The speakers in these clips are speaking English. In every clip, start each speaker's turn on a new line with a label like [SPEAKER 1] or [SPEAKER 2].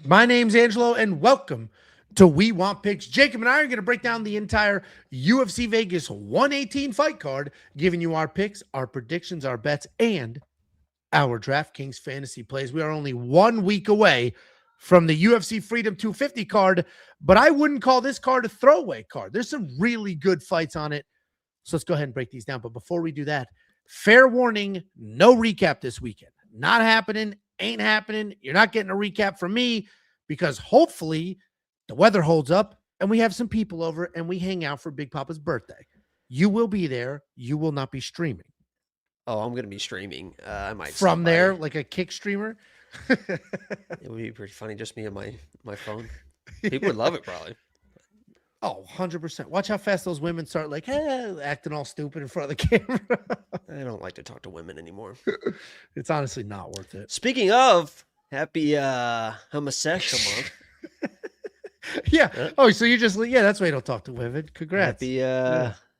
[SPEAKER 1] My name's Angelo, and welcome to We Want Picks. Jacob and I are going to break down the entire UFC Vegas 118 fight card, giving you our picks, our predictions, our bets, and our DraftKings fantasy plays. We are only 1 week away from the UFC Freedom 250 card, but I wouldn't call this card a throwaway card. There's some really good fights on it. So let's go ahead and break these down. But before we do that, fair warning, no recap this weekend. Not happening, ain't happening. You're not getting a recap from me because hopefully the weather holds up and we have some people over and we hang out for Big Papa's birthday. You will be there. You will not be streaming.
[SPEAKER 2] Oh, I'm going to be streaming. I might
[SPEAKER 1] from there, like a kick streamer.
[SPEAKER 2] It would be pretty funny, just me and my phone. People would love it, probably.
[SPEAKER 1] Oh, 100%. Watch how fast those women start like, acting all stupid in front of the camera.
[SPEAKER 2] I don't like to talk to women anymore.
[SPEAKER 1] It's honestly not worth it.
[SPEAKER 2] Speaking of, happy homosexual month.
[SPEAKER 1] Yeah. Oh, so you just, that's why you don't talk to women. Congrats.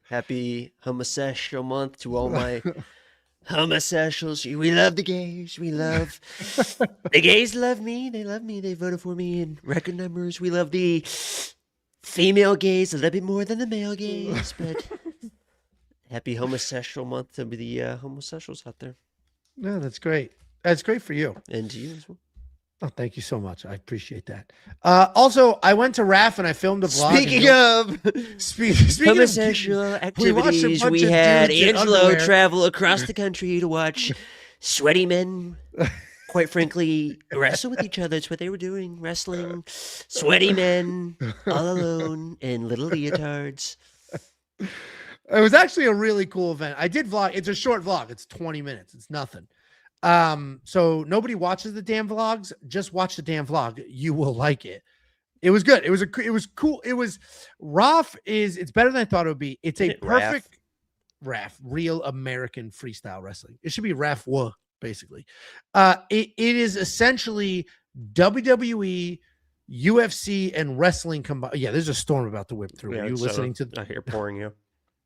[SPEAKER 2] Happy homosexual month to all my homosexuals. We love the gays. We love the gays. Love me. They love me. They voted for me in record numbers. We love the female gays a little bit more than the male gays, but happy homosexual month to the homosexuals out there.
[SPEAKER 1] No, that's great. That's great for you.
[SPEAKER 2] And to you as well.
[SPEAKER 1] Oh, thank you so much. I appreciate that. Also, I went to RAF and I filmed a vlog.
[SPEAKER 2] Speaking of homosexual activities, we had Angelo travel across the country to watch sweaty men, quite frankly, wrestle with each other. That's what they were doing, wrestling. Sweaty men, all alone, in little leotards.
[SPEAKER 1] It was actually a really cool event. I did vlog. It's a short vlog. It's 20 minutes. It's nothing. So nobody watches the damn vlogs. Just watch the damn vlog. You will like it. It was good. It was cool. It was it's better than I thought it would be. It's a perfect RAF, real American freestyle wrestling. It should be RAF-WA, basically. It is essentially WWE, UFC, and wrestling combined. Yeah, there's a storm about to whip through. Are you listening to?
[SPEAKER 2] I hear pouring you.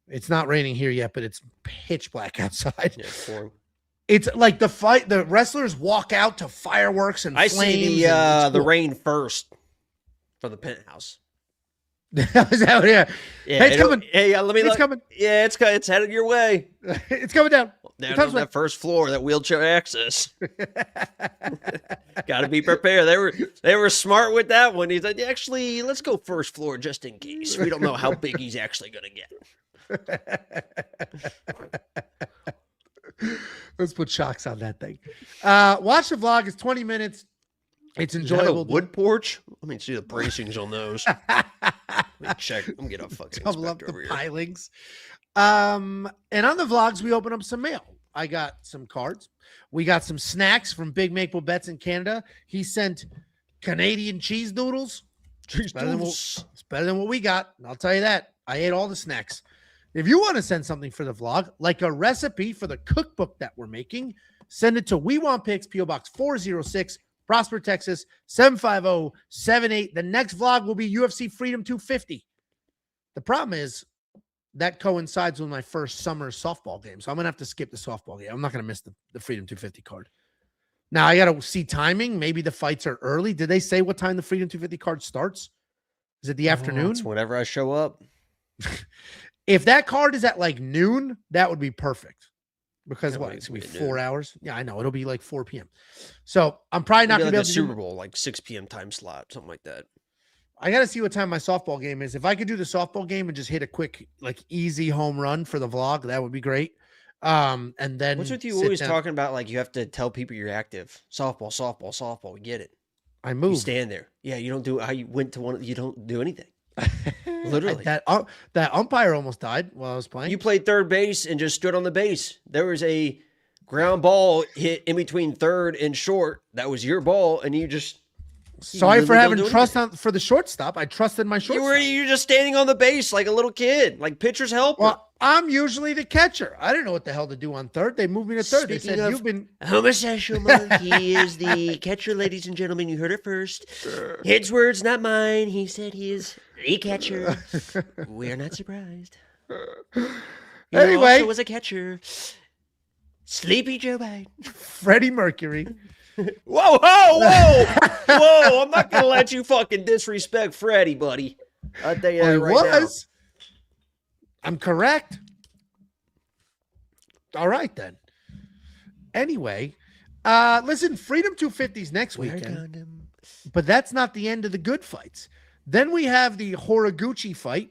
[SPEAKER 1] It's not raining here yet, but it's pitch black outside.
[SPEAKER 2] Yeah, it's pouring.
[SPEAKER 1] It's like the wrestlers walk out to fireworks and flames.
[SPEAKER 2] I see the rain first from the penthouse.
[SPEAKER 1] Is that, yeah.
[SPEAKER 2] Yeah,
[SPEAKER 1] it's coming.
[SPEAKER 2] Hey, let me
[SPEAKER 1] it's
[SPEAKER 2] look.
[SPEAKER 1] Coming.
[SPEAKER 2] Yeah, it's headed your way.
[SPEAKER 1] It's coming down.
[SPEAKER 2] Down on that first floor, that wheelchair access. Got to be prepared. They were smart with that one. He's like, actually, let's go first floor just in case. We don't know how big he's actually going to get.
[SPEAKER 1] Let's put shocks on that thing. Watch the vlog. It's 20 minutes. It's enjoyable.
[SPEAKER 2] Wood porch? Let me see the bracings on those. Let me check. I'm getting a fucking
[SPEAKER 1] double up
[SPEAKER 2] over
[SPEAKER 1] the
[SPEAKER 2] here.
[SPEAKER 1] pilings. And on the vlogs, we open up some mail. I got some cards. We got some snacks from Big Maple Bets in Canada. He sent Canadian cheese doodles. It's better than what we got. I'll tell you that. I ate all the snacks. If you want to send something for the vlog, like a recipe for the cookbook that we're making, send it to We Want Picks, P.O. Box 406, Prosper, Texas, 75078. The next vlog will be UFC Freedom 250. The problem is that coincides with my first summer softball game, so I'm going to have to skip the softball game. I'm not going to miss the Freedom 250 card. Now, I got to see timing. Maybe the fights are early. Did they say what time the Freedom 250 card starts? Is it the afternoon?
[SPEAKER 2] It's whenever I show up.
[SPEAKER 1] If that card is at like noon, that would be perfect. Because what? It's going to be 4
[SPEAKER 2] noon.
[SPEAKER 1] hours. Yeah, I know. It'll be like 4 p.m. So I'm probably not going to be able to
[SPEAKER 2] Super Bowl, like 6 p.m. time slot, something like that.
[SPEAKER 1] I got to see what time my softball game is. If I could do the softball game and just hit a quick, like easy home run for the vlog, that would be great. And then
[SPEAKER 2] what's with you always talking about like you have to tell people you're active? Softball. We get it.
[SPEAKER 1] I move.
[SPEAKER 2] You stand there. Yeah, you don't do how you went to one. You don't do anything. Literally,
[SPEAKER 1] that umpire almost died while I was playing.
[SPEAKER 2] You played third base and just stood on the base. There was a ground ball hit in between third and short. That was your ball, and you just.
[SPEAKER 1] Sorry for having trust for the shortstop. I trusted my shortstop.
[SPEAKER 2] You were just standing on the base like a little kid, like pitcher's helper.
[SPEAKER 1] Well, I'm usually the catcher. I didn't know what the hell to do on third. They moved me to third. They said you've been
[SPEAKER 2] homosexual monk. He is the catcher, ladies and gentlemen. You heard it first. His words, not mine. He said he is the catcher. We are not surprised.
[SPEAKER 1] Anyway,
[SPEAKER 2] also was a catcher. Sleepy Joe Biden.
[SPEAKER 1] Freddie Mercury.
[SPEAKER 2] Whoa, whoa, whoa, whoa! I'm not gonna let you fucking disrespect Freddie, buddy. I'll tell you that right now.
[SPEAKER 1] I'm correct. All right then. Anyway, listen, Freedom 250s next weekend, but that's not the end of the good fights. Then we have the Horiguchi fight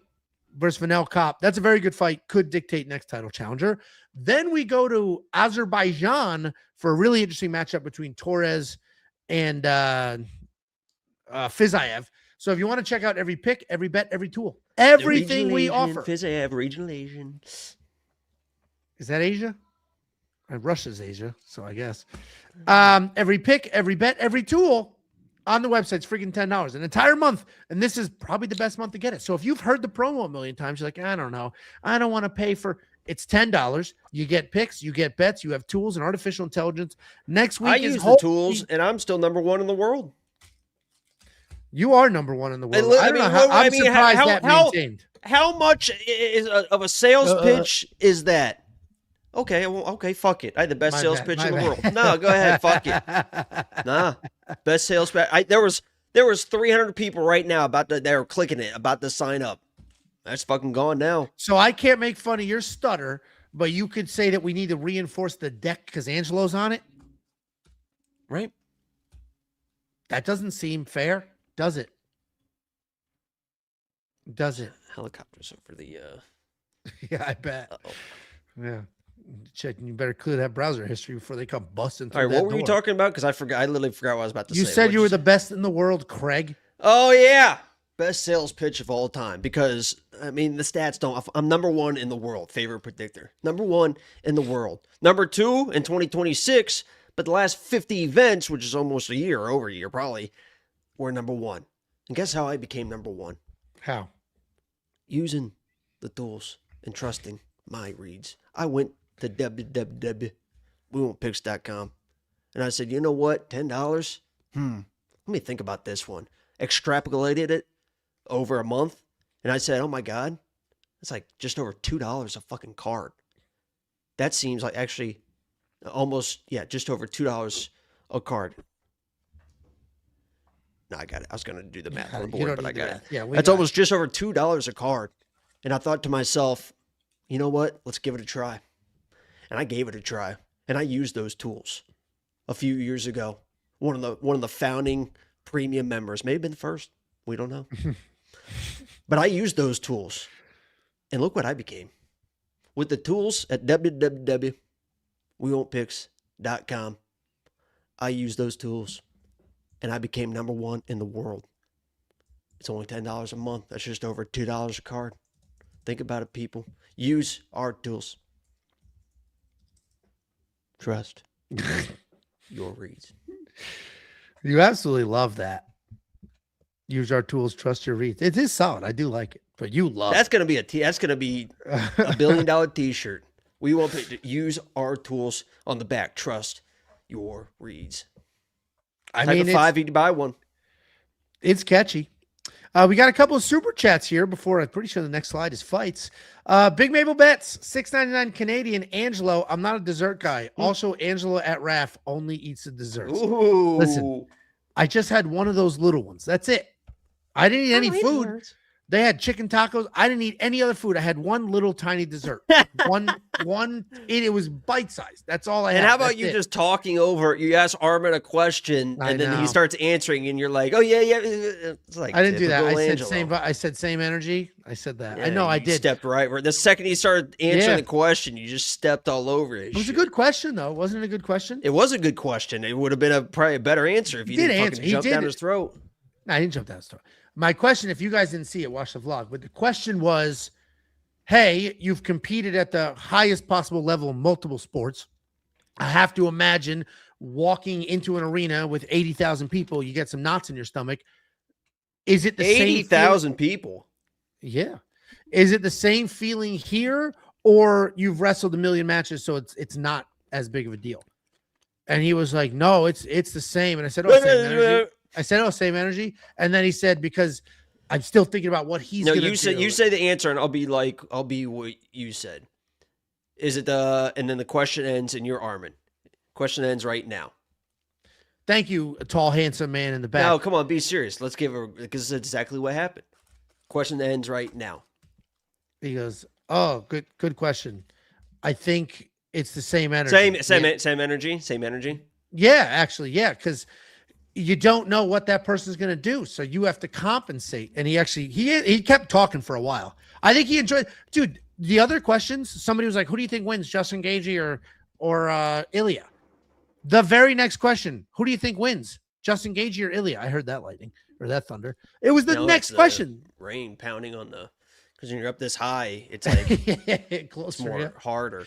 [SPEAKER 1] versus Vanel Kopp. That's a very good fight. Could dictate next title challenger. Then we go to Azerbaijan for a really interesting matchup between Torres and Fizayev. So if you want to check out every pick, every bet, every tool, everything we offer.
[SPEAKER 2] Fizayev, regional Asian.
[SPEAKER 1] Is that Asia? Russia's Asia, so I guess. Every pick, every bet, every tool on the website's freaking $10 an entire month. And this is probably the best month to get it. So if you've heard the promo a million times, you're like, I don't know. I don't want to pay for it's $10. You get picks, you get bets, you have tools and artificial intelligence. Next week
[SPEAKER 2] I use the tools, and I'm still number 1 in the world.
[SPEAKER 1] You are number 1 in the world. I don't know how. I'm surprised that maintained.
[SPEAKER 2] How much of a sales pitch is that? Okay, fuck it. I had the best sales pitch in the world. No, go ahead, fuck it. Nah, best sales pitch. There was 300 people right now they were clicking it, about to sign up. That's fucking gone now.
[SPEAKER 1] So I can't make fun of your stutter, but you could say that we need to reinforce the deck because Angelo's on it,
[SPEAKER 2] right?
[SPEAKER 1] That doesn't seem fair, does it? Does it?
[SPEAKER 2] Helicopters over the.
[SPEAKER 1] Yeah, I bet.
[SPEAKER 2] Uh-oh.
[SPEAKER 1] Yeah. Check. You better clear that browser history before they come busting through.
[SPEAKER 2] All right, what were you talking about? Because I forgot. I literally forgot what I was about to say.
[SPEAKER 1] You said you were the best in the world, Craig.
[SPEAKER 2] Oh yeah, best sales pitch of all time. Because I mean, the stats don't. I'm number 1 in the world, favorite predictor. Number 1 in the world. Number 2 in 2026. But the last 50 events, which is almost a year, over a year probably, were number 1. And guess how I became number 1?
[SPEAKER 1] How?
[SPEAKER 2] Using the tools and trusting my reads. I went to www.wewon'tpicks.com and I said, you know what? $10? Let me think about this one. Extrapolated it over a month. And I said, oh my God, it's like just over $2 a fucking card. That seems like actually almost, just over $2 a card. No, I got it. I was going to do the math on the board, but I got it.
[SPEAKER 1] Yeah,
[SPEAKER 2] that's almost just over $2 a card. And I thought to myself, you know what? Let's give it a try. And I gave it a try. And I used those tools a few years ago. One of the founding premium members. May have been the first. We don't know. But I used those tools. And look what I became. With the tools at www.wewon'tpicks.com, I used those tools. And I became number 1 in the world. It's only $10 a month. That's just over $2 a card. Think about it, people. Use our tools. Trust your reads.
[SPEAKER 1] You absolutely love that. Use our tools, trust your reads. It is solid. I do like it. But you love
[SPEAKER 2] that's gonna be that's gonna be a $1 billion t-shirt. We won't use our tools on the back. Trust your reads.
[SPEAKER 1] I mean,
[SPEAKER 2] Type of 5, you can buy one.
[SPEAKER 1] It's catchy. We got a couple of super chats here before I'm pretty sure the next slide is fights. Big Mabel Bets, $6.99 Canadian. Angelo, I'm not a dessert guy. Also, Angelo at RAF only eats the desserts.
[SPEAKER 2] Ooh.
[SPEAKER 1] Listen, I just had one of those little ones. That's it. I didn't eat any food. Desserts. They had chicken tacos. I didn't eat any other food. I had one little tiny dessert. It was bite-sized. That's all I had.
[SPEAKER 2] And how about you just talking over, you ask Armin a question, and then he starts answering, and you're like, oh, yeah. It's like,
[SPEAKER 1] I didn't do that. I said same energy. I said that.
[SPEAKER 2] Yeah,
[SPEAKER 1] I know I did.
[SPEAKER 2] Stepped right. The second he started answering the question, you just stepped all over it.
[SPEAKER 1] It was a good question, though. Wasn't it a good question?
[SPEAKER 2] It was a good question. It would have been probably a better answer if you didn't fucking jump down his throat.
[SPEAKER 1] No, I didn't jump down his throat. My question, if you guys didn't see it, watch the vlog. But the question was, hey, you've competed at the highest possible level in multiple sports. I have to imagine walking into an arena with 80,000 people, you get some knots in your stomach. Is it the same
[SPEAKER 2] 80,000 people?
[SPEAKER 1] Yeah. Is it the same feeling here, or you've wrestled a million matches, so it's not as big of a deal? And he was like, no, it's the same. And I said, same energy. Same energy. And then he said, because I'm still thinking about what he's going to do.
[SPEAKER 2] You say the answer, and I'll be what you said. Is it and then the question ends, and you're Armin. Question ends right now.
[SPEAKER 1] Thank you, a tall, handsome man in the back.
[SPEAKER 2] No, come on, be serious. Let's give her, because it's exactly what happened. Question ends right now.
[SPEAKER 1] He goes, "Oh, good question. I think it's the same energy.
[SPEAKER 2] Same energy. Same energy.
[SPEAKER 1] Yeah, actually, yeah, because you don't know what that person's going to do, so you have to compensate." And he kept talking for a while. I think he enjoyed. Dude, the other questions, somebody was like, "Who do you think wins, Justin Gaethje or Ilya?" The very next question, "Who do you think wins, Justin Gaethje or Ilya?" I heard that lightning or that thunder. It was the next question.
[SPEAKER 2] Rain pounding on because when you're up this high, it's like
[SPEAKER 1] closer,
[SPEAKER 2] more harder.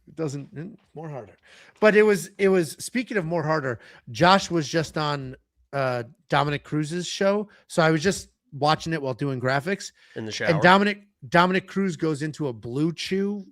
[SPEAKER 1] It doesn't more harder. But it was speaking of more harder, Josh was just on Dominic Cruz's show. So I was just watching it while doing graphics
[SPEAKER 2] in the shower.
[SPEAKER 1] And Dominic Cruz goes into a Blue Chew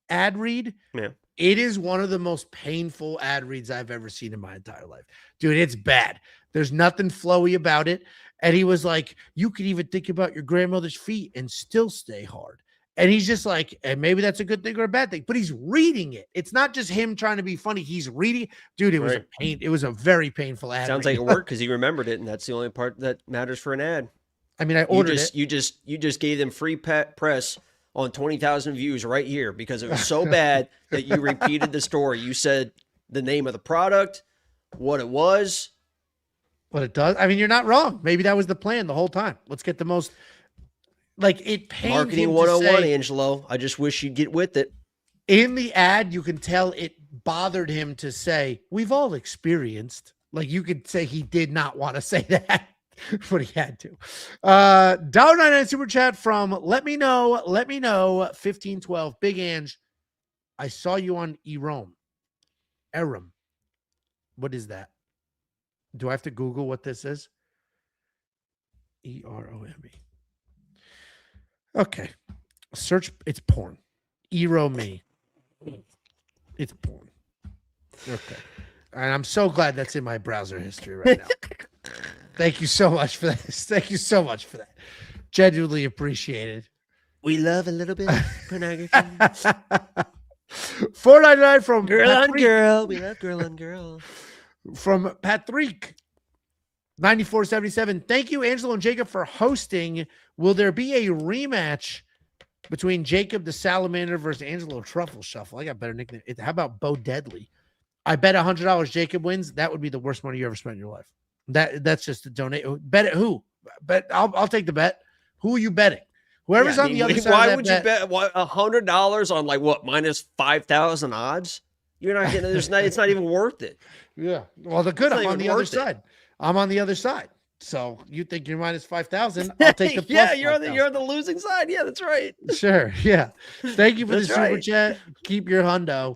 [SPEAKER 1] ad read.
[SPEAKER 2] Yeah.
[SPEAKER 1] It is one of the most painful ad reads I've ever seen in my entire life. Dude, it's bad. There's nothing flowy about it. And he was like, you could even think about your grandmother's feet and still stay hard. And he's just like, and maybe that's a good thing or a bad thing, but he's reading it. It's not just him trying to be funny. He's reading. Dude, it was It was a very painful ad.
[SPEAKER 2] Sounds like it worked because he remembered it. And that's the only part that matters for an ad.
[SPEAKER 1] I mean, I ordered it.
[SPEAKER 2] You just gave them free press on 20,000 views right here because it was so bad that you repeated the story. You said the name of the product, what it was.
[SPEAKER 1] What it does. I mean, you're not wrong. Maybe that was the plan the whole time. Let's get the most, like, it pains
[SPEAKER 2] Marketing 101, Angelo. I just wish you'd get with it.
[SPEAKER 1] In the ad, you can tell it bothered him to say, we've all experienced. Like, you could say he did not want to say that. But he had to. $1.99 super chat from let me know 1512 Big Ange. I saw you on Erum. What is that? Do I have to Google what this is? Erome. Okay. Search. It's porn. Erome. It's porn. Okay. And I'm so glad that's in my browser history right now. Thank you so much for that. Thank you so much for that. Genuinely appreciated.
[SPEAKER 2] We love a little bit of pornography.
[SPEAKER 1] $4.99 from
[SPEAKER 2] Girl on Girl. We love Girl on Girl.
[SPEAKER 1] From Patrick. 9477. Thank you, Angelo and Jacob, for hosting. Will there be a rematch between Jacob the Salamander versus Angelo Truffle Shuffle? I got better nickname. How about Bo Deadly? I bet $100 Jacob wins. That would be the worst money you ever spent in your life. That's just a donate. Bet it who? Bet I'll take the bet. Who are you betting? Whoever's on the other side.
[SPEAKER 2] Why would you bet $100 on like what minus 5,000 odds? You're not getting. It's not even worth it.
[SPEAKER 1] Yeah. Well, the good. I'm on the other side. I'm on the other side. So you think you're minus 5,000? I'll take the plus.
[SPEAKER 2] Yeah, you're on the losing side. Yeah, that's right.
[SPEAKER 1] Sure. Yeah. Thank you for the super chat. Keep your hundo.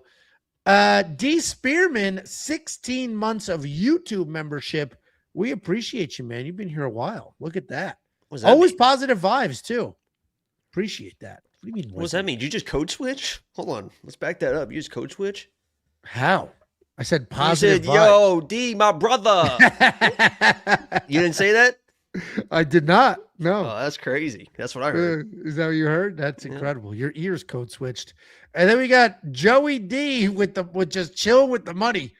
[SPEAKER 1] D Spearman, 16 months of YouTube membership. We appreciate you, man. You've been here a while. Look at that. Always positive vibes, too. Appreciate that. What do you mean?
[SPEAKER 2] What does that mean? Did you just code switch? Hold on. Let's back that up. You just code switch?
[SPEAKER 1] How? I said positive
[SPEAKER 2] vibes. Yo, D, my brother. You didn't say that?
[SPEAKER 1] I did not. No.
[SPEAKER 2] Oh, that's crazy. That's what I heard.
[SPEAKER 1] Is that what you heard? That's incredible. Your ears code switched. And then we got Joey D with just chill with the money.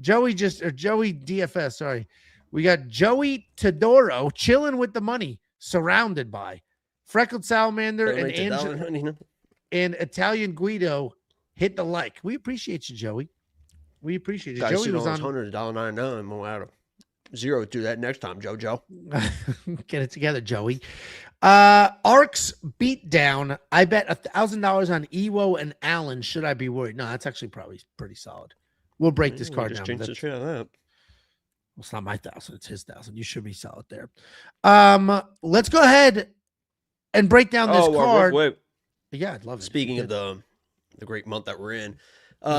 [SPEAKER 1] Joey DFS, sorry. We got Joey Todoro chilling with the money, surrounded by Freckled Salamander and Italian Guido. Hit the like. We appreciate you, Joey. We appreciate it.
[SPEAKER 2] Joey was on $100.99. I'm out of zero. Do that next time, JoJo.
[SPEAKER 1] Get it together, Joey. Arcs beatdown. I bet $1,000 on Ewo and Allen. Should I be worried? No, that's actually probably pretty solid. We'll break this card down.
[SPEAKER 2] Change the shit out of that.
[SPEAKER 1] Well, it's not my 1,000. It's his 1,000. You should be solid there. Let's go ahead and break down this card.
[SPEAKER 2] Wait.
[SPEAKER 1] Yeah, I'd love it.
[SPEAKER 2] Speaking of the great month that we're in,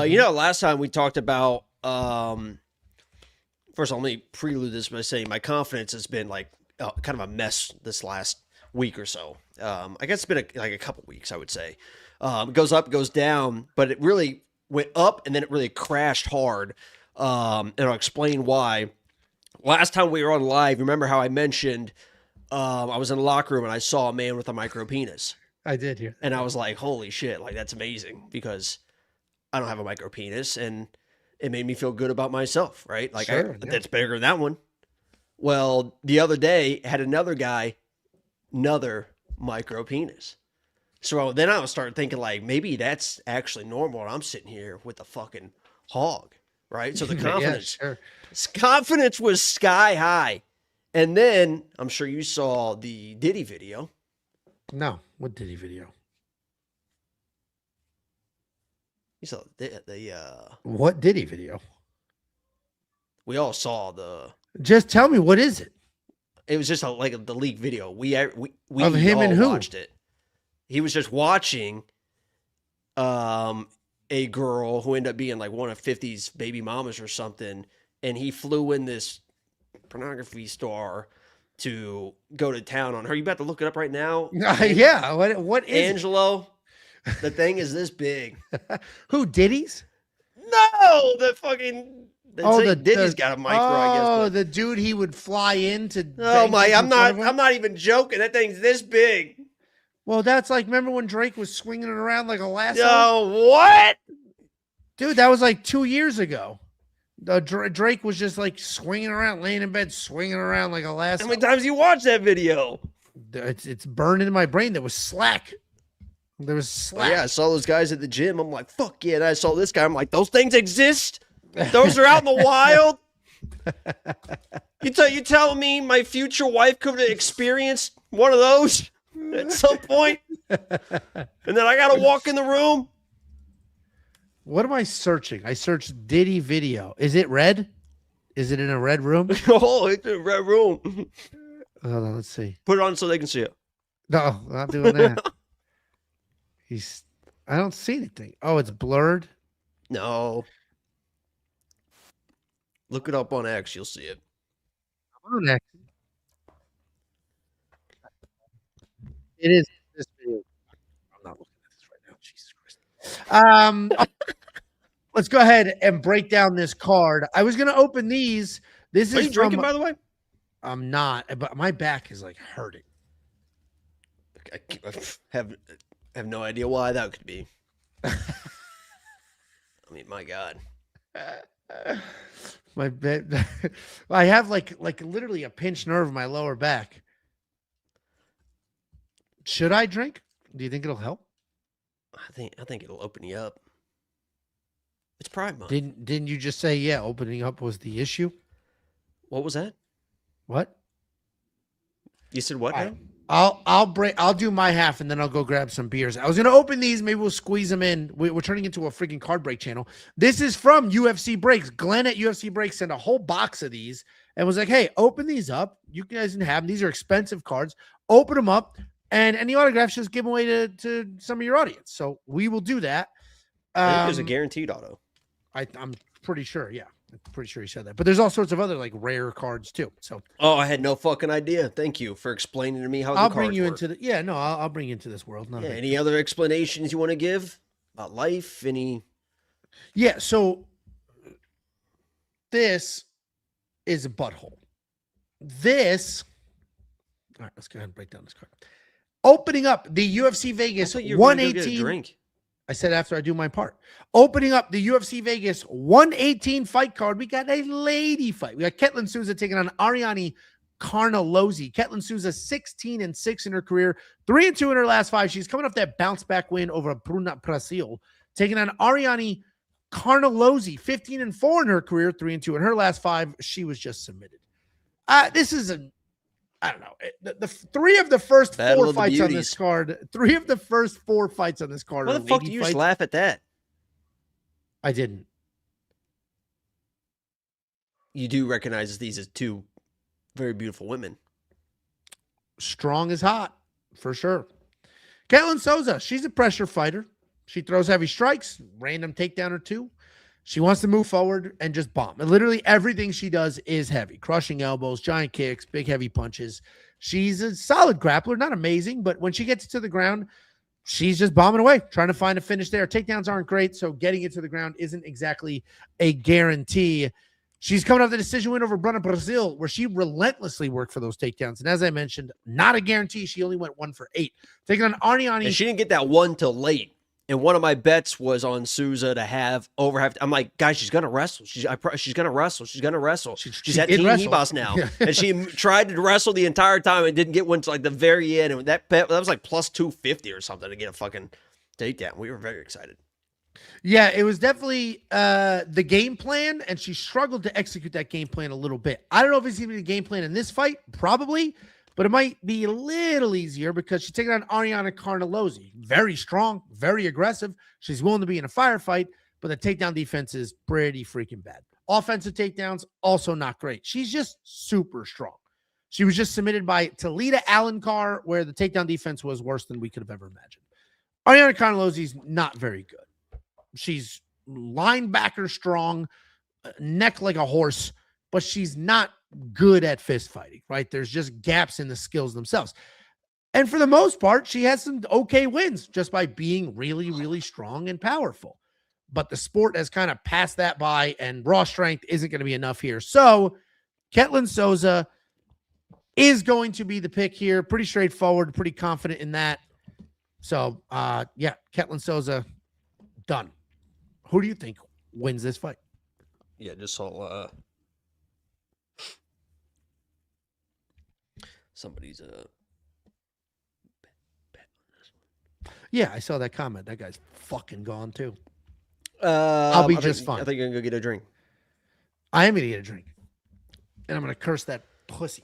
[SPEAKER 2] you know, last time we talked about. First, let me prelude this by saying my confidence has been like kind of a mess this last week or so. I guess it's been like a couple weeks, I would say. It goes up, goes down, but it really went up and then it really crashed hard. And I'll explain why. Last time we were on live, remember how I mentioned I was in the locker room and I saw a man with a micro penis.
[SPEAKER 1] I did hear.
[SPEAKER 2] And I was like, holy shit, like that's amazing because I don't have a micro penis. And it made me feel good about myself, right? Like,
[SPEAKER 1] Sure, yeah.
[SPEAKER 2] that's bigger than that one. Well, the other day, had another guy, another micro penis. So then I was starting thinking, like, maybe that's actually normal. And I'm sitting here with a fucking hog, right? So the confidence, confidence was sky high. And then I'm sure you saw the Diddy video.
[SPEAKER 1] No, what Diddy video?
[SPEAKER 2] You saw
[SPEAKER 1] What Diddy video?
[SPEAKER 2] We all saw the.
[SPEAKER 1] Just tell me, what is it?
[SPEAKER 2] It was just like the leaked video. We
[SPEAKER 1] of him
[SPEAKER 2] all
[SPEAKER 1] and who
[SPEAKER 2] watched it. He was just watching a girl who ended up being like one of 50's baby mamas or something, and he flew in this pornography star to go to town on her. You about to look it up right now?
[SPEAKER 1] Yeah. What is
[SPEAKER 2] Angelo? The thing is this big.
[SPEAKER 1] Who, Diddy's?
[SPEAKER 2] No, the fucking. Diddy's got a micro, I guess.
[SPEAKER 1] Oh, the dude he would fly in to.
[SPEAKER 2] Oh my! I'm not even joking. That thing's this big.
[SPEAKER 1] Well, that's like, remember when Drake was swinging it around like a lasso?
[SPEAKER 2] Oh, what?
[SPEAKER 1] Dude, that was like 2 years ago. Drake was just like swinging around, laying in bed, swinging around like a lasso.
[SPEAKER 2] How many times you watched that video?
[SPEAKER 1] It's burned into my brain. There was slack.
[SPEAKER 2] Oh, yeah, I saw those guys at the gym. I'm like, fuck yeah. And I saw this guy. I'm like, those things exist? Those are out in the wild? You telling me my future wife could have experienced one of those at some point? And then I got to walk in the room?
[SPEAKER 1] What am I searching? I searched Diddy video. Is it red? Is it in a red room?
[SPEAKER 2] Oh, it's in a red room.
[SPEAKER 1] Hold on, let's see.
[SPEAKER 2] Put it on so they can see it.
[SPEAKER 1] No, not doing that. I don't see anything. Oh, it's blurred?
[SPEAKER 2] No. Look it up on X. You'll see it.
[SPEAKER 1] On X. It is this video. I'm not looking at this right now. Jesus Christ. Let's go ahead and break down this card. I was going to open these. This
[SPEAKER 2] Are
[SPEAKER 1] is
[SPEAKER 2] you drinking, by the way?
[SPEAKER 1] I'm not, but my back is like hurting.
[SPEAKER 2] I have no idea why that could be. I mean, my God.
[SPEAKER 1] My bed. I have like literally a pinched nerve in my lower back. Should I drink? Do you think it'll help?
[SPEAKER 2] I think it'll open you up. It's Pride Month.
[SPEAKER 1] Didn't you just say, yeah, opening up was the issue?
[SPEAKER 2] What was that?
[SPEAKER 1] What?
[SPEAKER 2] You said what? Right.
[SPEAKER 1] I'll do my half and then I'll go grab some beers. I was gonna open these, maybe we'll squeeze them in. We're turning into a freaking card break channel. This is from UFC Breaks. Glenn at UFC Breaks sent a whole box of these and was like, hey, open these up. You guys can have them. These are expensive cards. Open them up, and any autographs just give them away to some of your audience. So we will do that.
[SPEAKER 2] I think there's a guaranteed auto.
[SPEAKER 1] I'm pretty sure, yeah. I'm pretty sure he said that. But there's all sorts of other like rare cards too. So
[SPEAKER 2] I had no fucking idea. Thank you for explaining to me how
[SPEAKER 1] I'll bring you work. Into the I'll bring you into this world.
[SPEAKER 2] Any other explanations you want to give about life?
[SPEAKER 1] Yeah, so this is a butthole. This all right, let's go ahead and break down this card. Opening up the UFC Vegas 118
[SPEAKER 2] drink.
[SPEAKER 1] I said after I do my part. Opening up the UFC Vegas 118 fight card, we got a lady fight. We got Ketlen Souza taking on Ariane Carnelossi. Ketlen Souza 16-6 in her career, 3-2 in her last 5. She's coming off that bounce back win over Bruno Priscila, taking on Ariane Carnelossi, 15-4 in her career, 3-2 in her last 5. She was just submitted. This is I don't know. The 3 of the first
[SPEAKER 2] Battle
[SPEAKER 1] 4 fights on this card. 3 of the first 4 fights on this card.
[SPEAKER 2] Why the fuck do you just laugh at that?
[SPEAKER 1] I didn't.
[SPEAKER 2] You do recognize these as 2 very beautiful women.
[SPEAKER 1] Strong as hot, for sure. Ketlen Souza, she's a pressure fighter. She throws heavy strikes, random takedown or 2. She wants to move forward and just bomb. And literally everything she does is heavy. Crushing elbows, giant kicks, big heavy punches. She's a solid grappler, not amazing, but when she gets to the ground, she's just bombing away, trying to find a finish there. Takedowns aren't great, so getting it to the ground isn't exactly a guarantee. She's coming off the decision win over Bruno Priscila, where she relentlessly worked for those takedowns. And as I mentioned, not a guarantee. She only went 1 for 8. Taking on Ariane.
[SPEAKER 2] And she didn't get that one till late And one of my bets was on Souza to have over half. I'm like, guys, she's gonna wrestle. She's gonna wrestle. She's gonna wrestle. She's at Team Hebos now, and she tried to wrestle the entire time and didn't get one to like the very end. And that bet, that was like plus 250 or something to get a fucking takedown. We were very excited.
[SPEAKER 1] Yeah, it was definitely the game plan, and she struggled to execute that game plan a little bit. I don't know if it's even a game plan in this fight, probably, but it might be a little easier because she's taking on Ariane Carnelossi. Very strong, very aggressive. She's willing to be in a firefight, but the takedown defense is pretty freaking bad. Offensive takedowns, also not great. She's just super strong. She was just submitted by Talita Alencar, where the takedown defense was worse than we could have ever imagined. Ariane Carnelossi's not very good. She's linebacker strong, neck like a horse, but she's not good at fist fighting, right? There's just gaps in the skills themselves. And for the most part, she has some okay wins just by being really, really strong and powerful. But the sport has kind of passed that by, and raw strength isn't going to be enough here. So Ketlen Souza is going to be the pick here. Pretty straightforward, pretty confident in that. So, yeah, Ketlen Souza, done. Who do you think wins this fight?
[SPEAKER 2] Yeah, just saw somebody's bet on this one.
[SPEAKER 1] Yeah, I saw that comment. That guy's fucking gone too. I'll be just fine.
[SPEAKER 2] I think I'm gonna go get a drink.
[SPEAKER 1] I am gonna get a drink, and I'm gonna curse that pussy.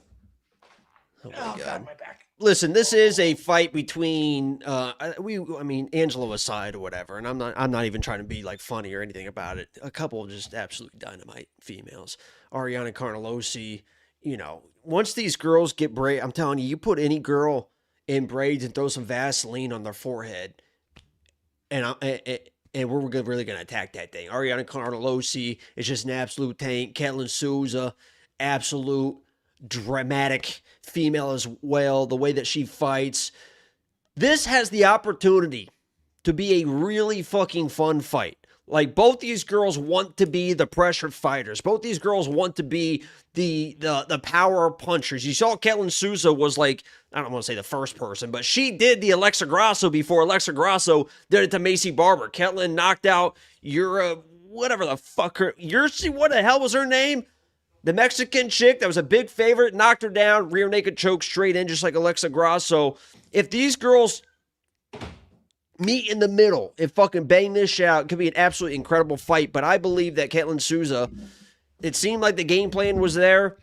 [SPEAKER 2] Oh my God, my back. Listen, this is a fight between I mean, Angelo aside or whatever, and I'm not even trying to be like funny or anything about it. A couple of just absolute dynamite females. Ariane Carnelossi, you know, once these girls get braid, I'm telling you, you put any girl in braids and throw some Vaseline on their forehead, and we're really gonna attack that thing. Ariane Carnelossi is just an absolute tank. Ketlen Souza, absolute dramatic female as well. The way that she fights, this has the opportunity to be a really fucking fun fight. Like, both these girls want to be the pressure fighters. Both these girls want to be the power punchers. You saw Ketlen Souza was like, I don't want to say the first person, but she did the Alexa Grasso before Alexa Grasso did it to Macy Barber. Ketlen knocked out whatever the fuck what the hell was her name? The Mexican chick that was a big favorite, knocked her down, rear naked choke straight in, just like Alexa Grasso. If these girls meet in the middle and fucking bang this shit out, it could be an absolutely incredible fight. But I believe that Ketlen Souza, it seemed like the game plan was there.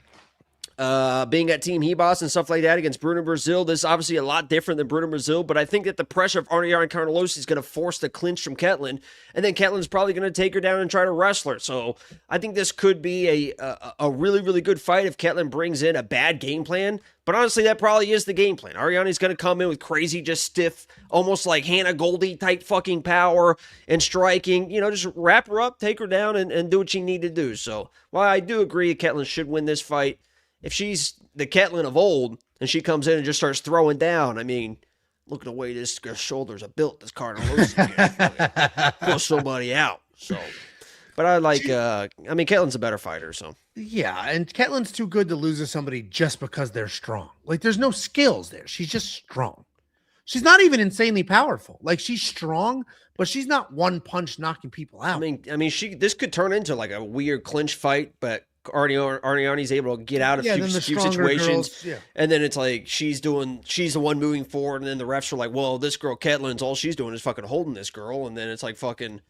[SPEAKER 2] Being at Team Hebos and stuff like that against Bruno Brazil. This is obviously a lot different than Bruno Brazil, but I think that the pressure of Ariane Carnelossi is going to force the clinch from Ketlen, and then Ketlen's probably going to take her down and try to wrestle her. So I think this could be a really, really good fight if Ketlen brings in a bad game plan. But honestly, that probably is the game plan. Ariane's going to come in with crazy, just stiff, almost like Hannah Goldie type fucking power and striking. You know, just wrap her up, take her down, and do what you need to do. So while I do agree Ketlen should win this fight, if she's the Ketlen of old and she comes in and just starts throwing down, I mean, look at the way this girl's shoulders are built. This Carnelossi pull somebody out. So, but I like. I mean, Ketlen's a better fighter. So
[SPEAKER 1] yeah, and Ketlen's too good to lose to somebody just because they're strong. Like, there's no skills there. She's just strong. She's not even insanely powerful. Like, she's strong, but she's not one punch knocking people out.
[SPEAKER 2] I mean, this could turn into like a weird clinch fight, but Ariane's able to get out of few situations,
[SPEAKER 1] girls,
[SPEAKER 2] and then it's like she's the one moving forward, and then the refs are like, well, this girl Ketlen's all she's doing is fucking holding this girl, and then it's like fucking,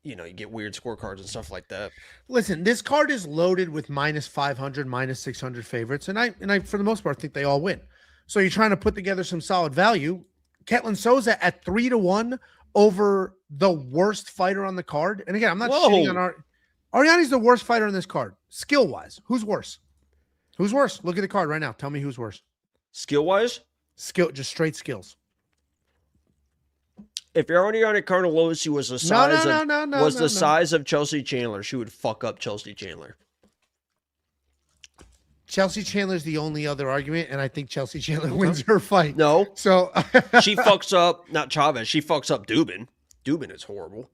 [SPEAKER 2] you know, you get weird scorecards and stuff like that.
[SPEAKER 1] Listen, this card is loaded with minus 500, minus 600 favorites, and I for the most part think they all win. So you're trying to put together some solid value. Ketlen Souza at 3-1 over the worst fighter on the card, and again, I'm not shitting on Ariane's the worst fighter on this card, skill-wise. Who's worse? Who's worse? Look at the card right now. Tell me who's worse.
[SPEAKER 2] Skill-wise?
[SPEAKER 1] Skill, just straight skills.
[SPEAKER 2] If Ariane Carnelossi was the size size of Chelsea Chandler, she would fuck up Chelsea Chandler.
[SPEAKER 1] Chelsea Chandler's the only other argument, and I think Chelsea Chandler wins her fight.
[SPEAKER 2] No.
[SPEAKER 1] So
[SPEAKER 2] she fucks up, not Chaves, she fucks up Duben. Duben is horrible.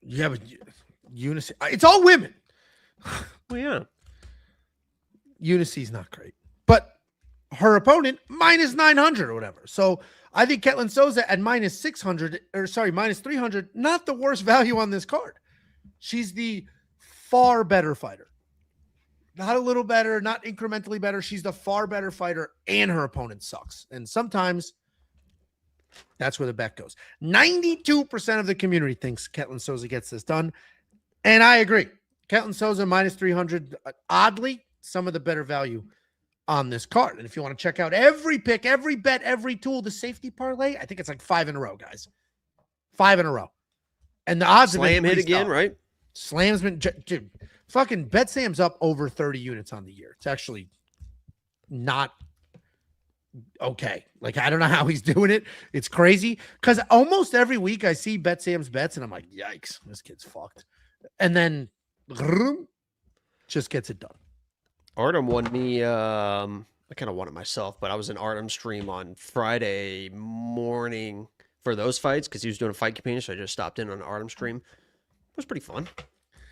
[SPEAKER 1] Yeah, but Yuneisy, it's all women.
[SPEAKER 2] Well, yeah.
[SPEAKER 1] Yuneisy not great. But her opponent minus 900 or whatever. So I think Ketlen Souza at minus 600, or sorry, minus 300, not the worst value on this card. She's the far better fighter. Not a little better, not incrementally better. She's the far better fighter, and her opponent sucks. And sometimes that's where the bet goes. 92% of the community thinks Ketlen Souza gets this done. And I agree. Ketlen Souza minus 300, oddly, some of the better value on this card. And if you want to check out every pick, every bet, every tool, the safety parlay, I think it's like 5 in a row, guys. 5 in a row. And the odds
[SPEAKER 2] Slam hit again, right?
[SPEAKER 1] Slam's been, dude, fucking Bet Sam's up over 30 units on the year. It's actually not okay. Like, I don't know how he's doing it. It's crazy. Because almost every week I see Bet Sam's bets and I'm like, yikes, this kid's fucked. And then just gets it done.
[SPEAKER 2] Artem won me, I kind of won it myself, but I was in Artem's stream on Friday morning for those fights because he was doing a fight campaign, so I just stopped in on Artem's stream. It was pretty fun.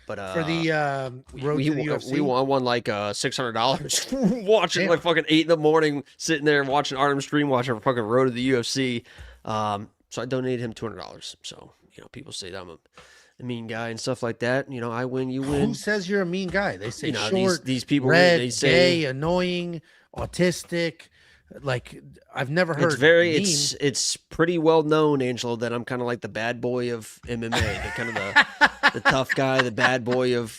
[SPEAKER 2] But
[SPEAKER 1] for the road to the UFC,
[SPEAKER 2] we won like $600 watching like fucking 8 in the morning, sitting there watching Artem's stream, watching fucking road to the UFC. So I donated him $200. So, you know, people say that I'm a mean guy and stuff like that. You know, I win, you win.
[SPEAKER 1] Who says you're a mean guy? They say, you know, short,
[SPEAKER 2] these people,
[SPEAKER 1] red,
[SPEAKER 2] they say
[SPEAKER 1] gay, annoying, autistic. Like, I've never heard.
[SPEAKER 2] It's pretty well known, Angelo, that I'm kind of like the bad boy of MMA, the kind of the tough guy, the bad boy of.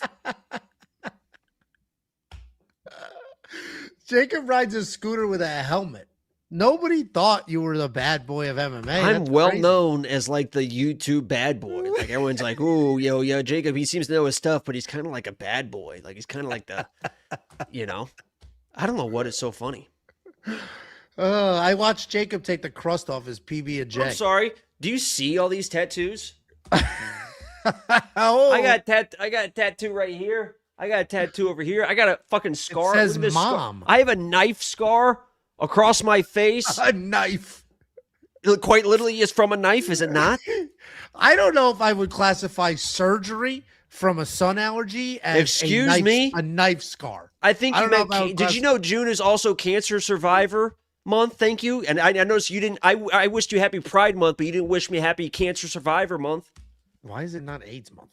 [SPEAKER 1] Jacob rides a scooter with a helmet. Nobody thought you were the bad boy of MMA.
[SPEAKER 2] I'm well known as like the YouTube bad boy. Like everyone's like, "Oh, yo, Jacob, he seems to know his stuff, but he's kind of like a bad boy. Like he's kind of like the, you know, I don't know what is so funny."
[SPEAKER 1] I watched Jacob take the crust off his PB&J.
[SPEAKER 2] I'm sorry. Do you see all these tattoos?
[SPEAKER 1] Oh.
[SPEAKER 2] I got a tattoo right here. I got a tattoo over here. I got a fucking scar.
[SPEAKER 1] It says mom.
[SPEAKER 2] Scar. I have a knife scar across my face.
[SPEAKER 1] A knife.
[SPEAKER 2] It quite literally is from a knife, is it not?
[SPEAKER 1] I don't know if I would classify surgery from a sun allergy as a knife scar.
[SPEAKER 2] I think you meant. Did you know June is also Cancer Survivor Month? Thank you. And I noticed you didn't. I wished you Happy Pride Month, but you didn't wish me Happy Cancer Survivor Month.
[SPEAKER 1] Why is it not AIDS Month?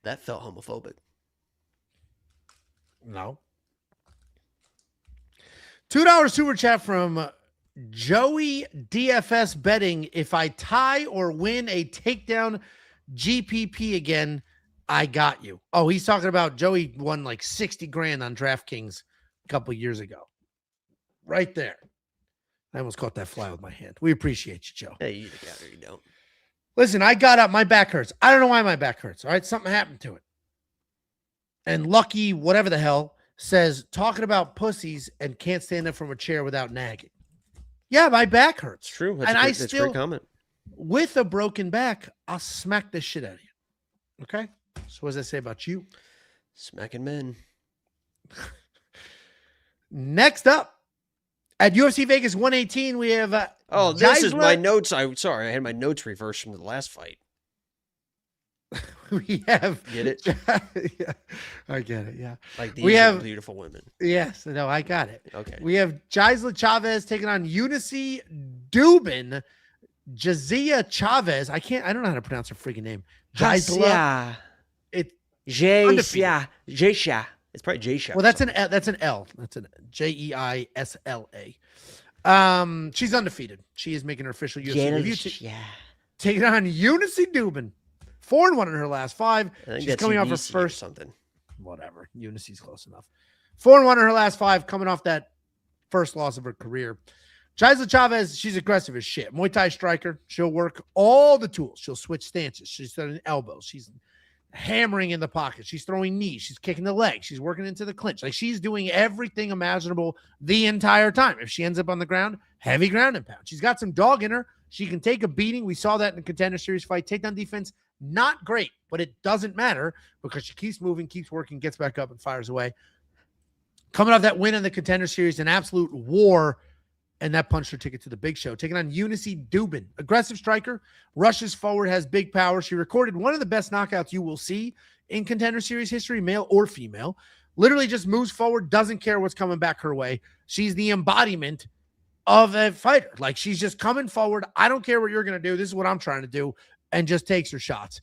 [SPEAKER 2] That felt homophobic.
[SPEAKER 1] No. $2 super chat from Joey DFS betting. If I tie or win a takedown GPP again, I got you. Oh, he's talking about Joey won like 60 grand on DraftKings a couple years ago. Right there. I almost caught that fly with my hand. We appreciate you, Joe.
[SPEAKER 2] Hey, you got it, you don't.
[SPEAKER 1] Listen, I got up. My back hurts. I don't know why my back hurts. All right. Something happened to it. And Lucky, whatever the hell, says talking about pussies and can't stand up from a chair without nagging. Yeah, my back hurts.
[SPEAKER 2] It's true.
[SPEAKER 1] That's
[SPEAKER 2] a great comment.
[SPEAKER 1] With a broken back, I'll smack the shit out of you. Okay? So what does that say about you?
[SPEAKER 2] Smacking men.
[SPEAKER 1] Next up, at UFC Vegas 118, we have
[SPEAKER 2] this is my notes. I had my notes reversed from the last fight.
[SPEAKER 1] We have
[SPEAKER 2] get it?
[SPEAKER 1] Yeah, I get it. Yeah,
[SPEAKER 2] like these are beautiful women.
[SPEAKER 1] Yes, no, I got it.
[SPEAKER 2] Okay.
[SPEAKER 1] We have Jeisla Chaves taking on Yuneisy Duben. Jazia Chaves. I don't know how to pronounce her freaking name. Jeisla.
[SPEAKER 2] Jeisla. It's probably Jeisla.
[SPEAKER 1] Well, that's an L. That's an Jeisla. She's undefeated. She is making her official UFC debut. Taking on Yuneisy Duben. 4-1 in her last 5. She's coming off her first
[SPEAKER 2] something.
[SPEAKER 1] Whatever. Unicy's close enough. 4-1 in her last 5, coming off that first loss of her career. Jeisla Chaves, she's aggressive as shit. Muay Thai striker. She'll work all the tools. She'll switch stances. She's throwing elbows. She's hammering in the pocket. She's throwing knees. She's kicking the leg. She's working into the clinch. Like, she's doing everything imaginable the entire time. If she ends up on the ground, heavy ground and pound. She's got some dog in her. She can take a beating. We saw that in the Contender Series fight. Takedown defense, not great, but it doesn't matter because she keeps moving, keeps working, gets back up, and fires away. Coming off that win in the Contender Series, an absolute war, and that punched her ticket to the big show. Taking on Yuneisy Duben, aggressive striker, rushes forward, has big power. She recorded one of the best knockouts you will see in Contender Series history, male or female. literally just moves forward, doesn't care what's coming back her way. She's the embodiment of a fighter. Like, she's just coming forward. I don't care what you're going to do. This is what I'm trying to do, and just takes her shots.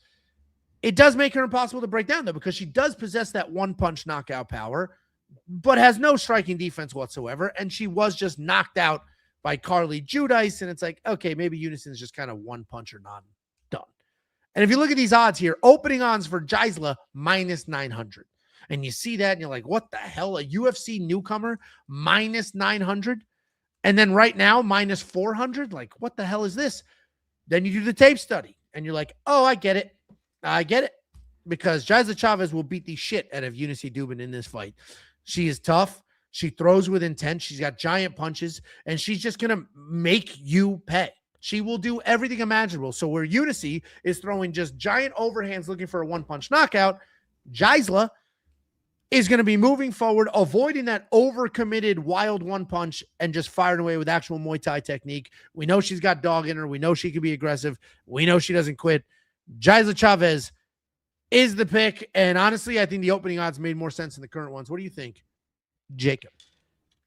[SPEAKER 1] It does make her impossible to break down, though, because she does possess that one-punch knockout power, but has no striking defense whatsoever, and she was just knocked out by Carly Giudice, and it's like, okay, maybe Unison is just kind of one punch or not done. And if you look at these odds here, opening odds for Jeisla, minus 900. And you see that, and you're like, what the hell? A UFC newcomer, minus 900? And then right now, minus 400? Like, what the hell is this? Then you do the tape study, and you're like, oh, I get it. I get it. Because Jeisla Chaves will beat the shit out of Yuneisy Duben in this fight. She is tough. She throws with intent. She's got giant punches, and she's just going to make you pay. She will do everything imaginable. So where Yuneisy is throwing just giant overhands looking for a one-punch knockout, Jeisla is going to be moving forward, avoiding that overcommitted wild one punch and just firing away with actual Muay Thai technique. We know she's got dog in her. We know she can be aggressive. We know she doesn't quit. Jeisla Chaves is the pick. And honestly, I think the opening odds made more sense than the current ones. What do you think, Jacob?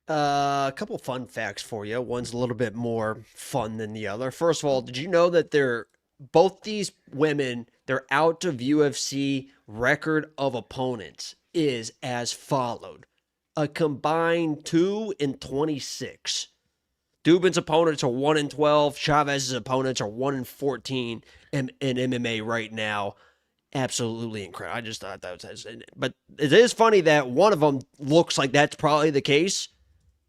[SPEAKER 2] A couple fun facts for you. One's a little bit more fun than the other. First of all, did you know that both these women, their out of UFC record of opponents is as followed: a combined 2-26. Duben's opponents are 1-12. Chavez's opponents are 1-14 in MMA right now. Absolutely incredible. I just thought that was, but it is funny that one of them looks like that's probably the case,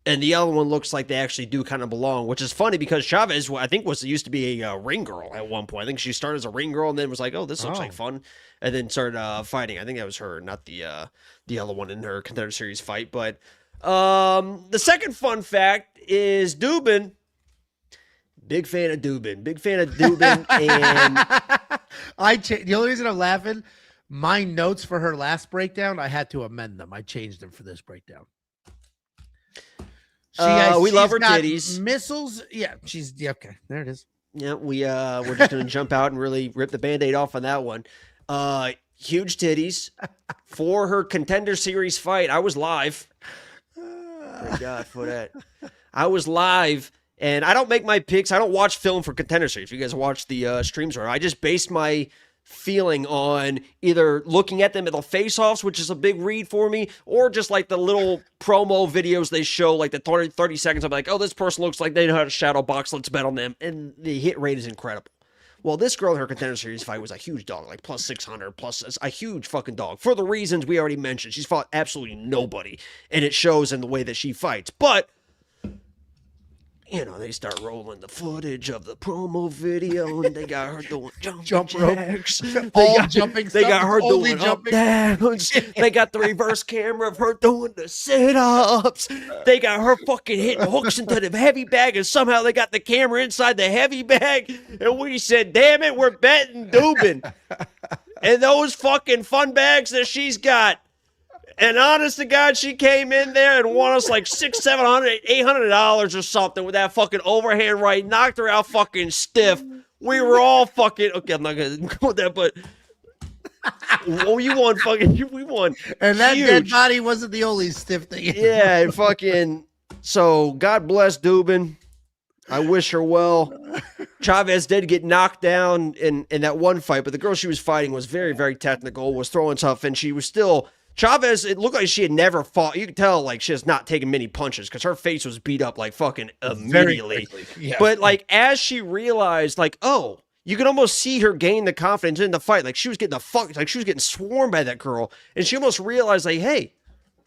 [SPEAKER 2] and the other one looks like they actually do kind of belong, which is funny because Chaves, I think, used to be a ring girl at one point. I think she started as a ring girl and then was like, oh, this looks like fun, and then started fighting. I think that was her, not the other one in her Contender Series fight. But the second fun fact is Duben. Big fan of Duben. And
[SPEAKER 1] the only reason I'm laughing, my notes for her last breakdown, I had to amend them. I changed them for this breakdown.
[SPEAKER 2] We love her titties.
[SPEAKER 1] Missiles. Yeah, okay. There it is.
[SPEAKER 2] Yeah, we're just gonna jump out and really rip the Band-Aid off on that one. Huge titties for her Contender Series fight. I was live. Thank God for that. I was live, and I don't make my picks. I don't watch film for Contender Series. If you guys watch the streams, or I just based my feeling on either looking at them at the face-offs, which is a big read for me, or just like the little promo videos they show, like the 30 seconds. I'm like, oh, this person looks like they know how to shadow box. Let's bet on them. And the hit rate is incredible. Well, this girl in her Contender Series fight was a huge dog, like plus 600, plus a huge fucking dog. For the reasons we already mentioned. She's fought absolutely nobody, and it shows in the way that she fights. But you know, they start rolling the footage of the promo video, and they got her doing jump jacks.
[SPEAKER 1] All jumping
[SPEAKER 2] They got her doing up downs. They got the reverse camera of her doing the sit-ups. They got her fucking hitting hooks into the heavy bag, and somehow they got the camera inside the heavy bag. And we said, damn it, we're betting Duben. And those fucking fun bags that she's got. And honest to God, she came in there and won us like $600, $700, $800 or something with that fucking overhand right. Knocked her out fucking stiff. We were all fucking, okay, I'm not going to go with that, but we won fucking, we won.
[SPEAKER 1] And that
[SPEAKER 2] huge.
[SPEAKER 1] Dead body wasn't the only stiff thing.
[SPEAKER 2] Yeah, fucking, so God bless Duben. I wish her well. Chaves did get knocked down in that one fight, but the girl she was fighting was very, very technical, was throwing tough, and she was still... Chaves, it looked like she had never fought. You could tell, like, she has not taken many punches because her face was beat up, like, fucking immediately. Yeah. But, like, as she realized, like, oh, you can almost see her gain the confidence in the fight. Like, she was getting she was getting swarmed by that girl. And she almost realized, like, hey,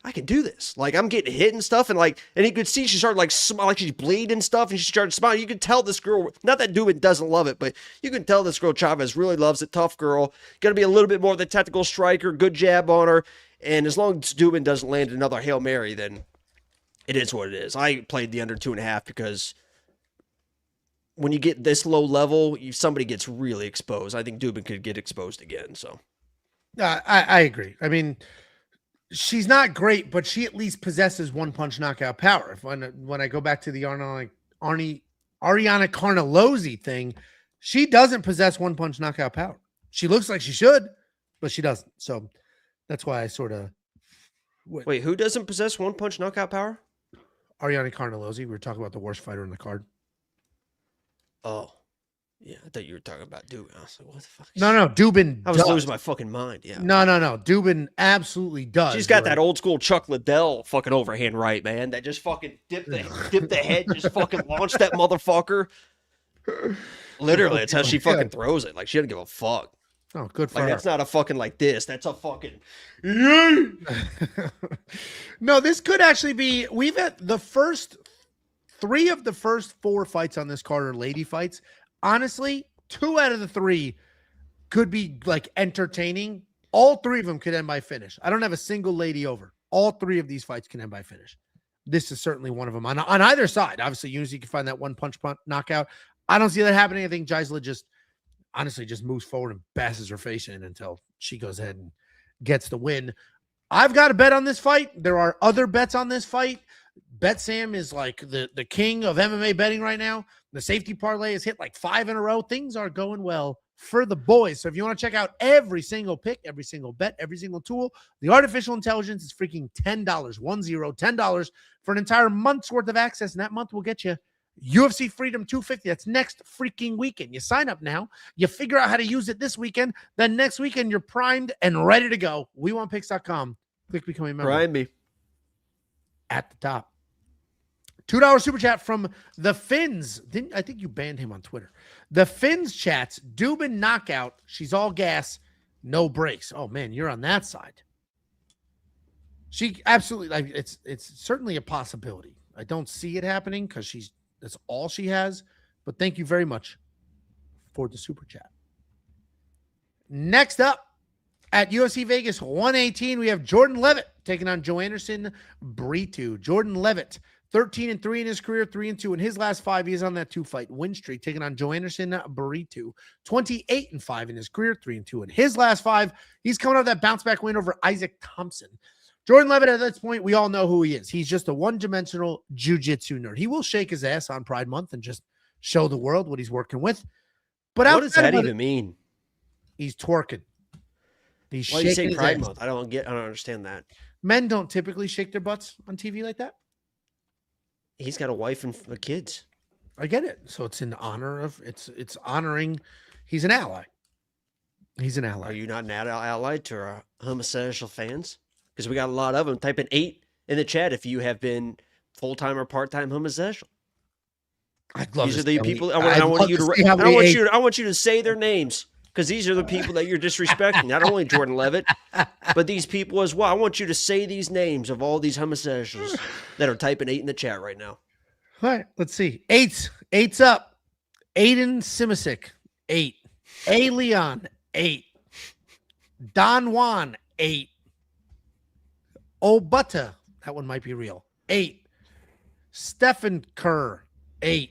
[SPEAKER 2] I can do this. Like, I'm getting hit and stuff. And, like, and you could see she started, like she's bleeding and stuff. And she started smiling. You could tell this girl, not that Duben doesn't love it, but you can tell this girl, Chaves, really loves it. Tough girl. Got to be a little bit more of the technical striker. Good jab on her. And as long as Duben doesn't land another Hail Mary, then it is what it is. I played the under 2.5 because when you get this low level, somebody gets really exposed. I think Duben could get exposed again. So,
[SPEAKER 1] I agree. I mean, she's not great, but she at least possesses one-punch knockout power. When I go back to the Ariane Carnelossi thing, she doesn't possess one-punch knockout power. She looks like she should, but she doesn't. So that's why I sort of
[SPEAKER 2] Wait, who doesn't possess one-punch knockout power?
[SPEAKER 1] Ariane Carnelossi. We were talking about the worst fighter in the card.
[SPEAKER 2] Oh. Yeah, I thought you were talking about Duben. I was like, what the fuck?
[SPEAKER 1] No, Duben
[SPEAKER 2] I was
[SPEAKER 1] does.
[SPEAKER 2] losing my fucking mind. Yeah.
[SPEAKER 1] No. Duben absolutely does.
[SPEAKER 2] She's got that old school Chuck Liddell fucking overhand right, man. That just fucking dip the head, just fucking launch that motherfucker. Literally, it's how she fucking throws it. Like, she doesn't give a fuck.
[SPEAKER 1] Oh, good for
[SPEAKER 2] like,
[SPEAKER 1] her.
[SPEAKER 2] That's not a fucking like this. That's a fucking.
[SPEAKER 1] No, this could actually be. We've had the first 3 of the first 4 fights on this card are lady fights. Honestly, 2 out of the 3 could be like entertaining. All 3 of them could end by finish. I don't have a single lady over. All 3 of these fights can end by finish. This is certainly one of them on either side. Obviously, Yuneisy can find that one punch knockout. I don't see that happening. I think Jeisla just moves forward and bashes her face in until she goes ahead and gets the win. I've got a bet on this fight. There are other bets on this fight. Bet Sam is like the king of MMA betting right now. The safety parlay has hit like 5 in a row. Things are going well for the boys. So if you want to check out every single pick, every single bet, every single tool, the artificial intelligence is freaking $10, $10 for an entire month's worth of access. And that month will get you UFC Freedom 250. That's next freaking weekend. You sign up now. You figure out how to use it this weekend. Then next weekend, you're primed and ready to go. WeWantPicks.com. Click become a member.
[SPEAKER 2] Prime me.
[SPEAKER 1] At the top. $2 super chat from the Finns. I think you banned him on Twitter. The Finns chats. Duben knockout. She's all gas. No breaks. Oh, man, you're on that side. She absolutely, like, it's certainly a possibility. I don't see it happening because that's all she has. But thank you very much for the super chat. Next up at UFC Vegas 118, we have Jordan Leavitt taking on Joanderson Brito. Jordan Leavitt, 13-3 in his career, 3-2 in his last 5. He is on that 2-fight win streak, taking on Joanderson Brito. 28-5 in his career, 3-2 in his last 5. He's coming off that bounce back win over Isaac Thompson. Jordan Leavitt, at this point, we all know who he is. He's just a one-dimensional jiu-jitsu nerd. He will shake his ass on Pride Month and just show the world what he's working with. But
[SPEAKER 2] what does that even mean?
[SPEAKER 1] He's twerking. He's
[SPEAKER 2] Why do you
[SPEAKER 1] shaking
[SPEAKER 2] say
[SPEAKER 1] his
[SPEAKER 2] Pride
[SPEAKER 1] ass.
[SPEAKER 2] Month? I don't understand that.
[SPEAKER 1] Men don't typically shake their butts on TV like that.
[SPEAKER 2] He's got a wife and kids.
[SPEAKER 1] I get it. So it's in honor of it's honoring. He's an ally. He's an ally.
[SPEAKER 2] Are you not an ally to our homosexual fans? Because we got a lot of them. Type in 8 in the chat if you have been full-time or part-time homosexual.
[SPEAKER 1] I'd love
[SPEAKER 2] These
[SPEAKER 1] to
[SPEAKER 2] are the
[SPEAKER 1] see
[SPEAKER 2] people.
[SPEAKER 1] how
[SPEAKER 2] I want you
[SPEAKER 1] to.
[SPEAKER 2] I want you to say their names because these are the people that you're disrespecting. Not only Jordan Leavitt, but these people as well. I want you to say these names of all these homosexuals that are typing 8 in the chat right now.
[SPEAKER 1] All right, let's see. 8's up. Aiden Simisic, 8. A. Leon, 8. Don Juan, 8. Obutta, that one might be real, 8. Stephen Kerr, 8.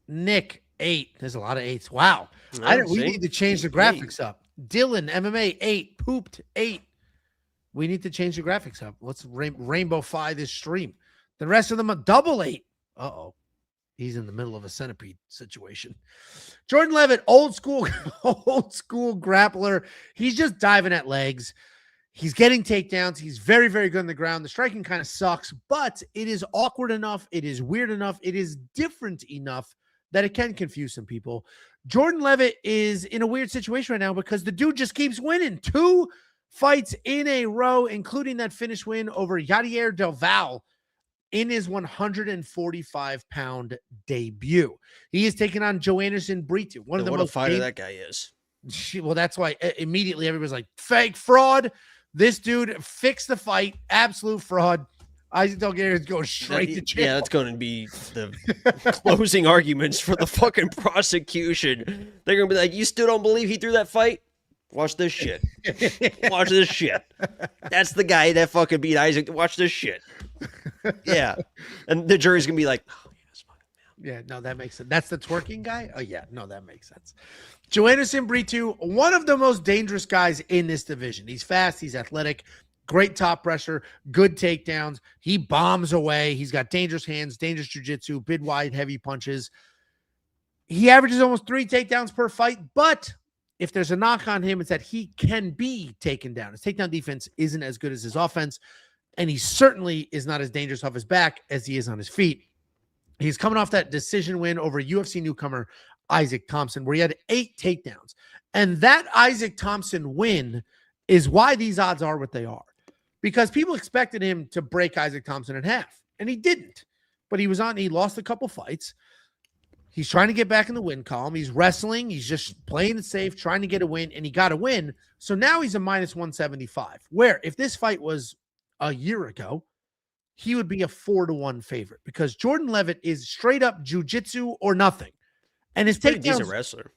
[SPEAKER 1] Nick, 8. There's a lot of 8s. Wow. We need to change the graphics up. Dylan, MMA, 8. Pooped, 8. We need to change the graphics up. Let's rainbow-fy this stream. The rest of them are double 8. Uh-oh. He's in the middle of a centipede situation. Jordan Leavitt, old school grappler. He's just diving at legs. He's getting takedowns. He's very, very good on the ground. The striking kind of sucks, but it is awkward enough. It is weird enough. It is different enough that it can confuse some people. Jordan Leavitt is in a weird situation right now because the dude just keeps winning. 2 fights in a row, including that finish win over Yadier Del Val in his 145-pound debut. He is taking on Joanderson Brito. One of the most
[SPEAKER 2] fighter that guy is.
[SPEAKER 1] Well, that's why immediately everybody's like, fake fraud. This dude fixed the fight. Absolute fraud. Isaac Delgado goes straight to jail.
[SPEAKER 2] Yeah, that's going to be the closing arguments for the fucking prosecution. They're going to be like, you still don't believe he threw that fight? Watch this shit. Watch this shit. That's the guy that fucking beat Isaac. Watch this shit. Yeah. And the jury's going to be like, oh,
[SPEAKER 1] yeah, no, that makes sense. That's the twerking guy? Oh, yeah, no, that makes sense. Joanderson Brito, one of the most dangerous guys in this division. He's fast. He's athletic. Great top pressure. Good takedowns. He bombs away. He's got dangerous hands, dangerous jiu-jitsu, big, wide, heavy punches. He averages almost 3 takedowns per fight, but if there's a knock on him, it's that he can be taken down. His takedown defense isn't as good as his offense. and he certainly is not as dangerous off his back as he is on his feet. He's coming off that decision win over UFC newcomer Isaac Thompson, where he had 8 takedowns. And that Isaac Thompson win is why these odds are what they are. Because people expected him to break Isaac Thompson in half, and he didn't. But he lost a couple fights. He's trying to get back in the win column. He's wrestling. He's just playing it safe, trying to get a win, and he got a win. So now he's a minus 175, where if this fight was a year ago, he would be a 4-1 favorite because Jordan Leavitt is straight up jiu-jitsu or nothing. And his takedowns,
[SPEAKER 2] decent wrestler.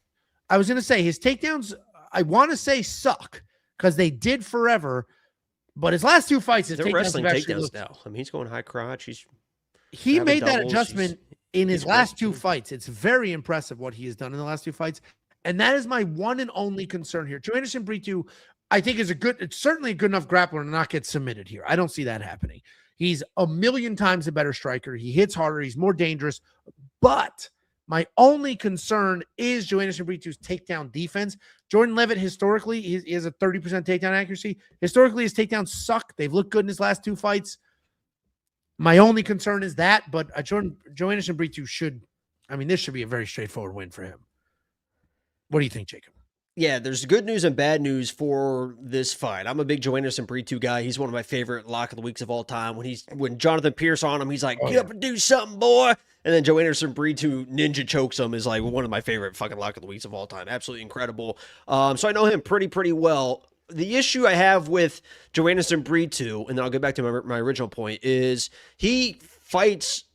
[SPEAKER 1] I was going to say his takedowns, I want to say suck because they did forever, but his last 2 fights, his
[SPEAKER 2] they're
[SPEAKER 1] takedowns
[SPEAKER 2] wrestling
[SPEAKER 1] have actually
[SPEAKER 2] takedowns now. I mean, he's going high crotch.
[SPEAKER 1] He made that
[SPEAKER 2] doubles.
[SPEAKER 1] adjustment in his last 2
[SPEAKER 2] wrestling.
[SPEAKER 1] fights. It's very impressive what he has done in the last 2 fights. And that is my one and only concern here. Joanderson Brito, I think it's certainly a good enough grappler to not get submitted here. I don't see that happening. He's a million times a better striker. He hits harder. He's more dangerous. But my only concern is Joanderson Brito's takedown defense. Jordan Leavitt, historically, he has a 30% takedown accuracy. Historically, his takedowns suck. They've looked good in his last 2 fights. My only concern is that, but Joanderson Brito this should be a very straightforward win for him. What do you think, Jacob?
[SPEAKER 2] Yeah, there's good news and bad news for this fight. I'm a big Joanderson Brito guy. He's one of my favorite lock of the weeks of all time. When Jonathan Pierce on him, he's like, get up and do something, boy. And then Joanderson Brito ninja chokes him is like one of my favorite fucking lock of the weeks of all time. Absolutely incredible. So I know him pretty well. The issue I have with Joanderson Brito, and then I'll get back to my original point, is he fights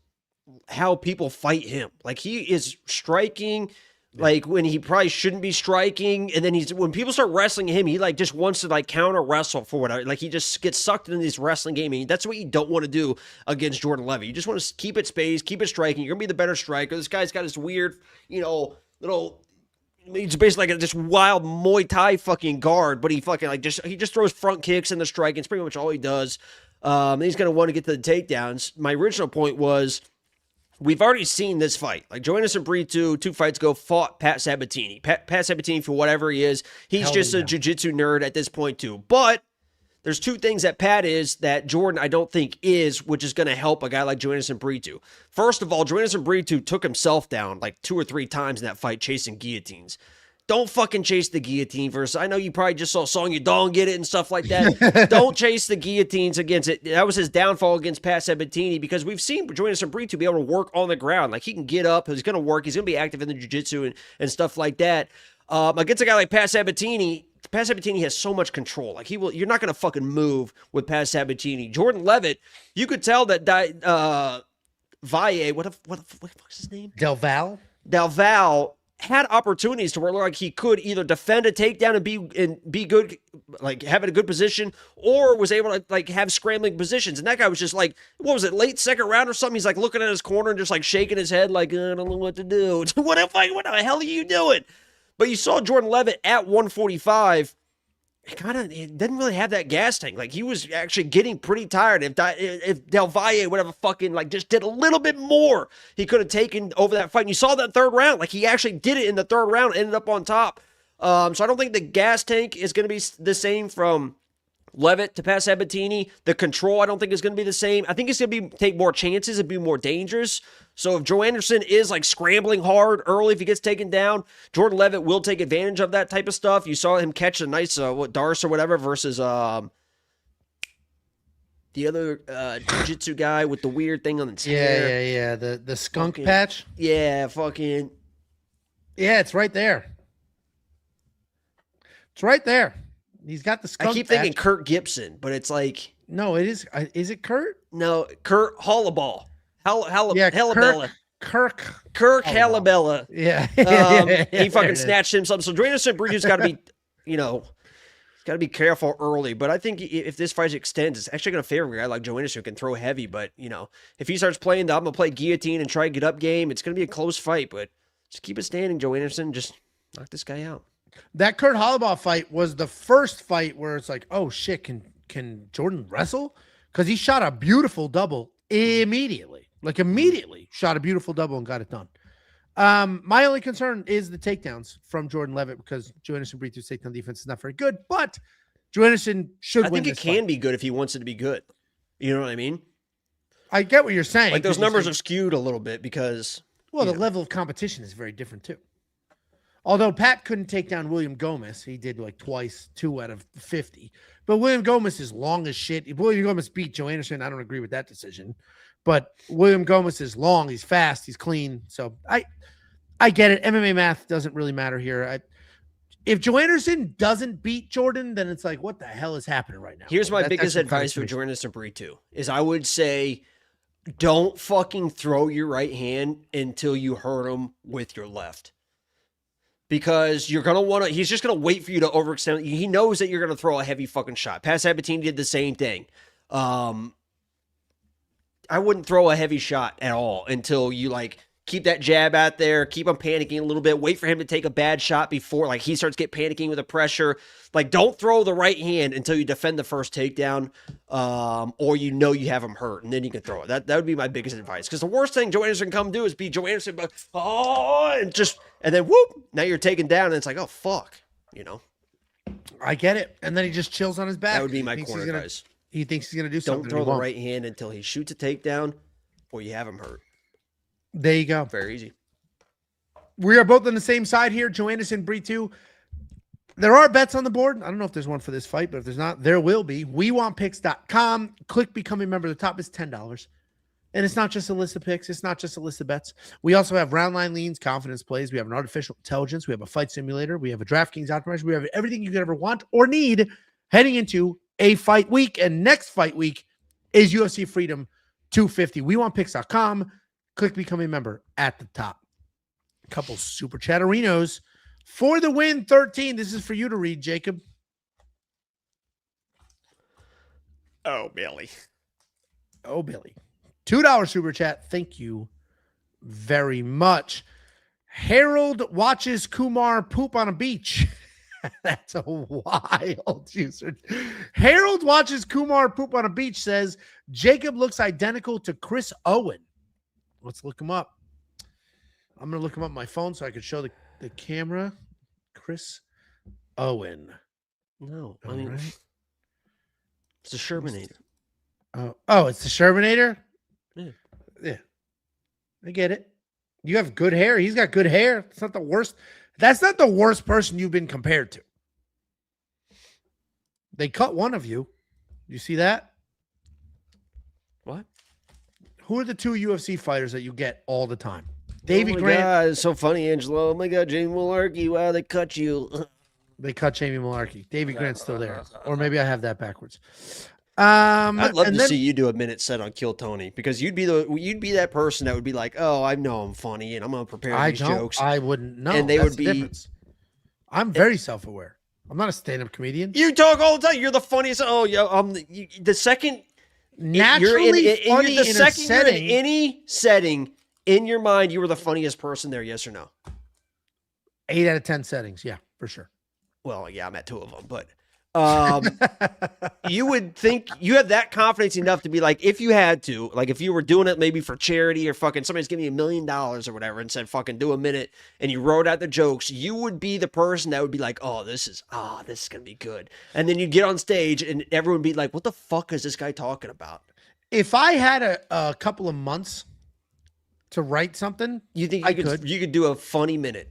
[SPEAKER 2] how people fight him. Like he is striking like when he probably shouldn't be striking, and then when people start wrestling him, he like just wants to like counter wrestle for whatever. Like he just gets sucked into this wrestling game, and that's what you don't want to do against Jordan Leavitt. You just want to keep it spaced, keep it striking. You're gonna be the better striker. This guy's got this weird, little. He's basically like this wild Muay Thai fucking guard, but he fucking he just throws front kicks in the strike. It's pretty much all he does. And he's gonna want to get to the takedowns. My original point was, we've already seen this fight. Like Joanderson Brito, 2 fights ago, fought Pat Sabatini. Pat Sabatini, for whatever he is, he's just a jiu-jitsu nerd at this point too. But there's 2 things that Pat is that Jordan I don't think is, which is going to help a guy like Joanderson Brito. First of all, Joanderson Brito took himself down like 2 or 3 times in that fight chasing guillotines. Don't fucking chase the guillotine versus. I know you probably just saw Song Yudong get it and stuff like that. Don't chase the guillotines against it. That was his downfall against Pat Sabatini, because we've seen Joanderson Brito be able to work on the ground. Like he can get up, he's going to work, he's going to be active in the jiu-jitsu and stuff like that. Against a guy like Pat Sabatini has so much control. Like you're not going to fucking move with Pat Sabatini. Jordan Leavitt, you could tell that Valle, what the fuck's his name?
[SPEAKER 1] Del
[SPEAKER 2] Val had opportunities to where it looked like he could either defend a takedown and be good, like have it a good position, or was able to like have scrambling positions. And that guy was just like, what was it, late second round or something? He's like looking at his corner and just like shaking his head like, I don't know what to do. What the hell are you doing? But you saw Jordan Leavitt at 145. It didn't really have that gas tank. Like he was actually getting pretty tired. If Del Valle would have fucking like just did a little bit more, he could have taken over that fight. And you saw that 3rd round. Like he actually did it in the 3rd round, ended up on top. So I don't think the gas tank is going to be the same from Leavitt to Pat Sabatini. The control I don't think is going to be the same. I think it's going to take more chances and be more dangerous. So if Joanderson is like scrambling hard early, if he gets taken down, Jordan Leavitt will take advantage of that type of stuff. You saw him catch a nice Darce or whatever versus the other jiu-jitsu guy with the weird thing on its hair.
[SPEAKER 1] Yeah. The skunk patch.
[SPEAKER 2] Yeah, fucking.
[SPEAKER 1] Yeah, it's right there. It's right there. He's got the skunk
[SPEAKER 2] I keep
[SPEAKER 1] patch.
[SPEAKER 2] thinking Kurt Gibson, but it's like.
[SPEAKER 1] No, it is. Is it Kurt?
[SPEAKER 2] No, Kurt Hollaball. Halabella.
[SPEAKER 1] Kirk
[SPEAKER 2] Halabella.
[SPEAKER 1] Yeah.
[SPEAKER 2] He fucking snatched himself. So Joanderson Brito's got to be, he's got to be careful early. But I think if this fight extends, it's actually going to favor a guy like Joanderson who can throw heavy. But, if he starts playing the I'm going to play guillotine and try to get up game, it's going to be a close fight. But just keep it standing, Joanderson. Just knock this guy out.
[SPEAKER 1] That Kurt Hollaball fight was the first fight where it's like, oh, shit, can Jordan wrestle? Because he shot a beautiful double immediately. Shot a beautiful double and got it done. My only concern is the takedowns from Jordan Leavitt, because Joanderson Brito's takedown defense is not very good, but Joanderson should win.
[SPEAKER 2] I think it can be good if he wants it to be good. You know what I mean?
[SPEAKER 1] I get what you're saying.
[SPEAKER 2] Like those numbers are skewed a little bit because
[SPEAKER 1] the level of competition is very different too. Although Pat couldn't take down William Gomez, he did like twice, 2 out of 50. But William Gomez is long as shit. If William Gomez beat Joanderson, I don't agree with that decision. But William Gomez is long, he's fast, he's clean. So I get it. MMA math doesn't really matter here. If Joanderson doesn't beat Jordan, then it's like, what the hell is happening right now?
[SPEAKER 2] Here's my biggest advice for Joanderson Brito is I would say don't fucking throw your right hand until you hurt him with your left. Because you're going to want to, he's just going to wait for you to overextend. He knows that you're going to throw a heavy fucking shot. Pat Sabatini did the same thing. I wouldn't throw a heavy shot at all until you like keep that jab out there, keep him panicking a little bit, wait for him to take a bad shot before like he starts panicking with the pressure. Like don't throw the right hand until you defend the first takedown or you know you have him hurt and then you can throw it. That would be my biggest advice. Because the worst thing Joanderson can come do is beat Joanderson, but and then whoop, now you're taken down and it's like, oh fuck, you know.
[SPEAKER 1] I get it. And then he just chills on his back.
[SPEAKER 2] That would be my corner advice.
[SPEAKER 1] He thinks he's going to do something.
[SPEAKER 2] Don't throw the right hand until he shoots a takedown or you have him hurt.
[SPEAKER 1] There you go.
[SPEAKER 2] Very easy.
[SPEAKER 1] We are both on the same side here. Joanderson, Brito. There are bets on the board. I don't know if there's one for this fight, but if there's not, there will be. WeWantPicks.com. Click become a member. The top is $10. And it's not just a list of picks. It's not just a list of bets. We also have round line leans, confidence plays. We have an artificial intelligence. We have a fight simulator. We have a DraftKings optimizer. We have everything you could ever want or need heading into a fight week. And next fight week is UFC Freedom 250. WeWantPicks.com. Click become a member at the top. A couple super chatterinos for the win 13. This is for you to read, Jacob.
[SPEAKER 2] Oh, Billy.
[SPEAKER 1] Oh, Billy. $2 super chat. Thank you very much. Harold watches Kumar poop on a beach. That's a wild user. Harold watches Kumar poop on a beach says Jacob looks identical to Chris Owen. Let's look him up. I'm going to look him up on my phone so I can show the camera. Chris Owen.
[SPEAKER 2] No, I mean, it's the Shermanator.
[SPEAKER 1] Oh, it's the Shermanator?
[SPEAKER 2] Yeah.
[SPEAKER 1] I get it. You have good hair. He's got good hair. It's not the worst. That's not the worst person you've been compared to. They cut one of you. You see that?
[SPEAKER 2] What?
[SPEAKER 1] Who are the 2 UFC fighters that you get all the time? Davey Grant.
[SPEAKER 2] God, it's so funny, Angelo. Oh my God, Jamie Malarkey. Wow, they cut you.
[SPEAKER 1] They cut Jamie Malarkey. Davey Grant's still there. Or maybe I have that backwards.
[SPEAKER 2] I'd love to see you do a minute set on Kill Tony because you'd be that person that would be like, oh, I know I'm funny and I'm gonna prepare these jokes.
[SPEAKER 1] I wouldn't know.
[SPEAKER 2] And they would be.
[SPEAKER 1] Difference. I'm very self-aware. I'm not a stand-up comedian.
[SPEAKER 2] You talk all the time. You're the funniest. Oh yeah, the second
[SPEAKER 1] naturally funny in a setting.
[SPEAKER 2] You're in any setting in your mind, you were the funniest person there. Yes or no?
[SPEAKER 1] 8 out of 10 settings. Yeah, for sure.
[SPEAKER 2] Well, yeah, I'm at 2 of them, but you would think you have that confidence enough to be like, if you had to, like if you were doing it maybe for charity or fucking somebody's giving you $1 million or whatever and said fucking do a minute and you wrote out the jokes, you would be the person that would be like, this is gonna be good. And then you'd get on stage and everyone would be like, what the fuck is this guy talking about?
[SPEAKER 1] If I had a couple of months to write something,
[SPEAKER 2] you think you could do a funny minute?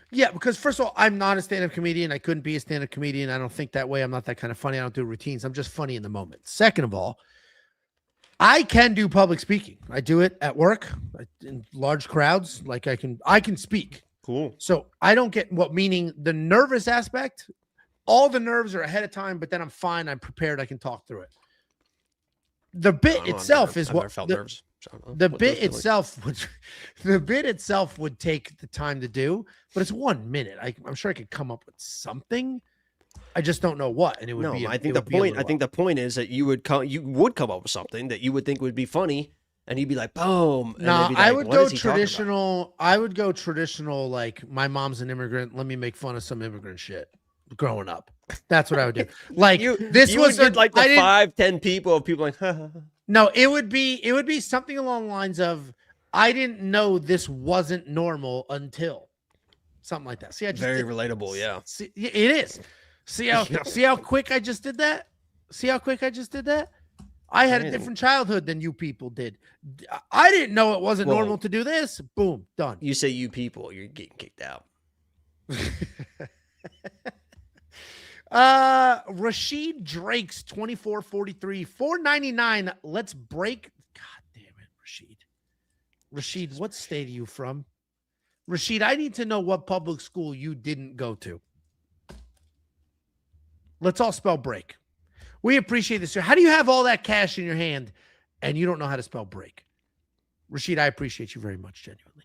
[SPEAKER 1] Yeah, because first of all, I'm not a stand-up comedian. I couldn't be a stand-up comedian. I don't think that way. I'm not that kind of funny. I don't do routines. I'm just funny in the moment. Second of all, I can do public speaking. I do it at work in large crowds. Like I can speak.
[SPEAKER 2] Cool.
[SPEAKER 1] So I don't get meaning the nervous aspect. All the nerves are ahead of time, but then I'm fine. I'm prepared. I can talk through it. The bit itself is what
[SPEAKER 2] felt nerves.
[SPEAKER 1] The bit itself would take the time to do, but it's 1 minute. I'm sure I could come up with something. I just don't know what, and it would be.
[SPEAKER 2] I think the point is that you would come up with something that you would think would be funny, and you'd be like, boom.
[SPEAKER 1] No, I would go traditional. I would go traditional. Like my mom's an immigrant. Let me make fun of some immigrant shit. Growing up, that's what I would do. Like
[SPEAKER 2] you was like the 5-10 people of people like.
[SPEAKER 1] No, it would be something along the lines of, I didn't know this wasn't normal until something like that. See, I just
[SPEAKER 2] very relatable. Yeah,
[SPEAKER 1] see, it is. See how quick I just did that. See how quick I just did that. I had a different childhood than you people did. I didn't know it wasn't normal to do this. Boom, done.
[SPEAKER 2] You say you people, you're getting kicked out.
[SPEAKER 1] Rashid Drake's 24-43, $4.99. Let's break. God damn it, Rashid. Rashid, what state are you from? Rashid, I need to know what public school you didn't go to. Let's all spell break. We appreciate this. How do you have all that cash in your hand and you don't know how to spell break? Rashid, I appreciate you very much, genuinely.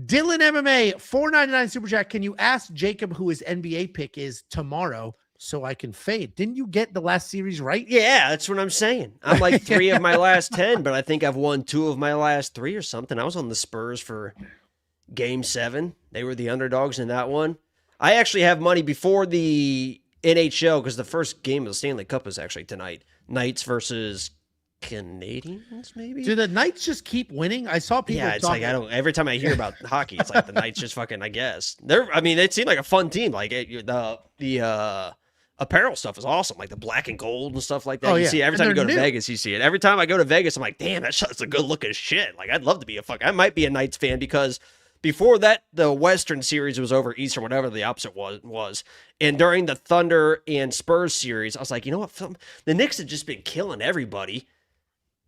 [SPEAKER 1] Dylan MMA, $4.99 Super Chat. Can you ask Jacob who his NBA pick is tomorrow so I can fade? Didn't you get the last series right?
[SPEAKER 2] Yeah, that's what I'm saying. I'm like 3 of my last 10, but I think I've won 2 of my last 3 or something. I was on the Spurs for Game 7. They were the underdogs in that one. I actually have money before the NHL because the first game of the Stanley Cup is actually tonight. Knights versus Canadians, maybe?
[SPEAKER 1] Do the Knights just keep winning? I saw people.
[SPEAKER 2] Yeah, it's like I don't. Every time I hear about hockey, it's like the Knights just fucking. I guess they seem like a fun team. Like the apparel stuff is awesome, like the black and gold and stuff like that. You see every time you go to Vegas, you see it. Every time I go to Vegas, I'm like, damn, that's a good looking shit. Like I'd love to be I might be a Knights fan because before that, the Western series was over, Eastern, whatever the opposite was. And during the Thunder and Spurs series, I was like, you know what? The Knicks have just been killing everybody.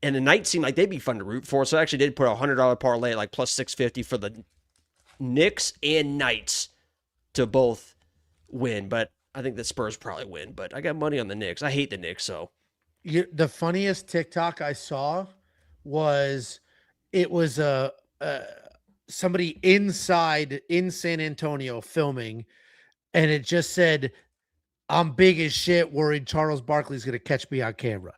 [SPEAKER 2] And the Knights seemed like they'd be fun to root for. So I actually did put a $100 parlay, like plus 650 for the Knicks and Knights to both win. But I think the Spurs probably win. But I got money on the Knicks. I hate the Knicks, so.
[SPEAKER 1] The funniest TikTok I saw was somebody inside in San Antonio filming, and it just said, "I'm big as shit, worried Charles Barkley's going to catch me on camera."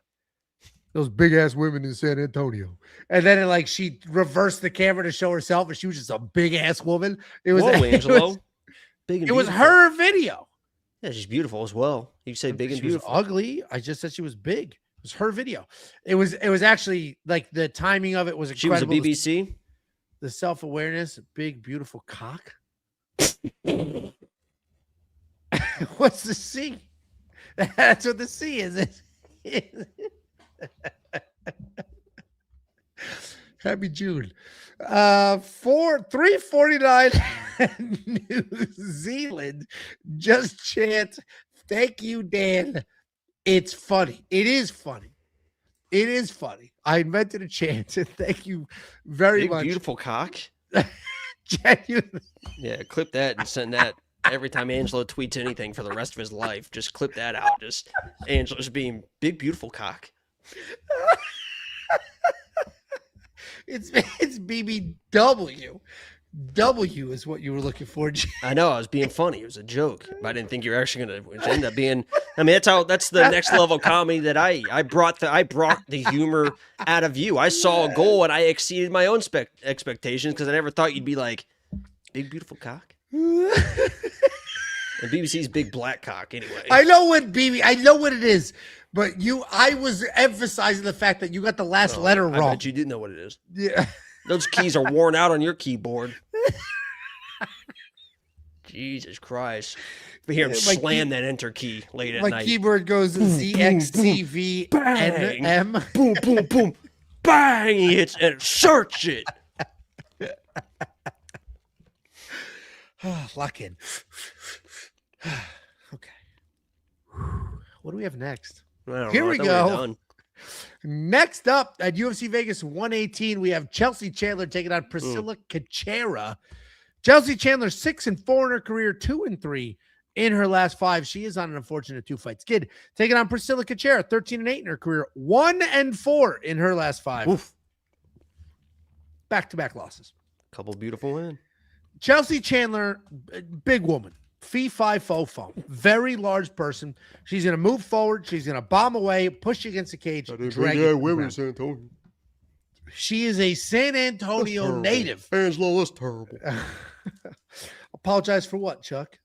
[SPEAKER 1] Those big ass women in San Antonio. And then she reversed the camera to show herself, and she was just a big ass woman. It was
[SPEAKER 2] Angelo.
[SPEAKER 1] It was her video.
[SPEAKER 2] Yeah, she's beautiful as well. You say big and beautiful.
[SPEAKER 1] She was ugly. I just said she was big. It was her video. It was actually like the timing of it was incredible.
[SPEAKER 2] She was a BBC.
[SPEAKER 1] The self-awareness, big, beautiful cock. What's the C? That's what the C is. Happy June. 349 New Zealand. Just chant, thank you, Dan. It's funny. It is funny. It is funny. I invented a chant, and thank you very much.
[SPEAKER 2] Beautiful cock.
[SPEAKER 1] Genuinely.
[SPEAKER 2] Yeah, clip that and send that every time Angelo tweets anything for the rest of his life. Just clip that out. Just Angelo's being big, beautiful cock.
[SPEAKER 1] It's BBW. W is what you were looking for.
[SPEAKER 2] I know. I was being funny. It was a joke. But I didn't think you were actually going to end up being. I mean, that's the next level comedy that I brought the humor out of you. I saw a goal and I exceeded my own expectations because I never thought you'd be like big beautiful cock. And BBC's big black cock anyway.
[SPEAKER 1] I know what it is. But I was emphasizing the fact that you got the last letter wrong.
[SPEAKER 2] I bet you didn't know what it is.
[SPEAKER 1] Yeah.
[SPEAKER 2] Those keys are worn out on your keyboard. Jesus Christ. We hear him slam that enter key late at night.
[SPEAKER 1] My keyboard goes ZXTVNM.
[SPEAKER 2] Boom, boom, boom. Bang! He hits and search it.
[SPEAKER 1] Lock in. Okay. What do we have next? Here we go. Next up at UFC Vegas 118, we have Chelsea Chandler taking on Priscila Cachoeira. Chelsea Chandler 6-4 in her career, 2-3 in her last 5. She is on an unfortunate 2-fight skid. Taking on Priscila Cachoeira, 13-8 in her career, 1-4 in her last 5.
[SPEAKER 2] Oof.
[SPEAKER 1] Back-to-back losses.
[SPEAKER 2] Couple beautiful wins.
[SPEAKER 1] Chelsea Chandler, big woman. Fee, fi, fo, fo. Very large person. She's going to move forward. She's going to bomb away, push you against the cage.
[SPEAKER 3] Women San Antonio.
[SPEAKER 1] She is a San Antonio native.
[SPEAKER 3] Angelo, that's terrible.
[SPEAKER 1] Apologize for what, Chuck?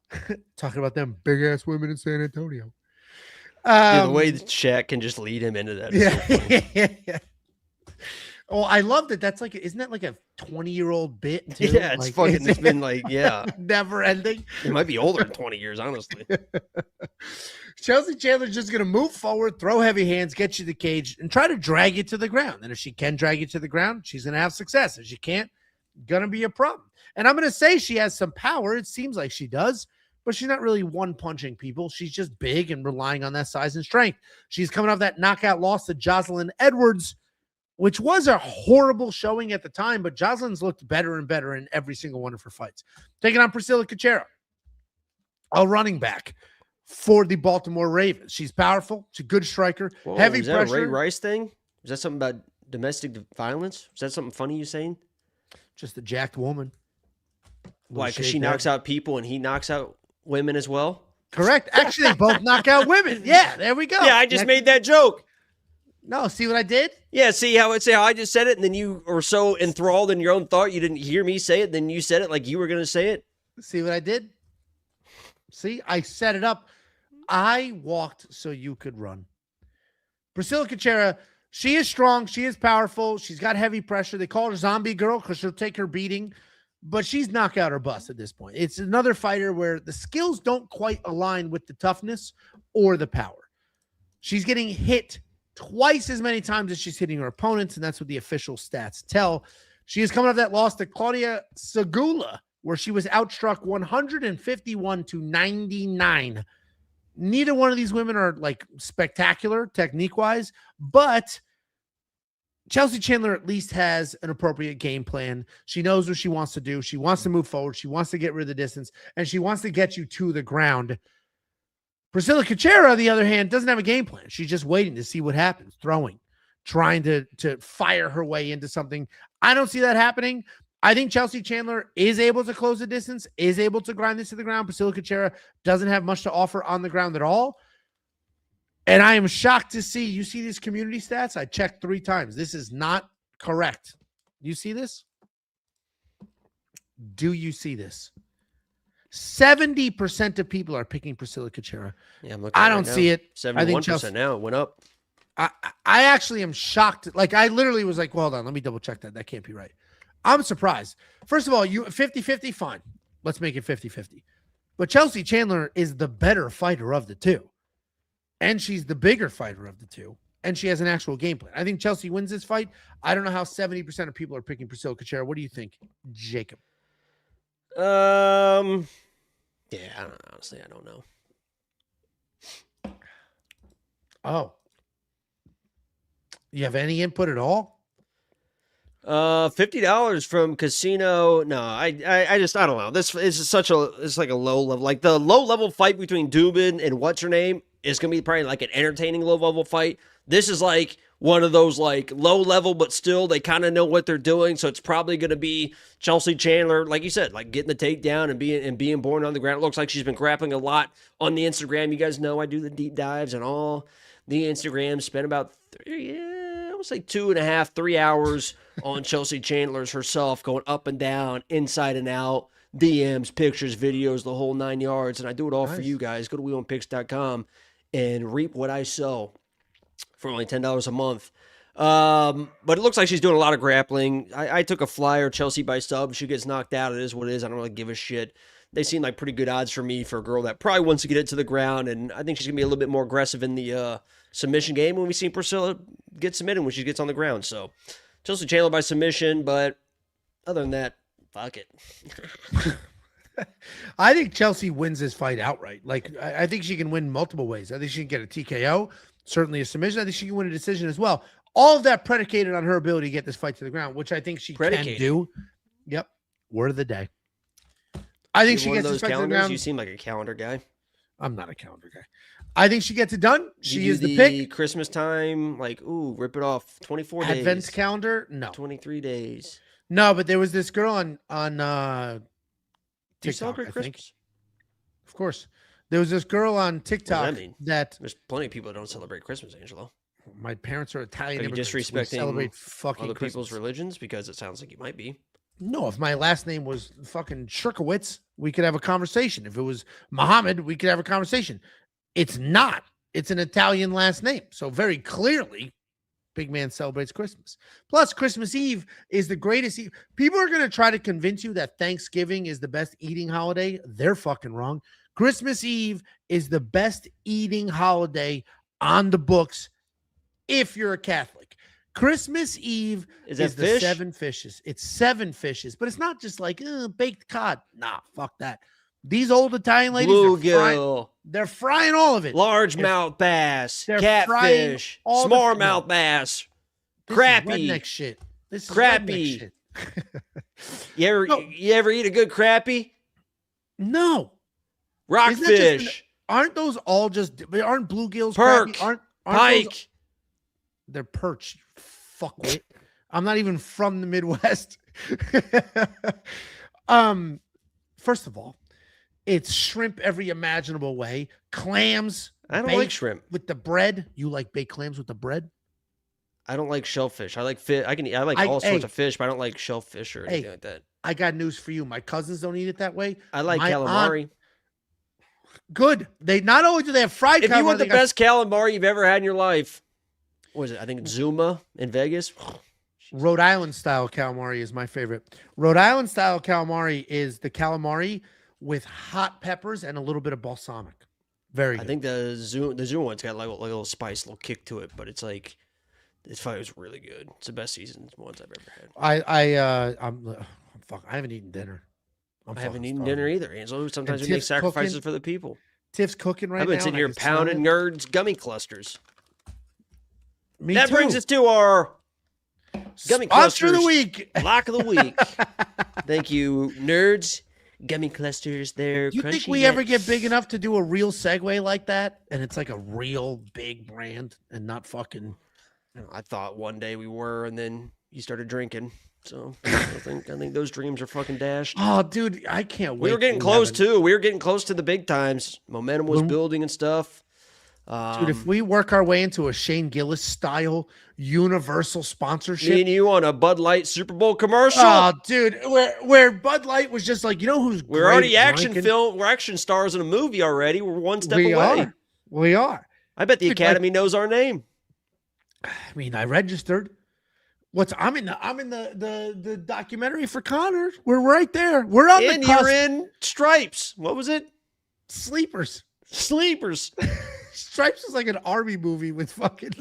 [SPEAKER 3] Talking about them big ass women in San Antonio.
[SPEAKER 2] The way the chat can just lead him into that.
[SPEAKER 1] Yeah. Oh, I love that. That's isn't that like a 20-year-old bit? Too?
[SPEAKER 2] Yeah, it's fucking. It's been
[SPEAKER 1] never ending.
[SPEAKER 2] It might be older than 20 years, honestly.
[SPEAKER 1] Chelsea Chandler's just going to move forward, throw heavy hands, get you to the cage, and try to drag you to the ground. And if she can drag you to the ground, she's going to have success. If she can't, going to be a problem. And I'm going to say she has some power. It seems like she does, but she's not really one-punching people. She's just big and relying on that size and strength. She's coming off that knockout loss to Jocelyn Edwards, which was a horrible showing at the time, but Jocelyn's looked better and better in every single one of her fights. Taking on Priscila Cachoeira, a running back for the Baltimore Ravens. She's powerful. She's a good striker.
[SPEAKER 2] Whoa,
[SPEAKER 1] heavy
[SPEAKER 2] is that
[SPEAKER 1] pressure.
[SPEAKER 2] a Ray Rice thing? Is that something about domestic violence? Is that something funny you saying?
[SPEAKER 1] Just a jacked woman.
[SPEAKER 2] Why? Because she knocks out people and he knocks out women as well?
[SPEAKER 1] Correct. Actually, they both knock out women. Yeah, there we go.
[SPEAKER 2] Yeah, I just made that joke.
[SPEAKER 1] No, see what I did?
[SPEAKER 2] Yeah, see how I just said it, and then you were so enthralled in your own thought you didn't hear me say it, then you said it like you were going to say it?
[SPEAKER 1] See what I did? See, I set it up. I walked so you could run. Priscila Cachoeira, she is strong. She is powerful. She's got heavy pressure. They call her Zombie Girl because she'll take her beating, but she's knockout or bust at this point. It's another fighter where the skills don't quite align with the toughness or the power. She's getting hit twice as many times as she's hitting her opponents, and that's what the official stats tell. She is coming off that loss to Claudia Segula, where she was outstruck 151-99. Neither one of these women are like spectacular technique-wise, but Chelsea Chandler at least has an appropriate game plan. She knows what she wants to do. She wants to move forward. She wants to get rid of the distance, and she wants to get you to the ground. Priscila Cachoeira, on the other hand, doesn't have a game plan. She's just waiting to see what happens, throwing, trying to fire her way into something. I don't see that happening. I think Chelsea Chandler is able to close the distance, is able to grind this to the ground. Priscila Cachoeira doesn't have much to offer on the ground at all. And I am shocked to see, you see these community stats? I checked 3 times. This is not correct. You see this? Do you see this? 70% of people are picking Priscila Cachoeira.
[SPEAKER 2] Yeah, I'm looking
[SPEAKER 1] I don't see it.
[SPEAKER 2] 71% now. It went up.
[SPEAKER 1] I actually am shocked. Like, I literally was like, well, hold on, let me double check that. That can't be right. I'm surprised. First of all, you 50-50, fine. Let's make it 50-50. But Chelsea Chandler is the better fighter of the two. And she's the bigger fighter of the two. And she has an actual game plan. I think Chelsea wins this fight. I don't know how 70% of people are picking Priscila Cachoeira. What do you think, Jacob?
[SPEAKER 2] Yeah, honestly, I don't know.
[SPEAKER 1] Oh. You have any input at all?
[SPEAKER 2] $50 from Casino. No, I don't know. This is it's like a low level, like the low level fight between Duben and what's her name is going to be probably like an entertaining low level fight. This is like one of those like low level, but still they kind of know what they're doing. So it's probably going to be Chelsea Chandler, like you said, like getting the takedown and being born on the ground. It looks like she's been grappling a lot on the Instagram. You guys know I do the deep dives and all the Instagram. Spent about 2.5, 3 hours on Chelsea Chandler's herself, going up and down, inside and out, DMs, pictures, videos, the whole 9 yards. And I do it all for you guys. Go to WeWantPicks.com and reap what I sow for only $10 a month. But it looks like she's doing a lot of grappling. I took a flyer, Chelsea by sub. She gets knocked out. It is what it is. I don't really give a shit. They seem like pretty good odds for me for a girl that probably wants to get it to the ground. And I think she's going to be a little bit more aggressive in the submission game when we see Priscilla get submitted when she gets on the ground. So Chelsea Chandler by submission, but other than that, fuck it.
[SPEAKER 1] I think Chelsea wins this fight outright. Like, I think she can win multiple ways. I think she can get a TKO, certainly a submission. I think she can win a decision as well. All of that predicated on her ability to get this fight to the ground, which I think she can do. Yep. Word of the day. I think she gets this fight to the ground.
[SPEAKER 2] You seem like a calendar guy.
[SPEAKER 1] I'm not a calendar guy. I think she gets it done. She is the pick.
[SPEAKER 2] Christmas time, like, ooh, rip it off. 24 days.
[SPEAKER 1] Advent calendar? No.
[SPEAKER 2] 23 days.
[SPEAKER 1] No, but there was this girl on
[SPEAKER 2] Do you
[SPEAKER 1] TikTok,
[SPEAKER 2] celebrate Christmas?
[SPEAKER 1] Of course. There was this girl on TikTok that
[SPEAKER 2] there's plenty of people that don't celebrate Christmas, Angelo.
[SPEAKER 1] My parents are Italian.
[SPEAKER 2] Are you disrespecting
[SPEAKER 1] celebrate fucking
[SPEAKER 2] other
[SPEAKER 1] Christmas.
[SPEAKER 2] people's religions? Because it sounds like you might be.
[SPEAKER 1] No, if my last name was fucking Shirkowitz, we could have a conversation. If it was Muhammad, we could have a conversation. It's not. It's an Italian last name. So very clearly, big man celebrates Christmas. Plus, Christmas Eve is the greatest. People are going to try to convince you that Thanksgiving is the best eating holiday. They're fucking wrong. Christmas Eve is the best eating holiday on the books if you're a Catholic. Christmas Eve
[SPEAKER 2] Is
[SPEAKER 1] is
[SPEAKER 2] that
[SPEAKER 1] the
[SPEAKER 2] fish?
[SPEAKER 1] 7 fishes. It's 7 fishes, but it's not just like baked cod. Nah, fuck that. These old Italian ladies,
[SPEAKER 2] Bluegill,
[SPEAKER 1] they're frying all of it.
[SPEAKER 2] largemouth bass,
[SPEAKER 1] they're frying
[SPEAKER 2] catfish,
[SPEAKER 1] all the-
[SPEAKER 2] smallmouth bass,
[SPEAKER 1] This is
[SPEAKER 2] crappie.
[SPEAKER 1] redneck shit. This is
[SPEAKER 2] Crappie.
[SPEAKER 1] redneck shit.
[SPEAKER 2] You ever eat a good crappie?
[SPEAKER 1] No.
[SPEAKER 2] Rockfish,
[SPEAKER 1] Aren't those all just aren't bluegills
[SPEAKER 2] perk,
[SPEAKER 1] crappie? Aren't
[SPEAKER 2] pike.
[SPEAKER 1] those, they're perch. Fuckwit. I'm not even from the Midwest. First of all, it's shrimp every imaginable way. Clams.
[SPEAKER 2] I don't like
[SPEAKER 1] baked
[SPEAKER 2] shrimp.
[SPEAKER 1] with the bread. You like baked clams with the bread?
[SPEAKER 2] I don't like shellfish. I like fish. I like all sorts of fish, but I don't like shellfish or anything like that.
[SPEAKER 1] I got news for you. My cousins don't eat it that way.
[SPEAKER 2] I like
[SPEAKER 1] My
[SPEAKER 2] calamari.
[SPEAKER 1] Good. They not only do they have fried
[SPEAKER 2] If you
[SPEAKER 1] calamari,
[SPEAKER 2] want the
[SPEAKER 1] they got
[SPEAKER 2] best calamari you've ever had in your life, what is it? I think it's Zuma in Vegas.
[SPEAKER 1] Rhode Island style calamari is my favorite. Rhode Island style calamari is the calamari with hot peppers and a little bit of balsamic. Very good.
[SPEAKER 2] I think the Zuma one's got like a little spice, a little kick to it, but it's like this fight was really good. It's the best seasoned ones I've ever had.
[SPEAKER 1] I'm fuck. I haven't eaten dinner.
[SPEAKER 2] I haven't eaten dinner either, Angelo. Sometimes we
[SPEAKER 1] Tiff's
[SPEAKER 2] make sacrifices
[SPEAKER 1] cooking.
[SPEAKER 2] for the people.
[SPEAKER 1] Tiff's cooking right
[SPEAKER 2] I've
[SPEAKER 1] now.
[SPEAKER 2] been sitting
[SPEAKER 1] and I
[SPEAKER 2] here
[SPEAKER 1] can smell
[SPEAKER 2] pounding
[SPEAKER 1] it.
[SPEAKER 2] nerds gummy clusters.
[SPEAKER 1] Me
[SPEAKER 2] That
[SPEAKER 1] too.
[SPEAKER 2] brings us to our gummy
[SPEAKER 1] Sponsor of the
[SPEAKER 2] clusters
[SPEAKER 1] week.
[SPEAKER 2] lock of the week. Thank you, nerds. Gummy clusters. They're
[SPEAKER 1] Do you think
[SPEAKER 2] crunchy
[SPEAKER 1] we
[SPEAKER 2] nut-
[SPEAKER 1] ever get big enough to do a real segue like that? And it's like a real big brand and not fucking.
[SPEAKER 2] I thought one day we were, and then you started drinking. So I think those dreams are fucking dashed.
[SPEAKER 1] Oh, dude, I can't wait.
[SPEAKER 2] We were getting
[SPEAKER 1] till
[SPEAKER 2] close
[SPEAKER 1] have
[SPEAKER 2] too. We were getting close to the big times. Momentum was
[SPEAKER 1] When-
[SPEAKER 2] building and stuff.
[SPEAKER 1] Dude, if we work our way into a Shane Gillis style universal sponsorship.
[SPEAKER 2] Me and you on a Bud Light Super Bowl commercial.
[SPEAKER 1] Oh, dude, where Bud Light was just like, you know who's
[SPEAKER 2] We're
[SPEAKER 1] great
[SPEAKER 2] already
[SPEAKER 1] at
[SPEAKER 2] action
[SPEAKER 1] drinking?
[SPEAKER 2] film. We're action stars in a movie already. We're one step
[SPEAKER 1] We
[SPEAKER 2] away.
[SPEAKER 1] are. We are.
[SPEAKER 2] I bet the
[SPEAKER 1] Dude,
[SPEAKER 2] Academy knows our name.
[SPEAKER 1] I mean, I registered. I'm in the documentary for Connor. We're right there. We're on
[SPEAKER 2] And
[SPEAKER 1] the cusp.
[SPEAKER 2] you're in Stripes. What was it?
[SPEAKER 1] Sleepers.
[SPEAKER 2] Sleepers.
[SPEAKER 1] Stripes is like an army movie with fucking.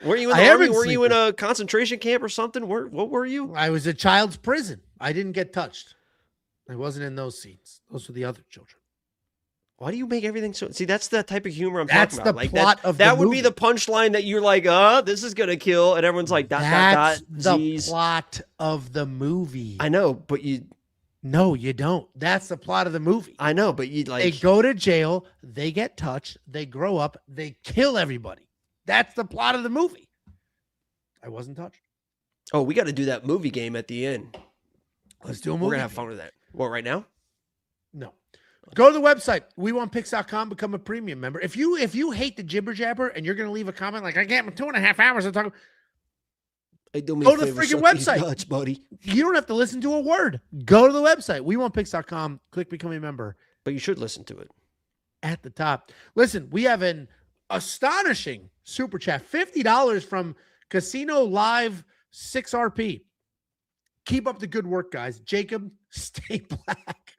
[SPEAKER 2] Were you in
[SPEAKER 1] I
[SPEAKER 2] the
[SPEAKER 1] am
[SPEAKER 2] army?
[SPEAKER 1] in
[SPEAKER 2] Were you in
[SPEAKER 1] Sleepers.
[SPEAKER 2] a concentration camp or something? What were you?
[SPEAKER 1] I was a child's prison. I didn't get touched. I wasn't in those scenes. Those were the other children.
[SPEAKER 2] Why do you make everything so? See, that's the type of humor I'm
[SPEAKER 1] That's
[SPEAKER 2] talking about.
[SPEAKER 1] the
[SPEAKER 2] Like
[SPEAKER 1] plot
[SPEAKER 2] that,
[SPEAKER 1] of the
[SPEAKER 2] that would
[SPEAKER 1] movie.
[SPEAKER 2] be the punchline that you're like, this is gonna kill, and everyone's like,
[SPEAKER 1] That's the
[SPEAKER 2] Z's.
[SPEAKER 1] plot of the movie.
[SPEAKER 2] I know, but you.
[SPEAKER 1] No, you don't. That's the plot of the movie.
[SPEAKER 2] I know, but you like.
[SPEAKER 1] They go to jail, they get touched, they grow up, they kill everybody. That's the plot of the movie. I wasn't touched.
[SPEAKER 2] Oh, we got to do that movie game at the end.
[SPEAKER 1] Let's do a movie.
[SPEAKER 2] We're gonna have fun with that. What, right now?
[SPEAKER 1] No. Go to the website, wewantpicks.com, become a premium member. If you hate the jibber jabber and you're gonna leave a comment like I can't 2.5 hours to talk,
[SPEAKER 2] Hey, do me
[SPEAKER 1] Go
[SPEAKER 2] a
[SPEAKER 1] to the
[SPEAKER 2] favor,
[SPEAKER 1] freaking
[SPEAKER 2] suck these
[SPEAKER 1] website.
[SPEAKER 2] nuts, buddy.
[SPEAKER 1] you don't have to listen to a word. Go to the website, wewantpicks.com, click become a member
[SPEAKER 2] But you should listen to it.
[SPEAKER 1] at the top. Listen, we have an astonishing super chat, $50 from Casino Live 6RP. Keep up the good work, guys. Jacob, stay black.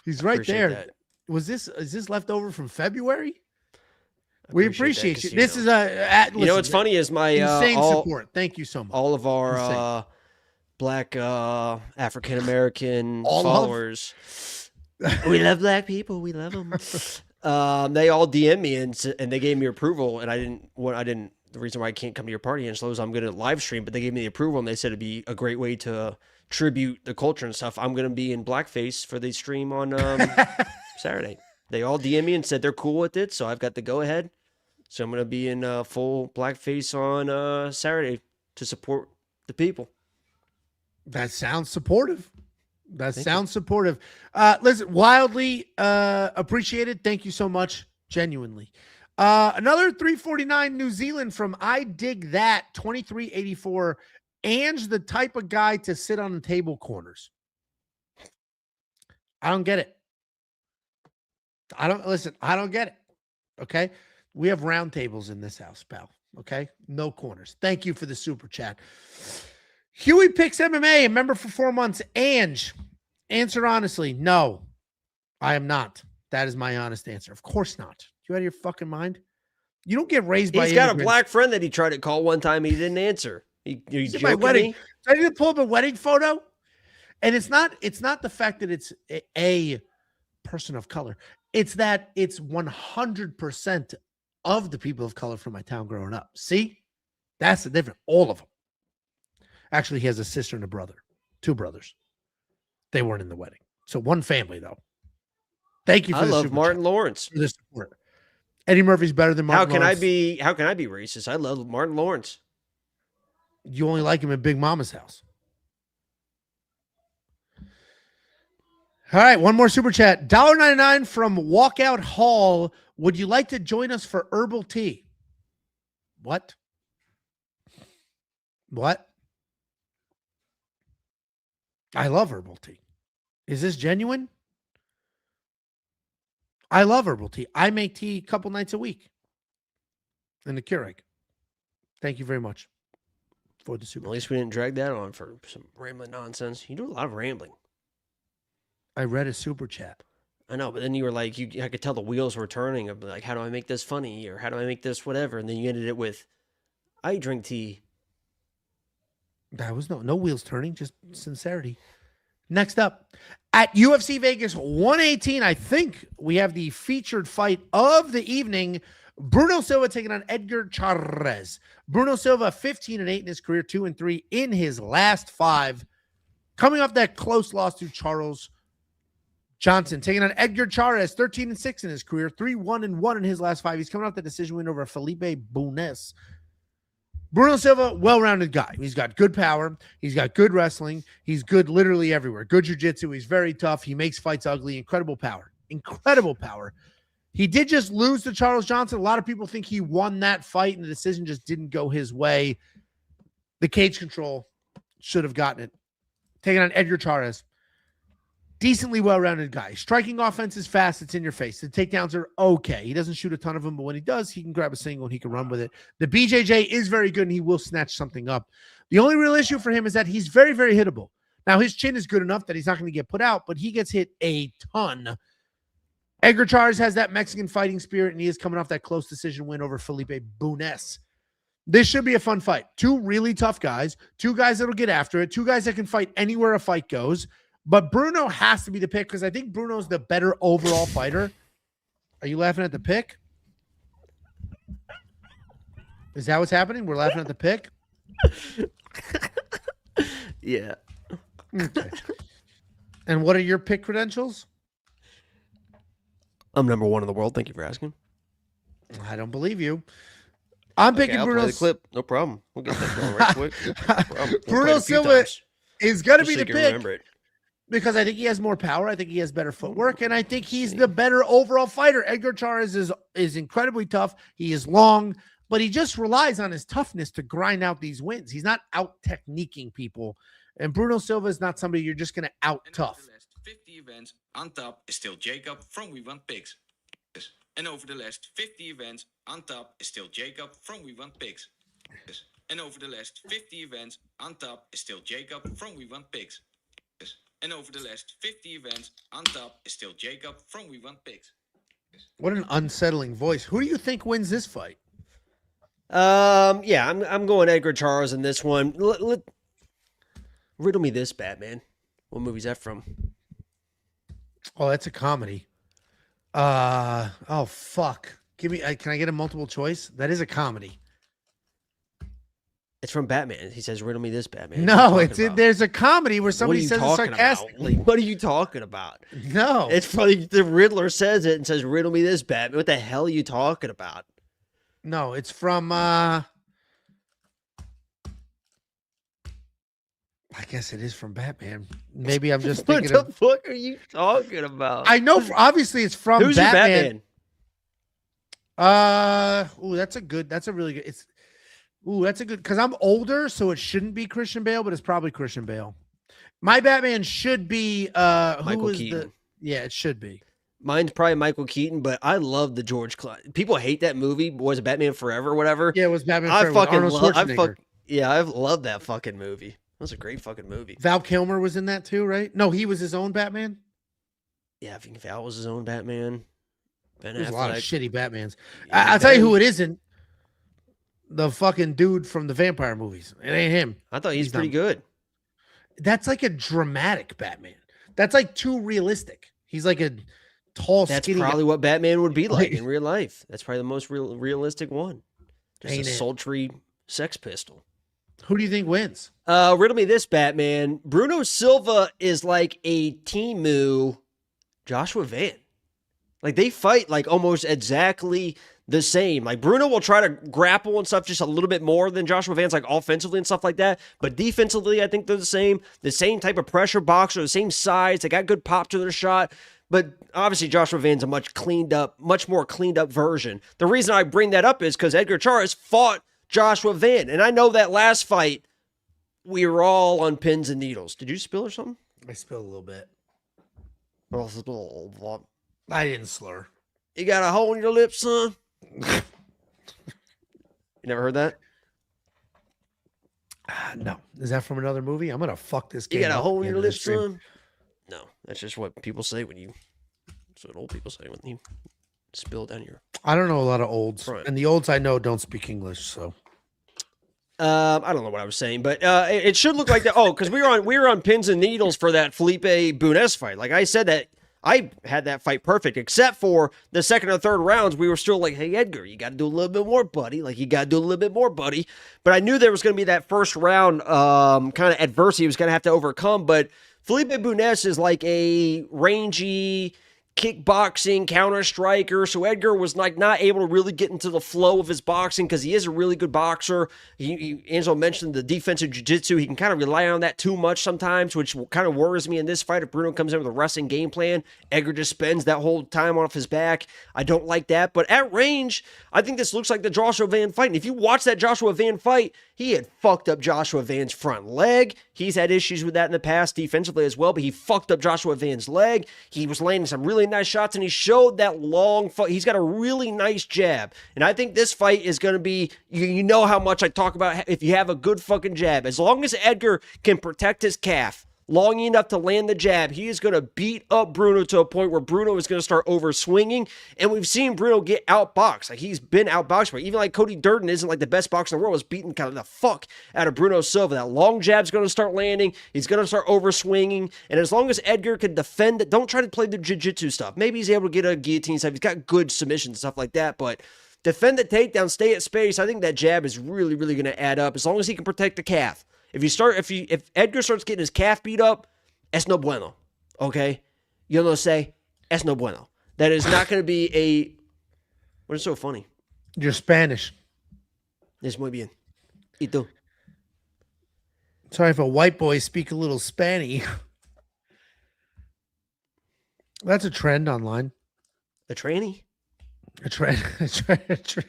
[SPEAKER 1] He's right
[SPEAKER 2] Appreciate
[SPEAKER 1] there.
[SPEAKER 2] that.
[SPEAKER 1] Is this left over from February?
[SPEAKER 2] I
[SPEAKER 1] We
[SPEAKER 2] that,
[SPEAKER 1] appreciate you.
[SPEAKER 2] Casino.
[SPEAKER 1] This is
[SPEAKER 2] You know what's funny is my
[SPEAKER 1] insane
[SPEAKER 2] all,
[SPEAKER 1] support. Thank you so much.
[SPEAKER 2] all of our
[SPEAKER 1] Insane.
[SPEAKER 2] black African American
[SPEAKER 1] All of?
[SPEAKER 2] followers. We love black people. We love them. They all DM me and they gave me approval, and I didn't. The reason why I can't come to your party and slow is I'm going to live stream, but they gave me the approval and they said it'd be a great way to tribute the culture and stuff. I'm going to be in blackface for the stream on Saturday. They all DM me and said they're cool with it, so I've got the go ahead. So I'm going to be in full blackface on Saturday to support the people.
[SPEAKER 1] That sounds supportive. That
[SPEAKER 2] Thank
[SPEAKER 1] sounds supportive. Listen, wildly appreciated. Thank you so much. Genuinely. Another 349 New Zealand from I Dig That 2384. Ange the type of guy to sit on the table corners. I don't get it. I don't get it. Okay. We have round tables in this house, pal. Okay. No corners. Thank you for the super chat. Huey picks MMA, a member for 4 months. Ange, answer honestly. No, I am not. That is my honest answer. Of course not. You out of your fucking mind? You don't get raised by
[SPEAKER 2] He's got a
[SPEAKER 1] immigrants.
[SPEAKER 2] black friend that he tried to call one time. He didn't answer. You
[SPEAKER 1] He's at
[SPEAKER 2] joking
[SPEAKER 1] my wedding.
[SPEAKER 2] me?
[SPEAKER 1] I need to pull up a wedding photo. And it's not the fact that it's a person of color. It's that it's 100% of the people of color from my town growing up. See? That's the difference. All of them. Actually, he has a sister and a brother. 2 brothers. They weren't in the wedding. So one family, though. Thank you for
[SPEAKER 2] I
[SPEAKER 1] the
[SPEAKER 2] love
[SPEAKER 1] super
[SPEAKER 2] Martin
[SPEAKER 1] chat,
[SPEAKER 2] Lawrence.
[SPEAKER 1] for the support. Eddie Murphy's better than Martin Lawrence.
[SPEAKER 2] How can I be racist? I love Martin Lawrence.
[SPEAKER 1] You only like him at Big Mama's house. All right, one more super chat. $1.99 from Walkout Hall. Would you like to join us for herbal tea? What? What? I love herbal tea. Is this genuine? I love herbal tea. I make tea a couple nights a week in the Keurig. Thank you very much for the super.
[SPEAKER 2] At least we didn't drag that on for some rambling nonsense. You do a lot of rambling.
[SPEAKER 1] I read a super chat.
[SPEAKER 2] I know, but then you were like, I could tell the wheels were turning of like, how do I make this funny? Or how do I make this whatever? And then you ended it with, I drink tea.
[SPEAKER 1] That was no wheels turning, just sincerity. Next up, at UFC Vegas 118, I think we have the featured fight of the evening. Bruno Silva taking on Edgar Chairez. Bruno Silva, 15-8 in his career, 2-3 in his last 5. Coming off that close loss to Charles Johnson, taking on Edgar Chairez, 13-6 in his career, 3-1-1 in his last 5. He's coming off the decision win over Felipe Bunes. Bruno Silva, well-rounded guy. He's got good power. He's got good wrestling. He's good literally everywhere. Good jiu-jitsu. He's very tough. He makes fights ugly. Incredible power. Incredible power. He did just lose to Charles Johnson. A lot of people think he won that fight, and the decision just didn't go his way. The cage control should have gotten it. Taking on Edgar Chairez. Decently well-rounded guy. Striking offense is fast. It's in your face. The takedowns are okay. He doesn't shoot a ton of them, but when he does, he can grab a single and he can run with it. The BJJ is very good, and he will snatch something up. The only real issue for him is that he's very, very hittable. Now, his chin is good enough that he's not going to get put out, but he gets hit a ton. Edgar Chairez has that Mexican fighting spirit, and he is coming off that close decision win over Felipe Bunes. This should be a fun fight. 2 really tough guys, 2 guys that'll get after it, 2 guys that can fight anywhere a fight goes. But Bruno has to be the pick because I think Bruno's the better overall fighter. Are you laughing at the pick? Is that what's happening? We're laughing at the pick?
[SPEAKER 2] Yeah.
[SPEAKER 1] Okay. And what are your pick credentials?
[SPEAKER 2] I'm number 1 in the world. Thank you for asking.
[SPEAKER 1] I don't believe you. I'm picking
[SPEAKER 2] I'll play
[SPEAKER 1] Bruno.
[SPEAKER 2] the clip. No problem. We'll get that going right quick. No problem. We'll play
[SPEAKER 1] Bruno
[SPEAKER 2] it a few
[SPEAKER 1] Silva
[SPEAKER 2] times,
[SPEAKER 1] is going to
[SPEAKER 2] just
[SPEAKER 1] be
[SPEAKER 2] so
[SPEAKER 1] the
[SPEAKER 2] you can
[SPEAKER 1] pick.
[SPEAKER 2] remember it.
[SPEAKER 1] Because I think he has more power. I think he has better footwork. And I think he's the better overall fighter. Edgar Chairez is incredibly tough. He is long, but he just relies on his toughness to grind out these wins. He's not out-techniquing people. And Bruno Silva is not somebody you're just going to out-tough.
[SPEAKER 4] The last 50 events, on top is still Jacob from We Want Picks. Yes. And over the last 50 events, on top is still Jacob from We Want Picks. Yes. And over the last 50 events, on top is still Jacob from We Want Picks. Yes. And over the last 50 events, on top is still Jacob from We Want Picks.
[SPEAKER 1] What an unsettling voice. Who do you think wins this fight?
[SPEAKER 2] Yeah, I'm going Edgar Chairez in this one. Riddle me this, Batman. What movie's that from?
[SPEAKER 1] Oh, that's a comedy. Oh, fuck. Give me, can I get a multiple choice? That is a comedy.
[SPEAKER 2] It's from Batman. He says, "Riddle me this, Batman."
[SPEAKER 1] No, there's a comedy where somebody says it
[SPEAKER 2] about?
[SPEAKER 1] sarcastically.
[SPEAKER 2] What are you talking about?
[SPEAKER 1] No.
[SPEAKER 2] It's funny. The Riddler says it and says, "Riddle me this, Batman." What the hell are you talking about?
[SPEAKER 1] No, it's from I guess it is from Batman. Maybe I'm just
[SPEAKER 2] What
[SPEAKER 1] thinking
[SPEAKER 2] the
[SPEAKER 1] of
[SPEAKER 2] fuck are you talking about?
[SPEAKER 1] I know obviously it's from
[SPEAKER 2] Who's your
[SPEAKER 1] Batman.
[SPEAKER 2] Batman?
[SPEAKER 1] That's a really good. That's a good because I'm older, so it shouldn't be Christian Bale, but it's probably Christian Bale. My Batman should be
[SPEAKER 2] Michael Keaton.
[SPEAKER 1] Yeah, it should be.
[SPEAKER 2] Mine's probably Michael Keaton, but I love the George Clooney. People hate that movie. Was it Batman Forever or whatever?
[SPEAKER 1] Yeah, it was Batman
[SPEAKER 2] I
[SPEAKER 1] Forever with
[SPEAKER 2] fucking
[SPEAKER 1] Arnold
[SPEAKER 2] love.
[SPEAKER 1] Schwarzenegger.
[SPEAKER 2] I love that fucking movie. It was a great fucking movie.
[SPEAKER 1] Val Kilmer was in that too, right? No, he was his own Batman.
[SPEAKER 2] Yeah, I think Val was his own Batman. Ben
[SPEAKER 1] There's a lot of
[SPEAKER 2] Affleck.
[SPEAKER 1] shitty Batmans.
[SPEAKER 2] Yeah,
[SPEAKER 1] I'll tell you
[SPEAKER 2] Ben.
[SPEAKER 1] who it isn't. The fucking dude from the vampire movies. It ain't him.
[SPEAKER 2] I thought he's pretty
[SPEAKER 1] not-
[SPEAKER 2] good.
[SPEAKER 1] That's like a dramatic Batman. That's like too realistic. He's like a tall,
[SPEAKER 2] That's
[SPEAKER 1] skinny
[SPEAKER 2] probably what Batman would be like
[SPEAKER 1] Like-
[SPEAKER 2] in real life. That's probably the most realistic one. Just
[SPEAKER 1] Ain't
[SPEAKER 2] a
[SPEAKER 1] it?
[SPEAKER 2] sultry sex pistol.
[SPEAKER 1] Who do you think wins?
[SPEAKER 2] Riddle me this, Batman. Bruno Silva is like a Timu Joshua Van. Like they fight like almost exactly the same. Like Bruno will try to grapple and stuff just a little bit more than Joshua Van's, like offensively and stuff like that. But defensively, I think they're the same type of pressure boxer, the same size. They got good pop to their shot. But obviously, Joshua Van's a much more cleaned up version. The reason I bring that up is because Edgar Chairez fought Joshua Van. And I know that last fight, we were all on pins and needles. Did you spill or something?
[SPEAKER 1] I spilled a little bit.
[SPEAKER 2] You
[SPEAKER 1] I didn't slur.
[SPEAKER 2] got a hole in your lip, son? You never heard that?
[SPEAKER 1] No. Is that from another movie? I'm going to fuck this
[SPEAKER 2] You
[SPEAKER 1] game
[SPEAKER 2] got a
[SPEAKER 1] up
[SPEAKER 2] hole
[SPEAKER 1] at
[SPEAKER 2] in
[SPEAKER 1] the
[SPEAKER 2] your
[SPEAKER 1] end of
[SPEAKER 2] lip,
[SPEAKER 1] the stream.
[SPEAKER 2] son? No, that's just what people say when you. That's what old people say when you spill down your.
[SPEAKER 1] I don't know a lot of olds.
[SPEAKER 2] Right.
[SPEAKER 1] And the olds I know don't speak English, so.
[SPEAKER 2] I don't know what I was saying, but it should look like that. Oh, because we were on pins and needles for that Felipe Bunes fight. Like I said, that I had that fight perfect, except for the second or third rounds. We were still like, "Hey Edgar, you got to do a little bit more, buddy. Like you got to do a little bit more, buddy." But I knew there was going to be that first round kind of adversity he was going to have to overcome. But Felipe Bunes is like a rangy kickboxing counter striker, so Edgar was like not able to really get into the flow of his boxing because he is a really good boxer. Angelo mentioned the defensive jiu-jitsu. He can kind of rely on that too much sometimes, which kind of worries me in this fight. If Bruno comes in with a wrestling game plan, Edgar just spends that whole time off his back. I don't like that, but at range, I think this looks like the Joshua Van fight. And if you watch that Joshua Van fight, he had fucked up Joshua Van's front leg. He's had issues with that in the past defensively as well, but he fucked up Joshua Van's leg. He was landing some really nice shots, and he showed that long fight. He's got a really nice jab. And I think this fight is going to be, you know how much I talk about if you have a good fucking jab. As long as Edgar can protect his calf long enough to land the jab, he is going to beat up Bruno to a point where Bruno is going to start over swinging. And we've seen Bruno get outboxed. Like he's been outboxed, but even like Cody Durden isn't like the best boxer in the world, is beating kind of the fuck out of Bruno Silva. That long jab's going to start landing. He's going to start over swinging. And as long as Edgar can defend it, don't try to play the jiu-jitsu stuff. Maybe he's able to get a guillotine stuff. He's got good submissions and stuff like that, but defend the takedown, stay at space. I think that jab is really, really going to add up as long as he can protect the calf. If Edgar starts getting his calf beat up, es no bueno. Okay? You know what I say? Es no bueno. That is not going to be a. What is so funny?
[SPEAKER 1] You're Spanish.
[SPEAKER 2] Es muy bien. ¿Y tú?
[SPEAKER 1] Sorry if a white boy speak a little Spanish. That's a trend online.
[SPEAKER 2] A tranny?
[SPEAKER 1] A trend. A trend.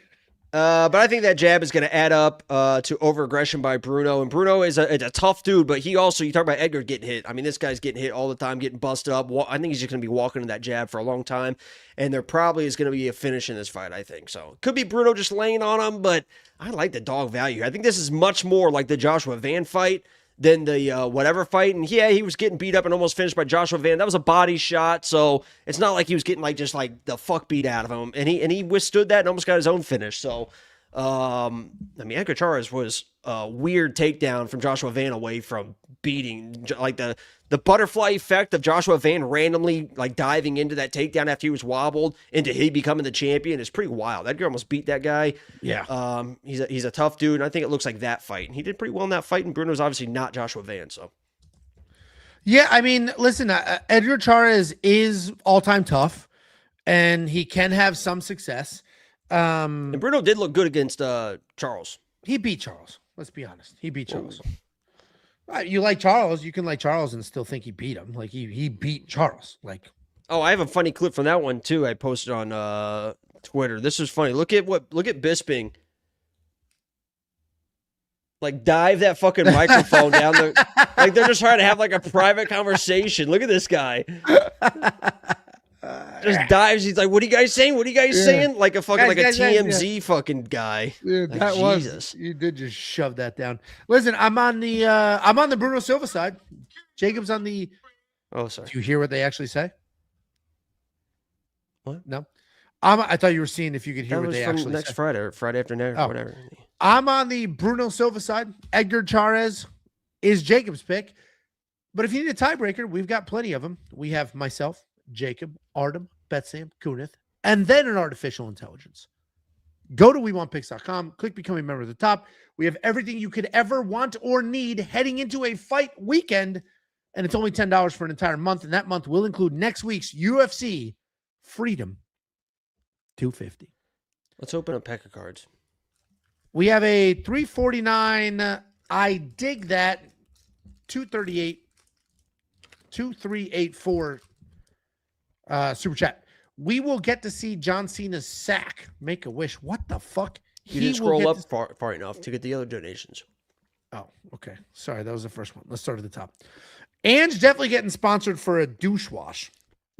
[SPEAKER 2] But I think that jab is going to add up to over-aggression by Bruno. And Bruno is a tough dude, but he also, you talk about Edgar getting hit. I mean, this guy's getting hit all the time, getting busted up. I think he's just going to be walking in that jab for a long time. And there probably is going to be a finish in this fight, I think. So it could be Bruno just laying on him, but I like the dog value. I think this is much more like the Joshua Van fight than the whatever fight. And yeah, he was getting beat up and almost finished by Joshua Van. That was a body shot, so it's not like he was getting like just like the fuck beat out of him. And he withstood that and almost got his own finish. So I mean, Edgar Chairez was a weird takedown from Joshua Van away from beating, like the butterfly effect of Joshua Van randomly like diving into that takedown after he was wobbled into he becoming the champion is pretty wild. Edgar almost beat that guy.
[SPEAKER 1] Yeah.
[SPEAKER 2] He's a tough dude, and I think it looks like that fight. And he did pretty well in that fight, and Bruno's obviously not Joshua Van, so.
[SPEAKER 1] Yeah, I mean, listen, Edgar Chairez is all-time tough, and he can have some success.
[SPEAKER 2] And Bruno did look good against Charles.
[SPEAKER 1] He beat Charles. Let's be honest. He beat Charles. You like Charles, you can like Charles and still think he beat him. Like he beat Charles. Like,
[SPEAKER 2] oh, I have a funny clip from that one too. I posted on Twitter. This is funny. Look at Bisping. Like dive that fucking microphone down the like they're just trying to have like a private conversation. Look at this guy. Just dives. He's like, "What are you guys saying? What are you guys saying?" Like a fucking
[SPEAKER 1] Guys,
[SPEAKER 2] TMZ fucking guy.
[SPEAKER 1] yeah,
[SPEAKER 2] Like,
[SPEAKER 1] that
[SPEAKER 2] Jesus.
[SPEAKER 1] was you did just shove that down. Listen, I'm on the Bruno Silva side. Jacob's on the.
[SPEAKER 2] Oh, sorry.
[SPEAKER 1] Do you hear what they actually say? No. I thought you were seeing if you could hear
[SPEAKER 2] That
[SPEAKER 1] what
[SPEAKER 2] was
[SPEAKER 1] they
[SPEAKER 2] from
[SPEAKER 1] actually
[SPEAKER 2] next
[SPEAKER 1] said.
[SPEAKER 2] Friday or Friday after next,
[SPEAKER 1] Oh.
[SPEAKER 2] whatever.
[SPEAKER 1] I'm on the Bruno Silva side. Edgar Chairez is Jacob's pick. But if you need a tiebreaker, we've got plenty of them. We have myself, Jacob, Artem, Betsam, Kunith, and then an artificial intelligence. Go to WeWantPicks.com, click Become a Member at the top. We have everything you could ever want or need heading into a fight weekend, and it's only $10 for an entire month, and that month will include next week's UFC Freedom 250.
[SPEAKER 2] Let's open a pack of cards.
[SPEAKER 1] We have a 349. I dig that 238 2384 super chat. We will get to see John Cena's sack. Make a wish. What the fuck?
[SPEAKER 2] You didn't scroll up far enough to get the other donations.
[SPEAKER 1] Oh, okay. Sorry, that was the first one. Let's start at the top. Ange definitely getting sponsored for a douche wash.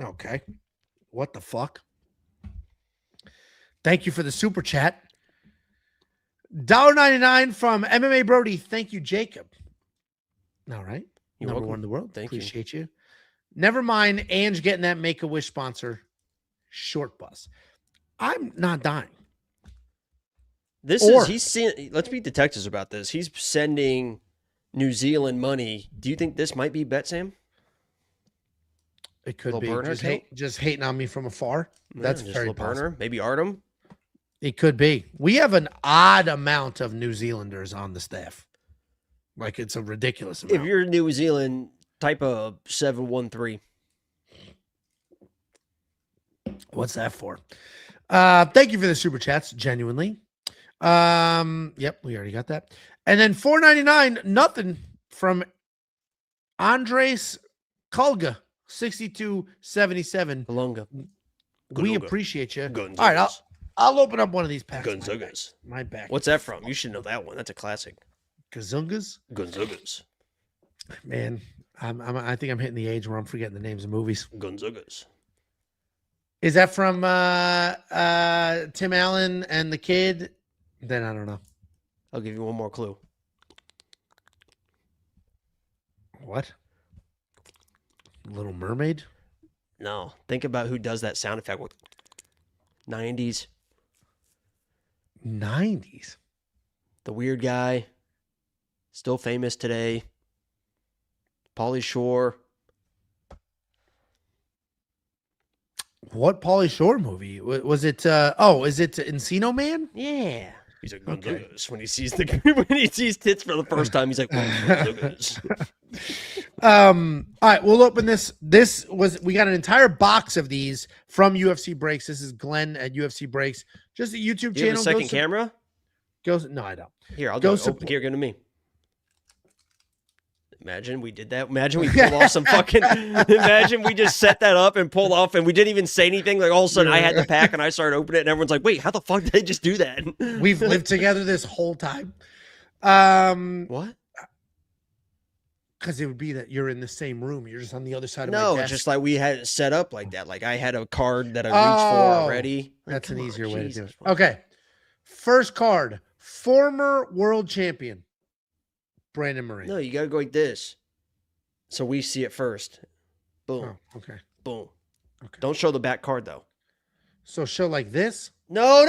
[SPEAKER 1] Okay. What the fuck? Thank you for the super chat. $1.99 from MMA Brody. Thank you, Jacob. All right.
[SPEAKER 2] You're
[SPEAKER 1] Number
[SPEAKER 2] welcome.
[SPEAKER 1] one in the world.
[SPEAKER 2] Thank you.
[SPEAKER 1] Appreciate you. Never mind Ange getting that Make-A-Wish sponsor. Short bus. I'm not dying.
[SPEAKER 2] Let's be detectives about this. He's sending New Zealand money. Do you think this might be Betsam?
[SPEAKER 1] It could
[SPEAKER 2] Little
[SPEAKER 1] be
[SPEAKER 2] burner
[SPEAKER 1] just hating on me from afar. That's
[SPEAKER 2] just
[SPEAKER 1] very
[SPEAKER 2] Lil
[SPEAKER 1] possible.
[SPEAKER 2] Burner, maybe Artem.
[SPEAKER 1] It could be. We have an odd amount of New Zealanders on the staff. Like it's a ridiculous amount.
[SPEAKER 2] If you're in New Zealand, type a 713.
[SPEAKER 1] What's that for? Thank you for the super chats, genuinely. Yep, we already got that. And then $4.99, nothing from Andres Kulga, 6277.
[SPEAKER 2] Kalunga.
[SPEAKER 1] We
[SPEAKER 2] Kulunga.
[SPEAKER 1] appreciate you.
[SPEAKER 2] Gonzagas.
[SPEAKER 1] All right, I'll open up one of these packs.
[SPEAKER 2] Gonzagas.
[SPEAKER 1] My back.
[SPEAKER 2] What's that from? You should know that one. That's a classic.
[SPEAKER 1] Kazungas?
[SPEAKER 2] Gonzagas.
[SPEAKER 1] Man, I think I'm hitting the age where I'm forgetting the names of movies.
[SPEAKER 2] Gonzagas.
[SPEAKER 1] Is that from Tim Allen and the Kid? Then I don't know.
[SPEAKER 2] I'll give you one more clue.
[SPEAKER 1] What? Little Mermaid?
[SPEAKER 2] No. Think about who does that sound effect. 90s.
[SPEAKER 1] 90s.
[SPEAKER 2] The weird guy. Still famous today. Pauly Shore.
[SPEAKER 1] What Pauly Shore movie? Was it is it Encino Man?
[SPEAKER 2] Yeah. He's like,
[SPEAKER 1] Okay.
[SPEAKER 2] Gonzagas. When he sees when he sees tits for the first time, he's like, Gonzagas.
[SPEAKER 1] All right, we'll open this. We got an entire box of these from UFC Breaks. This is Glenn at UFC Breaks. Just a YouTube
[SPEAKER 2] Do you have
[SPEAKER 1] channel.
[SPEAKER 2] a second camera?
[SPEAKER 1] No, I don't.
[SPEAKER 2] Here, I'll
[SPEAKER 1] Go
[SPEAKER 2] go.
[SPEAKER 1] support-
[SPEAKER 2] Here, give it to me. Imagine we did that. Imagine we pulled off some fucking. Imagine we just set that up and pulled off, and we didn't even say anything. Like all of a sudden, I had the pack and I started opening it, and everyone's like, "Wait, how the fuck did they just do that?"
[SPEAKER 1] We've lived together this whole time.
[SPEAKER 2] What?
[SPEAKER 1] Because it would be that you're in the same room. You're just on the other side of
[SPEAKER 2] No,
[SPEAKER 1] my desk.
[SPEAKER 2] just like we had it set up like that. Like I had a card that I reached for already. Like,
[SPEAKER 1] That's an
[SPEAKER 2] come on,
[SPEAKER 1] easier way to do
[SPEAKER 2] Jesus.
[SPEAKER 1] it. Okay. First card, former world champion, Brandon Murray.
[SPEAKER 2] No, you gotta go like this. So we see it first. Boom.
[SPEAKER 1] Oh, okay.
[SPEAKER 2] Boom.
[SPEAKER 1] Okay.
[SPEAKER 2] Don't show the back card though.
[SPEAKER 1] So show like this.
[SPEAKER 2] No.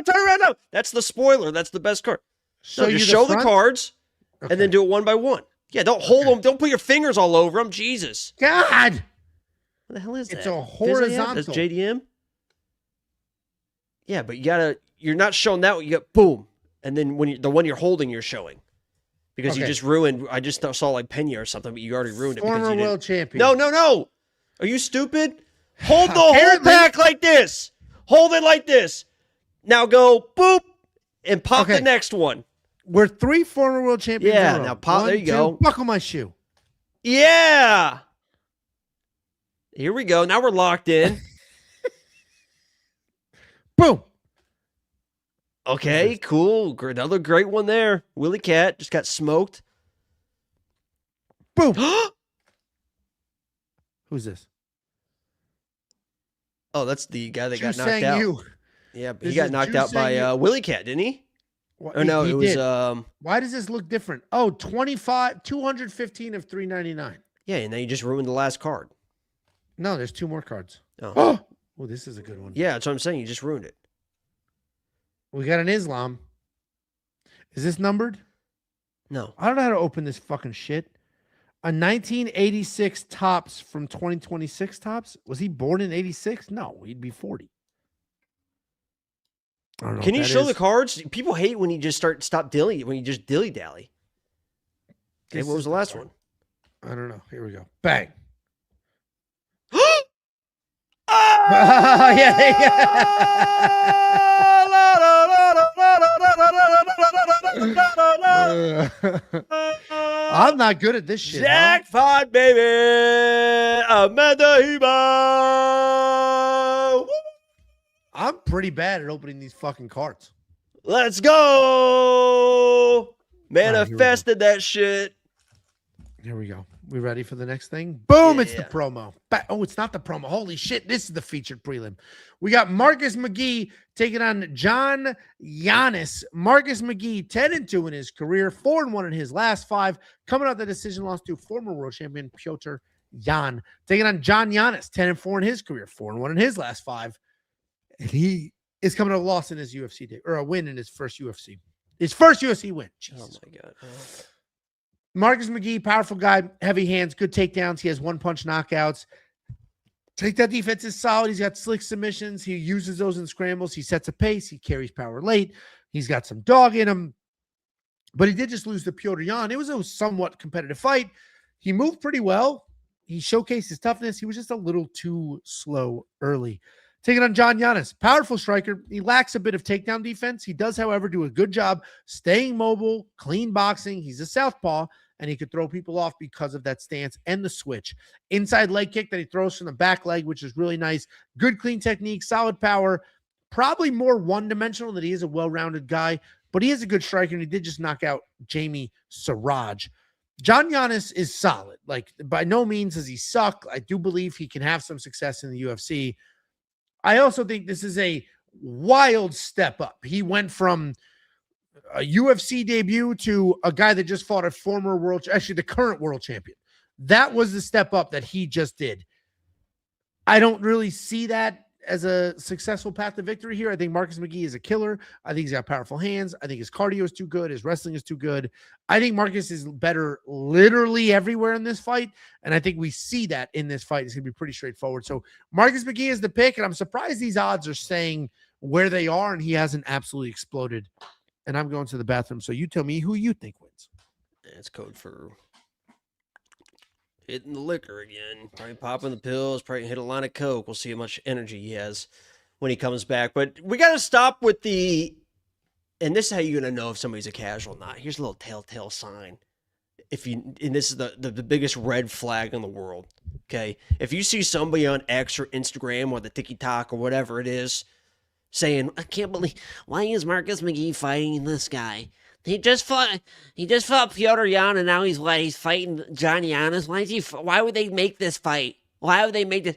[SPEAKER 2] Turn around. No. That's the spoiler. That's the best card.
[SPEAKER 1] Show
[SPEAKER 2] No,
[SPEAKER 1] you
[SPEAKER 2] just show the
[SPEAKER 1] front?
[SPEAKER 2] cards
[SPEAKER 1] Okay.
[SPEAKER 2] and then do it one by one. Yeah, don't hold them. Don't put your fingers all over them. Jesus.
[SPEAKER 1] God.
[SPEAKER 2] What the hell is that?
[SPEAKER 1] It's a
[SPEAKER 2] That's
[SPEAKER 1] horizontal.
[SPEAKER 2] JDM? Yeah, but you're not showing that one. You got boom. And then when the one you're holding, you're showing. Because you
[SPEAKER 1] Okay.
[SPEAKER 2] just ruined, I just saw like Pena or something, but you already ruined it because
[SPEAKER 1] Former
[SPEAKER 2] you didn't.
[SPEAKER 1] world champion.
[SPEAKER 2] No. Are you stupid? Hold the whole
[SPEAKER 1] Apparently-
[SPEAKER 2] pack like this. Hold it like this. Now go boop and pop the
[SPEAKER 1] Okay.
[SPEAKER 2] next one.
[SPEAKER 1] We're 3 former world champions.
[SPEAKER 2] Yeah,
[SPEAKER 1] in a row.
[SPEAKER 2] now pop- there you
[SPEAKER 1] 1,
[SPEAKER 2] go.
[SPEAKER 1] 2, buckle my shoe.
[SPEAKER 2] Yeah. Here we go. Now we're locked in.
[SPEAKER 1] Boom.
[SPEAKER 2] Okay, cool. Another great one there. Willie Cat just got smoked.
[SPEAKER 1] Boom. Who's this?
[SPEAKER 2] Oh, that's the guy that got knocked
[SPEAKER 1] Saying
[SPEAKER 2] out.
[SPEAKER 1] You.
[SPEAKER 2] Yeah, but
[SPEAKER 1] This
[SPEAKER 2] he got
[SPEAKER 1] is
[SPEAKER 2] knocked
[SPEAKER 1] Ju
[SPEAKER 2] out by
[SPEAKER 1] saying you.
[SPEAKER 2] Willie Cat, didn't he?
[SPEAKER 1] What-
[SPEAKER 2] Or no,
[SPEAKER 1] he
[SPEAKER 2] it was
[SPEAKER 1] did. Why does this look different? Oh, 215 of 399.
[SPEAKER 2] yeah, and then you just ruined the last card.
[SPEAKER 1] No, there's 2 more cards.
[SPEAKER 2] Oh.
[SPEAKER 1] Oh, Oh, this is a good one.
[SPEAKER 2] Yeah, that's what I'm saying. You just ruined it.
[SPEAKER 1] We got an Islam. Is this numbered?
[SPEAKER 2] No.
[SPEAKER 1] I don't know how to open this fucking shit. A 1986 tops from 2026 tops. Was he born in 86? No, he'd be 40. I don't know.
[SPEAKER 2] Can you show the cards? People hate when you just stop dilly, when you just dilly dally. Okay, what was the last one?
[SPEAKER 1] I don't know. Here we go. Bang.
[SPEAKER 2] Oh,
[SPEAKER 1] I'm not good at this shit.
[SPEAKER 2] Jackpot, baby. Amanda Heba.
[SPEAKER 1] I'm pretty bad at opening these fucking cards.
[SPEAKER 2] Let's go. Manifested that shit.
[SPEAKER 1] Here we go. We ready for the next thing? Boom,
[SPEAKER 2] Yeah.
[SPEAKER 1] it's the promo. Oh, it's not the promo. Holy shit, this is the featured prelim. We got Marcus McGhee taking on John Yannis. Marcus McGhee, 10-2 in his career, 4-1 in his last 5. Coming out the decision loss to former world champion Piotr Yan. Taking on John Yannis, 10-4 in his career, 4-1 in his last 5. And he is coming to a loss in his UFC day, or a win in his first UFC. His first UFC win. Jesus.
[SPEAKER 2] Oh, my God.
[SPEAKER 1] Marcus McGhee, powerful guy, heavy hands, good takedowns. He has one-punch knockouts. Takedown defense is solid. He's got slick submissions. He uses those in scrambles. He sets a pace. He carries power late. He's got some dog in him. But he did just lose to Piotr Yan. It was a somewhat competitive fight. He moved pretty well. He showcased his toughness. He was just a little too slow early. Taking on John Yannis, powerful striker. He lacks a bit of takedown defense. He does, however, do a good job staying mobile, clean boxing. He's a southpaw, and he could throw people off because of that stance and the switch. Inside leg kick that he throws from the back leg, which is really nice. Good, clean technique, solid power. Probably more one-dimensional than he is a well-rounded guy, but he is a good striker, and he did just knock out Jamie Siraj. John Yannis is solid. Like, by no means does he suck. I do believe he can have some success in the UFC. I also think this is a wild step up. He went from a UFC debut to a guy that just fought a former actually the current world champion. That was the step up that he just did. I don't really see that as a successful path to victory here. I think Marcus McGhee is a killer. I think he's got powerful hands. I think his cardio is too good. His wrestling is too good. I think Marcus is better literally everywhere in this fight. And I think we see that in this fight. It's going to be pretty straightforward. So Marcus McGhee is the pick. And I'm surprised these odds are saying where they are. And he hasn't absolutely exploded. And I'm going to the bathroom. So you tell me who you think wins.
[SPEAKER 2] It's code for hitting the liquor again. Probably popping the pills. Probably hit a line of coke. We'll see how much energy he has when he comes back. But we got to stop with the. And this is how you're gonna know if somebody's a casual or not. Here's a little telltale sign. And this is the biggest red flag in the world. Okay, if you see somebody on X or Instagram or the TikTok or whatever it is, saying, "I can't believe why is Marcus McGhee fighting this guy? He just fought Piotr Yan, and now he's fighting John Yannis. Why would they make this fight? Why would they make this?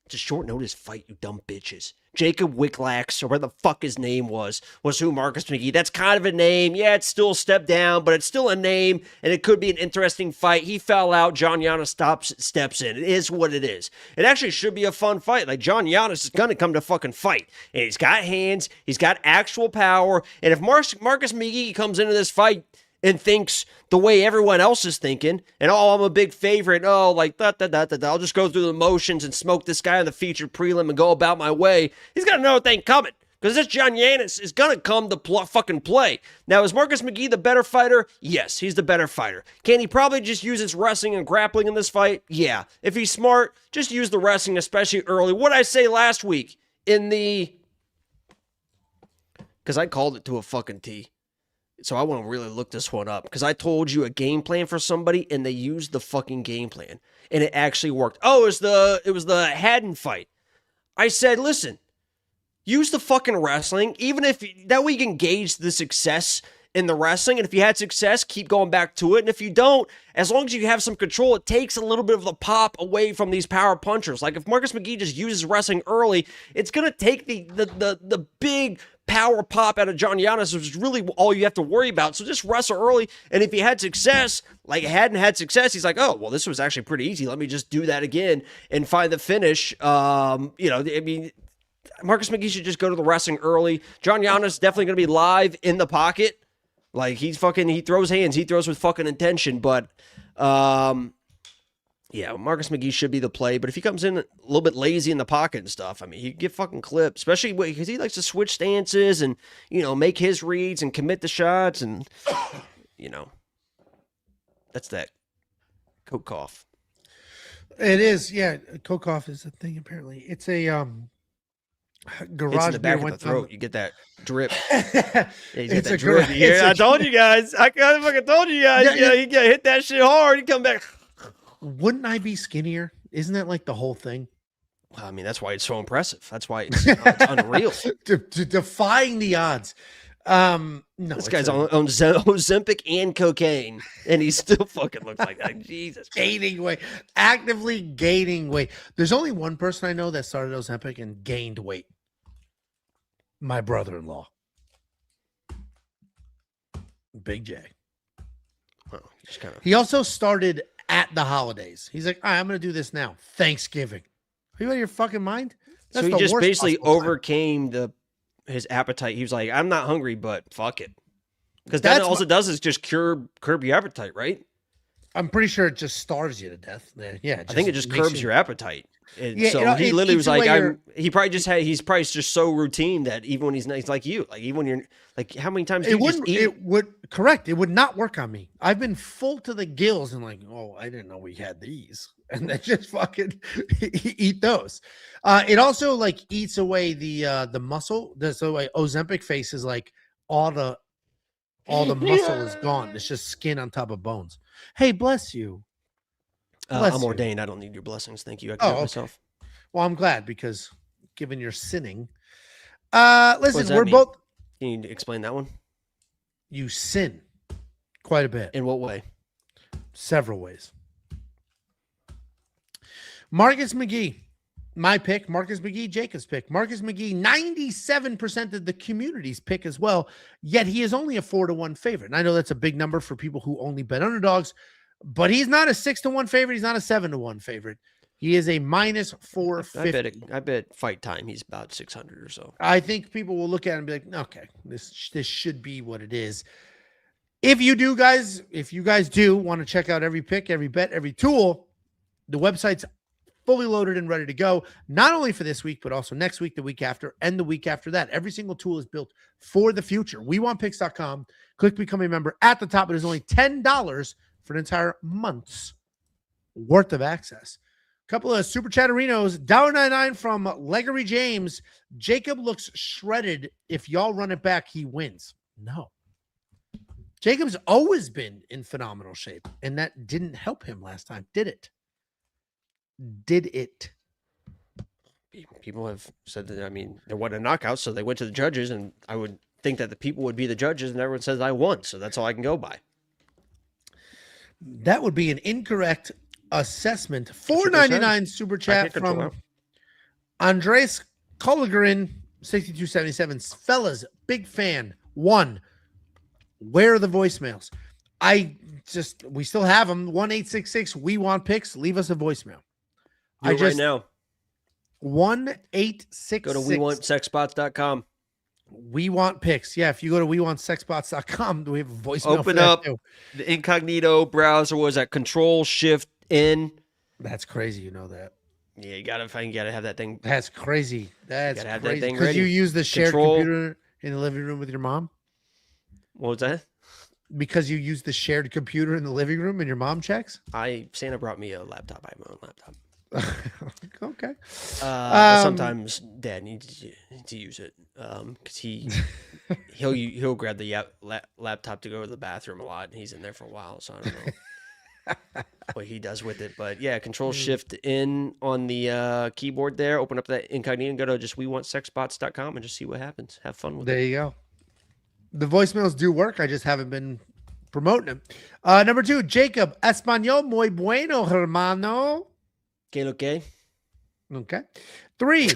[SPEAKER 2] It's a short notice fight, you dumb bitches." Jacob Wicklax, or where the fuck his name was who Marcus McGhee. That's kind of a name. Yeah, it's still a step down, but it's still a name, and it could be an interesting fight. He fell out. John Yannis steps in. It is what it is. It actually should be a fun fight. Like, John Yannis is going to come to fucking fight. And he's got hands. He's got actual power. And if Marcus McGhee comes into this fight and thinks the way everyone else is thinking, and I'm a big favorite, I'll just go through the motions and smoke this guy in the featured prelim and go about my way, he's got another thing coming. Because this John Yannis is going to come to fucking play. Now, is Marcus McGhee the better fighter? Yes, he's the better fighter. Can he probably just use his wrestling and grappling in this fight? Yeah. If he's smart, just use the wrestling, especially early. What did I say last week because I called it to a fucking T. So I want to really look this one up, because I told you a game plan for somebody and they used the fucking game plan and it actually worked. Oh, it was the Haddon fight. I said, listen, use the fucking wrestling, even if that way you can gauge the success in the wrestling. And if you had success, keep going back to it. And if you don't, as long as you have some control, it takes a little bit of the pop away from these power punchers. Like if Marcus McGhee just uses wrestling early, it's going to take the big power pop out of John Yannis, which is really all you have to worry about. So just wrestle early. And if he had success, like hadn't had success, he's like, oh, well, this was actually pretty easy. Let me just do that again and find the finish. I mean, Marcus McGhee should just go to the wrestling early. John Yannis is definitely going to be live in the pocket. Like he throws hands. He throws with fucking intention. But, yeah, Marcus McGhee should be the play, but if he comes in a little bit lazy in the pocket and stuff, I mean, he can get fucking clipped, especially because he likes to switch stances and, make his reads and commit the shots and, that's that coke cough.
[SPEAKER 1] It is, yeah. Coke cough is a thing, apparently. It's a garage
[SPEAKER 2] It's in the back
[SPEAKER 1] beer
[SPEAKER 2] of the throat. You get that drip.
[SPEAKER 1] Yeah,
[SPEAKER 2] It's a drip. I told you guys. I kind of fucking told you guys. He got hit that shit hard. He come back.
[SPEAKER 1] Wouldn't I be skinnier? Isn't that like the whole thing?
[SPEAKER 2] Well, I mean, that's why it's so impressive. That's why it's unreal.
[SPEAKER 1] Defying the odds. No,
[SPEAKER 2] This guy's on Ozempic and cocaine, and he still fucking looks like that. Jesus.
[SPEAKER 1] gaining weight, actively gaining weight. There's only one person I know that started Ozempic and gained weight. My brother-in-law, Big J.
[SPEAKER 2] Well, just kind of.
[SPEAKER 1] He also started at the holidays. He's like, all right, I'm going to do this now. Thanksgiving. Are you out of your fucking mind?
[SPEAKER 2] So he just basically overcame his appetite. He was like, I'm not hungry, but fuck it. Because that all it does is just curb your appetite, right?
[SPEAKER 1] I'm pretty sure it just starves you to death. Yeah.
[SPEAKER 2] I think it just curbs your appetite. And
[SPEAKER 1] Yeah,
[SPEAKER 2] so he literally was like, he's probably just so routine that even when he's like you, like even when you're like, how many times do you just eat?
[SPEAKER 1] It would not work on me. I've been full to the gills and like, oh, I didn't know we had these. And then just fucking eat those. It also like eats away the muscle. So like Ozempic face is like all the muscle is gone. It's just skin on top of bones. Hey, bless you.
[SPEAKER 2] I'm ordained. I don't need your blessings. Thank you. I can help myself.
[SPEAKER 1] Well, I'm glad because given your sinning. Listen, we're
[SPEAKER 2] mean?
[SPEAKER 1] both.
[SPEAKER 2] Can you explain that one?
[SPEAKER 1] You sin quite a bit.
[SPEAKER 2] In what way?
[SPEAKER 1] Several ways. Marcus McGhee, my pick. Marcus McGhee, Jacob's pick. Marcus McGhee, 97% of the community's pick as well, yet he is only a 4-1 favorite. And I know that's a big number for people who only bet underdogs, but he's not a 6-1 favorite. He's not a 7-1 favorite. He is a minus 450.
[SPEAKER 2] I bet fight time he's about 600 or so.
[SPEAKER 1] I think people will look at it and be like, okay, this should be what it is. If you guys do want to check out every pick, every bet, every tool, the website's fully loaded and ready to go, not only for this week, but also next week, the week after, and the week after that. Every single tool is built for the future. WeWantPicks.com. Click Become a Member at the top. It is only $10 for an entire month's worth of access. A couple of Super Chatterinos. $1.99 from Leggery James. Jacob looks shredded. If y'all run it back, he wins. No. Jacob's always been in phenomenal shape, and that didn't help him last time, did it? Did it?
[SPEAKER 2] People have said that, I mean, there wasn't a knockout, so they went to the judges, and I would think that the people would be the judges, and everyone says I won, so that's all I can go by.
[SPEAKER 1] That would be an incorrect assessment. $4.99 super chat from Andres Colligerin, 6277. Fellas, big fan. 1. Where are the voicemails? We still have them. 1-866 We Want Picks. Leave us a voicemail.
[SPEAKER 2] Right now.
[SPEAKER 1] 1-866.
[SPEAKER 2] Go to WeWantSexSpots.com.
[SPEAKER 1] We Want Picks. Yeah, if you go to WeWantSexSpots.com, we have a voicemail.
[SPEAKER 2] Open up the incognito browser. Was that Control-Shift-N?
[SPEAKER 1] That's crazy. You know that.
[SPEAKER 2] Yeah, you gotta have that thing.
[SPEAKER 1] That's crazy. That's
[SPEAKER 2] have
[SPEAKER 1] crazy.
[SPEAKER 2] that thing
[SPEAKER 1] Because
[SPEAKER 2] ready.
[SPEAKER 1] you use the shared computer in the living room with your mom?
[SPEAKER 2] What was that?
[SPEAKER 1] Because you use the shared computer in the living room and your mom checks?
[SPEAKER 2] Santa brought me a laptop. I have my own laptop.
[SPEAKER 1] Okay.
[SPEAKER 2] But sometimes Dad needs to use it because he'll grab the laptop to go to the bathroom a lot, and he's in there for a while, so I don't know what he does with it. But yeah, Control-Shift-N on the keyboard there. Open up that incognito and go to just WeWantSexSpots.com and just see what happens. Have fun with it.
[SPEAKER 1] There you go. The voicemails do work. I just haven't been promoting them. Number 2, Jacob. Español muy bueno, hermano.
[SPEAKER 2] Que lo que?
[SPEAKER 1] Okay. 3,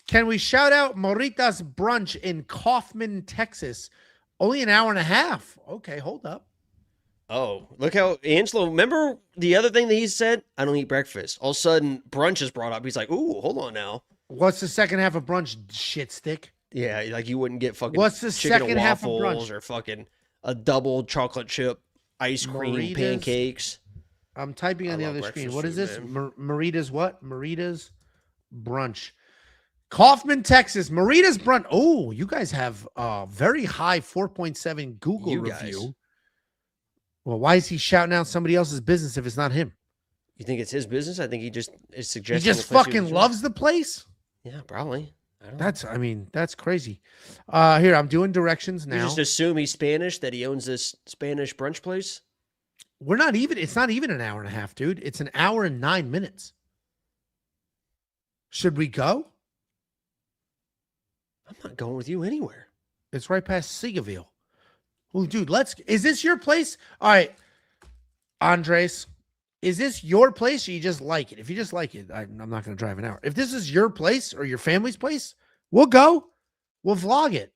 [SPEAKER 1] can we shout out Morita's Brunch in Kaufman, Texas? Only an hour and a half. Okay, hold up.
[SPEAKER 2] Oh, look how Angelo, remember the other thing that he said? I don't eat breakfast. All of a sudden, brunch is brought up. He's like, ooh, hold on now.
[SPEAKER 1] What's the second half of brunch, shit stick?
[SPEAKER 2] Yeah, like you wouldn't get fucking
[SPEAKER 1] What's the
[SPEAKER 2] chicken
[SPEAKER 1] second
[SPEAKER 2] and
[SPEAKER 1] half of
[SPEAKER 2] waffles
[SPEAKER 1] brunch?
[SPEAKER 2] or fucking a double chocolate chip ice cream
[SPEAKER 1] Marita's-
[SPEAKER 2] pancakes.
[SPEAKER 1] I'm typing on
[SPEAKER 2] I
[SPEAKER 1] the
[SPEAKER 2] love
[SPEAKER 1] other screen.
[SPEAKER 2] breakfast
[SPEAKER 1] What is
[SPEAKER 2] food,
[SPEAKER 1] this?
[SPEAKER 2] man.
[SPEAKER 1] Marita's what? Marita's Brunch. Kaufman, Texas. Marita's Brunch. Oh, you guys have very high 4.7 Google
[SPEAKER 2] You guys.
[SPEAKER 1] review. Well, why is he shouting out somebody else's business if it's not him?
[SPEAKER 2] You think it's his business? I think he just is
[SPEAKER 1] He
[SPEAKER 2] suggesting.
[SPEAKER 1] just
[SPEAKER 2] the place
[SPEAKER 1] fucking
[SPEAKER 2] was-
[SPEAKER 1] loves the place.
[SPEAKER 2] Yeah, probably. I don't know.
[SPEAKER 1] That's crazy. Here, I'm doing directions
[SPEAKER 2] You
[SPEAKER 1] now.
[SPEAKER 2] just assume he's Spanish, that he owns this Spanish brunch place.
[SPEAKER 1] It's not even an hour and a half, dude. It's an hour and 9 minutes. Should we go?
[SPEAKER 2] I'm not going with you anywhere.
[SPEAKER 1] It's right past Seagaville. Oh, dude, is this your place? All right, Andres, is this your place or you just like it? If you just like it, I'm not going to drive an hour. If this is your place or your family's place, we'll go. We'll vlog it.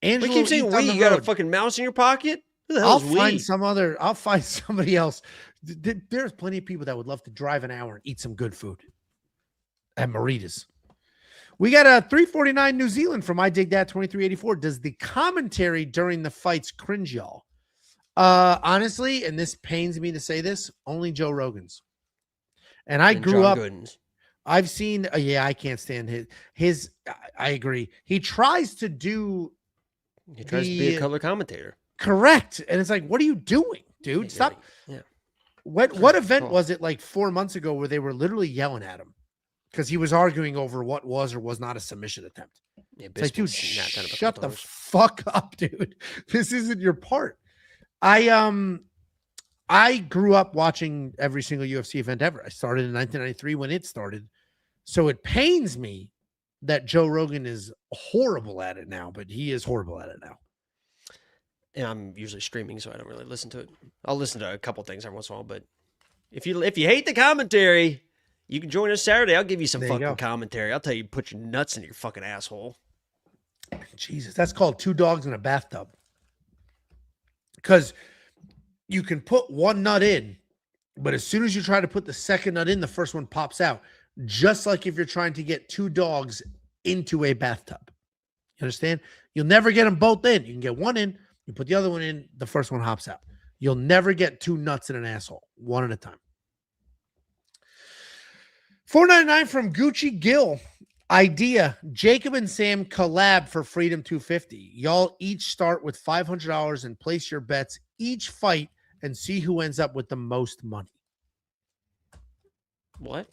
[SPEAKER 1] Angelo
[SPEAKER 2] We keep saying
[SPEAKER 1] eats on
[SPEAKER 2] we.
[SPEAKER 1] the
[SPEAKER 2] You got a
[SPEAKER 1] road.
[SPEAKER 2] fucking mouse in your pocket? Who the hell
[SPEAKER 1] I'll
[SPEAKER 2] is we?
[SPEAKER 1] I'll find somebody else. There's plenty of people that would love to drive an hour and eat some good food at Marita's. We got a 349 New Zealand from I Dig That 2384. Does the commentary during the fights cringe y'all? Honestly, and this pains me to say this, only Joe Rogan's. And I
[SPEAKER 2] And
[SPEAKER 1] grew
[SPEAKER 2] John
[SPEAKER 1] up.
[SPEAKER 2] Gooden's.
[SPEAKER 1] I've seen. I can't stand his. I agree. He tries to do
[SPEAKER 2] He tries to be a color commentator.
[SPEAKER 1] correct, and it's like, what are you doing, dude?
[SPEAKER 2] Yeah,
[SPEAKER 1] Stop.
[SPEAKER 2] Yeah.
[SPEAKER 1] What event
[SPEAKER 2] Oh.
[SPEAKER 1] was it like 4 months ago where they were literally yelling at him because he was arguing over what was or was not a submission attempt?
[SPEAKER 2] Yeah,
[SPEAKER 1] It's like, dude,
[SPEAKER 2] Bisping's not kind of a
[SPEAKER 1] shut the
[SPEAKER 2] controller.
[SPEAKER 1] fuck up, dude. This isn't your part. I grew up watching every single UFC event ever. I started in 1993 when it started. So it pains me that Joe Rogan is horrible at it now, but he is horrible at it now.
[SPEAKER 2] And I'm usually streaming, so I don't really listen to it. I'll listen to a couple things every once in a while, but if you hate the commentary, you can join us Saturday. I'll give you some
[SPEAKER 1] There you
[SPEAKER 2] fucking
[SPEAKER 1] go.
[SPEAKER 2] commentary. I'll tell you, put your nuts in your fucking asshole.
[SPEAKER 1] Jesus, that's called two dogs in a bathtub. Because you can put one nut in, but as soon as you try to put the second nut in, the first one pops out. Just like if you're trying to get two dogs into a bathtub. You understand? You'll never get them both in. You can get one in, you put the other one in, the first one hops out. You'll never get two nuts in an asshole, one at a time. $4.99 from Gucci Gill. Idea: Jacob and Sam collab for Freedom 250. Y'all each start with $500 and place your bets each fight and see who ends up with the most money.
[SPEAKER 2] What?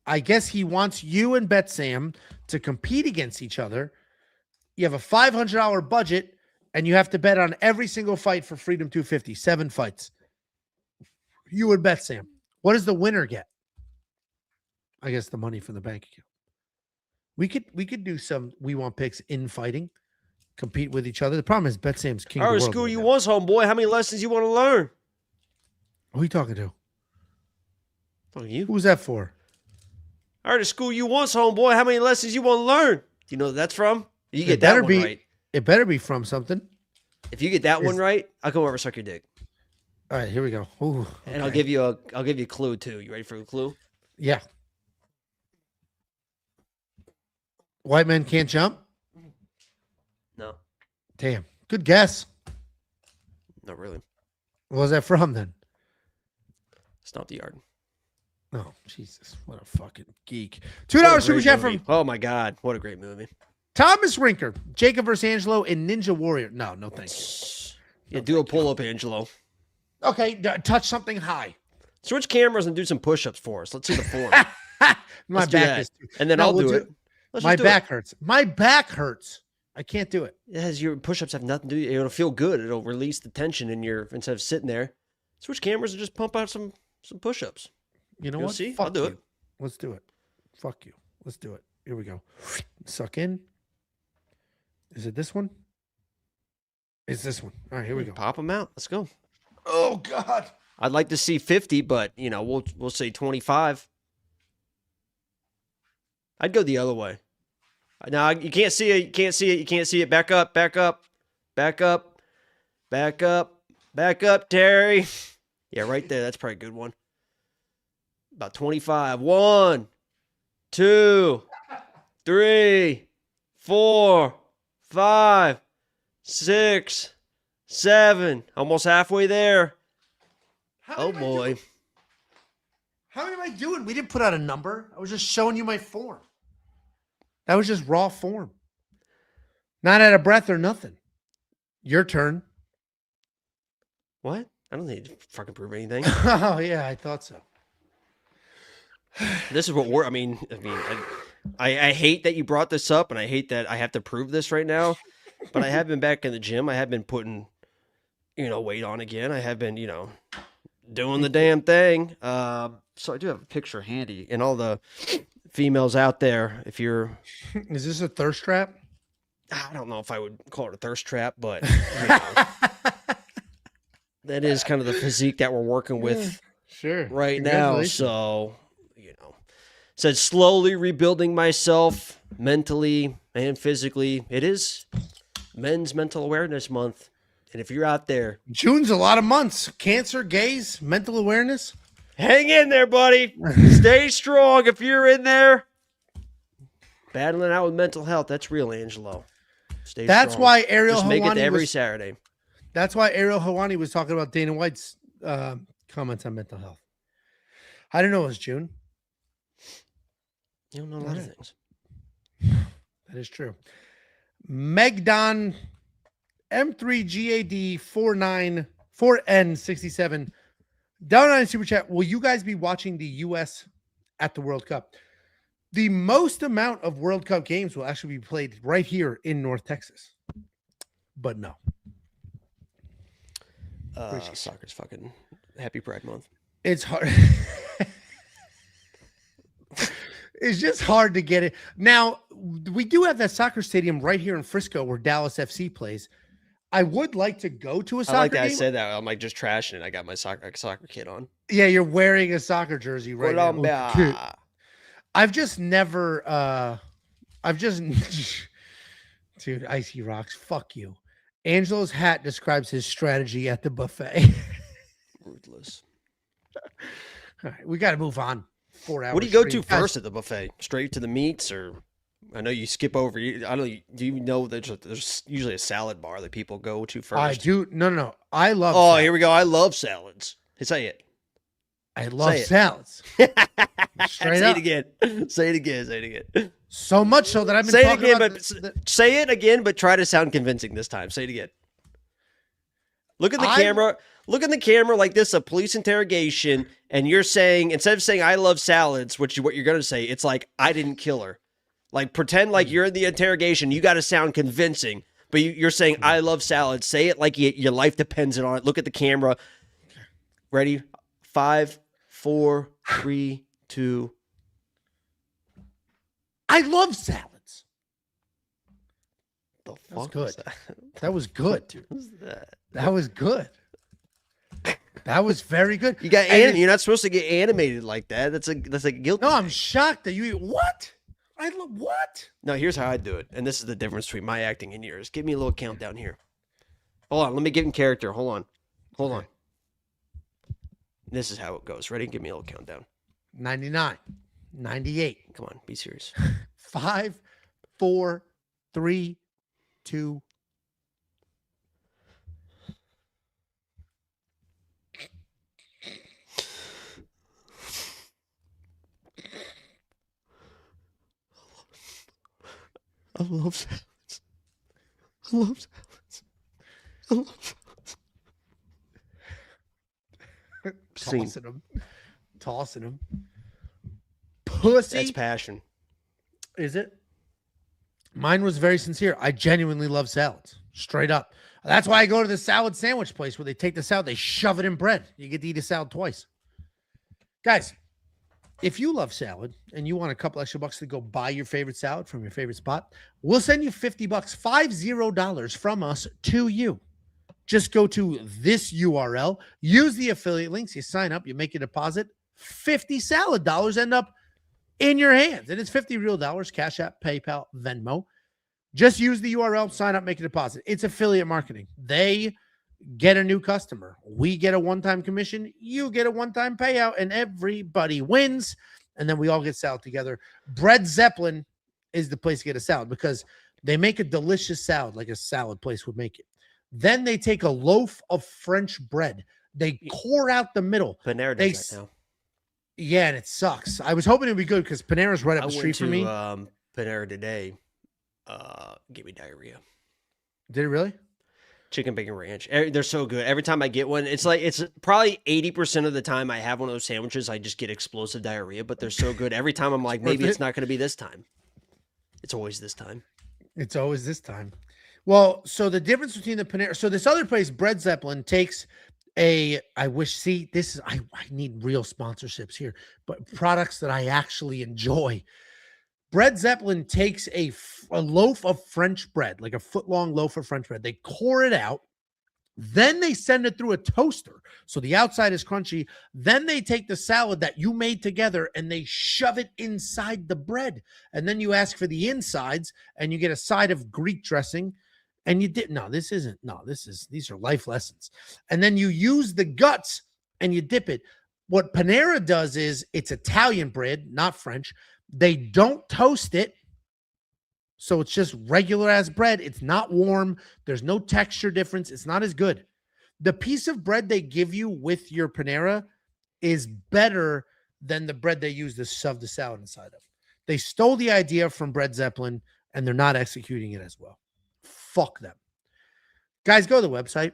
[SPEAKER 1] I guess he wants you and Bet Sam to compete against each other. You have a $500 budget and you have to bet on every single fight for Freedom 250. 7 fights. You and Bet Sam. What does the winner get? I guess the money from the bank account. We could do some We Want Picks in fighting, compete with each other. The problem is Bet Sam's king
[SPEAKER 2] I
[SPEAKER 1] of the
[SPEAKER 2] already
[SPEAKER 1] world.
[SPEAKER 2] school
[SPEAKER 1] right
[SPEAKER 2] you
[SPEAKER 1] now.
[SPEAKER 2] once, homeboy. How many lessons you want to learn?
[SPEAKER 1] Who are you talking to?
[SPEAKER 2] Fuck you.
[SPEAKER 1] Who's that for?
[SPEAKER 2] I already school you once, homeboy. How many lessons you want to learn? Do you know what that's from? You
[SPEAKER 1] It
[SPEAKER 2] get that
[SPEAKER 1] better
[SPEAKER 2] one
[SPEAKER 1] be-
[SPEAKER 2] right.
[SPEAKER 1] It better be from something.
[SPEAKER 2] If you get that one
[SPEAKER 1] Is-
[SPEAKER 2] right, I'll come over and suck your dick.
[SPEAKER 1] All right, here we go. Ooh,
[SPEAKER 2] And I'll
[SPEAKER 1] okay.
[SPEAKER 2] give you a clue too. You ready for a clue?
[SPEAKER 1] Yeah. White men can't jump?
[SPEAKER 2] No,
[SPEAKER 1] Damn. Good guess.
[SPEAKER 2] not really.
[SPEAKER 1] What was that from then?
[SPEAKER 2] Stomp the yard.
[SPEAKER 1] Oh, Jesus. What a fucking geek. $2 super chat from
[SPEAKER 2] Oh my god, what a great movie.
[SPEAKER 1] Thomas Rinker. Jacob versus Angelo in Ninja Warrior. No, thank you.
[SPEAKER 2] Yeah, do a pull up, Angelo.
[SPEAKER 1] Okay, touch something high.
[SPEAKER 2] Switch cameras and do some push ups for us. Let's see the form.
[SPEAKER 1] My
[SPEAKER 2] Let's do
[SPEAKER 1] back
[SPEAKER 2] that.
[SPEAKER 1] is
[SPEAKER 2] And then
[SPEAKER 1] No,
[SPEAKER 2] I'll
[SPEAKER 1] we'll
[SPEAKER 2] do
[SPEAKER 1] do-
[SPEAKER 2] it. Let's
[SPEAKER 1] my
[SPEAKER 2] just do
[SPEAKER 1] back hurts. My back hurts. I can't do it.
[SPEAKER 2] It has your push ups have nothing to do. It'll feel good. It'll release the tension in your instead of sitting there. Switch cameras and just pump out some push ups.
[SPEAKER 1] You know
[SPEAKER 2] You'll
[SPEAKER 1] what?
[SPEAKER 2] see.
[SPEAKER 1] Fuck
[SPEAKER 2] I'll do
[SPEAKER 1] you.
[SPEAKER 2] it.
[SPEAKER 1] Let's do it. Fuck you. Let's do it. Here we go. Suck in Is it this one? It's this one. All right, here we go.
[SPEAKER 2] Pop them out. Let's go.
[SPEAKER 1] Oh God.
[SPEAKER 2] I'd like to see 50, but we'll say 25. I'd go the other way. Now you can't see it. You can't see it. You can't see it. Back up. Back up. Back up. Back up. Back up, Terry. Yeah, right there. That's probably a good one. About 25. 1, 2, 3, 4, 5, 6, 7. Almost halfway there. Oh boy.
[SPEAKER 1] How many am I doing? We didn't put out a number. I was just showing you my form. That was just raw form. Not out of breath or nothing. Your turn.
[SPEAKER 2] What? I don't need to fucking prove anything.
[SPEAKER 1] Oh yeah, I thought so.
[SPEAKER 2] This is what we're. I hate that you brought this up, and I hate that I have to prove this right now. But I have been back in the gym. I have been putting, weight on again. I have been, doing the damn thing. So I do have a picture handy, and all the females out there, if you're,
[SPEAKER 1] Is this a thirst trap?
[SPEAKER 2] I don't know if I would call it a thirst trap, but that is kind of the physique that we're working with
[SPEAKER 1] Sure.
[SPEAKER 2] right now. So, said slowly rebuilding myself mentally and physically. It is Men's Mental Awareness Month. And if you're out there,
[SPEAKER 1] June's a lot of months. Cancer, gays, mental awareness.
[SPEAKER 2] hang in there, buddy. Stay strong if you're in there. Battling out with mental health. That's real, Angelo. Stay
[SPEAKER 1] That's
[SPEAKER 2] strong.
[SPEAKER 1] why Ariel
[SPEAKER 2] Just make it
[SPEAKER 1] Helwani
[SPEAKER 2] to every
[SPEAKER 1] was,
[SPEAKER 2] Saturday.
[SPEAKER 1] That's why Ariel Helwani was talking about Dana White's comments on mental health. I didn't know it was June.
[SPEAKER 2] You don't know a lot of things.
[SPEAKER 1] That is true. Megdon M3GAD 4N67 down on super chat. Will you guys be watching the US at the World Cup? The most amount of World Cup games will actually be played right here in North Texas. But no.
[SPEAKER 2] Soccer's fucking happy Pride Month.
[SPEAKER 1] It's hard. It's just hard to get it. Now, we do have that soccer stadium right here in Frisco where Dallas FC plays. I would like to go to a soccer
[SPEAKER 2] I like that
[SPEAKER 1] game.
[SPEAKER 2] I said that. I'm like just trashing it. I got my soccer kit on.
[SPEAKER 1] Yeah, you're wearing a soccer jersey right now.
[SPEAKER 2] Colombia.
[SPEAKER 1] I've just never dude, Icy Rocks, fuck you. Angelo's hat describes his strategy at the buffet.
[SPEAKER 2] Ruthless.
[SPEAKER 1] All right, we got to move on. 4 hours.
[SPEAKER 2] What do you go to
[SPEAKER 1] stream.
[SPEAKER 2] first at the buffet? Straight to the meats, or I know you skip over. I don't know. Do you know that there's usually a salad bar that people go to first?
[SPEAKER 1] I do. No. I love.
[SPEAKER 2] Oh,
[SPEAKER 1] salads.
[SPEAKER 2] here we go. I love salads. Say it.
[SPEAKER 1] I love
[SPEAKER 2] Say it.
[SPEAKER 1] salads. Straight
[SPEAKER 2] Say
[SPEAKER 1] up.
[SPEAKER 2] it again. Say it again. Say it again.
[SPEAKER 1] So much so that I've been
[SPEAKER 2] Say it
[SPEAKER 1] talking
[SPEAKER 2] again,
[SPEAKER 1] about
[SPEAKER 2] but say it again, but try to sound convincing this time. Say it again. Look at the camera. Look at the camera like this, a police interrogation, and you're saying, instead of saying I love salads, what you're gonna say, it's like I didn't kill her. Like pretend like you're in the interrogation. You got to sound convincing, but you're saying I love salads. Say it like your life depends on it. Look at the camera. Ready? 5, 4, 3, 2.
[SPEAKER 1] I love salads.
[SPEAKER 2] The
[SPEAKER 1] That was
[SPEAKER 2] fuck
[SPEAKER 1] good.
[SPEAKER 2] was that?
[SPEAKER 1] That was good, dude.
[SPEAKER 2] What was that?
[SPEAKER 1] That was good. That was very good.
[SPEAKER 2] You got
[SPEAKER 1] And
[SPEAKER 2] you're not supposed to get animated like that. That's a guilty.
[SPEAKER 1] no, I'm
[SPEAKER 2] thing.
[SPEAKER 1] shocked that you eat what? I love what?
[SPEAKER 2] No, here's how I do it, and this is the difference between my acting and yours. Give me a little countdown here. Hold on, let me get in character. Hold on. This is how it goes. Ready? Give me a little countdown.
[SPEAKER 1] 99, 98,
[SPEAKER 2] Come on, be serious.
[SPEAKER 1] 5, 4, 3, 2.
[SPEAKER 2] I love salads. I love salads. I love salads.
[SPEAKER 1] Tossing him. Pussy.
[SPEAKER 2] That's passion.
[SPEAKER 1] Is it? Mine was very sincere. I genuinely love salads. Straight up. That's why I go to the salad sandwich place where they take the salad, they shove it in bread. You get to eat a salad twice. Guys, if you love salad and you want a couple extra bucks to go buy your favorite salad from your favorite spot, we'll send you $50, $50 from us to you. Just go to this URL, use the affiliate links, you sign up, you make a deposit, 50 salad dollars end up in your hands. And it's 50 real dollars, Cash App, PayPal, Venmo. Just use the URL, sign up, make a deposit. It's affiliate marketing. They get a new customer. We get a one-time commission. You get a one-time payout, and everybody wins. And then we all get salad together. Bread Zeppelin is the place to get a salad because they make a delicious salad like a salad place would make it. Then they take a loaf of French bread. They core out the middle.
[SPEAKER 2] Panera does that now.
[SPEAKER 1] Yeah, and it sucks. I was hoping it would be good because Panera's right up the street from me.
[SPEAKER 2] Panera today. Give me diarrhea.
[SPEAKER 1] Did it really?
[SPEAKER 2] Chicken bacon ranch. They're so good. Every time I get one, it's probably 80% of the time I have one of those sandwiches, I just get explosive diarrhea, but they're so good. Every time I'm like, maybe it's not going to be this time. It's always this time.
[SPEAKER 1] It's always this time. Well, so the difference between the Panera, so this other place, Bread Zeppelin, takes I need real sponsorships here, but products that I actually enjoy. Bread Zeppelin takes a loaf of French bread, like a foot-long loaf of French bread. They core it out. Then they send it through a toaster. So the outside is crunchy. Then they take the salad that you made together and they shove it inside the bread. And then you ask for the insides and you get a side of Greek dressing. And you did these are life lessons. And then you use the guts and you dip it. What Panera does is it's Italian bread, not French. They don't toast it. So it's just regular ass bread. It's not warm. There's no texture difference. It's not as good. The piece of bread they give you with your Panera is better than the bread they use to shove the salad inside of. They stole the idea from Bread Zeppelin and they're not executing it as well. Fuck them. Guys, go to the website.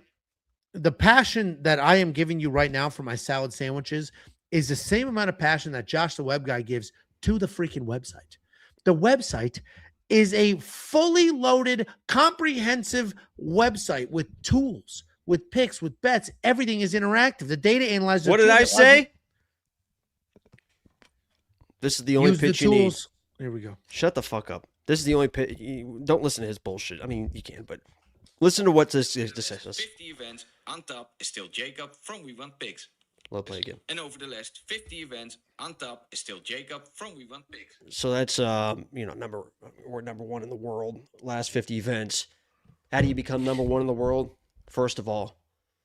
[SPEAKER 1] The passion that I am giving you right now for my salad sandwiches is the same amount of passion that Josh the Web Guy gives to the freaking website. The website is a fully loaded, comprehensive website with tools, with picks, with bets. Everything is interactive. The data analyzer.
[SPEAKER 2] What did I say? This is the only pitch you need.
[SPEAKER 1] Here we go.
[SPEAKER 2] Shut the fuck up. This is the only pitch. Don't listen to his bullshit. I mean, you can, but listen to what this says.
[SPEAKER 4] 50 events on top is still Jacob from We Want Picks.
[SPEAKER 2] We'll play again.
[SPEAKER 4] And over the last 50 events on top is still Jacob from We Want Picks.
[SPEAKER 2] So that's we're number one in the world. Last 50 events. How do you become number one in the world? First of all,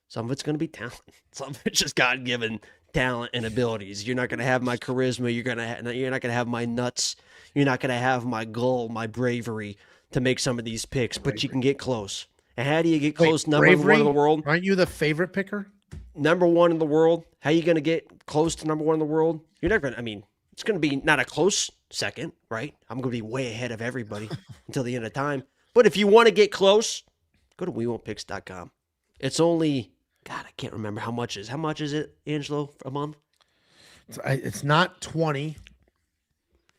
[SPEAKER 2] some of it's going to be talent. Some of it's just God-given talent and abilities. You're not going to have my charisma. You're not going to have my nuts. You're not going to have my goal, my bravery to make some of these picks, but you can get close. And how do you get close? Number one in the world.
[SPEAKER 1] Aren't you the favorite picker?
[SPEAKER 2] Number one in the world. How are you going to get close to number one in the world? You're never going to, I mean, it's going to be not a close second, right? I'm going to be way ahead of everybody until the end of time. But if you want to get close, go to WeWantPicks.com. It's only, God, I can't remember how much is. How much is it, Angelo, a month?
[SPEAKER 1] It's not 20.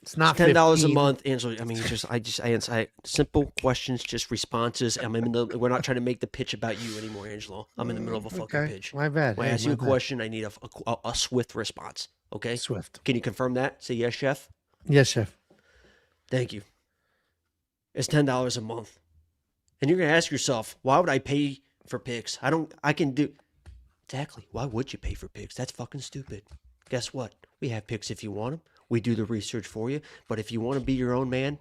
[SPEAKER 1] It's not
[SPEAKER 2] $10
[SPEAKER 1] $15.
[SPEAKER 2] a month, Angelo. I mean, I answer simple questions, just responses. We're not trying to make the pitch about you anymore, Angelo. I'm in the middle of a fucking pitch.
[SPEAKER 1] My bad.
[SPEAKER 2] When I ask you a question, I need a swift response. Okay?
[SPEAKER 1] Swift.
[SPEAKER 2] Can you confirm that? Say yes, chef.
[SPEAKER 1] Yes, chef.
[SPEAKER 2] Thank you. It's $10 a month. And you're going to ask yourself, why would I pay for picks? Exactly. Why would you pay for picks? That's fucking stupid. Guess what? We have picks if you want them. We do the research for you. But if you want to be your own man,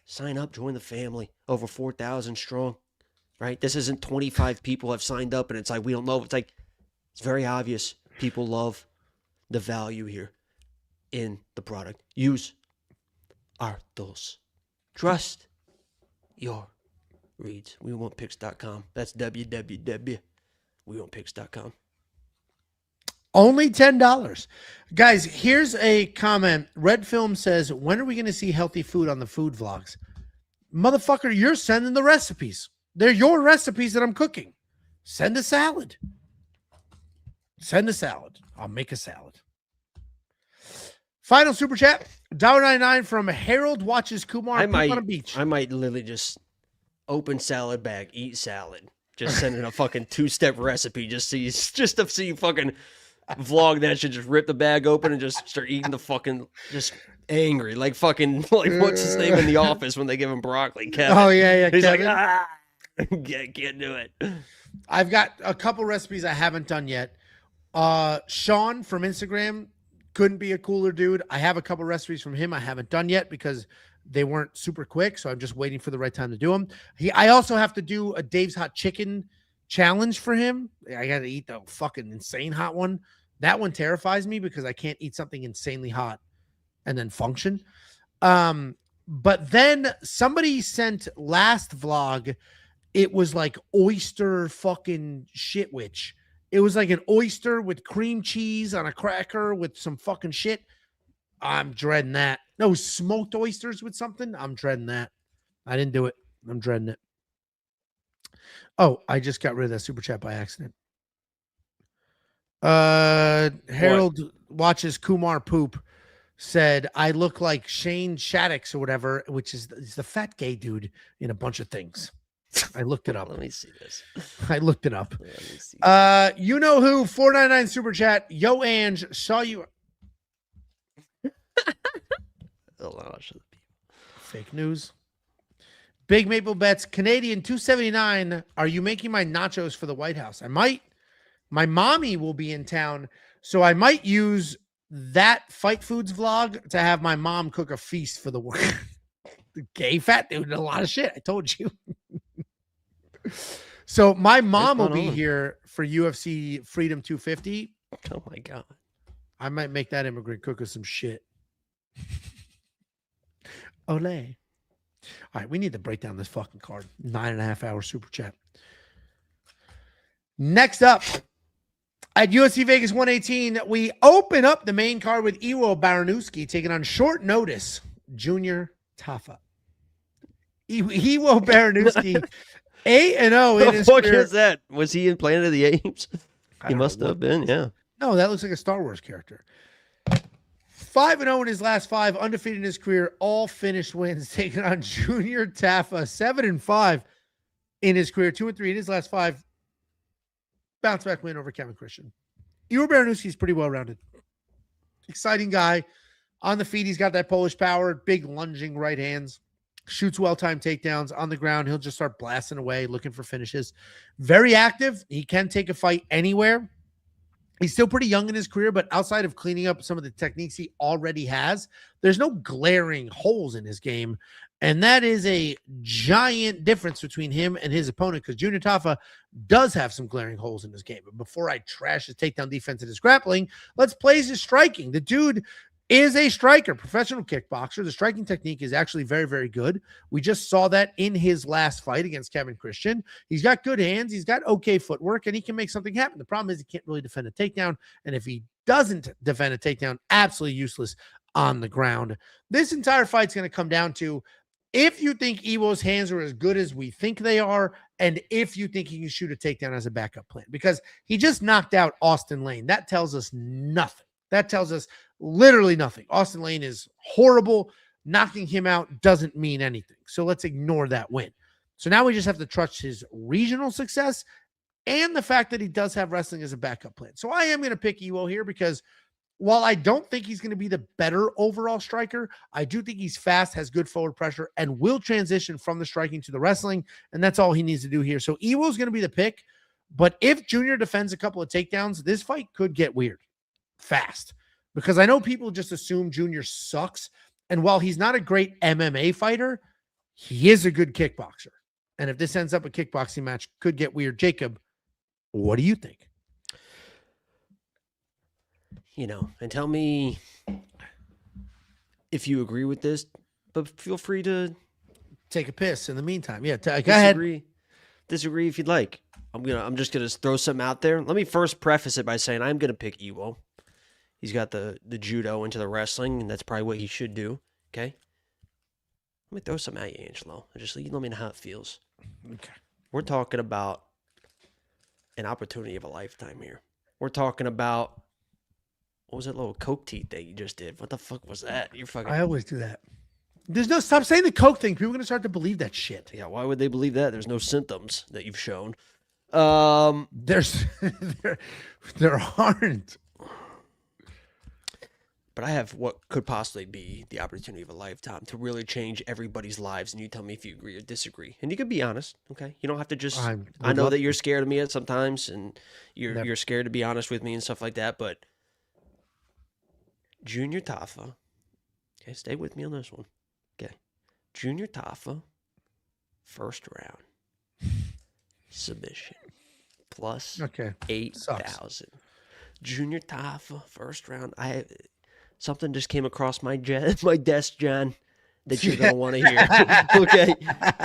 [SPEAKER 2] sign up, join the family. Over 4,000 strong, right? This isn't 25 people have signed up and it's like, we don't know. It's like, it's very obvious. People love the value here in the product. Use our tools. Trust your reads. WeWantPicks.com. That's www.WeWantPicks.com.
[SPEAKER 1] Only $10. Guys, here's a comment. Red Film says, when are we going to see healthy food on the food vlogs? Motherfucker, you're sending the recipes. They're your recipes that I'm cooking. Send a salad. Send a salad. I'll make a salad. Final super chat. $1.99 from Harold Watches Kumar. On a beach.
[SPEAKER 2] I might literally just open salad bag, eat salad. Just send in a fucking 2-step recipe just to see fucking vlog that should just rip the bag open and just start eating the fucking just angry like fucking like what's his name in The Office when they give him broccoli? Kevin.
[SPEAKER 1] Oh yeah,
[SPEAKER 2] He's
[SPEAKER 1] Kevin.
[SPEAKER 2] like can't do it.
[SPEAKER 1] I've got a couple recipes I haven't done yet. Sean from Instagram couldn't be a cooler dude. I have a couple recipes from him I haven't done yet because they weren't super quick, so I'm just waiting for the right time to do them. I also have to do a Dave's Hot Chicken challenge for him. I got to eat the fucking insane hot one. That one terrifies me because I can't eat something insanely hot and then function. But then somebody sent last vlog. It was like oyster fucking shit witch. It was like an oyster with cream cheese on a cracker with some fucking shit. I'm dreading that. No, smoked oysters with something. I'm dreading that. I didn't do it. I'm dreading it. Oh, I just got rid of that super chat by accident. Harold watches Kumar poop. Said I look like Shane Shaddix or whatever, which is the fat gay dude in a bunch of things. I looked it up.
[SPEAKER 2] Let me see this.
[SPEAKER 1] I looked it up.
[SPEAKER 2] Let me see.
[SPEAKER 1] You know who? 499 super chat. Yo, Ange, saw you. Fake news. Big Maple Bets, Canadian 279. Are you making my nachos for the White House? I might. My mommy will be in town, so I might use that Fight Foods vlog to have my mom cook a feast for the world. The gay fat dude did a lot of shit. I told you. So my mom will be here for UFC Freedom 250.
[SPEAKER 2] Oh my God.
[SPEAKER 1] I might make that immigrant cook us some shit. Olay. All right, we need to break down this fucking card. 9.5 hour super chat. Next up, at UFC Vegas 118, we open up the main card with Baraniewski taking on short notice Junior Tafa. Baraniewski, 8-0 in his
[SPEAKER 2] What
[SPEAKER 1] career.
[SPEAKER 2] is that? Was he in Planet of the Apes? He must have been, yeah.
[SPEAKER 1] No, that looks like a Star Wars character. 5-0 in his last 5, undefeated in his career, all finished wins, taking on Junior Tafa, 7-5 in his career, 2-3 in his last 5. Bounce back win over Kevin Christian. Baraniewski is pretty well rounded. Exciting guy. On the feet, he's got that Polish power, big lunging right hands, shoots well-timed takedowns. On the ground, he'll just start blasting away, looking for finishes. Very active. He can take a fight anywhere. He's still pretty young in his career, but outside of cleaning up some of the techniques he already has, there's no glaring holes in his game. And that is a giant difference between him and his opponent, because Junior Tafa does have some glaring holes in his game. But before I trash his takedown defense and his grappling, let's praise his striking. The dude is a striker, professional kickboxer. The striking technique is actually very, very good. We just saw that in his last fight against Kevin Christian. He's got good hands. He's got okay footwork, and he can make something happen. The problem is he can't really defend a takedown. And if he doesn't defend a takedown, absolutely useless on the ground. This entire fight's going to come down to if you think Iwo's hands are as good as we think they are, and if you think he can shoot a takedown as a backup plan, because he just knocked out Austin Lane. That tells us nothing. That tells us literally nothing. Austin Lane is horrible. Knocking him out doesn't mean anything. So let's ignore that win. So now we just have to trust his regional success and the fact that he does have wrestling as a backup plan. So I am going to pick Iwo here because while I don't think he's going to be the better overall striker, I do think he's fast, has good forward pressure, and will transition from the striking to the wrestling. And that's all he needs to do here. So Iwo's going to be the pick. But if Junior defends a couple of takedowns, this fight could get weird fast, because I know people just assume Junior sucks. And while he's not a great MMA fighter, he is a good kickboxer. And if this ends up a kickboxing match, could get weird. Jacob, what do you think?
[SPEAKER 2] And tell me if you agree with this, but feel free to
[SPEAKER 1] take a piss in the meantime. Yeah, go ahead.
[SPEAKER 2] Disagree if you'd like. I'm just gonna throw something out there. Let me first preface it by saying I'm gonna pick Iwo. He's got the judo into the wrestling, and that's probably what he should do. Okay. Let me throw something at you, Angelo. Just let me know how it feels.
[SPEAKER 1] Okay.
[SPEAKER 2] We're talking about an opportunity of a lifetime here. We're talking about, what was that little Coke teeth that you just did? What the fuck was that? You're fucking.
[SPEAKER 1] I always do that. Stop saying the Coke thing. People are going to start to believe that shit.
[SPEAKER 2] Yeah, why would they believe that? There's no symptoms that you've shown.
[SPEAKER 1] There aren't.
[SPEAKER 2] but I have what could possibly be the opportunity of a lifetime to really change everybody's lives. And you tell me if you agree or disagree. And you can be honest, okay? You don't have to just. I know that you're scared of me at sometimes, and you're scared to be honest with me and stuff like that. But Junior Tafa, okay, stay with me on this one, okay? Junior Tafa, first round submission plus 8,000. Junior Tafa, first round. Something just came across my desk, John, that you're gonna want to hear. Okay,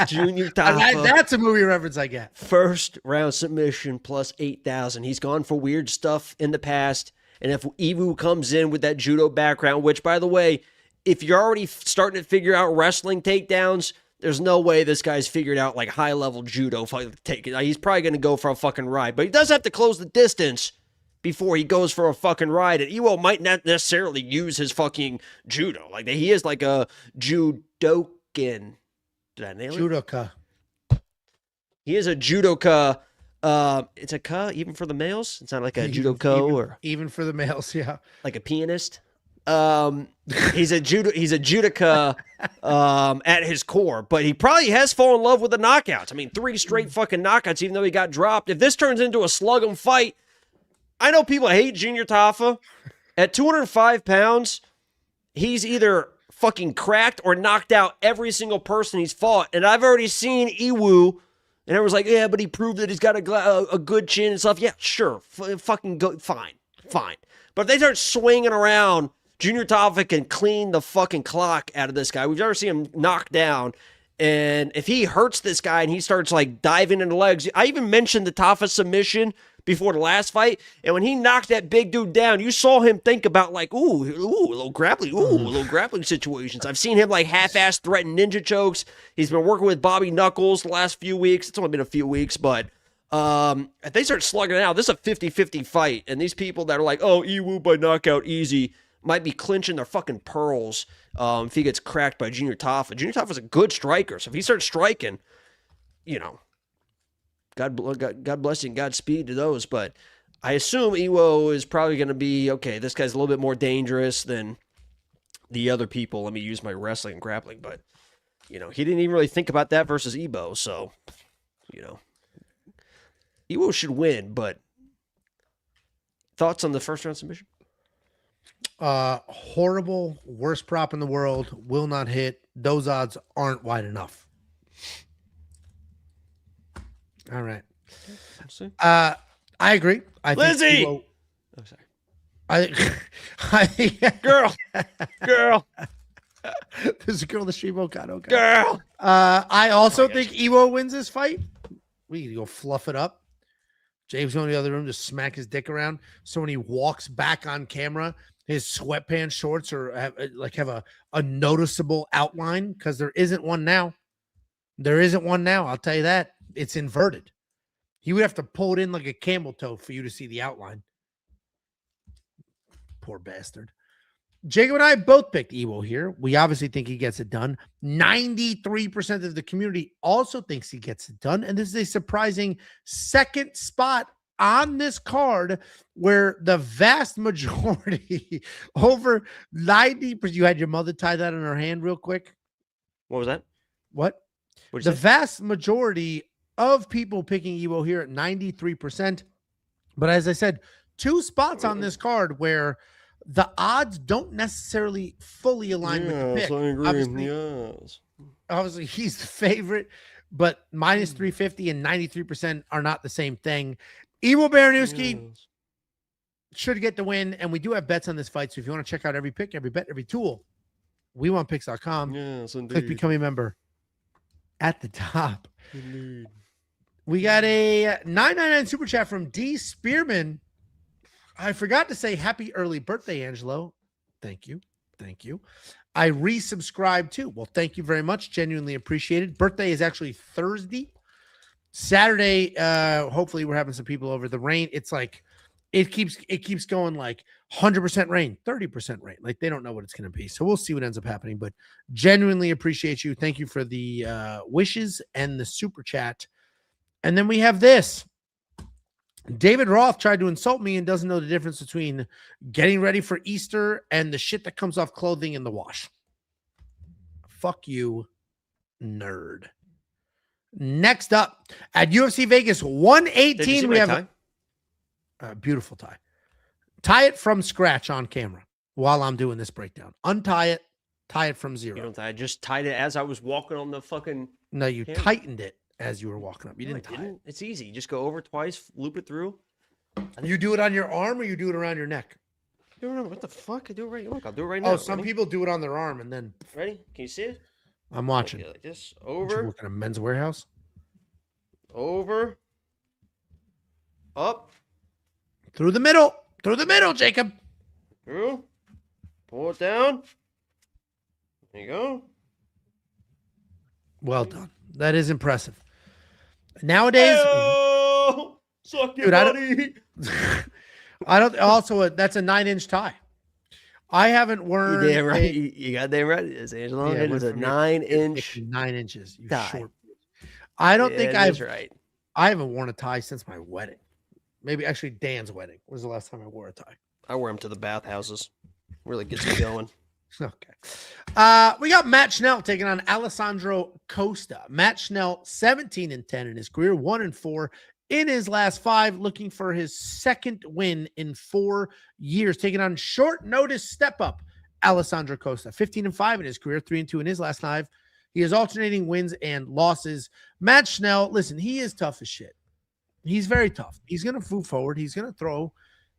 [SPEAKER 2] Junior Tafa.
[SPEAKER 1] That's a movie reference I get.
[SPEAKER 2] First round submission plus 8,000. He's gone for weird stuff in the past, and if Iwu comes in with that judo background, which by the way, if you're already starting to figure out wrestling takedowns, there's no way this guy's figured out like high level judo take. He's probably gonna go for a fucking ride, but he does have to close the distance before he goes for a fucking ride. And Iwo might not necessarily use his fucking judo. Like, he is like a judokan. Did I nail it?
[SPEAKER 1] Judoka.
[SPEAKER 2] He is a judoka. It's a ka even for the males? It's not like a judoko or...
[SPEAKER 1] Even for the males, yeah.
[SPEAKER 2] Like a pianist? He's a judoka at his core, but he probably has fallen in love with the knockouts. I mean, 3 straight fucking knockouts, even though he got dropped. If this turns into a slug 'em fight, I know people hate Junior Tafa. At 205 pounds, he's either fucking cracked or knocked out every single person he's fought. And I've already seen Iwu, and everyone's like, yeah, but he proved that he's got a good chin and stuff. Yeah, sure. Fucking go. Fine. But if they start swinging around, Junior Tafa can clean the fucking clock out of this guy. We've never seen him knocked down. And if he hurts this guy and he starts like diving into legs, I even mentioned the Tafa submission before the last fight, and when he knocked that big dude down, you saw him think about like, a little grappling situations. I've seen him like half-ass threaten ninja chokes. He's been working with Bobby Knuckles the last few weeks. It's only been a few weeks, but if they start slugging it out, this is a 50-50 fight, and these people that are like, oh, Iwu by knockout easy, might be clinching their fucking pearls if he gets cracked by Junior Tafa. Junior Tafa's a good striker, so if he starts striking, God bless you and Godspeed to those. But I assume Iwo is probably going to be, okay, this guy's a little bit more dangerous than the other people. Let me use my wrestling and grappling. But, he didn't even really think about that versus Ebo. So, Iwo should win. But thoughts on the first round submission?
[SPEAKER 1] Horrible, worst prop in the world, will not hit. Those odds aren't wide enough. All right. I agree.
[SPEAKER 2] Lizzie!
[SPEAKER 1] Think
[SPEAKER 2] Oh, sorry.
[SPEAKER 1] I
[SPEAKER 2] Girl.
[SPEAKER 1] There's a girl in the stream. Oh, God.
[SPEAKER 2] Girl.
[SPEAKER 1] I also think Ewo wins this fight. We need to go fluff it up. James going to the other room to smack his dick around. So when he walks back on camera, his sweatpants shorts have a noticeable outline, because there isn't one now. I'll tell you that. It's inverted. He would have to pull it in like a camel toe for you to see the outline. Poor bastard. Jacob and I both picked Ewo here. We obviously think he gets it done. 93% of the community also thinks he gets it done. And this is a surprising second spot on this card where the vast majority, over 90%, you had your mother tie that in her hand real quick.
[SPEAKER 2] What was that?
[SPEAKER 1] What? The vast majority of people picking Ewo here at 93%. But as I said, 2 spots on this card where the odds don't necessarily fully align with the pick.
[SPEAKER 2] I agree.
[SPEAKER 1] Obviously, he's the favorite, but minus 350 and 93% are not the same thing. Ewo Baraniewski should get the win, and we do have bets on this fight. So if you want to check out every pick, every bet, every tool, WeWantPicks.com.
[SPEAKER 3] Yes, indeed.
[SPEAKER 1] Click Become a Member at the top.
[SPEAKER 3] Indeed.
[SPEAKER 1] We got a $9.99 super chat from D. Spearman. I forgot to say happy early birthday, Angelo. Thank you. I resubscribed too. Well, thank you very much. Genuinely appreciated. Birthday is actually Thursday. Saturday, hopefully we're having some people over. The rain, it's like it keeps going like 100% rain, 30% rain. Like they don't know what it's going to be. So we'll see what ends up happening, but genuinely appreciate you. Thank you for the wishes and the super chat. And then we have this. David Roth tried to insult me and doesn't know the difference between getting ready for Easter and the shit that comes off clothing in the wash. Fuck you, nerd. Next up at UFC Vegas 118, we have a beautiful tie. Tie it from scratch on camera while I'm doing this breakdown. Untie it, tie it from zero.
[SPEAKER 2] You don't tie. I just tied it as I was walking on the fucking.
[SPEAKER 1] No, you
[SPEAKER 2] camera.
[SPEAKER 1] tightened it as you were walking up. You
[SPEAKER 2] No,
[SPEAKER 1] didn't tie it.
[SPEAKER 2] It's easy. You just go over twice, loop it through.
[SPEAKER 1] You do it on your arm or you do it around your neck?
[SPEAKER 2] I don't remember what the fuck. I do it right. Look, I'll do it right now.
[SPEAKER 1] Oh, some
[SPEAKER 2] Ready?
[SPEAKER 1] people do it on their arm and then.
[SPEAKER 2] Ready? Can you see it?
[SPEAKER 1] I'm watching.
[SPEAKER 2] Okay, like this.
[SPEAKER 1] What, you
[SPEAKER 2] Over.
[SPEAKER 1] work in a men's warehouse?
[SPEAKER 2] Over. Up.
[SPEAKER 1] Through the middle, Jacob.
[SPEAKER 2] Through. Pull it down. There you go.
[SPEAKER 1] Well done. That is impressive. Nowadays,
[SPEAKER 2] Hey-o! Suck your
[SPEAKER 1] Dude, I
[SPEAKER 2] buddy.
[SPEAKER 1] I don't. Also, that's a 9-inch tie. I haven't worn.
[SPEAKER 2] You damn right. You got damn right. It's Angelo.
[SPEAKER 1] Yeah,
[SPEAKER 2] It is a 9-inch.
[SPEAKER 1] 9 inches. You
[SPEAKER 2] tie.
[SPEAKER 1] short. I don't think
[SPEAKER 2] That's right.
[SPEAKER 1] I haven't worn a tie since my wedding. Maybe actually Dan's wedding was the last time I wore a tie.
[SPEAKER 2] I wear them to the bathhouses. Really gets me going.
[SPEAKER 1] Okay. We got Matt Schnell taking on Alessandro Costa. Matt Schnell, 17-10 in his career, 1-4 in his last 5, looking for his second win in 4 years, taking on short notice step up Alessandro Costa, 15-5 in his career, 3-2 in his last 5. He is alternating wins and losses. Matt Schnell, listen, he is tough as shit. He's very tough. He's going to move forward. He's going to throw.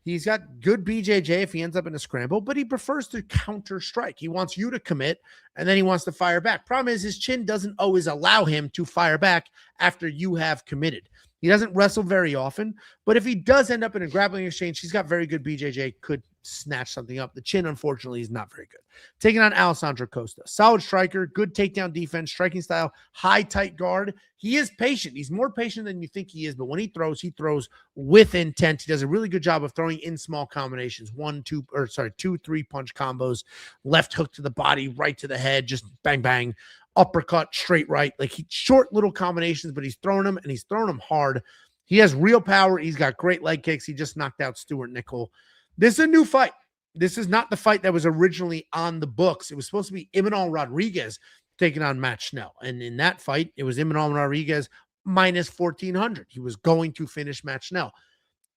[SPEAKER 1] He's got good BJJ if he ends up in a scramble, but he prefers to counter strike. He wants you to commit, and then he wants to fire back. Problem is his chin doesn't always allow him to fire back after you have committed. He doesn't wrestle very often, but if he does end up in a grappling exchange, he's got very good BJJ, could snatch something up. The chin, unfortunately, is not very good. Taking on Alessandro Costa. Solid striker, good takedown defense, striking style, high, tight guard. He is patient. He's more patient than you think he is, but when he throws with intent. He does a really good job of throwing in small combinations, 2, 3 punch combos, left hook to the body, right to the head, just bang, bang, uppercut, straight right. Like short little combinations, but he's throwing them and he's throwing them hard. He has real power. He's got great leg kicks. He just knocked out Stuart Nickel. This is a new fight. This is not the fight that was originally on the books. It was supposed to be Imanol Rodriguez taking on Matt Schnell. And in that fight, it was Imanol Rodriguez minus 1,400. He was going to finish Matt Schnell.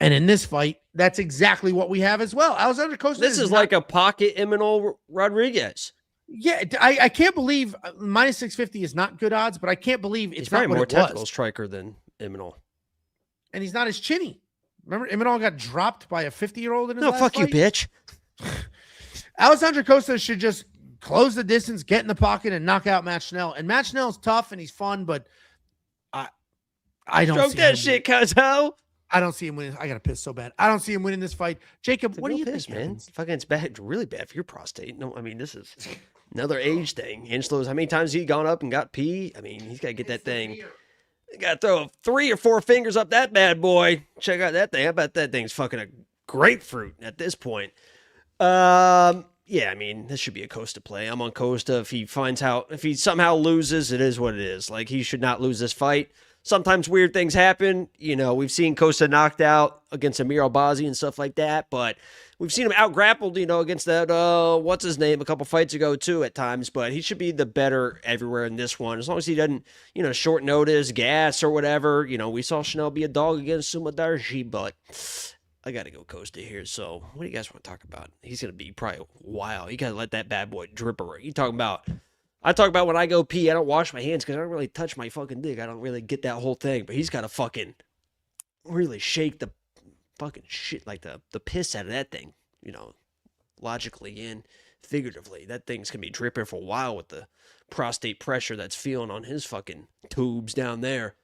[SPEAKER 1] And in this fight, that's exactly what we have as well. Alessandro Costa.
[SPEAKER 2] This is like a pocket Imanol Rodriguez.
[SPEAKER 1] Yeah, I can't believe minus 650 is not good odds, but I can't believe it's
[SPEAKER 2] He's
[SPEAKER 1] not
[SPEAKER 2] probably
[SPEAKER 1] what
[SPEAKER 2] more
[SPEAKER 1] it
[SPEAKER 2] technical
[SPEAKER 1] was.
[SPEAKER 2] striker than Imanol.
[SPEAKER 1] And he's not as chinny. Remember, Imanol got dropped by a 50-year-old in his
[SPEAKER 2] No,
[SPEAKER 1] last
[SPEAKER 2] fuck
[SPEAKER 1] fight?
[SPEAKER 2] you, bitch.
[SPEAKER 1] Alessandro Costa should just close the distance, get in the pocket, and knock out Matt Schnell. And Matt Schnell's tough and he's fun, but I don't
[SPEAKER 2] Stroke
[SPEAKER 1] see
[SPEAKER 2] that
[SPEAKER 1] him
[SPEAKER 2] shit, cuzzo.
[SPEAKER 1] I don't see him winning. I got to piss so bad. I don't see him winning this fight. Jacob, what do you think,
[SPEAKER 2] man?
[SPEAKER 1] happens?
[SPEAKER 2] Fucking, it's bad, really bad for your prostate. No, I mean, this is another age thing. Angelo's, how many times he gone up and got pee? I mean, he's got to get that thing. Got to throw 3 or 4 fingers up that bad boy. Check out that thing. I bet that thing's fucking a grapefruit at this point. Yeah, I mean, this should be a Costa play. I'm on Costa. If he somehow loses, it is what it is. Like, he should not lose this fight. Sometimes weird things happen. You know, we've seen Costa knocked out against Amir Albazi and stuff like that, but we've seen him out-grappled, against that, what's his name, a couple fights ago, too, at times, but he should be the better everywhere in this one, as long as he doesn't, short notice, gas, or whatever. We saw Schnell be a dog against Sumadarji, but I got to go Costa here, so what do you guys want to talk about? He's going to be probably wild. You got to let that bad boy drip around. I talk about when I go pee, I don't wash my hands because I don't really touch my fucking dick. I don't really get that whole thing. But he's got to fucking really shake the fucking shit, like the piss out of that thing, logically and figuratively. That thing's going to be dripping for a while with the prostate pressure that's feeling on his fucking tubes down there.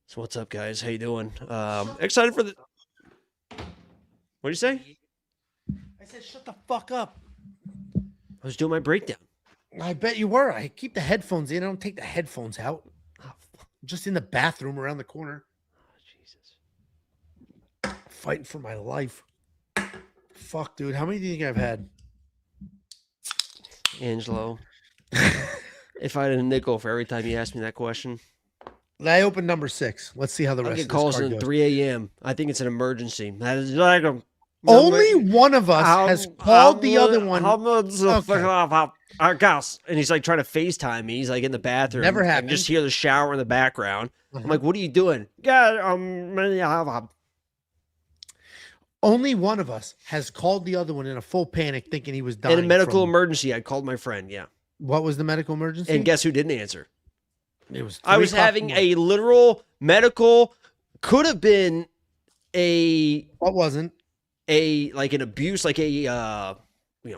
[SPEAKER 2] So what's up, guys? How you doing? Excited for the... What'd you say?
[SPEAKER 1] I said, shut the fuck up.
[SPEAKER 2] I was doing my breakdown.
[SPEAKER 1] I bet you were. I keep the headphones in. I don't take the headphones out. I'm just in the bathroom around the corner.
[SPEAKER 2] Oh, Jesus.
[SPEAKER 1] Fighting for my life. Fuck, dude. How many do you think I've had?
[SPEAKER 2] Angelo. If I had a nickel for every time you asked me that question.
[SPEAKER 1] I opened number 6. Let's see how the
[SPEAKER 2] I'll
[SPEAKER 1] rest
[SPEAKER 2] get
[SPEAKER 1] of this
[SPEAKER 2] calls
[SPEAKER 1] card
[SPEAKER 2] at
[SPEAKER 1] goes.
[SPEAKER 2] 3 a.m. I think it's an emergency. That is like a
[SPEAKER 1] Only one of us has called the other one.
[SPEAKER 2] Our gas, and he's like trying to FaceTime me. He's like in the bathroom.
[SPEAKER 1] Never
[SPEAKER 2] I
[SPEAKER 1] happened.
[SPEAKER 2] can just hear the shower in the background.
[SPEAKER 1] Uh-huh.
[SPEAKER 2] I'm like, what are you doing? Yeah,
[SPEAKER 1] Only one of us has called the other one in a full panic, thinking he was dying.
[SPEAKER 2] in a medical
[SPEAKER 1] from-
[SPEAKER 2] emergency. I called my friend. Yeah,
[SPEAKER 1] What was the medical emergency?
[SPEAKER 2] and guess who didn't answer?
[SPEAKER 1] It was.
[SPEAKER 2] I was
[SPEAKER 1] 3 o'clock in
[SPEAKER 2] having
[SPEAKER 1] the morning.
[SPEAKER 2] a literal medical. Could have been a
[SPEAKER 1] What wasn't?
[SPEAKER 2] like an abuse, like a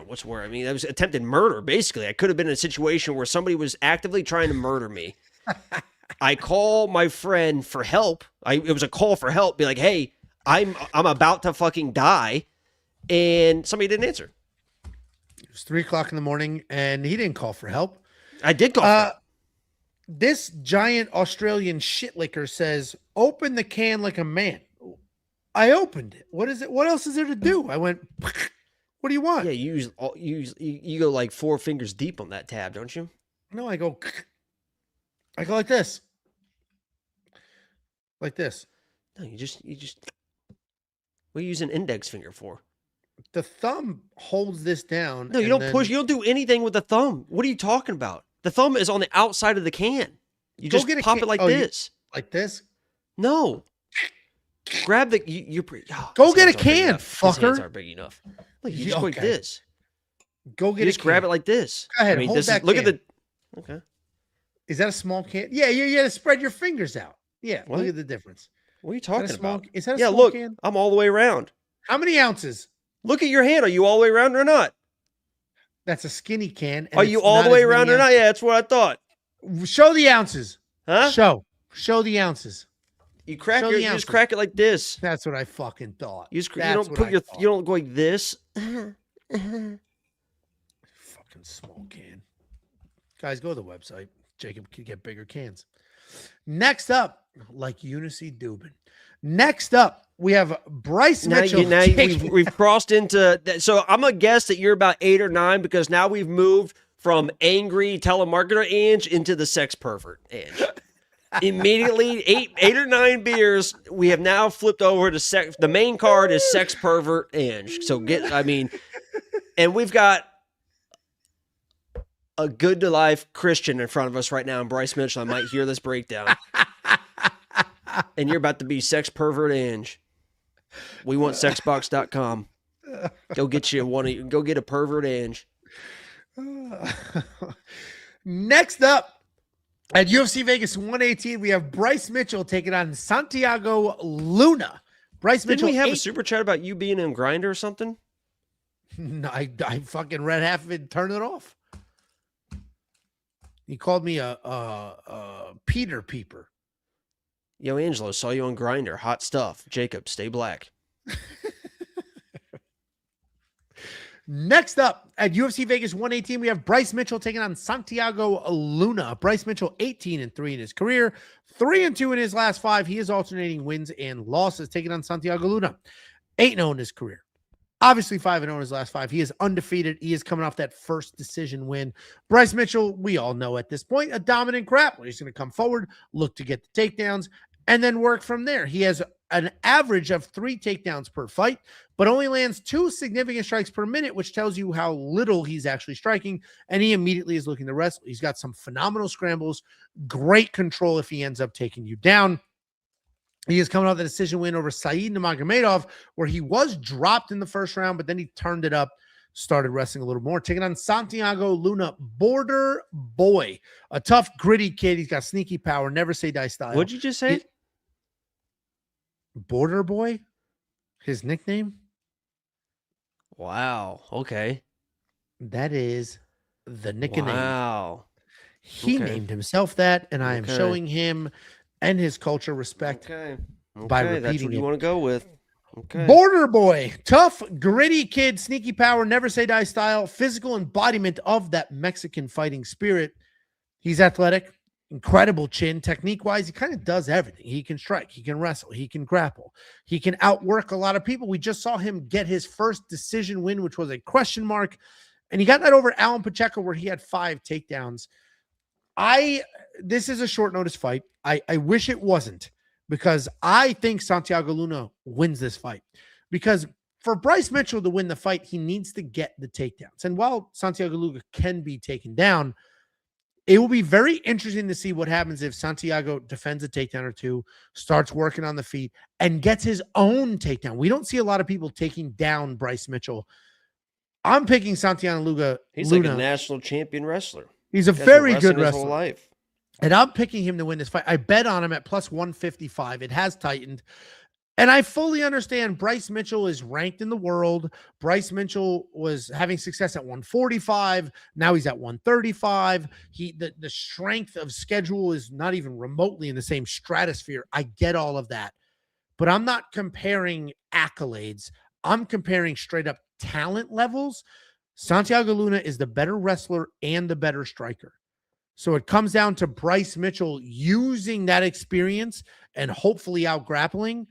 [SPEAKER 2] what's the word? I mean, that was attempted murder. Basically, I could have been in a situation where somebody was actively trying to murder me. I call my friend for help. It was a call for help. Be like, hey, I'm about to fucking die, and somebody didn't answer.
[SPEAKER 1] It was 3 o'clock in the morning, and he didn't call for help.
[SPEAKER 2] I did call. For help.
[SPEAKER 1] This giant Australian shitlicker says, "Open the can like a man." I opened it. What is it? What else is there to do? I went. What do you want?
[SPEAKER 2] Yeah, you go like 4 fingers deep on that tab, don't you?
[SPEAKER 1] No, I go like this. Like this.
[SPEAKER 2] No, you just. What do you use an index finger for?
[SPEAKER 1] The thumb holds this down.
[SPEAKER 2] No, you
[SPEAKER 1] and
[SPEAKER 2] don't
[SPEAKER 1] then-
[SPEAKER 2] push. You don't do anything with the thumb. What are you talking about? The thumb is on the outside of the can. You
[SPEAKER 1] Go
[SPEAKER 2] just
[SPEAKER 1] get a
[SPEAKER 2] pop
[SPEAKER 1] can-
[SPEAKER 2] it like
[SPEAKER 1] oh,
[SPEAKER 2] this.
[SPEAKER 1] like this.
[SPEAKER 2] No. Grab the. You're
[SPEAKER 1] Go
[SPEAKER 2] his
[SPEAKER 1] get a
[SPEAKER 2] hands aren't big
[SPEAKER 1] can,
[SPEAKER 2] enough. His hands
[SPEAKER 1] fucker.
[SPEAKER 2] aren't big enough. Look, you
[SPEAKER 1] Yeah,
[SPEAKER 2] just go like
[SPEAKER 1] okay.
[SPEAKER 2] this.
[SPEAKER 1] Go
[SPEAKER 2] You
[SPEAKER 1] get
[SPEAKER 2] just
[SPEAKER 1] a
[SPEAKER 2] grab
[SPEAKER 1] can.
[SPEAKER 2] it like this.
[SPEAKER 1] Go ahead,
[SPEAKER 2] I mean,
[SPEAKER 1] hold
[SPEAKER 2] this
[SPEAKER 1] that
[SPEAKER 2] is. Look
[SPEAKER 1] can.
[SPEAKER 2] at the. Okay.
[SPEAKER 1] Is that a small can? Yeah, to spread your fingers out. Yeah,
[SPEAKER 2] What?
[SPEAKER 1] look at the difference.
[SPEAKER 2] What are you
[SPEAKER 1] Is that a
[SPEAKER 2] talking
[SPEAKER 1] small?
[SPEAKER 2] about?
[SPEAKER 1] Is that a
[SPEAKER 2] Yeah,
[SPEAKER 1] small
[SPEAKER 2] look.
[SPEAKER 1] can?
[SPEAKER 2] I'm all the way around.
[SPEAKER 1] How many ounces?
[SPEAKER 2] Look at your hand. Are you all the way around or not?
[SPEAKER 1] That's a skinny can. and
[SPEAKER 2] Are you
[SPEAKER 1] it's
[SPEAKER 2] all
[SPEAKER 1] not
[SPEAKER 2] the way
[SPEAKER 1] as many
[SPEAKER 2] around or not? Yeah, that's what I thought.
[SPEAKER 1] ounces. Show the ounces.
[SPEAKER 2] Huh?
[SPEAKER 1] Show the ounces.
[SPEAKER 2] You crack
[SPEAKER 1] show
[SPEAKER 2] your,
[SPEAKER 1] the
[SPEAKER 2] you just
[SPEAKER 1] ounces.
[SPEAKER 2] crack it like this.
[SPEAKER 1] That's what I fucking thought.
[SPEAKER 2] You just you
[SPEAKER 1] That's
[SPEAKER 2] don't
[SPEAKER 1] what
[SPEAKER 2] put
[SPEAKER 1] I
[SPEAKER 2] your
[SPEAKER 1] thought.
[SPEAKER 2] you don't go like this.
[SPEAKER 1] Fucking small can. Guys, go to the website. Jacob can get bigger cans. Next up, like Yuneisy Duben. Next up, we have Bryce Mitchell.
[SPEAKER 2] We've crossed into that. So I'm gonna guess that you're about 8 or 9 because now we've moved from angry telemarketer Ange into the sex pervert Ange. Immediately, 8 or 9 beers, we have now flipped over to sex. The main card is sex pervert Ange. So and we've got a good to life Christian in front of us right now, and Bryce Mitchell. I might hear this breakdown. And you're about to be sex pervert Ange. We want sexbox.com. Go get you go get a pervert Ange.
[SPEAKER 1] Next up, at UFC Vegas 118, we have Bryce Mitchell taking on Santiago Luna. Bryce Mitchell.
[SPEAKER 2] Didn't we have a super chat about you being in Grindr or something?
[SPEAKER 1] No, I fucking read half of it and turned it off. He called me a Peter Peeper.
[SPEAKER 2] Yo, Angelo, saw you on Grindr. Hot stuff. Jacob, stay black.
[SPEAKER 1] Next up at UFC Vegas 118, we have Bryce Mitchell taking on Santiago Luna. Bryce Mitchell, 18-3 in his career, 3-2 in his last 5. He is alternating wins and losses, taking on Santiago Luna, 8-0 in his career. Obviously 5-0 in his last 5. He is undefeated. He is coming off that first decision win. Bryce Mitchell, we all know at this point, a dominant grappler. He's going to come forward, look to get the takedowns, and then work from there. He has an average of 3 takedowns per fight, but only lands 2 significant strikes per minute, which tells you how little he's actually striking, and he immediately is looking to wrestle. He's got some phenomenal scrambles, great control if he ends up taking you down. He is coming off the decision win over Said Nurmagomedov, where he was dropped in the first round, but then he turned it up, started wrestling a little more, taking on Santiago Luna, border boy, a tough, gritty kid. He's got sneaky power, never say die style.
[SPEAKER 2] What'd you just say?
[SPEAKER 1] Border boy, his nickname.
[SPEAKER 2] Wow. Okay.
[SPEAKER 1] That is the nickname.
[SPEAKER 2] Wow.
[SPEAKER 1] He
[SPEAKER 2] Okay.
[SPEAKER 1] named himself that, and I am
[SPEAKER 2] Okay.
[SPEAKER 1] showing him and his culture respect.
[SPEAKER 2] Okay.
[SPEAKER 1] By
[SPEAKER 2] That's
[SPEAKER 1] repeating
[SPEAKER 2] what you
[SPEAKER 1] it.
[SPEAKER 2] want to go with. Okay.
[SPEAKER 1] Border boy, tough, gritty kid, sneaky power, never say die style, physical embodiment of that Mexican fighting spirit. He's athletic, incredible chin, technique wise. He kind of does everything. He can strike, he can wrestle, he can grapple, he can outwork a lot of people. We just saw him get his first decision win, which was a question mark, and he got that over Alan Pacheco, where he had 5 takedowns. This is a short notice fight. I wish it wasn't, because I think Santiago Luna wins this fight. Because for Bryce Mitchell to win the fight, he needs to get the takedowns. And while Santiago Luna can be taken down, it will be very interesting to see what happens if Santiago defends a takedown or two, starts working on the feet, and gets his own takedown. We don't see a lot of people taking down Bryce Mitchell. I'm picking Santiago Luna.
[SPEAKER 2] He's like a national champion wrestler.
[SPEAKER 1] He's a very good
[SPEAKER 2] his
[SPEAKER 1] wrestler.
[SPEAKER 2] whole life.
[SPEAKER 1] And I'm picking him to win this fight. I bet on him at plus 155. It has tightened. And I fully understand Bryce Mitchell is ranked in the world. Bryce Mitchell was having success at 145. Now he's at 135. The strength of schedule is not even remotely in the same stratosphere. I get all of that. But I'm not comparing accolades. I'm comparing straight up talent levels. Santiago Luna is the better wrestler and the better striker. So it comes down to Bryce Mitchell using that experience and hopefully out grappling.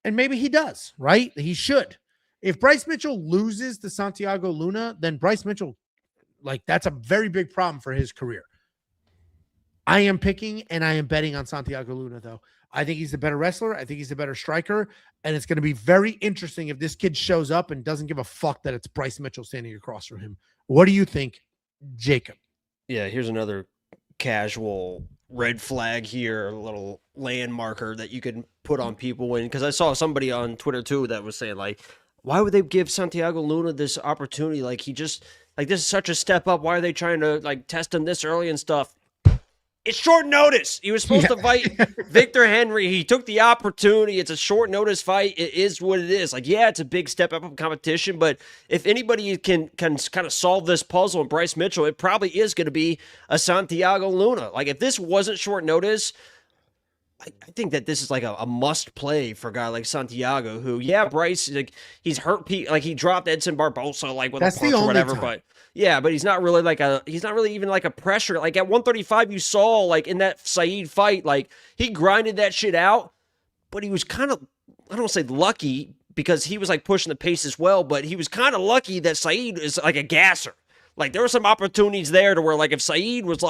[SPEAKER 1] And maybe he does, right? He should. If Bryce Mitchell loses to Santiago Luna, then Bryce Mitchell, that's a very big problem for his career. I am picking and I am betting on Santiago Luna, though. I think he's the better wrestler. I think he's the better striker. And it's going to be very interesting if this kid shows up and doesn't give a fuck that it's Bryce Mitchell standing across from him. What do you think, Jacob?
[SPEAKER 2] Yeah, here's another casual red flag here, a little landmarker that you can put on people because I saw somebody on Twitter too that was saying why would they give Santiago Luna this opportunity? This is such a step up. Why are they trying to test him this early and stuff? It's short notice. He was supposed to fight Victor Henry. He took the opportunity. It's a short notice fight. It is what it is. It's a big step up in competition, but if anybody can kind of solve this puzzle in Bryce Mitchell, it probably is going to be a Santiago Luna. If this wasn't short notice, I think that this is a must play for a guy like Santiago, who, Bryce, he's hurt. He dropped Edson Barbosa with
[SPEAKER 1] That's
[SPEAKER 2] a punch
[SPEAKER 1] the
[SPEAKER 2] or whatever,
[SPEAKER 1] time.
[SPEAKER 2] but. Yeah, but he's not really even a pressure. At 135, you saw in that Saeed fight, he grinded that shit out, but he was kind of, I don't want to say lucky because he was pushing the pace as well, but he was kind of lucky that Saeed is a gasser. There were some opportunities there to where if Saeed was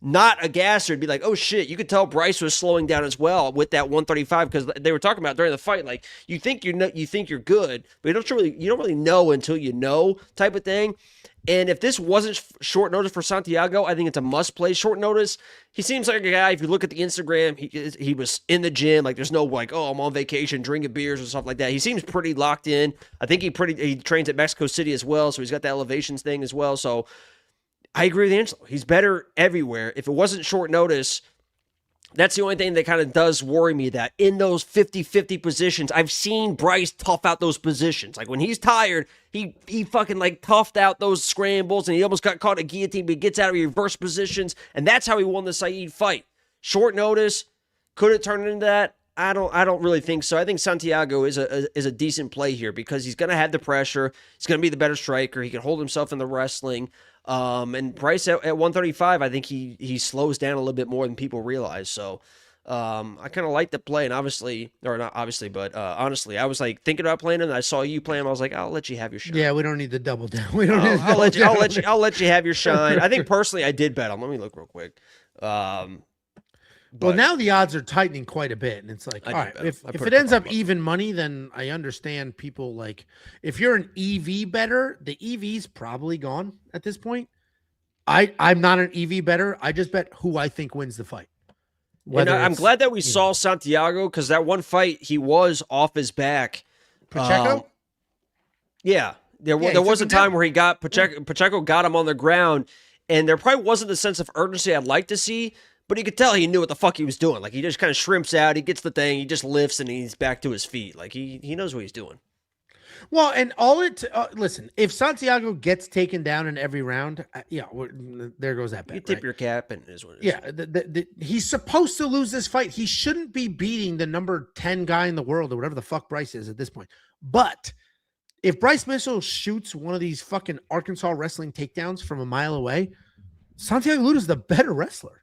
[SPEAKER 2] not a gasser, it'd be oh shit, you could tell Bryce was slowing down as well with that 135 because they were talking about during the fight, you think you're good, but you don't really know until you know type of thing. And if this wasn't short notice for Santiago, I think it's a must-play short notice. He seems like a guy, if you look at the Instagram, he was in the gym. There's no I'm on vacation, drinking beers and stuff like that. He seems pretty locked in. I think he trains at Mexico City as well, so he's got the elevations thing as well. So I agree with Angelo. He's better everywhere. If it wasn't short notice, that's the only thing that kind of does worry me, that in those 50-50 positions, I've seen Bryce tough out those positions. When he's tired, he fucking toughed out those scrambles and he almost got caught a guillotine, but he gets out of reverse positions, and that's how he won the Saeed fight. Short notice, could it turn into that? I don't really think so. I think Santiago is a decent play here because he's going to have the pressure. He's going to be the better striker. He can hold himself in the wrestling. And Bryce at 135, I think he slows down a little bit more than people realize. So I kind of like the play, and honestly, I was thinking about playing him. And I saw you play him. I was I'll let you have your shine.
[SPEAKER 1] Yeah, we don't need to double down. We don't.
[SPEAKER 2] I'll let you have your shine. I think personally, I did bet him. Let me look real quick.
[SPEAKER 1] Well, now the odds are tightening quite a bit, and it's all right, if it ends up even money, then I understand people if you're an EV bettor, the EV's probably gone at this point. I'm not an EV bettor. I just bet who I think wins the fight.
[SPEAKER 2] I'm glad that we saw Santiago because that one fight he was off his back.
[SPEAKER 1] Pacheco?
[SPEAKER 2] There was a time where he got Pacheco got him on the ground, and there probably wasn't the sense of urgency I'd like to see. But you could tell he knew what the fuck he was doing. He just kind of shrimps out. He gets the thing. He just lifts and he's back to his feet. He knows what he's doing.
[SPEAKER 1] Well, and listen, if Santiago gets taken down in every round, there goes that bet.
[SPEAKER 2] You tip your cap and it is what it is.
[SPEAKER 1] Yeah, he's supposed to lose this fight. He shouldn't be beating the number 10 guy in the world or whatever the fuck Bryce is at this point. But if Bryce Mitchell shoots one of these fucking Arkansas wrestling takedowns from a mile away, Santiago Luna's the better wrestler.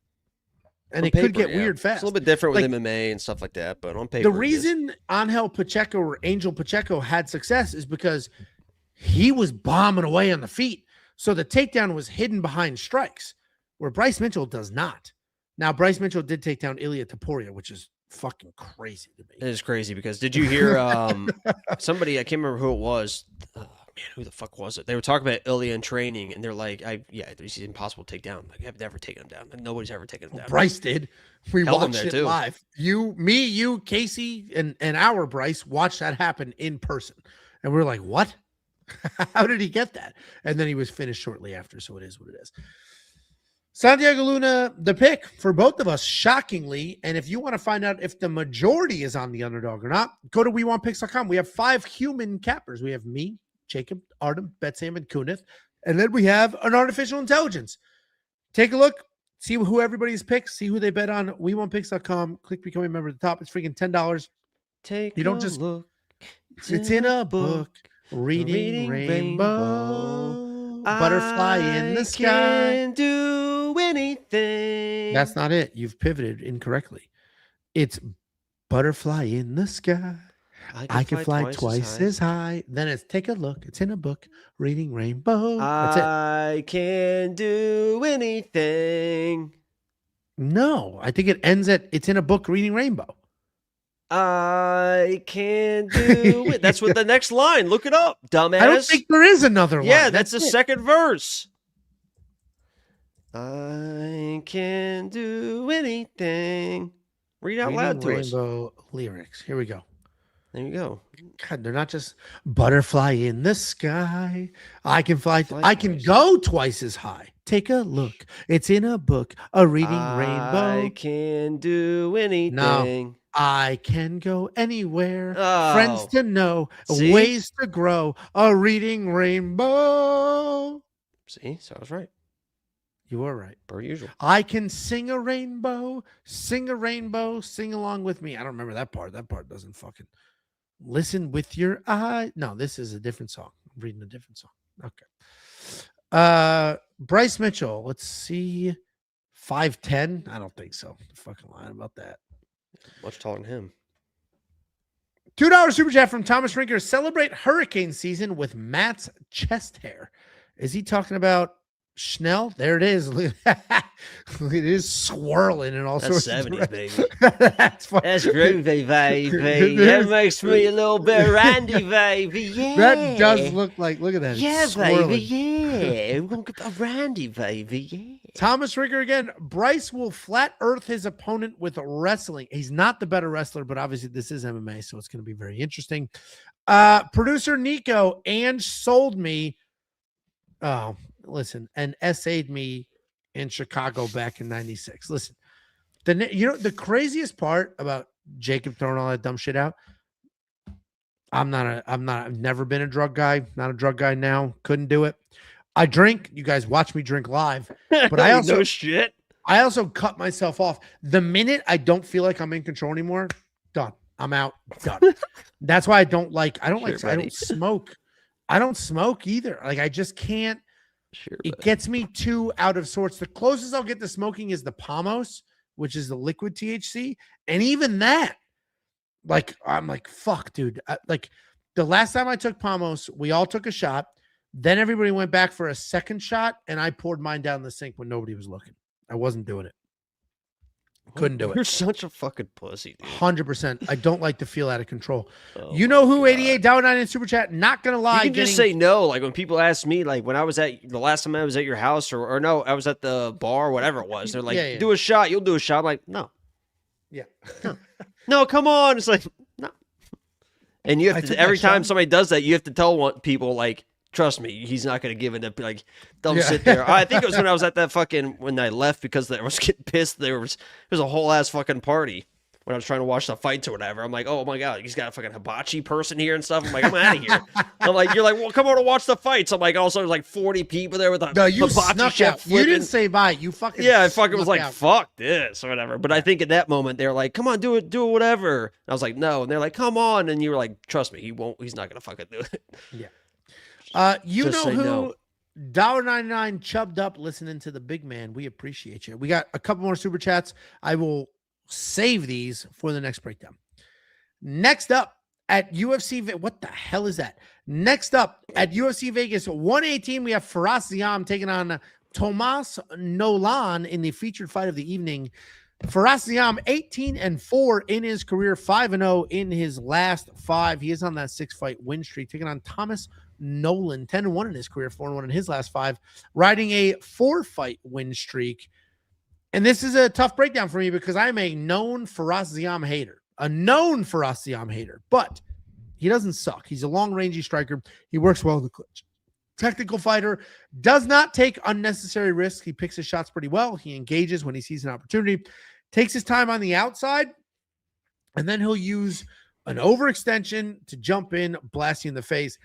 [SPEAKER 1] And it could get weird fast.
[SPEAKER 2] It's a little bit different with MMA and stuff like that, but on paper.
[SPEAKER 1] The reason Angel Pacheco had success is because he was bombing away on the feet. So the takedown was hidden behind strikes. where Bryce Mitchell does not. Now, Bryce Mitchell did take down Ilya Taporia, which is fucking crazy to me.
[SPEAKER 2] It is crazy because did you hear somebody, I can't remember who it was. Oh, man, who the fuck was it? They were talking about Ilya in training, and they're like, he's impossible to take down. Like, I've never taken him down. Like, nobody's ever taken him down.
[SPEAKER 1] Bryce did. We
[SPEAKER 2] Held him
[SPEAKER 1] watched
[SPEAKER 2] there,
[SPEAKER 1] it
[SPEAKER 2] too.
[SPEAKER 1] live. You, Casey, and our Bryce watched that happen in person. And we were like, what? How did he get that? And then he was finished shortly after, so it is what it is. Santiago Luna, the pick for both of us, shockingly. And if you want to find out if the majority is on the underdog or not, go to WeWantPicks.com. We have 5 human cappers. We have me, Jacob, Artem, Betsam, and Kunith. And then we have an artificial intelligence. Take a look, see who everybody's picks, see who they bet on. WeWantPicks.com. Click become a member at the top. It's freaking $10.
[SPEAKER 2] You
[SPEAKER 1] don't just
[SPEAKER 2] look.
[SPEAKER 1] It's in a book. Reading rainbow. Butterfly in the sky.
[SPEAKER 2] Can do anything.
[SPEAKER 1] That's not it. You've pivoted incorrectly. It's butterfly in the sky. I can fly twice as high. Then it's take a look. It's in a book. Reading rainbow. That's it.
[SPEAKER 2] I can do anything.
[SPEAKER 1] No, I think it ends at it's in a book. Reading rainbow.
[SPEAKER 2] I can do it. That's what the next line. Look it up, dumbass.
[SPEAKER 1] I don't think there is another line.
[SPEAKER 2] Yeah, that's the
[SPEAKER 1] it.
[SPEAKER 2] second verse. I can do anything. Read out loud to us.
[SPEAKER 1] Rainbow lyrics. Here we go.
[SPEAKER 2] There you go.
[SPEAKER 1] God, they're not just butterfly in the sky. I can fly. I can
[SPEAKER 2] twice.
[SPEAKER 1] go twice as high. Take a look. It's in a book. A reading rainbow.
[SPEAKER 2] I can do anything.
[SPEAKER 1] I can go anywhere.
[SPEAKER 2] Oh.
[SPEAKER 1] Friends to know.
[SPEAKER 2] See?
[SPEAKER 1] Ways to grow. A reading rainbow.
[SPEAKER 2] See, so I was right.
[SPEAKER 1] You are right.
[SPEAKER 2] Per usual.
[SPEAKER 1] I can sing a rainbow. Sing a rainbow. Sing along with me. I don't remember that part. That part doesn't fucking listen with your eye. No, this is a different song. I'm reading a different song. Okay. Bryce Mitchell. Let's see. 5'10". I don't think so. I'm fucking lying about that.
[SPEAKER 2] Much taller than him.
[SPEAKER 1] $2 super chat from Thomas Rinker. Celebrate hurricane season with Matt's chest hair. Is he talking about Schnell? There it is. It is swirling in all
[SPEAKER 2] That's
[SPEAKER 1] sorts of
[SPEAKER 2] 70s,
[SPEAKER 1] directions.
[SPEAKER 2] baby.
[SPEAKER 1] That's fun.
[SPEAKER 2] That's groovy, baby. That makes me a little bit randy, baby. Yeah.
[SPEAKER 1] That does look like, look at that. It's
[SPEAKER 2] Yeah,
[SPEAKER 1] swirling.
[SPEAKER 2] baby. Yeah. We're going to get a randy, baby. Yeah.
[SPEAKER 1] Thomas Ricker again. Bryce will flat earth his opponent with wrestling. He's not the better wrestler, but obviously this is MMA, so it's going to be very interesting. Producer Nico and sold me. Oh, listen, and essayed me in Chicago back in '96. Listen, the craziest part about Jacob throwing all that dumb shit out. I've never been a drug guy. Not a drug guy now. Couldn't do it. I drink. You guys watch me drink live, but I also
[SPEAKER 2] no shit.
[SPEAKER 1] I also cut myself off the minute I don't feel like I'm in control anymore. Done. I'm out. Done. That's why I don't smoke. I don't smoke either. Like I just can't.
[SPEAKER 2] Sure,
[SPEAKER 1] It gets me too out of sorts. The closest I'll get to smoking is the Pomos, which is the liquid THC, and even that, like I'm like fuck, dude. Like the last time I took Pomos, we all took a shot. Then everybody went back for a second shot, and I poured mine down the sink when nobody was looking. I wasn't doing it. Couldn't do it.
[SPEAKER 2] You're such a fucking pussy, dude.
[SPEAKER 1] 100%. I don't like to feel out of control.
[SPEAKER 2] Oh
[SPEAKER 1] You know who?
[SPEAKER 2] my
[SPEAKER 1] $88 $9 in super chat. Not gonna lie.
[SPEAKER 2] You can just say no. Like when people ask me, like when I was at the last time I was at your house, or no, I was at the bar, whatever it was. They're like,
[SPEAKER 1] Yeah.
[SPEAKER 2] do a shot. You'll do a shot. I'm like, no,
[SPEAKER 1] Yeah.
[SPEAKER 2] no, come on. It's like no. And you
[SPEAKER 1] I
[SPEAKER 2] have
[SPEAKER 1] took
[SPEAKER 2] to every
[SPEAKER 1] that shot.
[SPEAKER 2] time somebody does that, you have to tell people like, trust me, he's not going to give it up. Like, don't
[SPEAKER 1] Yeah.
[SPEAKER 2] sit there. I think it was when I was at that fucking when I left because I was getting pissed. There was a whole ass fucking party when I was trying to watch the fights or whatever. I'm like, oh my god, he's got a fucking hibachi person here and stuff. I'm like, I'm out of here. I'm like, you're like, well, come on to watch the fights. I'm like, also there's like 40 people there with a
[SPEAKER 1] No, you
[SPEAKER 2] hibachi
[SPEAKER 1] snuck
[SPEAKER 2] chef
[SPEAKER 1] out. You didn't
[SPEAKER 2] flipping.
[SPEAKER 1] say bye. You fucking
[SPEAKER 2] Yeah, I fucking was
[SPEAKER 1] snuck
[SPEAKER 2] like,
[SPEAKER 1] out.
[SPEAKER 2] fuck this or whatever. But I think at that moment they're like, come on, do it whatever. And I was like, no. And they're like, come on. And you were like, trust me, he's not gonna fucking do it.
[SPEAKER 1] You
[SPEAKER 2] Just
[SPEAKER 1] know
[SPEAKER 2] say
[SPEAKER 1] who?
[SPEAKER 2] no.
[SPEAKER 1] $1.99 chubbed up listening to the big man. We appreciate you. We got a couple more super chats. I will save these for the next breakdown. Next up at UFC, what the hell is that? Next up at UFC Vegas 118, we have Faraz Ziam taking on Tomas Nolan in the featured fight of the evening. Faraz Ziam, 18-4 in his career, 5-0 in his last 5. He is on that 6-fight win streak, taking on Thomas Nolan, 10-1 in his career, 4-1 in his last 5, riding a 4-fight win streak. And this is a tough breakdown for me because I'm a known Faraz Ziam hater, but he doesn't suck. He's a long-rangey striker. He works well in the clinch. Technical fighter, does not take unnecessary risks. He picks his shots pretty well. He engages when he sees an opportunity, takes his time on the outside, and then he'll use an overextension to jump in, blast you in the face.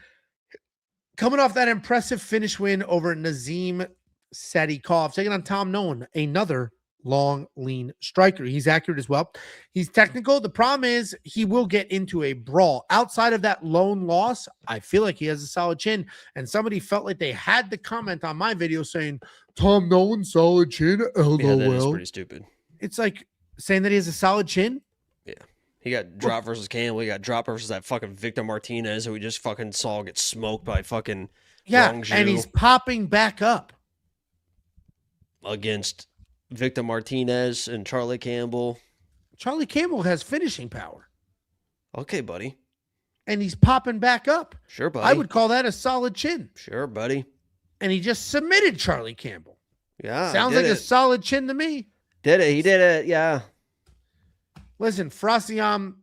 [SPEAKER 1] Coming off that impressive finish win over Nazim Sadikov, taking on Tom Nolan, another long, lean striker. He's accurate as well. He's technical. The problem is he will get into a brawl. Outside of that lone loss, I feel like he has a solid chin. And somebody felt like they had to comment on my video saying,
[SPEAKER 3] Tom Nolan, solid chin. LOL.
[SPEAKER 2] Yeah, that is pretty stupid.
[SPEAKER 1] It's like saying that he has a solid chin.
[SPEAKER 2] Yeah. He got drop versus Campbell. He got drop versus that fucking Victor Martinez who we just fucking saw get smoked by fucking Rongju
[SPEAKER 1] And he's popping back up.
[SPEAKER 2] against Victor Martinez and Charlie Campbell.
[SPEAKER 1] Charlie Campbell has finishing power.
[SPEAKER 2] Okay, buddy.
[SPEAKER 1] And he's popping back up.
[SPEAKER 2] Sure, buddy.
[SPEAKER 1] I would call that a solid chin.
[SPEAKER 2] Sure, buddy.
[SPEAKER 1] And he just submitted Charlie Campbell.
[SPEAKER 2] Yeah.
[SPEAKER 1] Sounds like a solid chin to me.
[SPEAKER 2] Did it. He did it. Yeah.
[SPEAKER 1] Listen, Frasiam,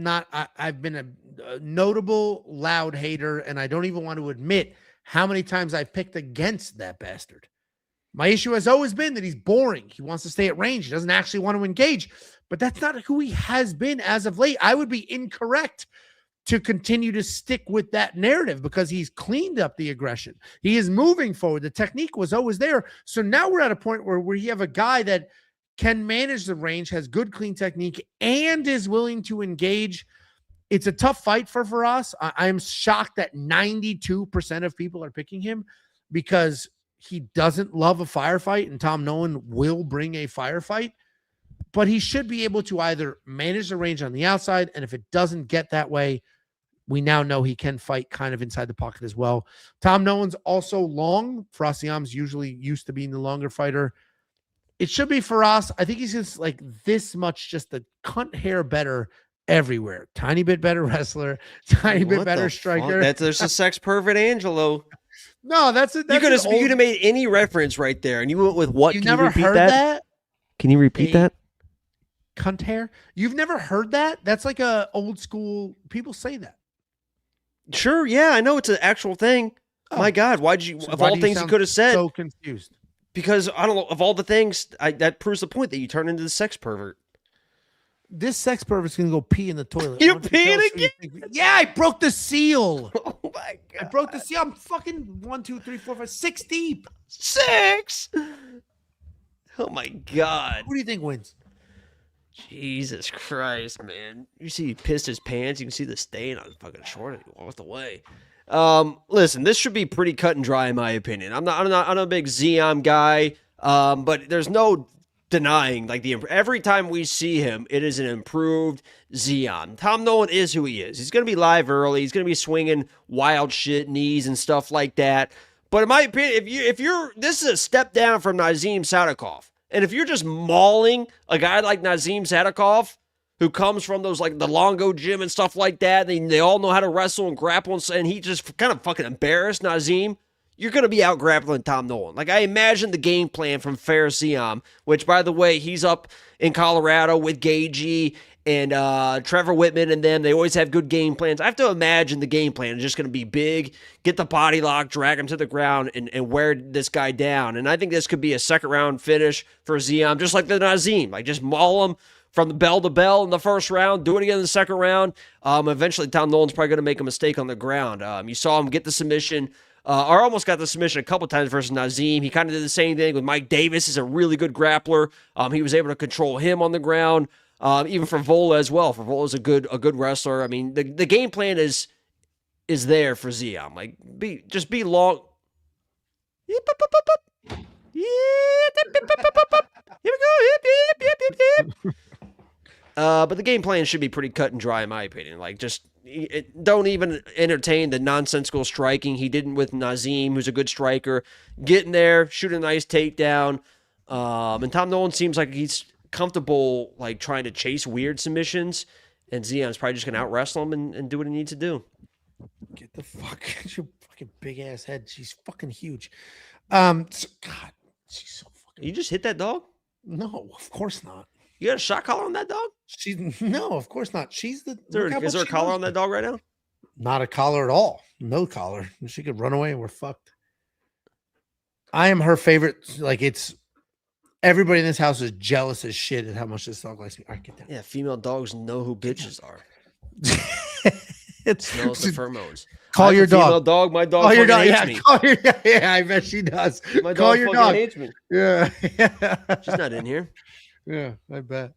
[SPEAKER 1] I've been a notable loud hater, and I don't even want to admit how many times I picked against that bastard. My issue has always been that he's boring. He wants to stay at range. He doesn't actually want to engage, but that's not who he has been as of late. I would be incorrect to continue to stick with that narrative because he's cleaned up the aggression. He is moving forward. The technique was always there. So now we're at a point where you have a guy that can manage the range, has good, clean technique, and is willing to engage. It's a tough fight for us. I'm shocked that 92% of people are picking him because he doesn't love a firefight, and Tom Nolan will bring a firefight. But he should be able to either manage the range on the outside, and if it doesn't get that way, we now know he can fight kind of inside the pocket as well. Tom Nolan's also long. Frasiam's usually used to being the longer fighter. It should be for us. I think he's just like this much, just a cunt hair better everywhere. Tiny bit better wrestler, tiny bit better striker.
[SPEAKER 2] There's a sex pervert Angelo.
[SPEAKER 1] No, that's it.
[SPEAKER 2] You could have made any reference right there, and you went with what?
[SPEAKER 1] You
[SPEAKER 2] Can
[SPEAKER 1] never
[SPEAKER 2] you repeat
[SPEAKER 1] heard that?
[SPEAKER 2] Can you repeat that?
[SPEAKER 1] Cunt hair? You've never heard that? That's like a old school. People say that.
[SPEAKER 2] Sure, yeah, I know it's an actual thing. Oh. My God, why'd you? So of all things you could have said,
[SPEAKER 1] so confused.
[SPEAKER 2] Because I don't know. Of all the things, that proves the point that you turn into the sex pervert.
[SPEAKER 1] This sex pervert's gonna go pee in the toilet.
[SPEAKER 2] You're peeing again?
[SPEAKER 1] Yeah, I broke the seal.
[SPEAKER 2] Oh my God!
[SPEAKER 1] I broke the seal. I'm fucking 1, 2, 3, 4, 5, 6 deep.
[SPEAKER 2] 6. Oh my God!
[SPEAKER 1] Who do you think wins?
[SPEAKER 2] Jesus Christ, man! You see, he pissed his pants. You can see the stain on his fucking short. He walked away. Listen, this should be pretty cut and dry in my opinion. I'm not a big Ziam guy. But there's no denying, like, every time we see him, it is an improved Ziam. Tom Nolan is who he is. He's going to be live early. He's going to be swinging wild shit, knees and stuff like that. But in my opinion, this is a step down from Nazim Sadikov. And if you're just mauling a guy like Nazim Sadikov, who comes from those, like, the Longo gym and stuff like that, they all know how to wrestle and grapple, and he just kind of fucking embarrassed Nazim, you're going to be out grappling Tom Nolan. Like, I imagine the game plan from Fair Ziam, which, by the way, he's up in Colorado with Gagey and Trevor Whitman and them. They always have good game plans. I have to imagine the game plan is just going to be big, get the body lock, drag him to the ground, and wear this guy down. And I think this could be a second-round finish for Ziam, just like the Nazim. Like, just maul him from the bell to bell in the first round, do it again in the second round. Eventually, Tom Nolan's probably going to make a mistake on the ground. You saw him get the submission, or almost got the submission a couple times versus Nazim. He kind of did the same thing with Mike Davis. He's a really good grappler. He was able to control him on the ground. Even for Vola as well. For Vola's a good wrestler. I mean, the game plan is there for Ziam. Like, be long. Here we go. But the game plan should be pretty cut and dry, in my opinion. Like, just don't even entertain the nonsensical striking. He didn't with Nazim, who's a good striker. Getting there, shoot a nice takedown. And Tom Nolan seems like he's comfortable like trying to chase weird submissions. And Zion's probably just going to out-wrestle him and do what he needs to do.
[SPEAKER 1] Get the fuck your fucking big ass head. She's fucking huge. God, she's so fucking.
[SPEAKER 2] You just hit that dog?
[SPEAKER 1] No, of course not.
[SPEAKER 2] You got a shot collar on that dog?
[SPEAKER 1] No, of course not. She's the.
[SPEAKER 2] Is there a collar on that dog right now?
[SPEAKER 1] Not a collar at all. No collar. She could run away and we're fucked. I am her favorite. Like it's everybody in this house is jealous as shit at how much this dog likes me. All right, get down.
[SPEAKER 2] Yeah, female dogs know who bitches are. It smells the pheromones.
[SPEAKER 1] Call your dog.
[SPEAKER 2] Female dog. My dog.
[SPEAKER 1] Call your dog.
[SPEAKER 2] Hates me.
[SPEAKER 1] Call your, yeah, I bet she does.
[SPEAKER 2] My
[SPEAKER 1] Call
[SPEAKER 2] dog
[SPEAKER 1] your
[SPEAKER 2] fucking
[SPEAKER 1] dog.
[SPEAKER 2] hates me.
[SPEAKER 1] Yeah.
[SPEAKER 2] She's not in here.
[SPEAKER 1] Yeah, I bet.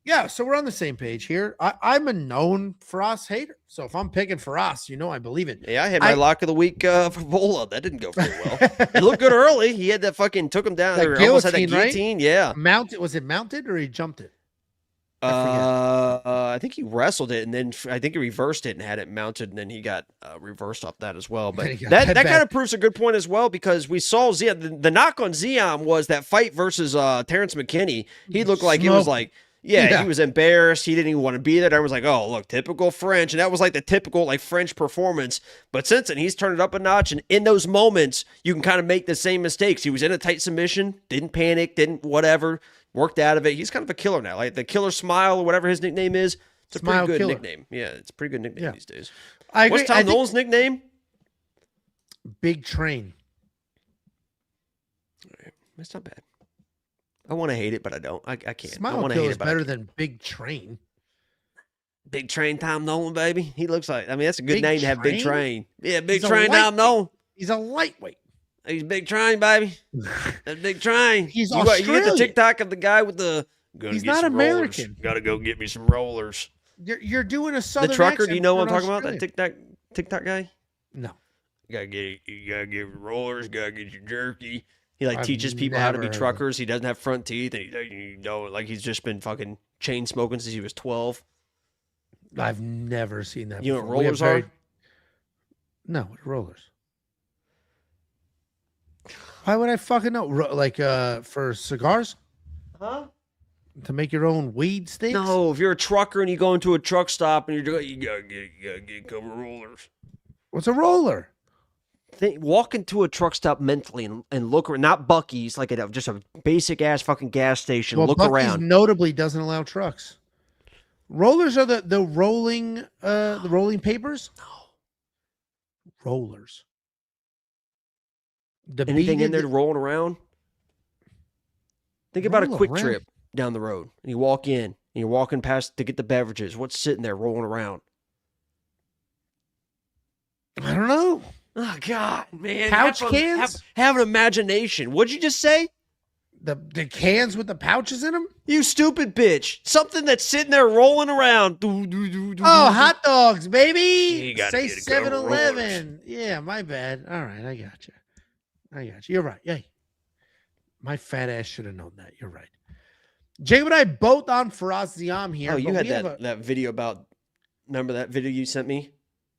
[SPEAKER 1] Yeah, so we're on the same page here. I'm a known Faraz hater. So if I'm picking Faraz, I believe it.
[SPEAKER 2] Yeah, I had my lock of the week for Vola. That didn't go very well. It looked good early. He had that fucking took him down.
[SPEAKER 1] That
[SPEAKER 2] Almost had that
[SPEAKER 1] guillotine, right?
[SPEAKER 2] guillotine. Yeah.
[SPEAKER 1] Mounted? Was it mounted or he jumped it?
[SPEAKER 2] I think he wrestled it and then I think he reversed it and had it mounted and then he got reversed off that as well. But that kind of proves a good point as well because we saw Zion. The knock on Zion was that fight versus Terrence McKinney. He looked like it was like, yeah, he was embarrassed. He didn't even want to be there. Everyone was like, oh, look, typical French. And that was like the typical like French performance. But since then, he's turned it up a notch. And in those moments, you can kind of make the same mistakes. He was in a tight submission, didn't panic, didn't whatever. Worked out of it. He's kind of a killer now. Like the Killer Smile or whatever his nickname is. It's a pretty good nickname. Yeah, it's a pretty good nickname these days.
[SPEAKER 1] I agree.
[SPEAKER 2] What's Tom Nolan's nickname?
[SPEAKER 1] Big Train.
[SPEAKER 2] That's not bad. I want to hate it, but I don't. I can't.
[SPEAKER 1] Smile
[SPEAKER 2] I want to hate
[SPEAKER 1] is
[SPEAKER 2] it, but
[SPEAKER 1] better than Big Train.
[SPEAKER 2] Big Train Tom Nolan, baby. He looks like, that's a good name to have, Big Train. Yeah, Big
[SPEAKER 1] He's
[SPEAKER 2] Train Tom Nolan.
[SPEAKER 1] He's a lightweight.
[SPEAKER 2] He's Big Train, baby. That's Big Train.
[SPEAKER 1] He's
[SPEAKER 2] you
[SPEAKER 1] Australian.
[SPEAKER 2] get the TikTok of the guy with the.
[SPEAKER 1] He's not American.
[SPEAKER 2] Got to go get me some rollers.
[SPEAKER 1] You're doing a southern
[SPEAKER 2] The trucker.
[SPEAKER 1] accent
[SPEAKER 2] Do you know
[SPEAKER 1] for
[SPEAKER 2] what I'm
[SPEAKER 1] an
[SPEAKER 2] talking about?
[SPEAKER 1] Australian.
[SPEAKER 2] That TikTok guy.
[SPEAKER 1] No.
[SPEAKER 2] You gotta get rollers. Gotta get your jerky. He like
[SPEAKER 1] I've
[SPEAKER 2] teaches people how to be
[SPEAKER 1] never heard of
[SPEAKER 2] truckers. He doesn't have front teeth. And like he's just been fucking chain smoking since he was 12.
[SPEAKER 1] I've never seen that.
[SPEAKER 2] You know what
[SPEAKER 1] before. We have
[SPEAKER 2] rollers are?
[SPEAKER 1] No, what are rollers? Why would I fucking know? Like for cigars?
[SPEAKER 2] Huh?
[SPEAKER 1] To make your own weed sticks?
[SPEAKER 2] No, if you're a trucker and you go into a truck stop and you gotta get a couple of rollers.
[SPEAKER 1] What's a roller?
[SPEAKER 2] Walk into a truck stop mentally and look around, not Buc-ee's, like just a basic ass fucking gas station.
[SPEAKER 1] Well,
[SPEAKER 2] look
[SPEAKER 1] Buc-ee's
[SPEAKER 2] around.
[SPEAKER 1] Notably doesn't allow trucks. Rollers are the rolling papers? No. Rollers.
[SPEAKER 2] Anything in there rolling around? Think about a quick
[SPEAKER 1] around.
[SPEAKER 2] trip down the road. And you walk in, and you're walking past to get the beverages. What's sitting there rolling around?
[SPEAKER 1] I don't know.
[SPEAKER 2] Oh, God, man.
[SPEAKER 1] Pouch cans?
[SPEAKER 2] Have an imagination. What'd you just say?
[SPEAKER 1] The cans with the pouches in them?
[SPEAKER 2] You stupid bitch. Something that's sitting there rolling around.
[SPEAKER 1] Oh, hot dogs, baby.
[SPEAKER 2] You gotta
[SPEAKER 1] Say
[SPEAKER 2] get a couple
[SPEAKER 1] 7-Eleven. Yeah, my bad. All right, I got you. You're right. Hey, my fat ass should have known that. You're right. Jacob and I both on Faraz Ziam here.
[SPEAKER 2] Oh, you
[SPEAKER 1] but
[SPEAKER 2] had
[SPEAKER 1] we have
[SPEAKER 2] that video about, remember that video you sent me?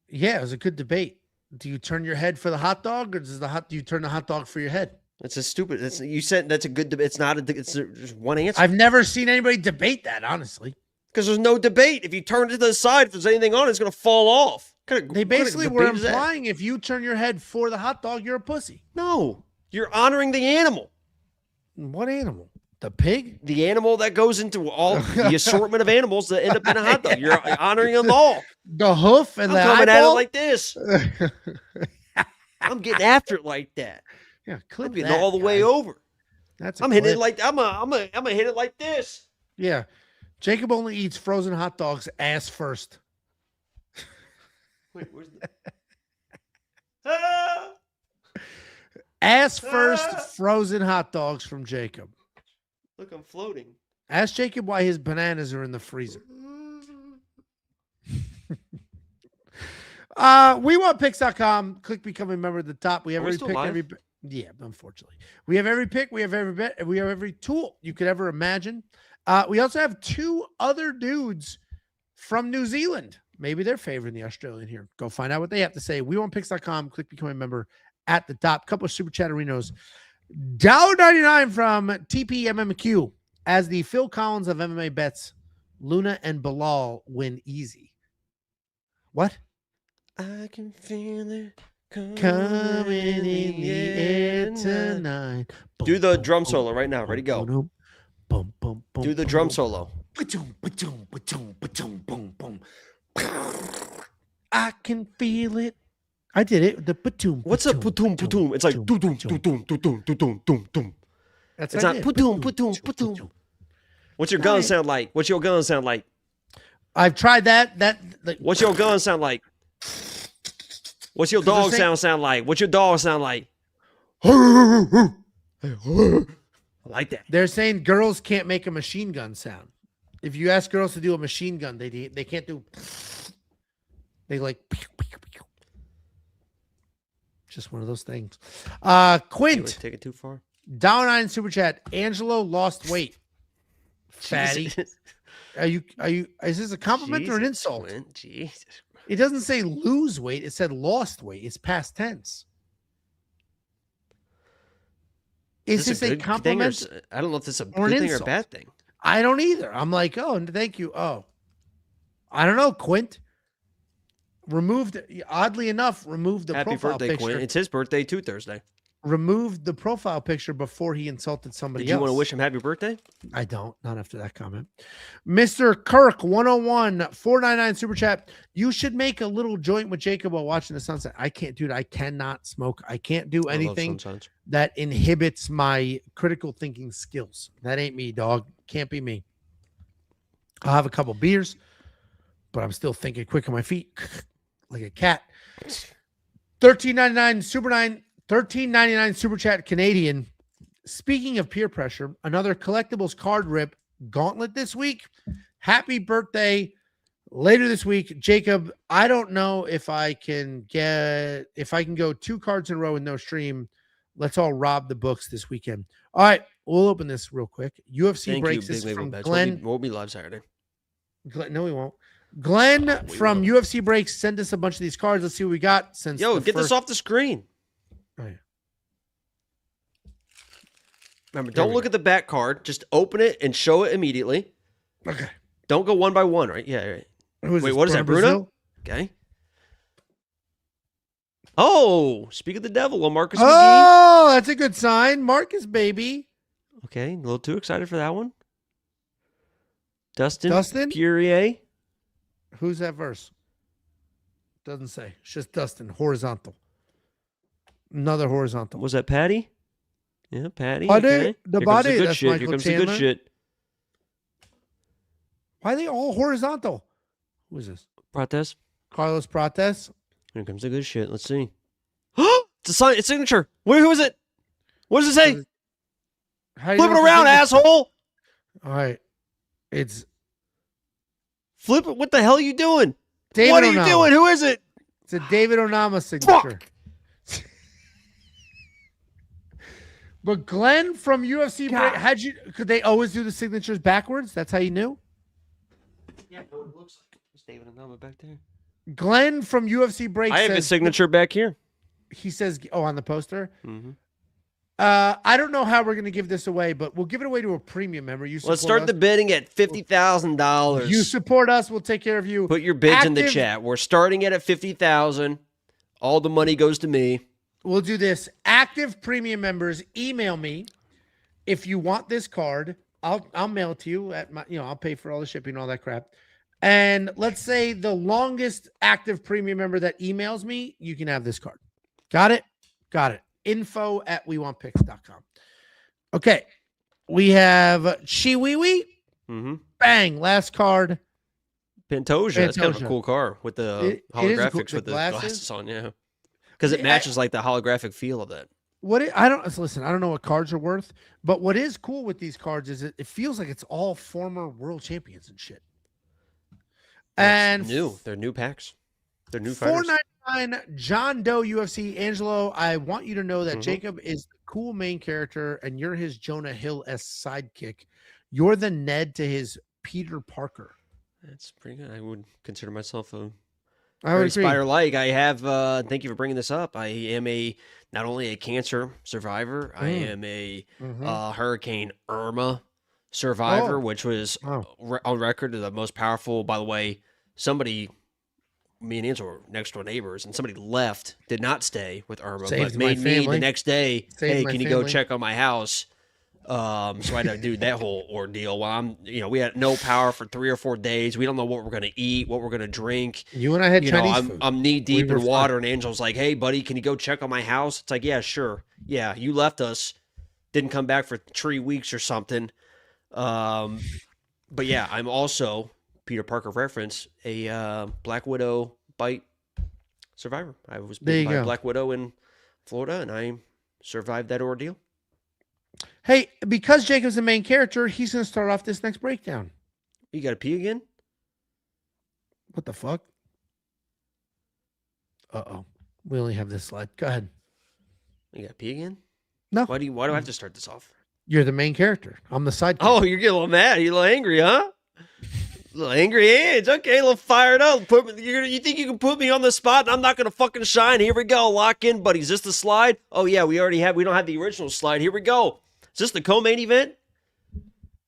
[SPEAKER 1] Yeah, it was a good debate. Do you turn your head for the hot dog, or do you turn the hot dog for your head?
[SPEAKER 2] That's a stupid. You said that's a good debate. It's not it's just one answer.
[SPEAKER 1] I've never seen anybody debate that, honestly.
[SPEAKER 2] Because there's no debate. If you turn it to the side, if there's anything on it, it's going to fall off.
[SPEAKER 1] They basically were implying if you turn your head for the hot dog, you're a pussy.
[SPEAKER 2] No, you're honoring the animal.
[SPEAKER 1] What animal? The pig?
[SPEAKER 2] The animal that goes into all the assortment of animals that end up in a hot dog. You're honoring them all.
[SPEAKER 1] The hoof and
[SPEAKER 2] I'm
[SPEAKER 1] the
[SPEAKER 2] coming
[SPEAKER 1] eyeball?
[SPEAKER 2] at it like this. I'm getting after it like that.
[SPEAKER 1] Yeah, clip
[SPEAKER 2] I'm getting
[SPEAKER 1] that,
[SPEAKER 2] all the way
[SPEAKER 1] guys.
[SPEAKER 2] over.
[SPEAKER 1] I'm
[SPEAKER 2] hitting it like I'm gonna hit it like this.
[SPEAKER 1] Yeah, Jacob only eats frozen hot dogs ass first.
[SPEAKER 2] Wait, where's the
[SPEAKER 1] Ass first frozen hot dogs from Jacob.
[SPEAKER 2] Look, I'm floating.
[SPEAKER 1] Ask Jacob why his bananas are in the freezer. WeWantPicks.com. Click become a member at the top. We have every pick, yeah, unfortunately. We have every pick, we have every bet, and we have every tool you could ever imagine. We also have two other dudes from New Zealand Maybe they're favoring the Australian here. Go find out what they have to say. WeWantPicks.com. Click become a member at the top. Couple of super chatterinos. $1.99 from TPMMQ as the Phil Collins of MMA bets. Luna and Bilal win easy. What?
[SPEAKER 2] I can feel it
[SPEAKER 1] Coming in the air tonight.
[SPEAKER 2] Do the drum solo right now. Ready, go.
[SPEAKER 1] Boom, boom, boom,
[SPEAKER 2] Do the drum solo.
[SPEAKER 1] I can feel it. I did it. The patoom.
[SPEAKER 2] What's a patoom patoom? It's like doom doom doom doom doom doom doom doom.
[SPEAKER 1] That's
[SPEAKER 2] It's not patoom patoom patoom. What's your gun sound like? What's your gun sound like?
[SPEAKER 1] I've tried that.
[SPEAKER 2] What's your gun sound like? What's your dog sound like? What's your dog sound like? I like that.
[SPEAKER 1] They're saying girls can't make a machine gun sound. If you ask girls to do a machine gun, they can't do. They like. Just one of those things. Quint,
[SPEAKER 2] Take it too far.
[SPEAKER 1] $9 super chat. Angelo lost weight. Fatty. Are you? Is this a compliment or an insult?
[SPEAKER 2] Jesus.
[SPEAKER 1] It doesn't say lose weight. It said lost weight. It's past tense. Is this a compliment?
[SPEAKER 2] I don't know if this is a
[SPEAKER 1] or
[SPEAKER 2] good
[SPEAKER 1] an
[SPEAKER 2] thing or a
[SPEAKER 1] insult?
[SPEAKER 2] bad thing.
[SPEAKER 1] I don't either. I'm like, oh, thank you. Oh, I don't know. Quint removed. Oddly enough, removed the
[SPEAKER 2] Happy
[SPEAKER 1] profile
[SPEAKER 2] birthday,
[SPEAKER 1] picture.
[SPEAKER 2] Quinn. It's his birthday too, Thursday.
[SPEAKER 1] Removed the profile picture before he insulted somebody
[SPEAKER 2] Did you
[SPEAKER 1] else.
[SPEAKER 2] want to wish him happy birthday?
[SPEAKER 1] I don't. Not after that comment. Mr. Kirk 101 499 super chat. You should make a little joint with Jacob while watching the sunset. I can't, dude. I cannot smoke. I can't do anything that inhibits my critical thinking skills. That ain't me, dog. Can't be me. I'll have a couple beers, but I'm still thinking quick on my feet like a cat. $13.99 super chat Canadian. Speaking of peer pressure, another collectibles card rip gauntlet this week. Happy birthday later this week, Jacob. I don't know if I can go 2 cards in a row with no stream. Let's all rob the books this weekend. All right, we'll open this real quick. UFC breaks this from Glenn.
[SPEAKER 2] We'll be live Saturday.
[SPEAKER 1] No, we won't. Glenn from UFC breaks sent us a bunch of these cards. Let's see what we got. Since
[SPEAKER 2] This off the screen.
[SPEAKER 1] Oh, yeah.
[SPEAKER 2] Remember, don't look at the back card. Just open it and show it immediately.
[SPEAKER 1] Okay.
[SPEAKER 2] Don't go one by one, right? Yeah, right.
[SPEAKER 1] Wait,
[SPEAKER 2] what is that, Bruno? Okay. Oh, speak of the devil, Marcus McGhee.
[SPEAKER 1] Oh, that's a good sign. Marcus, baby.
[SPEAKER 2] Okay, a little too excited for that one. Dustin? Poirier.
[SPEAKER 1] Who's that verse? Doesn't say. It's just Dustin. Horizontal. Another horizontal.
[SPEAKER 2] Was that Patty? Yeah, Patty.
[SPEAKER 1] Body,
[SPEAKER 2] okay.
[SPEAKER 1] the
[SPEAKER 2] Here
[SPEAKER 1] body.
[SPEAKER 2] Comes the good
[SPEAKER 1] That's
[SPEAKER 2] shit.
[SPEAKER 1] Michael
[SPEAKER 2] Here comes
[SPEAKER 1] Chandler.
[SPEAKER 2] the good shit.
[SPEAKER 1] Why are they all horizontal? Who is this?
[SPEAKER 2] Prates.
[SPEAKER 1] Carlos Prates.
[SPEAKER 2] Here comes the good shit. Let's see. It's a sign. It's signature. Who is it? What does it say? Flip it around, asshole.
[SPEAKER 1] All right. It's
[SPEAKER 2] Flip it. What the hell are you doing?
[SPEAKER 1] David
[SPEAKER 2] What are you
[SPEAKER 1] Onama.
[SPEAKER 2] doing? Who is it?
[SPEAKER 1] It's a David Onama signature. But Glenn from UFC, could they always do the signatures backwards? That's how you knew?
[SPEAKER 2] Yeah, it looks like it's David Onama back there.
[SPEAKER 1] Glenn from UFC Break
[SPEAKER 2] I have his signature back here.
[SPEAKER 1] He says, oh, on the poster.
[SPEAKER 2] Mm-hmm.
[SPEAKER 1] I don't know how we're going to give this away, but we'll give it away to a premium member.
[SPEAKER 2] Let's start the bidding at $50,000.
[SPEAKER 1] You support us. We'll take care of you.
[SPEAKER 2] Put your bids in the chat. We're starting it at $50,000. All the money goes to me.
[SPEAKER 1] We'll do this. Active premium members, email me if you want this card. I'll mail it to you at my, I'll pay for all the shipping and all that crap. And let's say the longest active premium member that emails me, you can have this card. Got it? Got it. info@wewantpicks.com. Okay. We have Chiwiwi.
[SPEAKER 2] Mm-hmm.
[SPEAKER 1] Bang. Last card.
[SPEAKER 2] Pantoja. That's kind of a cool car with the holographics with the
[SPEAKER 1] glasses?
[SPEAKER 2] glasses on, yeah. Because it matches like the holographic feel of that.
[SPEAKER 1] I don't know what cards are worth, but what is cool with these cards is it feels like it's all former world champions and shit. And
[SPEAKER 2] They're new packs. They're new fighters.
[SPEAKER 1] $4.99 John Doe UFC. Angelo, I want you to know that Jacob is the cool main character and you're his Jonah Hill-esque sidekick. You're the Ned to his Peter Parker.
[SPEAKER 2] That's pretty good. I would consider myself a
[SPEAKER 1] I
[SPEAKER 2] very
[SPEAKER 1] would agree.
[SPEAKER 2] spider-like. I have. Thank you for bringing this up. I am not only a cancer survivor. I am a Hurricane Irma survivor,
[SPEAKER 1] Oh.
[SPEAKER 2] which was
[SPEAKER 1] Oh.
[SPEAKER 2] on record the most powerful. By the way, me and Angel were next door neighbors, and somebody left, did not stay with Irma,
[SPEAKER 1] Saved
[SPEAKER 2] but
[SPEAKER 1] my
[SPEAKER 2] made me the
[SPEAKER 1] family.
[SPEAKER 2] next day.
[SPEAKER 1] Saved
[SPEAKER 2] Hey,
[SPEAKER 1] my
[SPEAKER 2] can you go
[SPEAKER 1] family.
[SPEAKER 2] check on my house? So I had to do that whole ordeal. While we had no power for 3 or 4 days. We don't know what we're gonna eat, what we're gonna drink.
[SPEAKER 1] You and I had Chinese
[SPEAKER 2] I'm
[SPEAKER 1] food.
[SPEAKER 2] I'm knee deep
[SPEAKER 1] We were
[SPEAKER 2] in water, and Angel's like, "Hey, buddy, can you go check on my house?" It's like, "Yeah, sure. Yeah, you left us, didn't come back for 3 weeks or something." But yeah, I'm also Peter Parker reference a Black Widow bite survivor. I was
[SPEAKER 1] There
[SPEAKER 2] bitten
[SPEAKER 1] you
[SPEAKER 2] by a
[SPEAKER 1] go.
[SPEAKER 2] Black Widow in Florida, and I survived that ordeal.
[SPEAKER 1] Hey, because Jacob's the main character, he's going to start off this next breakdown.
[SPEAKER 2] You got to pee again?
[SPEAKER 1] What the fuck? Uh-oh. We only have this slide. Go ahead.
[SPEAKER 2] You got to pee again?
[SPEAKER 1] No.
[SPEAKER 2] Why do I have to start this off?
[SPEAKER 1] You're the main character. I'm the side
[SPEAKER 2] Oh,
[SPEAKER 1] character.
[SPEAKER 2] you're getting a little mad. You're a little angry, huh? A little angry hands. Okay, a little fired up. You think you can put me on the spot and I'm not going to fucking shine? Here we go. Lock in, buddy. Is this the slide? Oh, yeah, we don't have the original slide. Here we go. Is this the co-main event?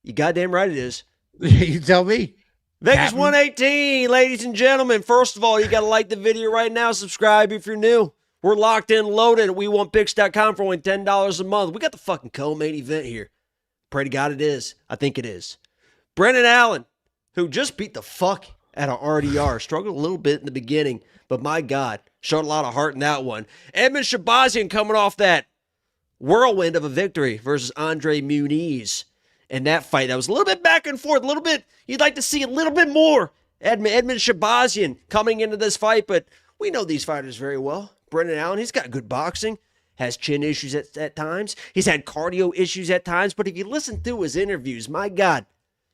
[SPEAKER 2] You goddamn right it is.
[SPEAKER 1] You tell me.
[SPEAKER 2] Vegas
[SPEAKER 1] Captain.
[SPEAKER 2] 118, ladies and gentlemen. First of all, you got to like the video right now. Subscribe if you're new. We're locked in, loaded at WeWantPicks.com for only $10 a month. We got the fucking co-main event here. Pray to God it is. I think it is. Brendan Allen, who just beat the fuck out of RDR. Struggled a little bit in the beginning, but my God, showed a lot of heart in that one. Edmund Shabazian coming off that whirlwind of a victory versus Andre Muniz. In that fight, that was a little bit back and forth, a little bit, you'd like to see a little bit more. Edmund Shabazian coming into this fight, but we know these fighters very well. Brendan Allen, he's got good boxing, has chin issues at times. He's had cardio issues at times, but if you listen to his interviews, my God,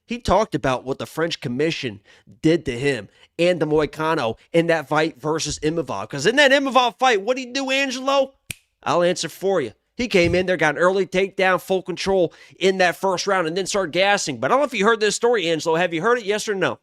[SPEAKER 2] he talked about what the French Commission did to him and the Moicano in that fight versus Imavov. Because in that Imavov fight, what did he do, Angelo? I'll answer for you. He came in there, got an early takedown, full control in that first round, and then started gassing. But I don't know if you heard this story, Angelo. Have you heard it, yes or no?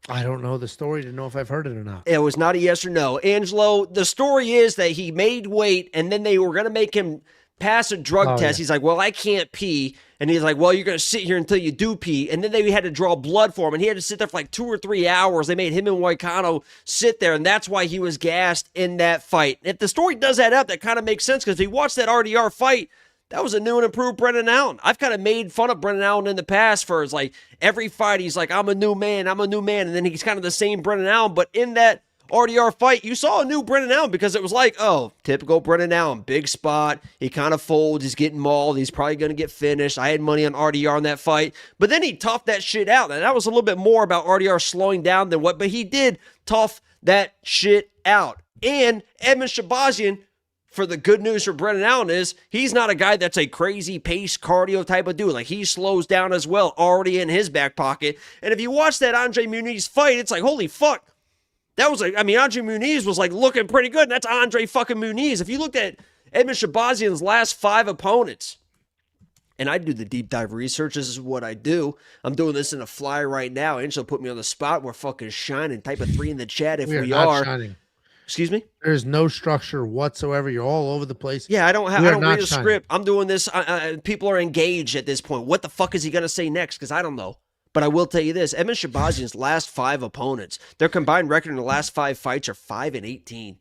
[SPEAKER 1] I don't know the story to know if I've heard it or not.
[SPEAKER 2] It was not a yes or no. Angelo, the story is that he made weight, and then they were going to make him pass a drug test.
[SPEAKER 1] Yeah.
[SPEAKER 2] He's like, well, I can't pee. And he's like, well, you're going to sit here until you do pee. And then they had to draw blood for him, and he had to sit there for like 2 or 3 hours. They made him and Moicano sit there, and that's why he was gassed in that fight. If the story does add up, that kind of makes sense, because if you watch that RDR fight, that was a new and improved Brendan Allen. I've kind of made fun of Brendan Allen in the past for his, like, every fight he's like, I'm a new man. And then he's kind of the same Brendan Allen. But in that RDR fight, you saw a new Brendan Allen, because it was like, oh, typical Brendan Allen, big spot. He kind of folds. He's getting mauled. He's probably going to get finished. I had money on RDR in that fight. But then he toughed that shit out. And that was a little bit more about RDR slowing down than what, but he did tough that shit out. And Edmund Shabazian, for the good news for Brendan Allen is he's not a guy that's a crazy pace cardio type of dude. Like, he slows down as well, already in his back pocket. And if you watch that Andre Muniz fight, it's like, holy fuck. That was like, I mean, Andre Muniz was like looking pretty good. And that's Andre fucking Muniz. If you looked at Edmund Shabazian's last 5 opponents, and I do the deep dive research. This is what I do. I'm doing this in a fly right now. Angelo put me on the spot. We're fucking shining. Type a 3 in the chat if we
[SPEAKER 1] not
[SPEAKER 2] are.
[SPEAKER 1] shining.
[SPEAKER 2] Excuse me?
[SPEAKER 1] There's no structure whatsoever. You're all over the place.
[SPEAKER 2] Yeah, I don't
[SPEAKER 1] We are
[SPEAKER 2] read
[SPEAKER 1] not
[SPEAKER 2] a
[SPEAKER 1] shining.
[SPEAKER 2] script. I'm doing this. People are engaged at this point. What the fuck is he going to say next? Because I don't know. But I will tell you this. Edmund Shabazian's last 5 opponents, their combined record in the last 5 fights are 5-18.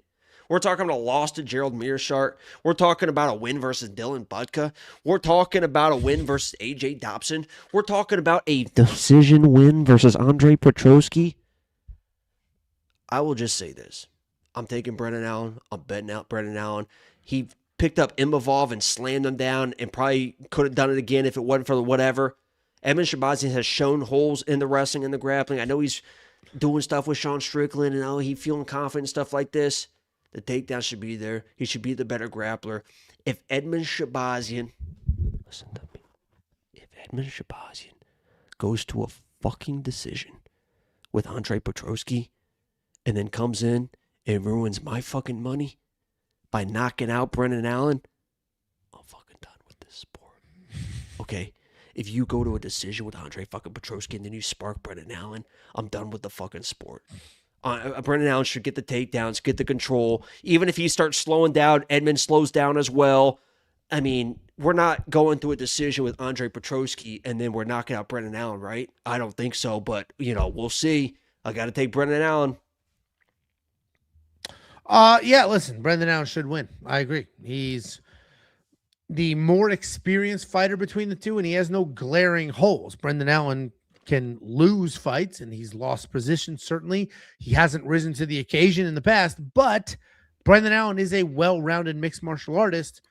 [SPEAKER 2] We're talking about a loss to Gerald Mearshart. We're talking about a win versus Dylan Budka. We're talking about a win versus AJ Dobson. We're talking about a decision win versus Andre Petrosky. I will just say this. I'm taking Brendan Allen. I'm betting out Brendan Allen. He picked up Imavov and slammed him down and probably could have done it again if it wasn't for the whatever. Edmund Shabazian has shown holes in the wrestling and the grappling. I know he's doing stuff with Sean Strickland and he's feeling confident and stuff like this. The takedown should be there. He should be the better grappler. If Edmund Shabazian, listen to me, if Edmund Shabazian goes to a fucking decision with Andre Petrosky and then comes in and ruins my fucking money by knocking out Brendan Allen, I'm fucking done with this sport. Okay? if you go to a decision with Andre fucking Petroski and then you spark Brendan Allen, I'm done with the fucking sport. Brendan Allen should get the takedowns, get the control. Even if he starts slowing down, Edmund slows down as well. I mean, we're not going through a decision with Andre Petroski and then we're knocking out Brendan Allen, right? I don't think so, but, we'll see. I got to take Brendan Allen.
[SPEAKER 1] Yeah, listen, Brendan Allen should win. I agree. He's the more experienced fighter between the two, and he has no glaring holes. Brendan Allen can lose fights, and he's lost position, certainly. He hasn't risen to the occasion in the past, but Brendan Allen is a well-rounded mixed martial artist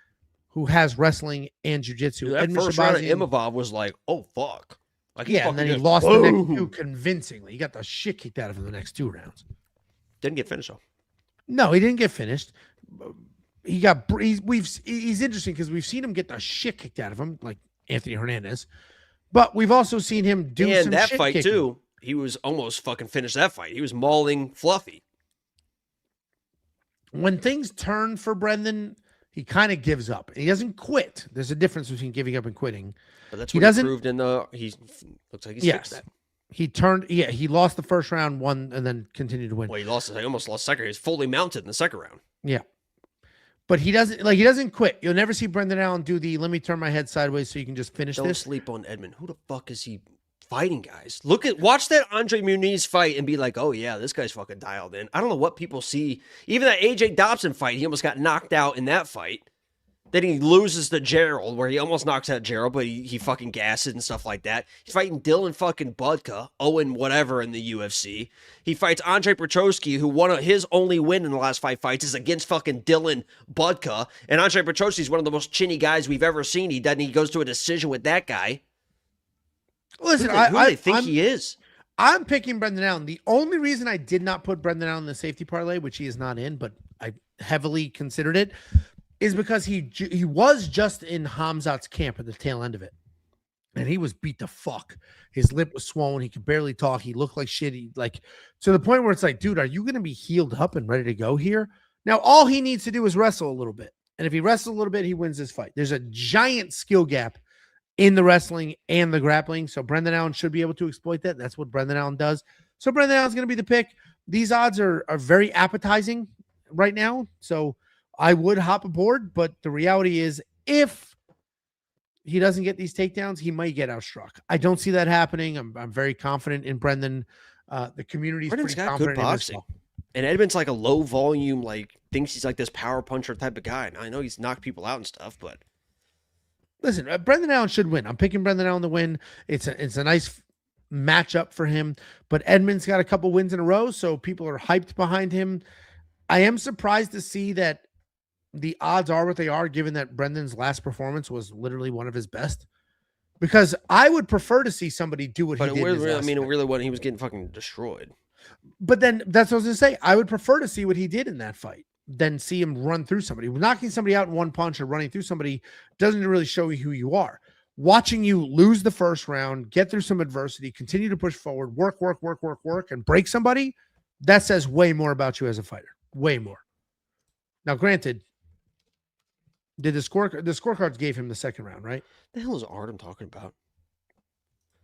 [SPEAKER 1] who has wrestling and jiu-jitsu.
[SPEAKER 2] Dude, that first round of Imavov was like, oh, fuck. Like,
[SPEAKER 1] yeah, and then he lost the next two convincingly. He got the shit kicked out of him the next 2 rounds.
[SPEAKER 2] Didn't get finished, though.
[SPEAKER 1] No, he didn't get finished. He's interesting because we've seen him get the shit kicked out of him, like Anthony Hernandez. But we've also seen him do some
[SPEAKER 2] that
[SPEAKER 1] shit
[SPEAKER 2] fight,
[SPEAKER 1] kicking.
[SPEAKER 2] too, he was almost fucking finished that fight. He was mauling Fluffy.
[SPEAKER 1] When things turn for Brendan, he kind of gives up. He doesn't quit. There's a difference between giving up and quitting.
[SPEAKER 2] But that's what he proved in the... He looks like he's fixed that.
[SPEAKER 1] He lost the first round, won, and then continued to win.
[SPEAKER 2] Well, he almost lost second. He was fully mounted in the second round.
[SPEAKER 1] Yeah. But he doesn't quit. You'll never see Brendan Allen do the let me turn my head sideways so you can just finish
[SPEAKER 2] Don't
[SPEAKER 1] this.
[SPEAKER 2] sleep on Edmund. Who the fuck is he fighting, guys? Watch that Andre Muniz fight and be like, oh yeah, this guy's fucking dialed in. I don't know what people see. Even that AJ Dobson fight, he almost got knocked out in that fight. Then he loses to Gerald, where he almost knocks out Gerald, but he fucking gasses and stuff like that. He's fighting Dylan fucking Budka, Owen whatever in the UFC. He fights Andre Petroski, who his only win in the last 5 fights is against fucking Dylan Budka. And Andre Petroski is one of the most chinny guys we've ever seen. He goes to a decision with that guy.
[SPEAKER 1] Listen,
[SPEAKER 2] who do they think he is?
[SPEAKER 1] I'm picking Brendan Allen. The only reason I did not put Brendan Allen in the safety parlay, which he is not in, but I heavily considered it, is because he was just in Hamzat's camp at the tail end of it. And he was beat the fuck. His lip was swollen. He could barely talk. He looked like shit. To the point where it's like, dude, are you going to be healed up and ready to go here? Now, all he needs to do is wrestle a little bit. And if he wrestles a little bit, he wins this fight. There's a giant skill gap in the wrestling and the grappling. So Brendan Allen should be able to exploit that. That's what Brendan Allen does. So Brendan Allen's going to be the pick. These odds are very appetizing right now. So I would hop aboard, but the reality is if he doesn't get these takedowns, he might get outstruck. I don't see that happening. I'm very confident in Brendan. The community's
[SPEAKER 2] Brendan's
[SPEAKER 1] pretty
[SPEAKER 2] got
[SPEAKER 1] confident
[SPEAKER 2] good boxing. And Edmund's like a low volume, thinks he's like this power puncher type of guy. And I know he's knocked people out and stuff, but
[SPEAKER 1] listen, Brendan Allen should win. I'm picking Brendan Allen to win. It's a nice matchup for him, but Edmund's got a couple wins in a row, so people are hyped behind him. I am surprised to see that the odds are what they are, given that Brendan's last performance was literally one of his best. Because I would prefer to see somebody do what he did.
[SPEAKER 2] He was getting fucking destroyed.
[SPEAKER 1] But then that's what I was going to say. I would prefer to see what he did in that fight than see him run through somebody. Knocking somebody out in one punch or running through somebody doesn't really show you who you are. Watching you lose the first round, get through some adversity, continue to push forward, work, and break somebody, that says way more about you as a fighter. Way more. Now, granted, the scorecards gave him the second round, right?
[SPEAKER 2] The hell is Artem talking about?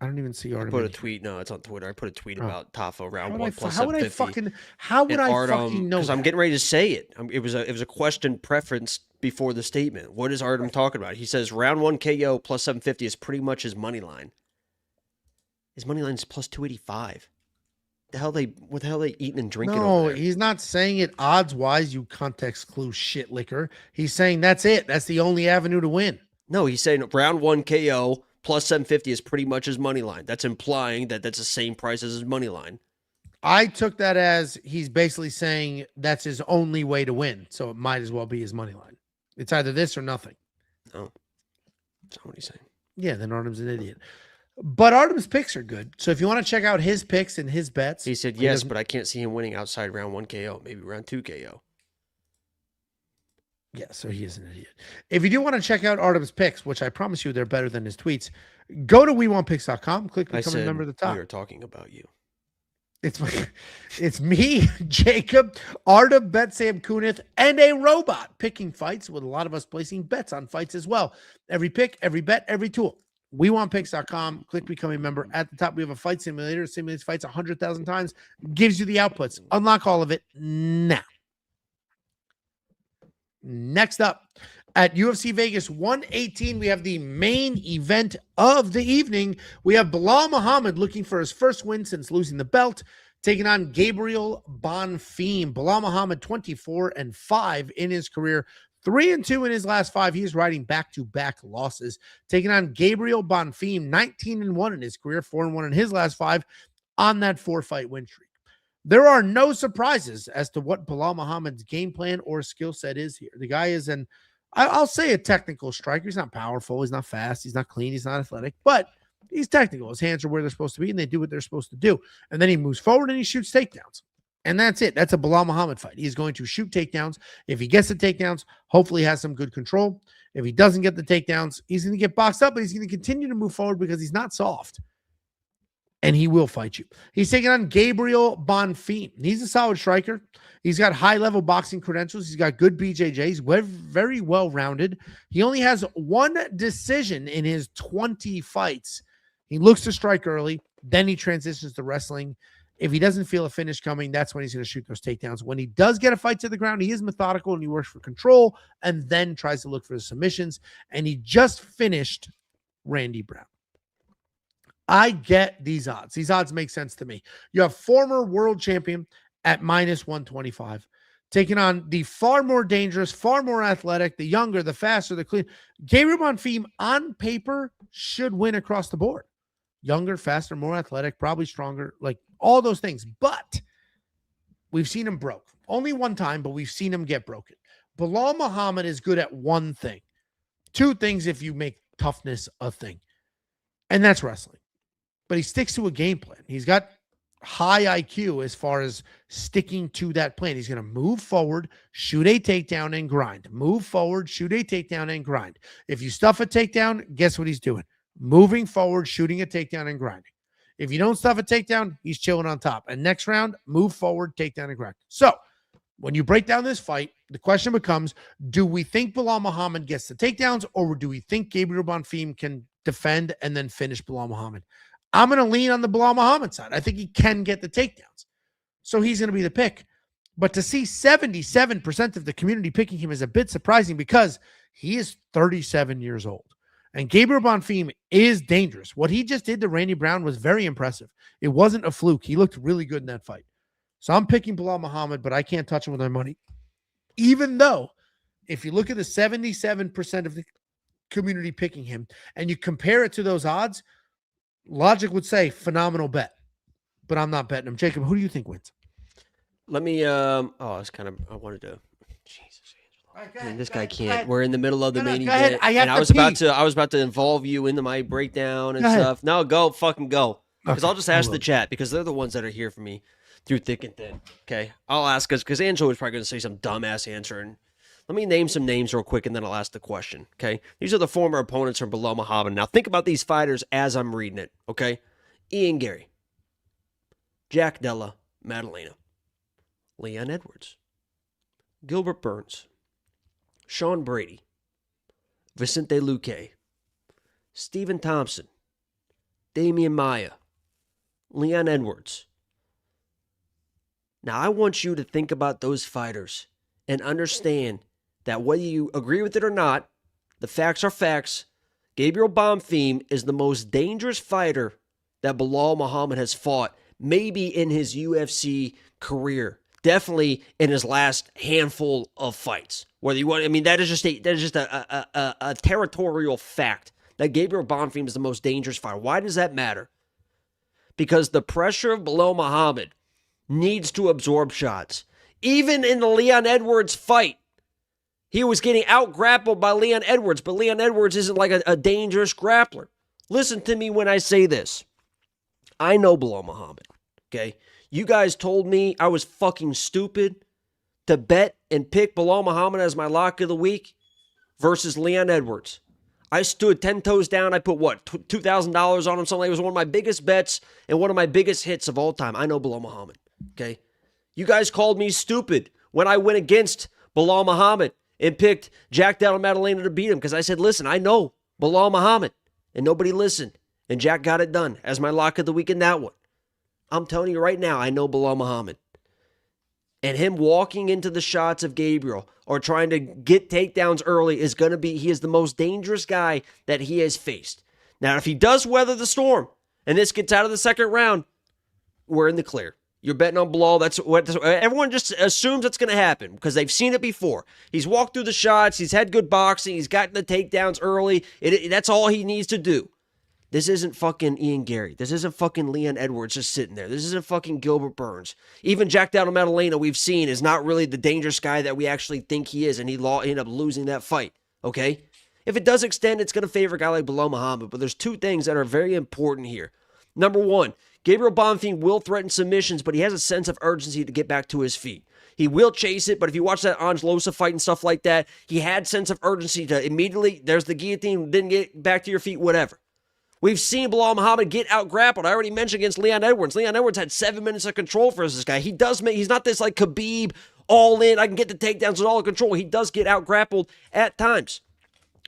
[SPEAKER 1] I don't even see Artem.
[SPEAKER 2] I put a tweet. No, it's on Twitter. I put a tweet about Tafa round 1 plus
[SPEAKER 1] how would I fucking know
[SPEAKER 2] because I'm
[SPEAKER 1] that?
[SPEAKER 2] getting ready to say it. It was a question preferenced before the statement. What is Artem talking about? He says round 1 KO plus 750 is pretty much his money line. His money line is plus 285. What the hell they eating and drinking over there?
[SPEAKER 1] He's not saying it odds wise, you context clue shit liquor. He's saying that's it. That's the only avenue to win.
[SPEAKER 2] No, he's saying round 1 KO plus 750 is pretty much his money line. That's implying that that's the same price as his money line.
[SPEAKER 1] I took that as he's basically saying that's his only way to win. So it might as well be his money line. It's either this or nothing.
[SPEAKER 2] No. That's not what he's saying.
[SPEAKER 1] Yeah, then Artem's an idiot. But Artem's picks are good. So if you want to check out his picks and his bets.
[SPEAKER 2] He said yes, but I can't see him winning outside round 1 KO. Maybe round 2 KO.
[SPEAKER 1] Yeah, so he is an idiot. If you do want to check out Artem's picks, which I promise you they're better than his tweets, go to WeWantPicks.com, click become a member at the top.
[SPEAKER 2] We are talking about you.
[SPEAKER 1] It's me, Jacob, Artem, Betsam Kunith, and a robot picking fights with a lot of us placing bets on fights as well. Every pick, every bet, every tool WeWantPicks.com. Click become a member. At the top, we have a fight simulator. It simulates fights 100,000 times. Gives you the outputs. Unlock all of it now. Next up, at UFC Vegas 118, we have the main event of the evening. We have Bilal Muhammad looking for his first win since losing the belt, taking on Gabriel Bonfim. Bilal Muhammad 24-5 in his career, 3-2 in his last 5. He is riding back-to-back losses. Taking on Gabriel Bonfim, 19-1 in his career, 4-1 in his last 5 on that 4-fight win streak. There are no surprises as to what Bilal Muhammad's game plan or skill set is here. The guy is I'll say a technical striker. He's not powerful. He's not fast. He's not clean. He's not athletic, but he's technical. His hands are where they're supposed to be, and they do what they're supposed to do. And then he moves forward and he shoots takedowns. And that's it. That's a Bilal Muhammad fight. He's going to shoot takedowns. If he gets the takedowns, hopefully he has some good control. If he doesn't get the takedowns, he's going to get boxed up, but he's going to continue to move forward because he's not soft. And he will fight you. He's taking on Gabriel Bonfim. He's a solid striker. He's got high-level boxing credentials. He's got good BJJ. He's very well-rounded. He only has 1 decision in his 20 fights. He looks to strike early. Then he transitions to wrestling. If he doesn't feel a finish coming, that's when he's going to shoot those takedowns. When he does get a fight to the ground, he is methodical and he works for control and then tries to look for the submissions. And he just finished Randy Brown. I get these odds. These odds make sense to me. You have former world champion at -125, taking on the far more dangerous, far more athletic, the younger, the faster, the clean. Gabriel Bonfim on paper should win across the board. Younger, faster, more athletic, probably stronger, like all those things. But we've seen him broke. Only one time, but we've seen him get broken. Bilal Muhammad is good at one thing. 2 things if you make toughness a thing. And that's wrestling. But he sticks to a game plan. He's got high IQ as far as sticking to that plan. He's going to move forward, shoot a takedown, and grind. Move forward, shoot a takedown, and grind. If you stuff a takedown, guess what he's doing? Moving forward, shooting a takedown, and grinding. If you don't stuff a takedown, he's chilling on top. And next round, move forward, takedown, and grind. So when you break down this fight, the question becomes, do we think Bilal Muhammad gets the takedowns, or do we think Gabriel Bonfim can defend and then finish Bilal Muhammad? I'm going to lean on the Bilal Muhammad side. I think he can get the takedowns. So he's going to be the pick. But to see 77% of the community picking him is a bit surprising because he is 37 years old. And Gabriel Bonfim is dangerous. What he just did to Randy Brown was very impressive. It wasn't a fluke. He looked really good in that fight. So I'm picking Bilal Muhammad, but I can't touch him with my money. Even though, if you look at the 77% of the community picking him and you compare it to those odds, logic would say phenomenal bet, but I'm not betting him. Jacob, who do you think wins?
[SPEAKER 2] Let me, I wanted to, Jesus. Man, this guy can't. We're in the middle of the main event. I was about to involve you into my breakdown and stuff. No, fucking go. Because I'll just ask the chat because they're the ones that are here for me through thick and thin. Okay. I'll ask us because Angelo was probably going to say some dumbass answer. And let me name some names real quick and then I'll ask the question. Okay. These are the former opponents from Bilal Muhammad. Now think about these fighters as I'm reading it. Okay. Ian Gary, Jack Della Maddalena, Leon Edwards, Gilbert Burns, Sean Brady, Vicente Luque, Stephen Thompson, Damian Maia, Leon Edwards. Now, I want you to think about those fighters and understand that whether you agree with it or not, the facts are facts. Gabriel Bonfim is the most dangerous fighter that Bilal Muhammad has fought, maybe in his UFC career. Definitely in his last handful of fights. Whether you want, I mean, that is just a territorial fact that Gabriel Bonfim is the most dangerous fighter. Why does that matter? Because the pressure of Bilal Muhammad needs to absorb shots. Even in the Leon Edwards fight, he was getting out-grappled by Leon Edwards, but Leon Edwards isn't like a dangerous grappler. Listen to me when I say this. I know Bilal Muhammad, okay? You guys told me I was fucking stupid to bet and pick Bilal Muhammad as my lock of the week versus Leon Edwards. I stood 10 toes down. I put, $2,000 on him. Something. It was one of my biggest bets and one of my biggest hits of all time. I know Bilal Muhammad, okay? You guys called me stupid when I went against Bilal Muhammad and picked Jack Della Maddalena to beat him because I said, listen, I know Bilal Muhammad. and nobody listened. And Jack got it done as my lock of the week in that one. I'm telling you right now, I know Bilal Muhammad. And him walking into the shots of Gabriel or trying to get takedowns early is going to be, he is the most dangerous guy that he has faced. Now, if he does weather the storm and this gets out of the second round, we're in the clear. You're betting on Bilal. That's what everyone just assumes it's going to happen because they've seen it before. He's walked through the shots. He's had good boxing. He's gotten the takedowns early. That's all he needs to do. This isn't fucking Ian Gary. This isn't fucking Leon Edwards just sitting there. This isn't fucking Gilbert Burns. Even Jack Dowdle Madalena we've seen is not really the dangerous guy that we actually think he is, and he ended up losing that fight, okay? If it does extend, it's going to favor a guy like Bilal Muhammad, but there's two things that are very important here. Number one, Gabriel Bonfim will threaten submissions, but he has a sense of urgency to get back to his feet. He will chase it, but if you watch that Angelosa fight and stuff like that, he had sense of urgency to immediately, there's the guillotine, didn't get back to your feet, whatever. We've seen Bilal Muhammad get out-grappled. I already mentioned against Leon Edwards. Leon Edwards had 7 minutes of control for this guy. He's not this like Khabib, all in, I can get the takedowns with all the control. He does get out-grappled at times.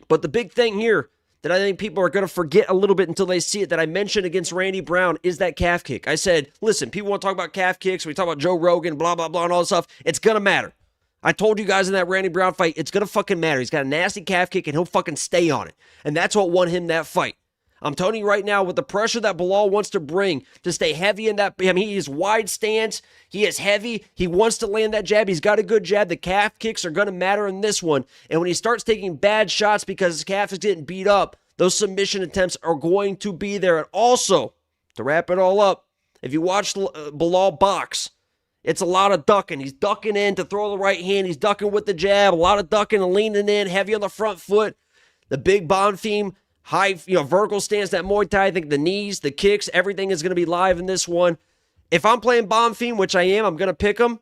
[SPEAKER 2] But the big thing here that I think people are going to forget a little bit until they see it that I mentioned against Randy Brown is that calf kick. I said, listen, people want to talk about calf kicks. We talk about Joe Rogan, blah, blah, blah, and all this stuff. It's going to matter. I told you guys in that Randy Brown fight, it's going to fucking matter. He's got a nasty calf kick, and he'll fucking stay on it. And that's what won him that fight. I'm telling you right now, with the pressure that Bilal wants to bring to stay heavy in that, I mean, he is wide stance. He is heavy. He wants to land that jab. He's got a good jab. The calf kicks are going to matter in this one. And when he starts taking bad shots because his calf is getting beat up, those submission attempts are going to be there. And also, to wrap it all up, if you watch Bilal box, it's a lot of ducking. He's ducking in to throw the right hand. He's ducking with the jab. A lot of ducking and leaning in, heavy on the front foot. The big Bonfim, high, vertical stance, that Muay Thai. I think the knees, the kicks, everything is going to be live in this one. If I'm playing Bonfim, which I am, I'm going to pick him.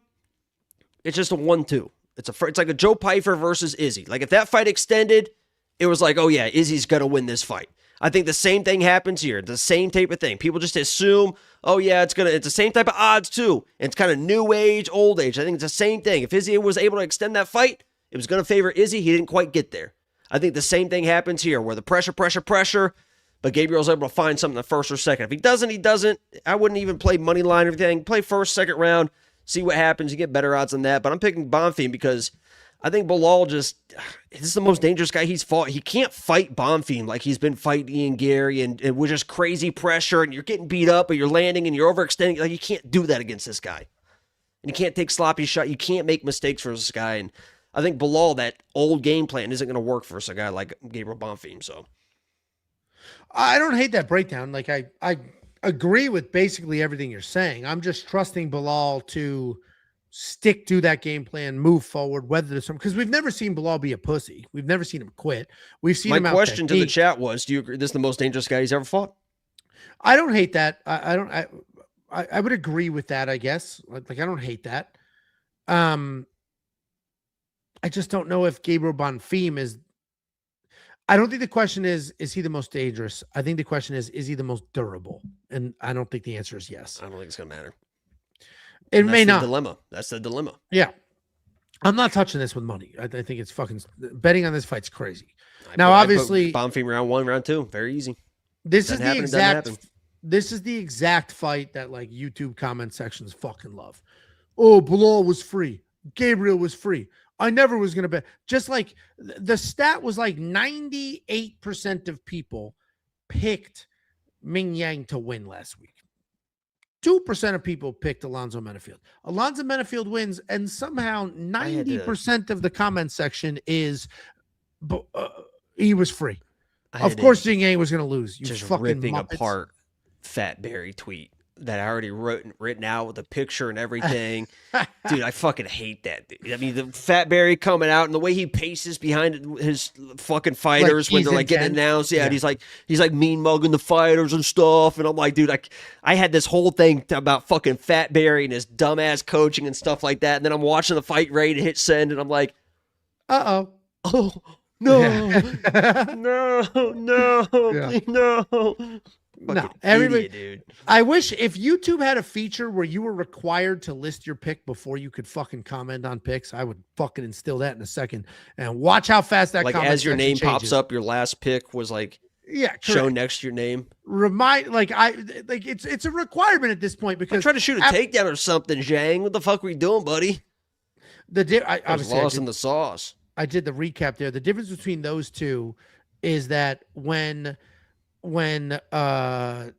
[SPEAKER 2] It's just a 1-2. It's like a Joe Pyfer versus Izzy. Like if that fight extended, it was like, oh yeah, Izzy's going to win this fight. I think the same thing happens here. The same type of thing. People just assume, oh yeah, it's the same type of odds too. And it's kind of new age, old age. I think it's the same thing. If Izzy was able to extend that fight, it was going to favor Izzy. He didn't quite get there. I think the same thing happens here where the pressure, but Gabriel's able to find something in the first or second. If he doesn't, he doesn't. I wouldn't even play money line or everything. Play first, second round, see what happens. You get better odds than that. But I'm picking Bonfim because I think Bilal this is the most dangerous guy he's fought. He can't fight Bonfim like he's been fighting Ian Gary and with just crazy pressure and you're getting beat up, but you're landing and you're overextending. Like you can't do that against this guy. And you can't take sloppy shots. You can't make mistakes for this guy. And I think Bilal, that old game plan isn't going to work for a guy like Gabriel Bonfim. So
[SPEAKER 1] I don't hate that breakdown. Like I agree with basically everything you're saying. I'm just trusting Bilal to stick to that game plan, move forward, weather the storm. Because we've never seen Bilal be a pussy. We've never seen him quit. We've seen him out. My question
[SPEAKER 2] to the chat was, do you agree this is the most dangerous guy he's ever fought?
[SPEAKER 1] I don't hate that. I would agree with that, I guess. Like I don't hate that. I just don't know if Gabriel Bonfim is. I don't think the question is he the most dangerous? I think the question is he the most durable? And I don't think the answer is yes.
[SPEAKER 2] I don't think it's going to matter.
[SPEAKER 1] It may not.
[SPEAKER 2] Dilemma. That's the dilemma.
[SPEAKER 1] Yeah. I'm not touching this with money. I think it's fucking betting on this fight's crazy. Now, obviously,
[SPEAKER 2] Bonfim round 1, round 2, very easy.
[SPEAKER 1] This is the exact fight that like YouTube comment sections fucking love. Oh, Bilal was free. Gabriel was free. I never was going to bet. Just like the stat was like 98% of people picked Ming Yang to win last week. 2% of people picked Alonzo Menafield. Alonzo Menafield wins, and somehow 90% of the comment section is he was free. Of course, Ming Yang was going to lose. You
[SPEAKER 2] just
[SPEAKER 1] fucking
[SPEAKER 2] ripping
[SPEAKER 1] Muppets.
[SPEAKER 2] Apart Fat Barry tweet that I already written out with the picture and everything. Dude, I fucking hate that. Dude. I mean, the Fat Barry coming out and the way he paces behind his fucking fighters when they're like getting announced. Yeah, and he's like mean mugging the fighters and stuff. And I'm like, dude, I had this whole thing about fucking Fat Barry and his dumbass coaching and stuff like that. And then I'm watching the fight ready to hit send and I'm like, oh, no, no.
[SPEAKER 1] No, everybody,
[SPEAKER 2] idiot, dude.
[SPEAKER 1] I wish if YouTube had a feature where you were required to list your pick before you could fucking comment on picks, I would fucking instill that in a second and watch how fast that
[SPEAKER 2] like
[SPEAKER 1] comment
[SPEAKER 2] as your name
[SPEAKER 1] changes.
[SPEAKER 2] pops up, your last pick was like
[SPEAKER 1] Yeah,
[SPEAKER 2] show
[SPEAKER 1] correct.
[SPEAKER 2] next to your name.
[SPEAKER 1] It's a requirement at this point
[SPEAKER 2] I
[SPEAKER 1] because
[SPEAKER 2] tried to shoot a takedown or something, Zhang. What the fuck were you doing, buddy? I was lost in the sauce.
[SPEAKER 1] I did the recap there. The difference between those two is that when Alonzo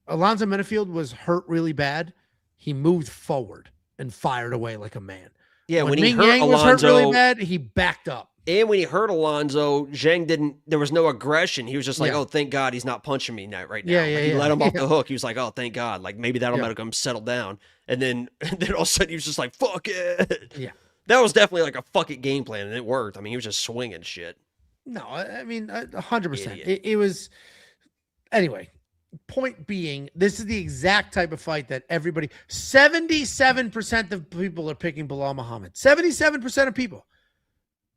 [SPEAKER 1] Menifield was hurt really bad, he moved forward and fired away like a man.
[SPEAKER 2] Yeah, when he
[SPEAKER 1] Ming
[SPEAKER 2] hurt
[SPEAKER 1] Yang was
[SPEAKER 2] Alonzo,
[SPEAKER 1] hurt really bad, he backed up.
[SPEAKER 2] And when he hurt Alonzo, Zhang didn't. There was no aggression. He was just like,
[SPEAKER 1] Yeah.
[SPEAKER 2] "Oh, thank God, he's not punching me right now."
[SPEAKER 1] Yeah,
[SPEAKER 2] Like,
[SPEAKER 1] yeah,
[SPEAKER 2] he
[SPEAKER 1] yeah.
[SPEAKER 2] let him off
[SPEAKER 1] Yeah.
[SPEAKER 2] the hook. He was like, "Oh, thank God." Like maybe that'll make him settle down. And then all of a sudden, he was just like, "Fuck it."
[SPEAKER 1] Yeah.
[SPEAKER 2] That was definitely like a fucking game plan, and it worked. I mean, he was just swinging shit.
[SPEAKER 1] No, I mean 100%.
[SPEAKER 2] Idiot.
[SPEAKER 1] It was anyway. Point being, this is the exact type of fight that 77% of people are picking Bilal Muhammad. 77% of people.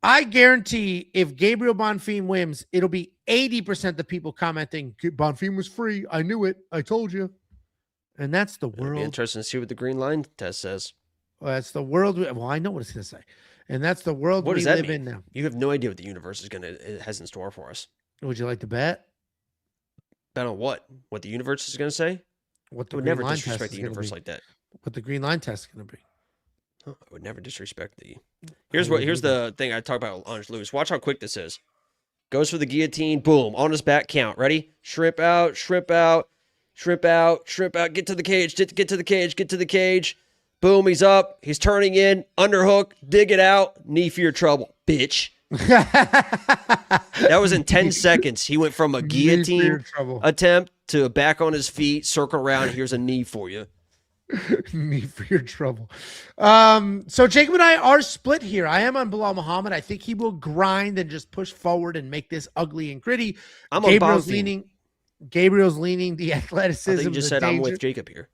[SPEAKER 1] I guarantee if Gabriel Bonfim wins, it'll be 80% of people commenting, Bonfim was free. I knew it. I told you. And that's the
[SPEAKER 2] It'll be
[SPEAKER 1] world.
[SPEAKER 2] interesting to see what the green line test says.
[SPEAKER 1] Well, that's the world. Well, I know what it's going to say. And that's the world
[SPEAKER 2] What
[SPEAKER 1] we
[SPEAKER 2] does that
[SPEAKER 1] live
[SPEAKER 2] mean?
[SPEAKER 1] in now.
[SPEAKER 2] You have no idea what the universe has in store for us.
[SPEAKER 1] Would you like to bet?
[SPEAKER 2] Bet on what? What the universe is going to say?
[SPEAKER 1] What
[SPEAKER 2] I
[SPEAKER 1] the
[SPEAKER 2] would
[SPEAKER 1] green
[SPEAKER 2] never
[SPEAKER 1] line test
[SPEAKER 2] disrespect
[SPEAKER 1] is
[SPEAKER 2] the
[SPEAKER 1] gonna
[SPEAKER 2] universe
[SPEAKER 1] be?
[SPEAKER 2] like that.
[SPEAKER 1] What the green line test is going to be?
[SPEAKER 2] I would never disrespect the.
[SPEAKER 1] I
[SPEAKER 2] Here's
[SPEAKER 1] wouldn't
[SPEAKER 2] the thing I talk about with Ange Lewis. Watch how quick this is. Goes for the guillotine. Boom. On his back count. Ready? Shrimp out. Shrimp out. Shrimp out. Shrimp out. Get to the cage. Get to the cage. Get to the cage. Boom. He's up. He's turning in. Underhook. Dig it out. Knee for your trouble, bitch. That was in 10 seconds. He went from a guillotine attempt to a back on his feet, circle around. Here's a knee for you.
[SPEAKER 1] Knee for your trouble. So Jacob and I are split here. I am on Bilal Muhammad. I think he will grind and just push forward and make this ugly and gritty.
[SPEAKER 2] I'm on Bonfim.
[SPEAKER 1] Gabriel's leaning the
[SPEAKER 2] I
[SPEAKER 1] athleticism.
[SPEAKER 2] thought you just
[SPEAKER 1] the
[SPEAKER 2] said I'm
[SPEAKER 1] danger.
[SPEAKER 2] with Jacob here.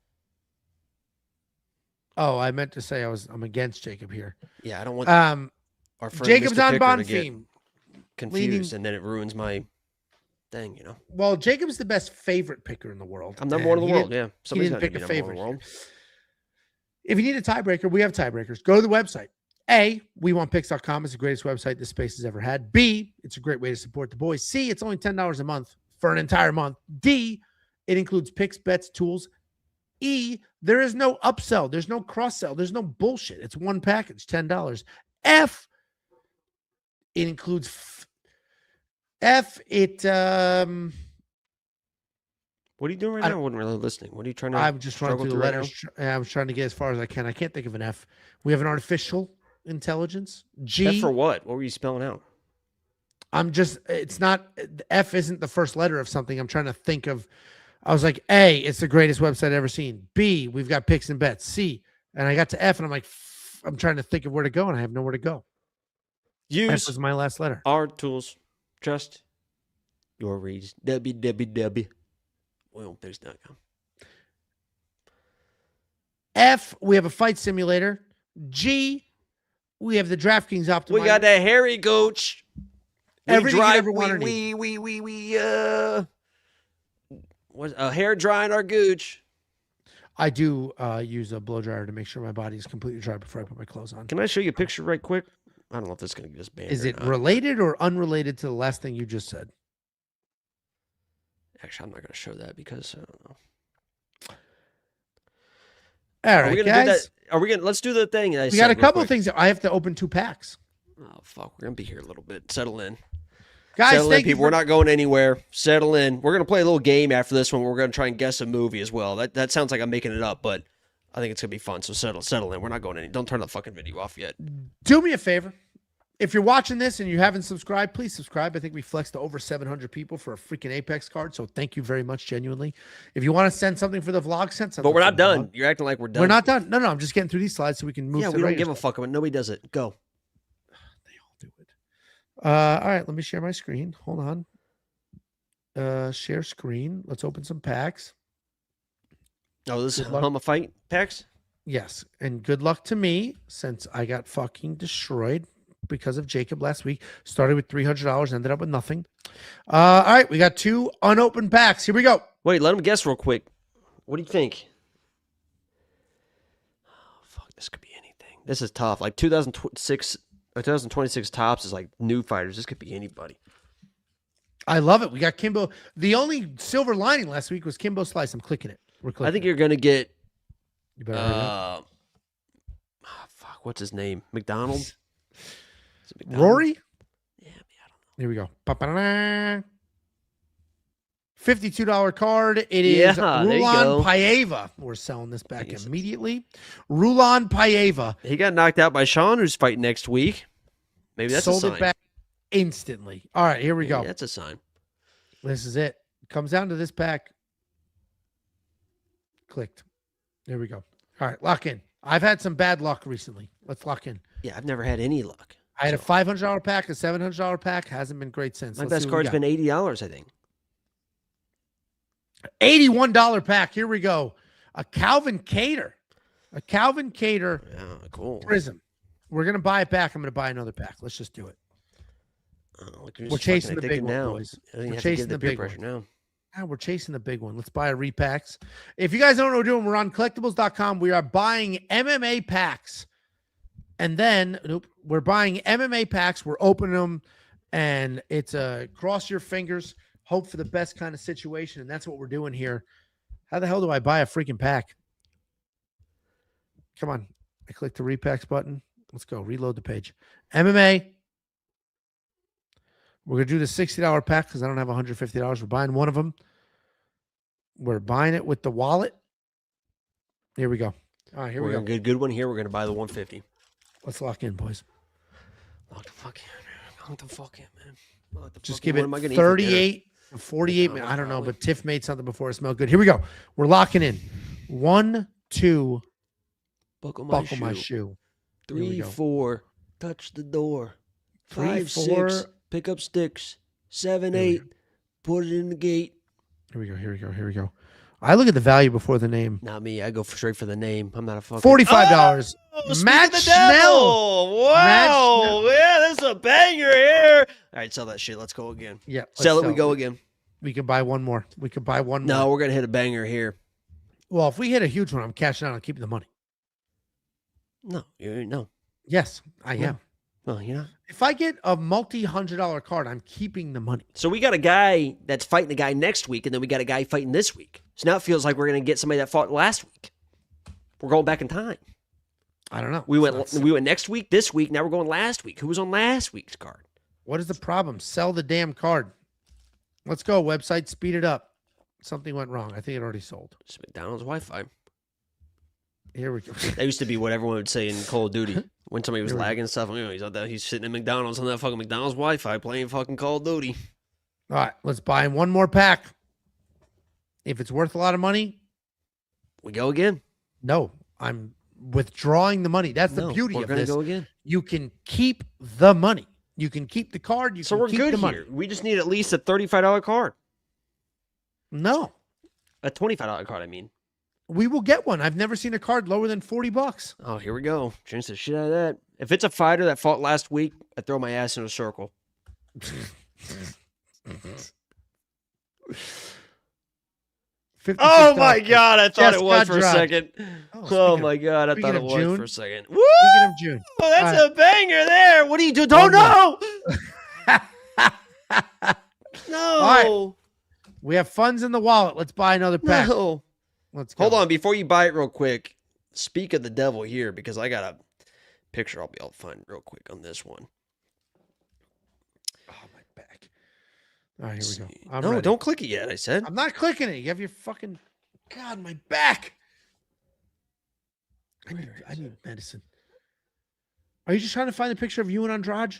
[SPEAKER 1] Oh, I meant to say I'm against Jacob here.
[SPEAKER 2] Yeah, I don't want
[SPEAKER 1] Um,
[SPEAKER 2] our friend
[SPEAKER 1] Jacob's
[SPEAKER 2] Mr.
[SPEAKER 1] on
[SPEAKER 2] Picker to get
[SPEAKER 1] Bonfim.
[SPEAKER 2] confused, and then it ruins my thing, you know.
[SPEAKER 1] Well, Jacob's the best favorite picker in the world.
[SPEAKER 2] I'm number one in
[SPEAKER 1] and
[SPEAKER 2] the
[SPEAKER 1] he
[SPEAKER 2] world.
[SPEAKER 1] didn't-
[SPEAKER 2] Yeah, somebody's got to
[SPEAKER 1] pick
[SPEAKER 2] be
[SPEAKER 1] a
[SPEAKER 2] number one in
[SPEAKER 1] favorite
[SPEAKER 2] the world.
[SPEAKER 1] If you need a tiebreaker, we have tiebreakers. Go to the website. A, WeWantPicks.com is the greatest website this space has ever had. B, it's a great way to support the boys. C, it's only $10 a month for an entire month. D, it includes picks, bets, tools. E, there is no upsell. There's no cross-sell. There's no bullshit. It's one package, $10. F, it includes F, it
[SPEAKER 2] What are you doing right now? I wasn't really listening. What are you trying to
[SPEAKER 1] I'm just running
[SPEAKER 2] struggle
[SPEAKER 1] through the
[SPEAKER 2] through right
[SPEAKER 1] letters. I was trying to get as far as I can. I can't think of an F. We have an artificial intelligence. G.
[SPEAKER 2] F for what? What were you spelling out?
[SPEAKER 1] It's not, F isn't the first letter of something. I'm trying to think of, I was like, A, it's the greatest website I've ever seen. B, we've got picks and bets. C, and I got to F and I'm like, I'm trying to think of where to go and I have nowhere to go. F
[SPEAKER 2] Use
[SPEAKER 1] was my last letter.
[SPEAKER 2] our tools. Trust your reads. www. Well, there's not.
[SPEAKER 1] F, we have a fight simulator. G, we have the DraftKings Optimizer.
[SPEAKER 2] We got that hairy gooch.
[SPEAKER 1] Everything you ever wanted to
[SPEAKER 2] what's a hair drying our gooch.
[SPEAKER 1] I do use a blow dryer to make sure my body is completely dry before I put my clothes on.
[SPEAKER 2] Can I show you a picture right quick? I don't know if this is going to get us banned.
[SPEAKER 1] Is
[SPEAKER 2] or
[SPEAKER 1] it
[SPEAKER 2] not.
[SPEAKER 1] related or unrelated to the last thing you just said?
[SPEAKER 2] Actually, I'm not going to show that because I don't know.
[SPEAKER 1] All
[SPEAKER 2] Are we
[SPEAKER 1] right,
[SPEAKER 2] gonna do that?
[SPEAKER 1] guys.
[SPEAKER 2] Are we going to let's do the thing?
[SPEAKER 1] We got a couple of things that I have to open 2 packs.
[SPEAKER 2] Oh fuck, we're going to be here a little bit. Settle in.
[SPEAKER 1] Guys,
[SPEAKER 2] Settle in,
[SPEAKER 1] thank you.
[SPEAKER 2] people. We're not going anywhere. Settle in. We're going to play a little game after this one. We're going to try and guess a movie as well. That sounds like I'm making it up, but I think it's going to be fun. So settle in. We're not going any. Don't turn the fucking video off yet.
[SPEAKER 1] Do me a favor. If you're watching this and you haven't subscribed, please subscribe. I think we flexed to over 700 people for a freaking Apex card. So thank you very much, genuinely. If you want to send something for the vlog, send something.
[SPEAKER 2] But we're
[SPEAKER 1] for
[SPEAKER 2] not
[SPEAKER 1] the
[SPEAKER 2] done.
[SPEAKER 1] vlog.
[SPEAKER 2] You're acting like we're done.
[SPEAKER 1] We're not done. No, I'm just getting through these slides so we can move
[SPEAKER 2] Yeah,
[SPEAKER 1] to
[SPEAKER 2] we
[SPEAKER 1] the
[SPEAKER 2] don't give a
[SPEAKER 1] regular
[SPEAKER 2] fuck about it. Nobody does it. Go.
[SPEAKER 1] They all do it. All right, let me share my screen. Hold on. Share screen. Let's open some packs.
[SPEAKER 2] Oh, this is
[SPEAKER 1] Good luck.
[SPEAKER 2] Humma fight packs?
[SPEAKER 1] Yes, and good luck to me since I got fucking destroyed because of Jacob last week. Started with $300, ended up with nothing. All right, we got 2 unopened packs. Here we go.
[SPEAKER 2] Wait, let him guess real quick. What do you think? Oh, fuck, this could be anything. This is tough. Like 2026 tops is like new fighters. This could be anybody.
[SPEAKER 1] I love it. We got Kimbo. The only silver lining last week was Kimbo Slice. I'm clicking it. We're clicking.
[SPEAKER 2] I think you're gonna get.
[SPEAKER 1] You better hurry up.
[SPEAKER 2] Fuck. What's his name? McDonald. Is it McDonald?
[SPEAKER 1] Rory?
[SPEAKER 2] Yeah, I don't know.
[SPEAKER 1] Here we go. Ba-ba-da-da. $52 card. It is
[SPEAKER 2] Yeah, there you go.
[SPEAKER 1] Rulon Paiva. We're selling this back
[SPEAKER 2] Yes.
[SPEAKER 1] immediately. Rulon Paiva.
[SPEAKER 2] He got knocked out by Sean, who's fighting next week. Maybe that's
[SPEAKER 1] Sold
[SPEAKER 2] a sign.
[SPEAKER 1] it back instantly. All right, here we go.
[SPEAKER 2] Yeah, that's a sign.
[SPEAKER 1] This is it. Comes down to this pack. Clicked. There we go. All right, lock in. I've had some bad luck recently. Let's lock in.
[SPEAKER 2] Yeah, I've never had any luck.
[SPEAKER 1] I had a $500 pack, a $700 pack. Hasn't been great since.
[SPEAKER 2] My
[SPEAKER 1] Let's
[SPEAKER 2] best
[SPEAKER 1] see what we
[SPEAKER 2] card's
[SPEAKER 1] got.
[SPEAKER 2] been $80, I think.
[SPEAKER 1] $81 pack. Here we go. A Calvin Cater. A Calvin Cater
[SPEAKER 2] Yeah, cool.
[SPEAKER 1] Prism. We're going to buy it back. I'm going to buy another pack. Let's just do it.
[SPEAKER 2] Look,
[SPEAKER 1] We're chasing the big one, boys. We're chasing the big
[SPEAKER 2] pressure now.
[SPEAKER 1] Now we're chasing the big one. Let's buy a repacks. If you guys don't know what we're doing, we're on collectibles.com. We are buying MMA packs. And then we're buying MMA packs. We're opening them. And it's a cross your fingers, hope for the best kind of situation. And that's what we're doing here. How the hell do I buy a freaking pack? Come on. I click the repacks button. Let's go. Reload the page. MMA. We're going to do the $60 pack because I don't have $150. We're buying one of them. We're buying it with the wallet. Here we go. All right, here we go.
[SPEAKER 2] Good one here. We're going to buy the 150.
[SPEAKER 1] Let's lock in, boys.
[SPEAKER 2] Lock the fuck in. Lock the fuck in, man. Lock the
[SPEAKER 1] Just
[SPEAKER 2] fuck in.
[SPEAKER 1] give
[SPEAKER 2] What
[SPEAKER 1] it
[SPEAKER 2] am I gonna eat for dinner?
[SPEAKER 1] 38, 48 minutes. I don't know,
[SPEAKER 2] probably.
[SPEAKER 1] but Tiff made something before it smelled good. Here we go. We're locking in. 1, 2,
[SPEAKER 2] Buckle
[SPEAKER 1] buckle my shoe. Here we
[SPEAKER 2] 3,
[SPEAKER 1] go.
[SPEAKER 2] 4, touch the door.
[SPEAKER 1] 3,
[SPEAKER 2] 5,
[SPEAKER 1] 4.
[SPEAKER 2] 6, pick up sticks. 7,
[SPEAKER 1] Here we
[SPEAKER 2] 8, put it in the gate.
[SPEAKER 1] Here we go. Here we go. Here we go. I look at the value before the name.
[SPEAKER 2] Not me. I go straight for the name. I'm not a fucking...
[SPEAKER 1] $45.
[SPEAKER 2] speak
[SPEAKER 1] Matt
[SPEAKER 2] of the
[SPEAKER 1] Schnell.
[SPEAKER 2] devil. Wow.
[SPEAKER 1] Schnell.
[SPEAKER 2] Yeah, this is a banger here. All right, sell that shit. Let's go again.
[SPEAKER 1] Yeah. let's
[SPEAKER 2] Sell it. We go again.
[SPEAKER 1] We can buy one more. We can buy one
[SPEAKER 2] No,
[SPEAKER 1] more.
[SPEAKER 2] we're going to hit a banger here.
[SPEAKER 1] Well, if we hit a huge one, I'm cashing out and keeping the money.
[SPEAKER 2] No. No.
[SPEAKER 1] Yes, I
[SPEAKER 2] No.
[SPEAKER 1] am.
[SPEAKER 2] Well, you're not.
[SPEAKER 1] If I get a multi-$100 card, I'm keeping the money.
[SPEAKER 2] So we got a guy that's fighting the guy next week, and then we got a guy fighting this week. So now it feels like we're going to get somebody that fought last week. We're going back in time.
[SPEAKER 1] I don't know.
[SPEAKER 2] We
[SPEAKER 1] It's not-
[SPEAKER 2] went next week, this week. Now we're going last week. Who was on last week's card?
[SPEAKER 1] What is the problem? Sell the damn card. Let's go, website. Speed it up. Something went wrong. I think it already sold.
[SPEAKER 2] It's McDonald's Wi-Fi.
[SPEAKER 1] Here we go.
[SPEAKER 2] That used to be what everyone would say in Call of Duty when somebody was
[SPEAKER 1] Here we go.
[SPEAKER 2] lagging and stuff. You know, he's out there. He's sitting in McDonald's on that fucking McDonald's Wi-Fi playing fucking Call of Duty.
[SPEAKER 1] All right, let's buy one more pack. If it's worth a lot of money,
[SPEAKER 2] We go again.
[SPEAKER 1] no, I'm withdrawing the money. That's the
[SPEAKER 2] No,
[SPEAKER 1] beauty
[SPEAKER 2] we're
[SPEAKER 1] of
[SPEAKER 2] gonna
[SPEAKER 1] this.
[SPEAKER 2] go again.
[SPEAKER 1] You can keep the money. You can keep the card. You
[SPEAKER 2] So
[SPEAKER 1] can
[SPEAKER 2] we're
[SPEAKER 1] keep
[SPEAKER 2] good
[SPEAKER 1] the money.
[SPEAKER 2] here. We just need at least a $35 card.
[SPEAKER 1] No,
[SPEAKER 2] A $25 card, I mean.
[SPEAKER 1] we will get one. I've never seen a card lower than $40.
[SPEAKER 2] Oh, here we go. Change the shit out of that. If it's a fighter that fought last week, I throw my ass in a circle. Oh my God, I thought
[SPEAKER 1] Just
[SPEAKER 2] it was
[SPEAKER 1] got
[SPEAKER 2] for a
[SPEAKER 1] dropped.
[SPEAKER 2] second.
[SPEAKER 1] Oh,
[SPEAKER 2] Oh my God, I
[SPEAKER 1] speaking
[SPEAKER 2] thought it
[SPEAKER 1] of
[SPEAKER 2] was
[SPEAKER 1] June,
[SPEAKER 2] for a second. Woo!
[SPEAKER 1] Speaking of June,
[SPEAKER 2] Oh, that's
[SPEAKER 1] All
[SPEAKER 2] a banger there. What do you do?
[SPEAKER 1] One
[SPEAKER 2] Don't know. No.
[SPEAKER 1] All we have funds in the wallet. Let's buy another pack.
[SPEAKER 2] No.
[SPEAKER 1] Let's go.
[SPEAKER 2] Hold on, before you buy it real quick, speak of the devil here, because I got a picture I'll be able to find real quick on this one.
[SPEAKER 1] Oh, my back. All right, here we go. I'm
[SPEAKER 2] No,
[SPEAKER 1] ready.
[SPEAKER 2] don't click it yet, I said.
[SPEAKER 1] I'm not clicking it. You have your fucking God, my back. I need medicine. Are you just trying to find a picture of you and Andrade?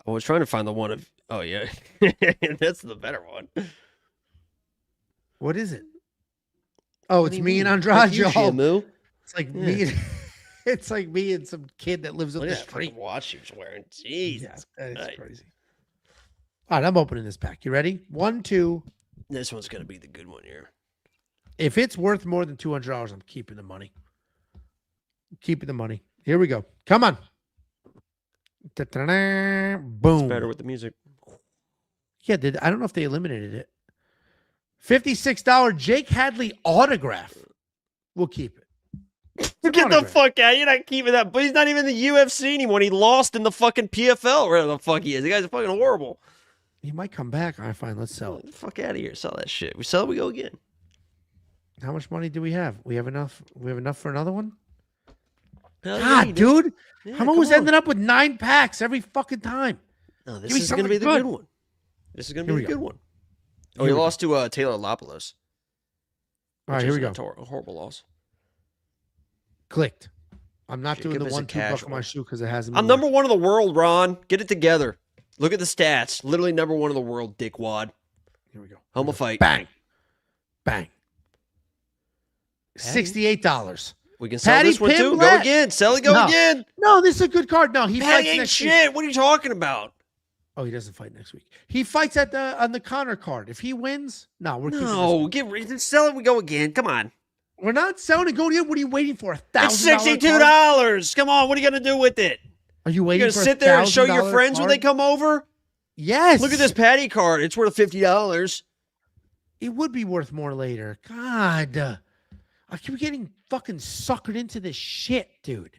[SPEAKER 2] I was trying to find the one of, oh yeah, that's the better one.
[SPEAKER 1] What is it? Oh,
[SPEAKER 2] What
[SPEAKER 1] it's
[SPEAKER 2] do you
[SPEAKER 1] me and
[SPEAKER 2] mean?
[SPEAKER 1] Andrade,
[SPEAKER 2] Like you,
[SPEAKER 1] y'all.
[SPEAKER 2] Shamu.
[SPEAKER 1] It's like
[SPEAKER 2] Yeah.
[SPEAKER 1] me. And, it's like me and some kid that lives up
[SPEAKER 2] Look
[SPEAKER 1] the
[SPEAKER 2] at that
[SPEAKER 1] street.
[SPEAKER 2] fucking watch he was wearing. Jeez.
[SPEAKER 1] Yeah, that is
[SPEAKER 2] Right.
[SPEAKER 1] crazy. All right, I'm opening this pack. You ready? 1, 2.
[SPEAKER 2] This one's going to be the good one here.
[SPEAKER 1] If it's worth more than $200, I'm keeping the money. Keeping the money. Here we go. Come on. Ta-ta-da. Boom.
[SPEAKER 2] It's better with the music.
[SPEAKER 1] Yeah, I don't know if they eliminated it. $56 Jake Hadley autograph. We'll keep it. It's an
[SPEAKER 2] Get the
[SPEAKER 1] autograph.
[SPEAKER 2] fuck out. You're not keeping that. But he's not even in the UFC anymore. He lost in the fucking PFL. Where the fuck he is. The guy's fucking horrible.
[SPEAKER 1] He might come back. All right, fine. Let's sell it.
[SPEAKER 2] Fuck out of here. Sell that shit. We sell it, we go again.
[SPEAKER 1] How much money do we have? We have enough. We have enough for another one.
[SPEAKER 2] Hell yeah,
[SPEAKER 1] God,
[SPEAKER 2] you do.
[SPEAKER 1] dude,
[SPEAKER 2] Yeah,
[SPEAKER 1] I'm always
[SPEAKER 2] come on.
[SPEAKER 1] ending up with 9 packs every fucking time.
[SPEAKER 2] No, this
[SPEAKER 1] Give me
[SPEAKER 2] is going to be the
[SPEAKER 1] something
[SPEAKER 2] good
[SPEAKER 1] good.
[SPEAKER 2] one. This is going to
[SPEAKER 1] Here
[SPEAKER 2] be
[SPEAKER 1] we
[SPEAKER 2] the
[SPEAKER 1] go.
[SPEAKER 2] good one. Oh,
[SPEAKER 1] Here
[SPEAKER 2] he
[SPEAKER 1] we go.
[SPEAKER 2] lost to Taylor Lopoulos.
[SPEAKER 1] All right, here we go.
[SPEAKER 2] A horrible loss.
[SPEAKER 1] Clicked. I'm not doing
[SPEAKER 2] Jacob
[SPEAKER 1] the
[SPEAKER 2] is a
[SPEAKER 1] 1-2 buck on my
[SPEAKER 2] casual.
[SPEAKER 1] shoe because it hasn't.
[SPEAKER 2] I'm
[SPEAKER 1] been
[SPEAKER 2] number
[SPEAKER 1] working.
[SPEAKER 2] one in the world, Ron. Get it together. Look at the stats. Literally number one in the world, dickwad.
[SPEAKER 1] Here we go.
[SPEAKER 2] Homo fight.
[SPEAKER 1] Bang, bang. $68.
[SPEAKER 2] We can sell
[SPEAKER 1] Patty
[SPEAKER 2] this one too. Go
[SPEAKER 1] Pimblett.
[SPEAKER 2] again. Sell it. Go
[SPEAKER 1] No.
[SPEAKER 2] again.
[SPEAKER 1] No, this is a good card. No, he
[SPEAKER 2] Patty
[SPEAKER 1] fights
[SPEAKER 2] ain't
[SPEAKER 1] next week.
[SPEAKER 2] shit. What are you talking about?
[SPEAKER 1] Oh, he doesn't fight next week. He fights on the Connor card. If he wins, no, we're keeping this
[SPEAKER 2] No,
[SPEAKER 1] one.
[SPEAKER 2] get rid. Sell it. We go again. Come on.
[SPEAKER 1] We're not selling and going in. What are you waiting for?
[SPEAKER 2] It's
[SPEAKER 1] $1,000
[SPEAKER 2] $62. Come on. What are you gonna do with it?
[SPEAKER 1] Are you
[SPEAKER 2] You
[SPEAKER 1] waiting
[SPEAKER 2] gonna
[SPEAKER 1] for
[SPEAKER 2] sit there and show your
[SPEAKER 1] $1,000
[SPEAKER 2] friends when they
[SPEAKER 1] card?
[SPEAKER 2] come over?
[SPEAKER 1] Yes.
[SPEAKER 2] Look at this Patty card. It's worth $50.
[SPEAKER 1] It would be worth more later. God. I keep getting fucking suckered into this shit, dude.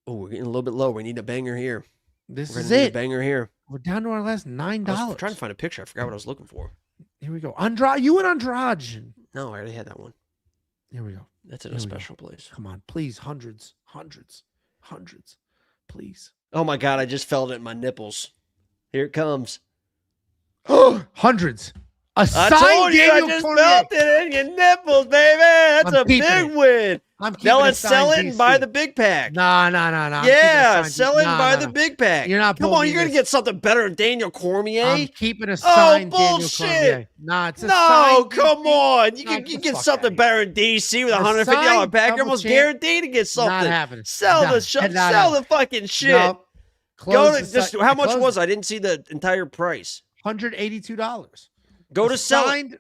[SPEAKER 2] Oh, we're getting a little bit low. We need a banger here.
[SPEAKER 1] This
[SPEAKER 2] We're
[SPEAKER 1] is
[SPEAKER 2] gonna need a
[SPEAKER 1] it.
[SPEAKER 2] banger here.
[SPEAKER 1] We're down to our last $9.
[SPEAKER 2] I was trying to find a picture. I forgot what I was looking for.
[SPEAKER 1] Here we go. Andrade, you and Andrade.
[SPEAKER 2] No, I already had that one.
[SPEAKER 1] Here we go.
[SPEAKER 2] That's in
[SPEAKER 1] Here
[SPEAKER 2] a
[SPEAKER 1] we go.
[SPEAKER 2] special place.
[SPEAKER 1] Come on, please. Hundreds. Please.
[SPEAKER 2] Oh my god, I just felt it in my nipples. Here it comes.
[SPEAKER 1] Hundreds. A
[SPEAKER 2] I
[SPEAKER 1] signed
[SPEAKER 2] told you, I
[SPEAKER 1] Daniel
[SPEAKER 2] just
[SPEAKER 1] Cormier.
[SPEAKER 2] felt it in your nipples, baby. That's
[SPEAKER 1] I'm
[SPEAKER 2] a
[SPEAKER 1] keeping
[SPEAKER 2] big
[SPEAKER 1] it.
[SPEAKER 2] win.
[SPEAKER 1] I'm keeping
[SPEAKER 2] Now
[SPEAKER 1] a
[SPEAKER 2] let's sell
[SPEAKER 1] signed
[SPEAKER 2] it and
[SPEAKER 1] DC.
[SPEAKER 2] buy the big pack.
[SPEAKER 1] Nah. I'm
[SPEAKER 2] Yeah,
[SPEAKER 1] keeping a
[SPEAKER 2] sell
[SPEAKER 1] signed
[SPEAKER 2] it and buy the big pack.
[SPEAKER 1] You're not
[SPEAKER 2] Come
[SPEAKER 1] pulling
[SPEAKER 2] on,
[SPEAKER 1] me
[SPEAKER 2] you're going to
[SPEAKER 1] this.
[SPEAKER 2] get something better than Daniel Cormier.
[SPEAKER 1] I'm keeping a signed Daniel
[SPEAKER 2] bullshit.
[SPEAKER 1] Cormier. Nah, it's a
[SPEAKER 2] No,
[SPEAKER 1] signed
[SPEAKER 2] come
[SPEAKER 1] DC.
[SPEAKER 2] on. You
[SPEAKER 1] Nah,
[SPEAKER 2] can
[SPEAKER 1] get the
[SPEAKER 2] get
[SPEAKER 1] fuck
[SPEAKER 2] something
[SPEAKER 1] outta
[SPEAKER 2] better than DC with a
[SPEAKER 1] A
[SPEAKER 2] $150
[SPEAKER 1] signed
[SPEAKER 2] pack. You're
[SPEAKER 1] double
[SPEAKER 2] almost
[SPEAKER 1] champ?
[SPEAKER 2] guaranteed to get
[SPEAKER 1] Not
[SPEAKER 2] something.
[SPEAKER 1] happening.
[SPEAKER 2] Sell
[SPEAKER 1] Nah,
[SPEAKER 2] the
[SPEAKER 1] not
[SPEAKER 2] sell the
[SPEAKER 1] happening.
[SPEAKER 2] fucking shit.
[SPEAKER 1] No.
[SPEAKER 2] Go
[SPEAKER 1] Close
[SPEAKER 2] to
[SPEAKER 1] the
[SPEAKER 2] just
[SPEAKER 1] si-
[SPEAKER 2] how much
[SPEAKER 1] close
[SPEAKER 2] was
[SPEAKER 1] it.
[SPEAKER 2] I didn't see the entire price.
[SPEAKER 1] $182.
[SPEAKER 2] Go
[SPEAKER 1] A
[SPEAKER 2] to sell it.
[SPEAKER 1] signed.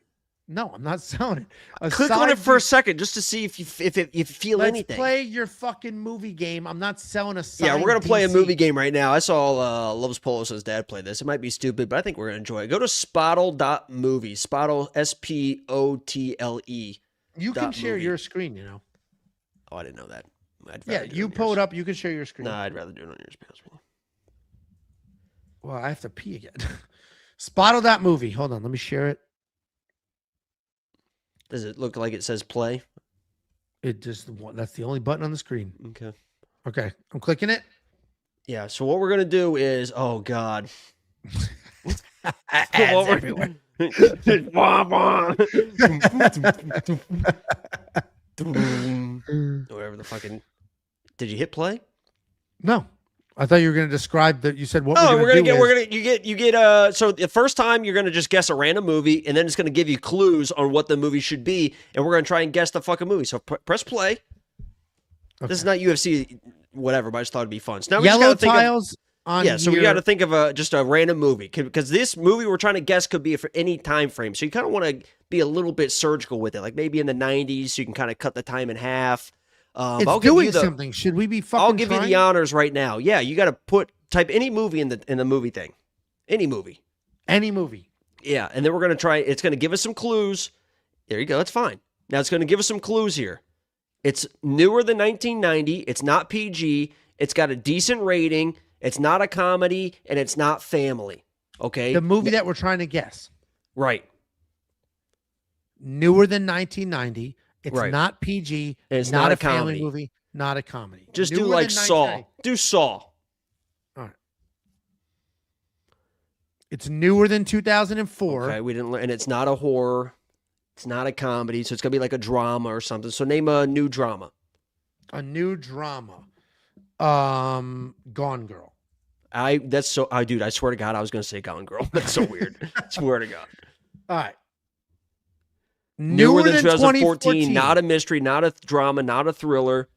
[SPEAKER 1] No, I'm not selling it. A
[SPEAKER 2] Click on it
[SPEAKER 1] signed
[SPEAKER 2] for a
[SPEAKER 1] DC.
[SPEAKER 2] second just to see if you feel
[SPEAKER 1] Let's
[SPEAKER 2] anything.
[SPEAKER 1] play your fucking movie game. I'm not selling a signed
[SPEAKER 2] Yeah, we're gonna play a
[SPEAKER 1] DC.
[SPEAKER 2] movie game right now. I saw Loves Polos' dad play this. It might be stupid, but I think we're gonna enjoy it. Go to spottle.movie. Spottle SPOTLE.
[SPEAKER 1] You can
[SPEAKER 2] dot
[SPEAKER 1] share
[SPEAKER 2] movie.
[SPEAKER 1] your screen, you know.
[SPEAKER 2] Oh, I didn't know that. I'd
[SPEAKER 1] Yeah,
[SPEAKER 2] rather do
[SPEAKER 1] you
[SPEAKER 2] on
[SPEAKER 1] pull
[SPEAKER 2] yours.
[SPEAKER 1] it up. You can share your screen.
[SPEAKER 2] No, I'd rather do it on yours. Because
[SPEAKER 1] Well, I have to pee again. Spottle.movie. Hold on. Let me share it.
[SPEAKER 2] does it look like it says play?
[SPEAKER 1] It just that's the only button on the screen.
[SPEAKER 2] Okay.
[SPEAKER 1] Okay. I'm clicking it.
[SPEAKER 2] Yeah. So what we're gonna do is, oh god.
[SPEAKER 1] Ads everywhere.
[SPEAKER 2] Whatever the fucking. Did you hit play?
[SPEAKER 1] No. I thought you were going to describe that. You said what
[SPEAKER 2] Oh,
[SPEAKER 1] we're
[SPEAKER 2] we're
[SPEAKER 1] going
[SPEAKER 2] gonna
[SPEAKER 1] to do.
[SPEAKER 2] get you get so the first time you're gonna just guess a random movie and then it's gonna give you clues on what the movie should be and we're gonna try and guess the fucking movie. So press play. This is not UFC whatever, but I just thought it'd be fun. So now we just
[SPEAKER 1] Yellow
[SPEAKER 2] gotta think of,
[SPEAKER 1] tiles on
[SPEAKER 2] yeah, so we
[SPEAKER 1] here.
[SPEAKER 2] got to think of just a random movie because this movie we're trying to guess could be for any time frame. So you kind of want to be a little bit surgical with it, like maybe in the 90s, so you can kind of cut the time in half.
[SPEAKER 1] It's
[SPEAKER 2] I'll give
[SPEAKER 1] doing
[SPEAKER 2] you the,
[SPEAKER 1] something. Should we be fucking
[SPEAKER 2] I'll give you
[SPEAKER 1] trying?
[SPEAKER 2] the honors right now. Yeah, you got to type any movie in the movie thing, any movie.
[SPEAKER 1] Any movie.
[SPEAKER 2] Yeah, and then we're gonna try. It's gonna give us some clues. There you go. That's fine. Now it's gonna give us some clues here. It's newer than 1990. It's not PG. It's got a decent rating. It's not a comedy, and it's not family. Okay.
[SPEAKER 1] The movie that we're trying to guess.
[SPEAKER 2] Right.
[SPEAKER 1] Newer than 1990. It's
[SPEAKER 2] Right.
[SPEAKER 1] not PG.
[SPEAKER 2] And it's
[SPEAKER 1] not
[SPEAKER 2] not
[SPEAKER 1] a
[SPEAKER 2] a
[SPEAKER 1] family
[SPEAKER 2] comedy.
[SPEAKER 1] movie. Not a comedy.
[SPEAKER 2] Just do
[SPEAKER 1] Newer
[SPEAKER 2] like
[SPEAKER 1] than
[SPEAKER 2] Saw.
[SPEAKER 1] 1990.
[SPEAKER 2] Do Saw.
[SPEAKER 1] All right. It's newer than 2004.
[SPEAKER 2] Okay. We didn't learn, and it's not a horror. It's not a comedy, so it's gonna be like a drama or something. So name a new drama.
[SPEAKER 1] A new drama. Gone Girl.
[SPEAKER 2] Dude, I swear to God, I was gonna say Gone Girl. That's so weird. Swear to God.
[SPEAKER 1] All right.
[SPEAKER 2] Newer than 2014. Not a mystery, not a drama, not a thriller.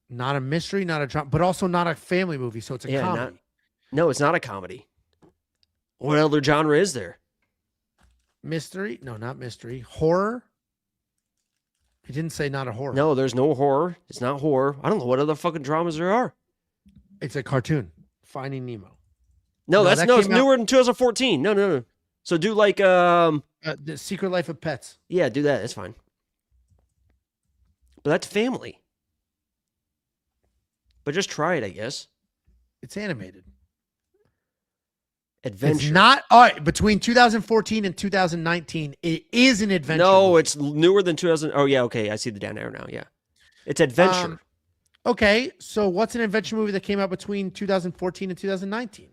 [SPEAKER 1] Not a mystery, not a drama, but also not a family movie. So it's a comedy.
[SPEAKER 2] No, it's not a comedy. What other genre is there?
[SPEAKER 1] Mystery? No, not mystery. Horror? He didn't say not a horror.
[SPEAKER 2] No, there's no horror. It's not horror. I don't know what other fucking dramas there are.
[SPEAKER 1] It's a cartoon. Finding Nemo.
[SPEAKER 2] No,
[SPEAKER 1] that
[SPEAKER 2] it's
[SPEAKER 1] came out-
[SPEAKER 2] newer than 2014. No. So do like
[SPEAKER 1] The Secret Life of Pets.
[SPEAKER 2] yeah, do that. That's fine. But that's family. But just try it, I guess.
[SPEAKER 1] It's animated.
[SPEAKER 2] Adventure.
[SPEAKER 1] It's not. All right, between 2014 and 2019, it is an adventure.
[SPEAKER 2] No,
[SPEAKER 1] movie.
[SPEAKER 2] it's newer than 2000. Oh, yeah, okay. I see the down arrow now, yeah. It's adventure.
[SPEAKER 1] Okay, so what's an adventure movie that came out between 2014 and 2019?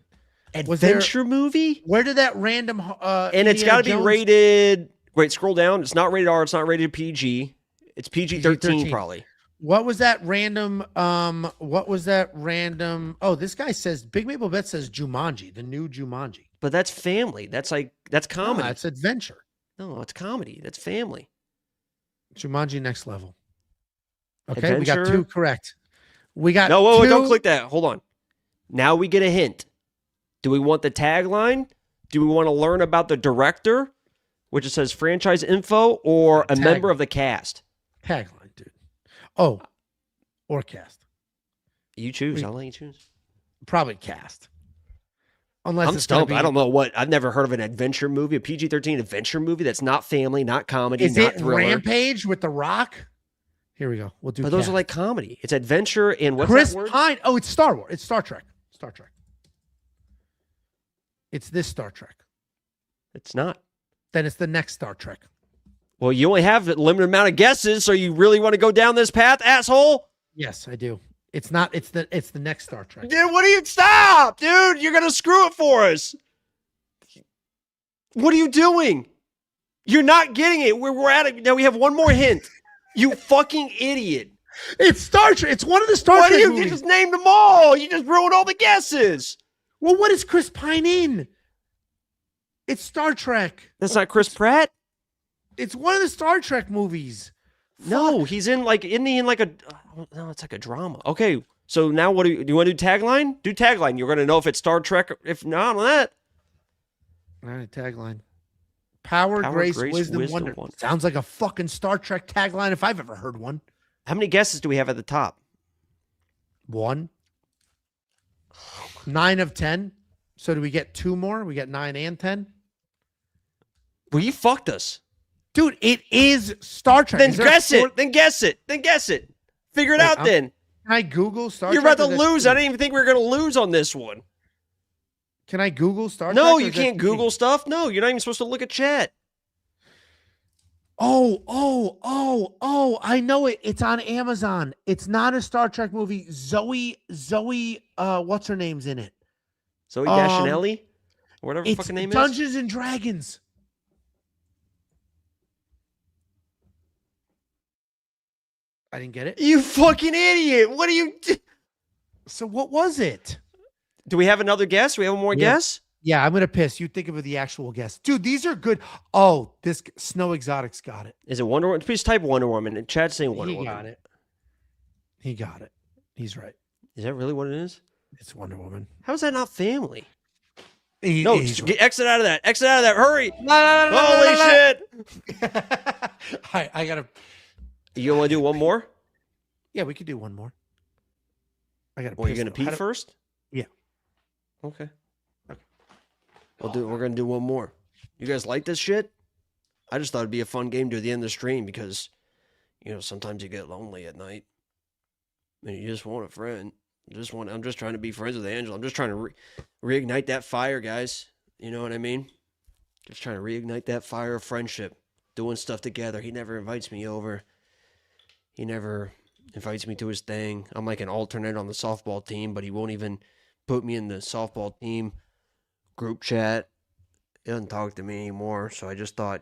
[SPEAKER 2] Adventure movie?
[SPEAKER 1] Where did that random
[SPEAKER 2] And it's got to be rated... Wait, scroll down. It's not rated R. It's not rated PG. It's PG-13 probably.
[SPEAKER 1] What was that random? Oh, this guy says Big Maple Bet says Jumanji, the new Jumanji.
[SPEAKER 2] But that's family. That's comedy.
[SPEAKER 1] No, it's adventure.
[SPEAKER 2] No, it's comedy. That's family.
[SPEAKER 1] Jumanji Next Level. Okay,
[SPEAKER 2] Adventure.
[SPEAKER 1] we got 2 correct. We got
[SPEAKER 2] No, whoa,
[SPEAKER 1] 2...
[SPEAKER 2] don't click that. Hold on. Now we get a hint. Do we want the tagline? Do we want to learn about the director, which it says franchise info, or a member of the cast?
[SPEAKER 1] Tagline, dude. Oh, or cast.
[SPEAKER 2] You choose. I'll let you choose.
[SPEAKER 1] Probably cast. Unless
[SPEAKER 2] I'm
[SPEAKER 1] it's gonna
[SPEAKER 2] stumped.
[SPEAKER 1] be...
[SPEAKER 2] I don't know what. I've never heard of an adventure movie, a PG-13 adventure movie that's not family, not comedy,
[SPEAKER 1] Is
[SPEAKER 2] not
[SPEAKER 1] it
[SPEAKER 2] thriller.
[SPEAKER 1] Rampage with The Rock? Here we go. We'll do.
[SPEAKER 2] But those
[SPEAKER 1] cast.
[SPEAKER 2] are like comedy. It's adventure and what's
[SPEAKER 1] Chris
[SPEAKER 2] that word?
[SPEAKER 1] Pine. Oh, it's Star Wars. It's Star Trek. Star Trek. It's this Star Trek.
[SPEAKER 2] It's not.
[SPEAKER 1] Then it's the next Star Trek.
[SPEAKER 2] Well, you only have a limited amount of guesses, so you really want to go down this path, asshole?
[SPEAKER 1] Yes, I do. It's not. It's the next Star Trek.
[SPEAKER 2] Dude, what do you stop, dude? You're gonna screw it for us. What are you doing? You're not getting it. We're at it now. We have one more hint. You fucking idiot.
[SPEAKER 1] It's Star Trek. It's one of the Star
[SPEAKER 2] Why
[SPEAKER 1] Trek
[SPEAKER 2] do you
[SPEAKER 1] movies.
[SPEAKER 2] just named them all? You just ruined all the guesses.
[SPEAKER 1] Well, what is Chris Pine in? It's Star Trek.
[SPEAKER 2] That's not Chris Pratt?
[SPEAKER 1] It's one of the Star Trek movies.
[SPEAKER 2] No, he's in like a no, it's like a drama. Okay, so now what do you want to do tagline? Do tagline. You're gonna know if it's Star Trek or if not on that.
[SPEAKER 1] All right, tagline. Power, grace, wisdom, wonder. Sounds like a fucking Star Trek tagline if I've ever heard one.
[SPEAKER 2] How many guesses do we have at the top?
[SPEAKER 1] 1. 9 of 10. So do we get 2 more? We get 9 and 10.
[SPEAKER 2] Well, you fucked us.
[SPEAKER 1] Dude, it is Star Trek.
[SPEAKER 2] Then guess it. Then guess it. Then guess it. Figure it out then.
[SPEAKER 1] Can I Google Star
[SPEAKER 2] You're
[SPEAKER 1] Trek?
[SPEAKER 2] about to lose. I didn't even think we were going to lose on this one.
[SPEAKER 1] Can I Google Star Trek?
[SPEAKER 2] No, you can't Google stuff. No, you're not even supposed to look at chat.
[SPEAKER 1] Oh, I know it. It's on Amazon. It's not a Star Trek movie. Zoe, what's her name's in it?
[SPEAKER 2] Zoe Deschanel? Whatever her fucking name is.
[SPEAKER 1] Dungeons and Dragons. I didn't get it.
[SPEAKER 2] You fucking idiot. What are you...
[SPEAKER 1] So what was it?
[SPEAKER 2] Do we have another guess? We have one more guess?
[SPEAKER 1] Yeah, I'm going to piss. You think of the actual guess. Dude, these are good. Oh, this Snow Exotics got it.
[SPEAKER 2] Is it Wonder Woman? Please type Wonder Woman. And chat's saying Wonder Woman.
[SPEAKER 1] He got it. He's right.
[SPEAKER 2] Is that really what it is?
[SPEAKER 1] It's Wonder Woman.
[SPEAKER 2] How is that not family?
[SPEAKER 1] Exit
[SPEAKER 2] out of that. Exit out of that. Hurry.
[SPEAKER 1] Holy
[SPEAKER 2] shit.
[SPEAKER 1] I got to.
[SPEAKER 2] You want to do one more?
[SPEAKER 1] Yeah, we could do one more. I got to.
[SPEAKER 2] Well, you're going to pee first?
[SPEAKER 1] Yeah.
[SPEAKER 2] Okay. We're gonna do one more. You guys like this shit? I just thought it'd be a fun game to the end of the stream because, sometimes you get lonely at night. And you just want a friend. I'm just trying to be friends with Angelo. I'm just trying to reignite that fire, guys. You know what I mean? Just trying to reignite that fire of friendship. Doing stuff together. He never invites me over. He never invites me to his thing. I'm like an alternate on the softball team, but he won't even put me in the softball team group chat. He doesn't talk to me anymore, so I just thought,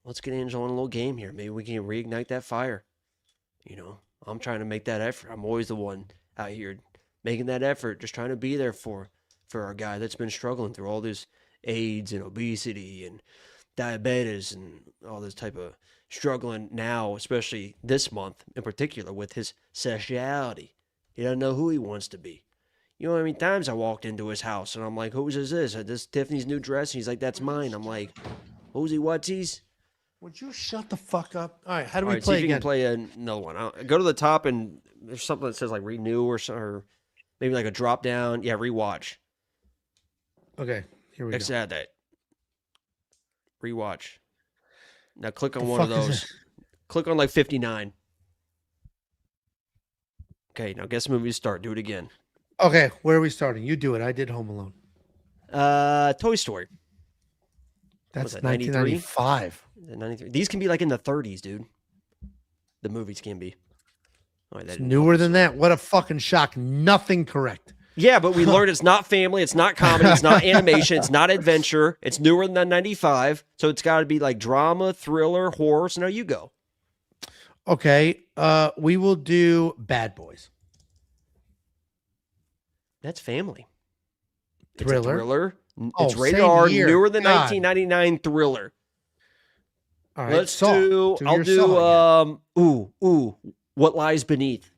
[SPEAKER 2] let's get Angelo in a little game here. Maybe we can reignite that fire. I'm trying to make that effort. I'm always the one out here making that effort, just trying to be there for our guy that's been struggling through all this AIDS and obesity and diabetes and all this type of struggling now, especially this month in particular with his sexuality. He doesn't know who he wants to be. You know how many times I walked into his house and I'm like, whose is this? This Tiffany's new dress? And he's like, that's mine. I'm like, who's he? What's he's?
[SPEAKER 1] Would you shut the fuck up? All right, how do we
[SPEAKER 2] See
[SPEAKER 1] play
[SPEAKER 2] if you
[SPEAKER 1] again?
[SPEAKER 2] can play another one. Go to the top and there's something that says like renew or maybe like a drop down. Yeah, rewatch.
[SPEAKER 1] Okay, here we go.
[SPEAKER 2] Exit out that. Rewatch. Now click on one of those. Click on like 59. Okay, now guess the movie to start. Do it again.
[SPEAKER 1] Okay, where are we starting? You do it. I did Home Alone.
[SPEAKER 2] Toy Story.
[SPEAKER 1] That's
[SPEAKER 2] that, 93?
[SPEAKER 1] 1995.
[SPEAKER 2] 93. These can be like in the 30s, dude. The movies can be. All right,
[SPEAKER 1] It's newer than that. What a fucking shock. Nothing correct.
[SPEAKER 2] Yeah, but we learned it's not family, it's not comedy, it's not animation, it's not adventure. It's newer than 95, so it's got to be like drama, thriller, horror. So now you go.
[SPEAKER 1] Okay, we will do Bad Boys.
[SPEAKER 2] That's family.
[SPEAKER 1] Thriller.
[SPEAKER 2] It's a thriller.
[SPEAKER 1] Oh,
[SPEAKER 2] It's rated
[SPEAKER 1] same
[SPEAKER 2] R,
[SPEAKER 1] year.
[SPEAKER 2] newer than
[SPEAKER 1] God.
[SPEAKER 2] 1999 thriller.
[SPEAKER 1] All right,
[SPEAKER 2] Let's
[SPEAKER 1] Saw.
[SPEAKER 2] do.
[SPEAKER 1] Do
[SPEAKER 2] I'll
[SPEAKER 1] your
[SPEAKER 2] do.
[SPEAKER 1] Saw
[SPEAKER 2] What Lies Beneath.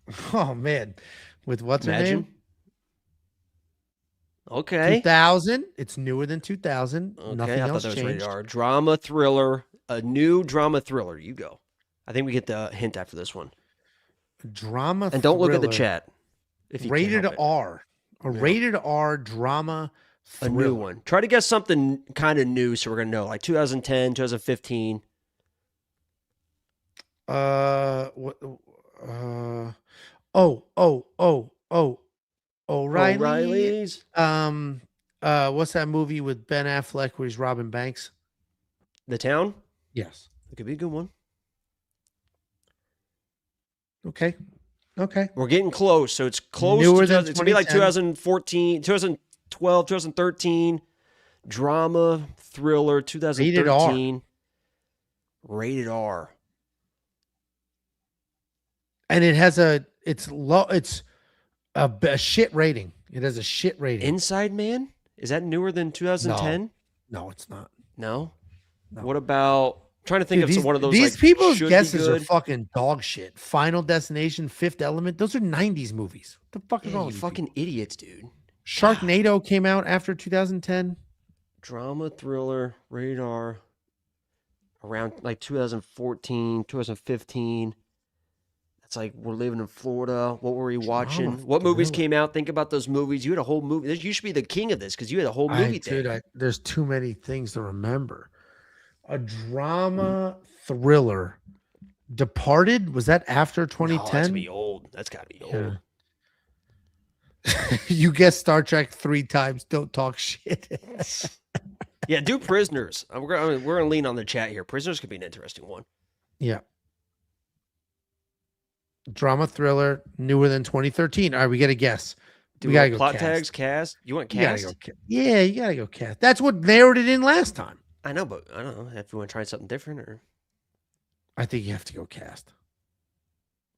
[SPEAKER 1] again. Oh man, with what's her
[SPEAKER 2] Imagine.
[SPEAKER 1] name?
[SPEAKER 2] Okay.
[SPEAKER 1] 2000. It's newer than 2000.
[SPEAKER 2] Okay.
[SPEAKER 1] Nothing
[SPEAKER 2] I thought
[SPEAKER 1] else
[SPEAKER 2] that was rated
[SPEAKER 1] changed.
[SPEAKER 2] R. Drama thriller. A new drama thriller. You go. I think we get the hint after this one.
[SPEAKER 1] Drama.
[SPEAKER 2] And don't look at the
[SPEAKER 1] thriller.
[SPEAKER 2] chat. If you can
[SPEAKER 1] Rated
[SPEAKER 2] help it.
[SPEAKER 1] R. A
[SPEAKER 2] Yeah.
[SPEAKER 1] rated R drama.
[SPEAKER 2] A
[SPEAKER 1] Thriller.
[SPEAKER 2] new one. Try to guess something kind of new so we're going to know. Like 2010, 2015.
[SPEAKER 1] What? O'Reilly.
[SPEAKER 2] O'Reilly's.
[SPEAKER 1] What's that movie with Ben Affleck where he's robbing banks?
[SPEAKER 2] The Town.
[SPEAKER 1] Yes.
[SPEAKER 2] It could be a good one.
[SPEAKER 1] Okay. Okay.
[SPEAKER 2] We're getting close. So it's close.
[SPEAKER 1] Newer
[SPEAKER 2] To
[SPEAKER 1] than
[SPEAKER 2] it's going to be like
[SPEAKER 1] 2010.
[SPEAKER 2] 2014, 2012, 2013. Drama, thriller, 2013. Rated R.
[SPEAKER 1] And it has a shit rating. It has a shit rating.
[SPEAKER 2] Inside Man? Is that newer than 2010?
[SPEAKER 1] No, it's not.
[SPEAKER 2] No.
[SPEAKER 1] No.
[SPEAKER 2] What about? I'm trying to think
[SPEAKER 1] Dude,
[SPEAKER 2] of one of those.
[SPEAKER 1] These
[SPEAKER 2] like,
[SPEAKER 1] people's
[SPEAKER 2] should be
[SPEAKER 1] guesses are
[SPEAKER 2] good.
[SPEAKER 1] fucking dog shit. Final Destination, Fifth Element. Those are 90s movies. What the fuck is
[SPEAKER 2] Yeah,
[SPEAKER 1] wrong
[SPEAKER 2] you
[SPEAKER 1] with you
[SPEAKER 2] fucking
[SPEAKER 1] people?
[SPEAKER 2] idiots, dude.
[SPEAKER 1] Sharknado came out after 2010.
[SPEAKER 2] Drama, thriller, radar. Around like 2014, 2015. That's like we're living in Florida. What were we watching?
[SPEAKER 1] Drama,
[SPEAKER 2] What movies
[SPEAKER 1] thriller.
[SPEAKER 2] came out? Think about those movies. You had a whole movie. You should be the king of this because you had a whole movie thing.
[SPEAKER 1] Dude, there's too many things to remember. A drama thriller. Departed? Was that after
[SPEAKER 2] No, that's
[SPEAKER 1] 2010?
[SPEAKER 2] gotta be old. That's gotta be old.
[SPEAKER 1] Yeah. You guessed Star Trek 3 times. Don't talk shit.
[SPEAKER 2] Yeah, do Prisoners. We're gonna lean on the chat here. Prisoners could be an interesting one.
[SPEAKER 1] Yeah. Drama thriller, newer than 2013. All right, we got to guess.
[SPEAKER 2] Do
[SPEAKER 1] we gotta go
[SPEAKER 2] plot
[SPEAKER 1] cast.
[SPEAKER 2] tags, cast. You want
[SPEAKER 1] You gotta
[SPEAKER 2] cast?
[SPEAKER 1] go yeah, you gotta go cast. That's what narrowed it in last time.
[SPEAKER 2] I know, but I don't know if you want to try something different or.
[SPEAKER 1] I think you have to go cast.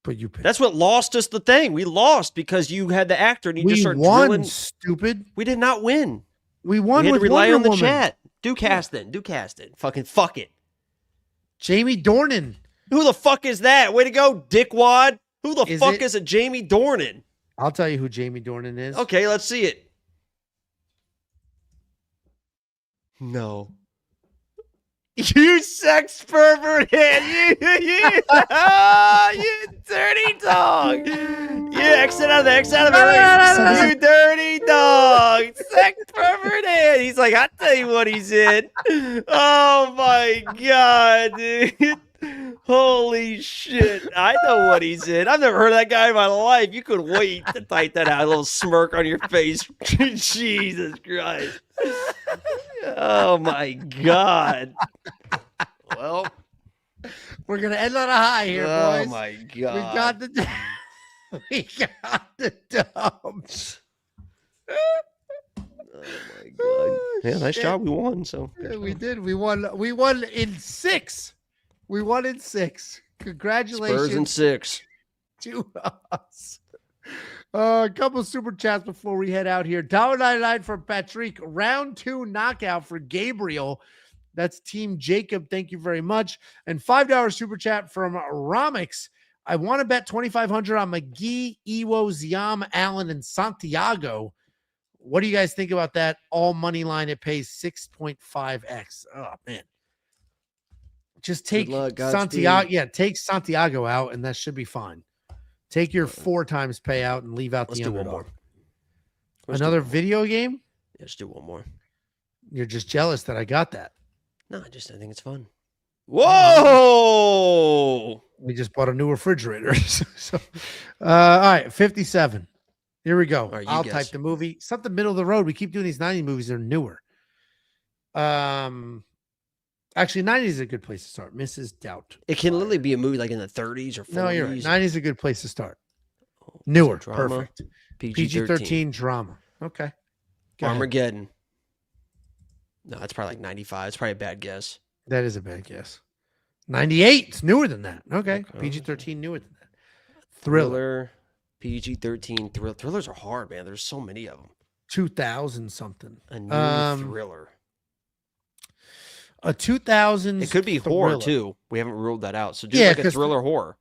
[SPEAKER 1] But you pick.
[SPEAKER 2] That's what lost us the thing. We lost because you had the actor and you just
[SPEAKER 1] We
[SPEAKER 2] started
[SPEAKER 1] won,
[SPEAKER 2] drilling.
[SPEAKER 1] stupid.
[SPEAKER 2] We did not win.
[SPEAKER 1] We won
[SPEAKER 2] We had
[SPEAKER 1] with
[SPEAKER 2] to rely
[SPEAKER 1] Wonder
[SPEAKER 2] on the
[SPEAKER 1] Woman.
[SPEAKER 2] chat. Do cast then. Do cast it. Fucking fuck it.
[SPEAKER 1] Jamie Dornan.
[SPEAKER 2] Who the fuck is that? Way to go, dickwad. Who the
[SPEAKER 1] Is
[SPEAKER 2] fuck
[SPEAKER 1] it-
[SPEAKER 2] is a Jamie Dornan?
[SPEAKER 1] I'll tell you who Jamie Dornan is.
[SPEAKER 2] Okay, let's see it. No. You sex pervert head. You dirty dog. You exit out of there. Exit out of there. You dirty dog. Sex pervert head. He's like, I'll tell you what he's in. Oh my God, dude. Holy shit. I know what he's in. I've never heard of that guy in my life. You could wait to type that out. A little smirk on your face. Jesus Christ. Oh my God. Well,
[SPEAKER 1] We're gonna end on a high here,
[SPEAKER 2] oh
[SPEAKER 1] boys.
[SPEAKER 2] my
[SPEAKER 1] We
[SPEAKER 2] God.
[SPEAKER 1] got the we got the dubs.
[SPEAKER 2] Oh my God. Yeah, nice
[SPEAKER 1] Shit.
[SPEAKER 2] job. We won. So
[SPEAKER 1] Yeah, we did. We won. We won in 6. We won in 6. Congratulations
[SPEAKER 2] Spurs in 6.
[SPEAKER 1] to us. A couple super chats before we head out here. $1.99 for Patrick. Round 2 knockout for Gabriel. That's Team Jacob. Thank you very much. And $5 super chat from Ramix. I want to bet 2,500 on McGhee, Ewo, Ziam, Allen, and Santiago. What do you guys think about that? All money line. It pays 6.5x. Oh man. Just take
[SPEAKER 2] luck, Godspeed.
[SPEAKER 1] Santiago. Yeah, take Santiago out, and that should be fine. Take your 4 times payout and leave out
[SPEAKER 2] Let's
[SPEAKER 1] the
[SPEAKER 2] do one
[SPEAKER 1] underdog.
[SPEAKER 2] more. Let's do
[SPEAKER 1] Another
[SPEAKER 2] one more.
[SPEAKER 1] video game?
[SPEAKER 2] Yeah, let's do one more.
[SPEAKER 1] You're just jealous that I got that.
[SPEAKER 2] No, I think it's fun. Whoa!
[SPEAKER 1] We just bought a new refrigerator. So, all right, 57. Here we go.
[SPEAKER 2] right, you
[SPEAKER 1] I'll
[SPEAKER 2] guess.
[SPEAKER 1] type the movie. Something middle of the road. We keep doing these 90s movies. They're newer. Actually, 90s is a good place to start. Mrs. Doubt.
[SPEAKER 2] It can literally be a movie like in the 30s or 40s.
[SPEAKER 1] No, you're right. 90s is a good place to start.
[SPEAKER 2] Oh,
[SPEAKER 1] Newer.
[SPEAKER 2] drama,
[SPEAKER 1] Perfect.
[SPEAKER 2] PG-13.
[SPEAKER 1] PG-13 drama. Okay. Go ahead.
[SPEAKER 2] Armageddon. No, that's probably like 95. It's probably a bad guess.
[SPEAKER 1] That is a bad guess. 98. It's newer than that. Okay. PG-13 newer than that. Thriller.
[SPEAKER 2] PG-13 thriller. Thrillers are hard, man. There's so many of them.
[SPEAKER 1] 2000 something.
[SPEAKER 2] A new thriller.
[SPEAKER 1] A 2000s.
[SPEAKER 2] It could be
[SPEAKER 1] thriller.
[SPEAKER 2] horror too. We haven't ruled that out. So do
[SPEAKER 1] Yeah,
[SPEAKER 2] like a
[SPEAKER 1] 'cause
[SPEAKER 2] thriller horror.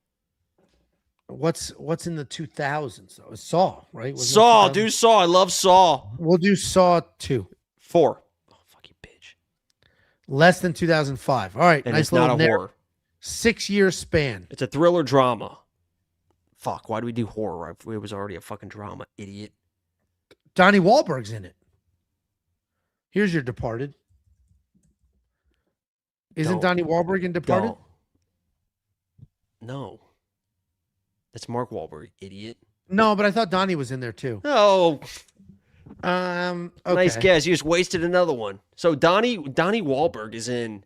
[SPEAKER 1] What's in the 2000s though? It's Saw, right? Wasn't it
[SPEAKER 2] Saw,
[SPEAKER 1] 2000?
[SPEAKER 2] do Saw. I love Saw.
[SPEAKER 1] We'll do Saw 2.
[SPEAKER 2] 4. Oh, fuck you, bitch.
[SPEAKER 1] Less than 2005. All right.
[SPEAKER 2] And
[SPEAKER 1] nice
[SPEAKER 2] it's not a
[SPEAKER 1] little
[SPEAKER 2] horror.
[SPEAKER 1] 6-year span.
[SPEAKER 2] It's a thriller drama. Fuck, why do we do horror? It was already a fucking drama, idiot.
[SPEAKER 1] Donnie Wahlberg's in it. Here's your Departed. Isn't
[SPEAKER 2] Don't.
[SPEAKER 1] Donnie Wahlberg in Departed?
[SPEAKER 2] Don't. No. That's Mark Wahlberg, idiot.
[SPEAKER 1] No, but I thought Donnie was in there too.
[SPEAKER 2] Oh,
[SPEAKER 1] Okay.
[SPEAKER 2] nice guess. You just wasted another one. So Donnie Wahlberg is in.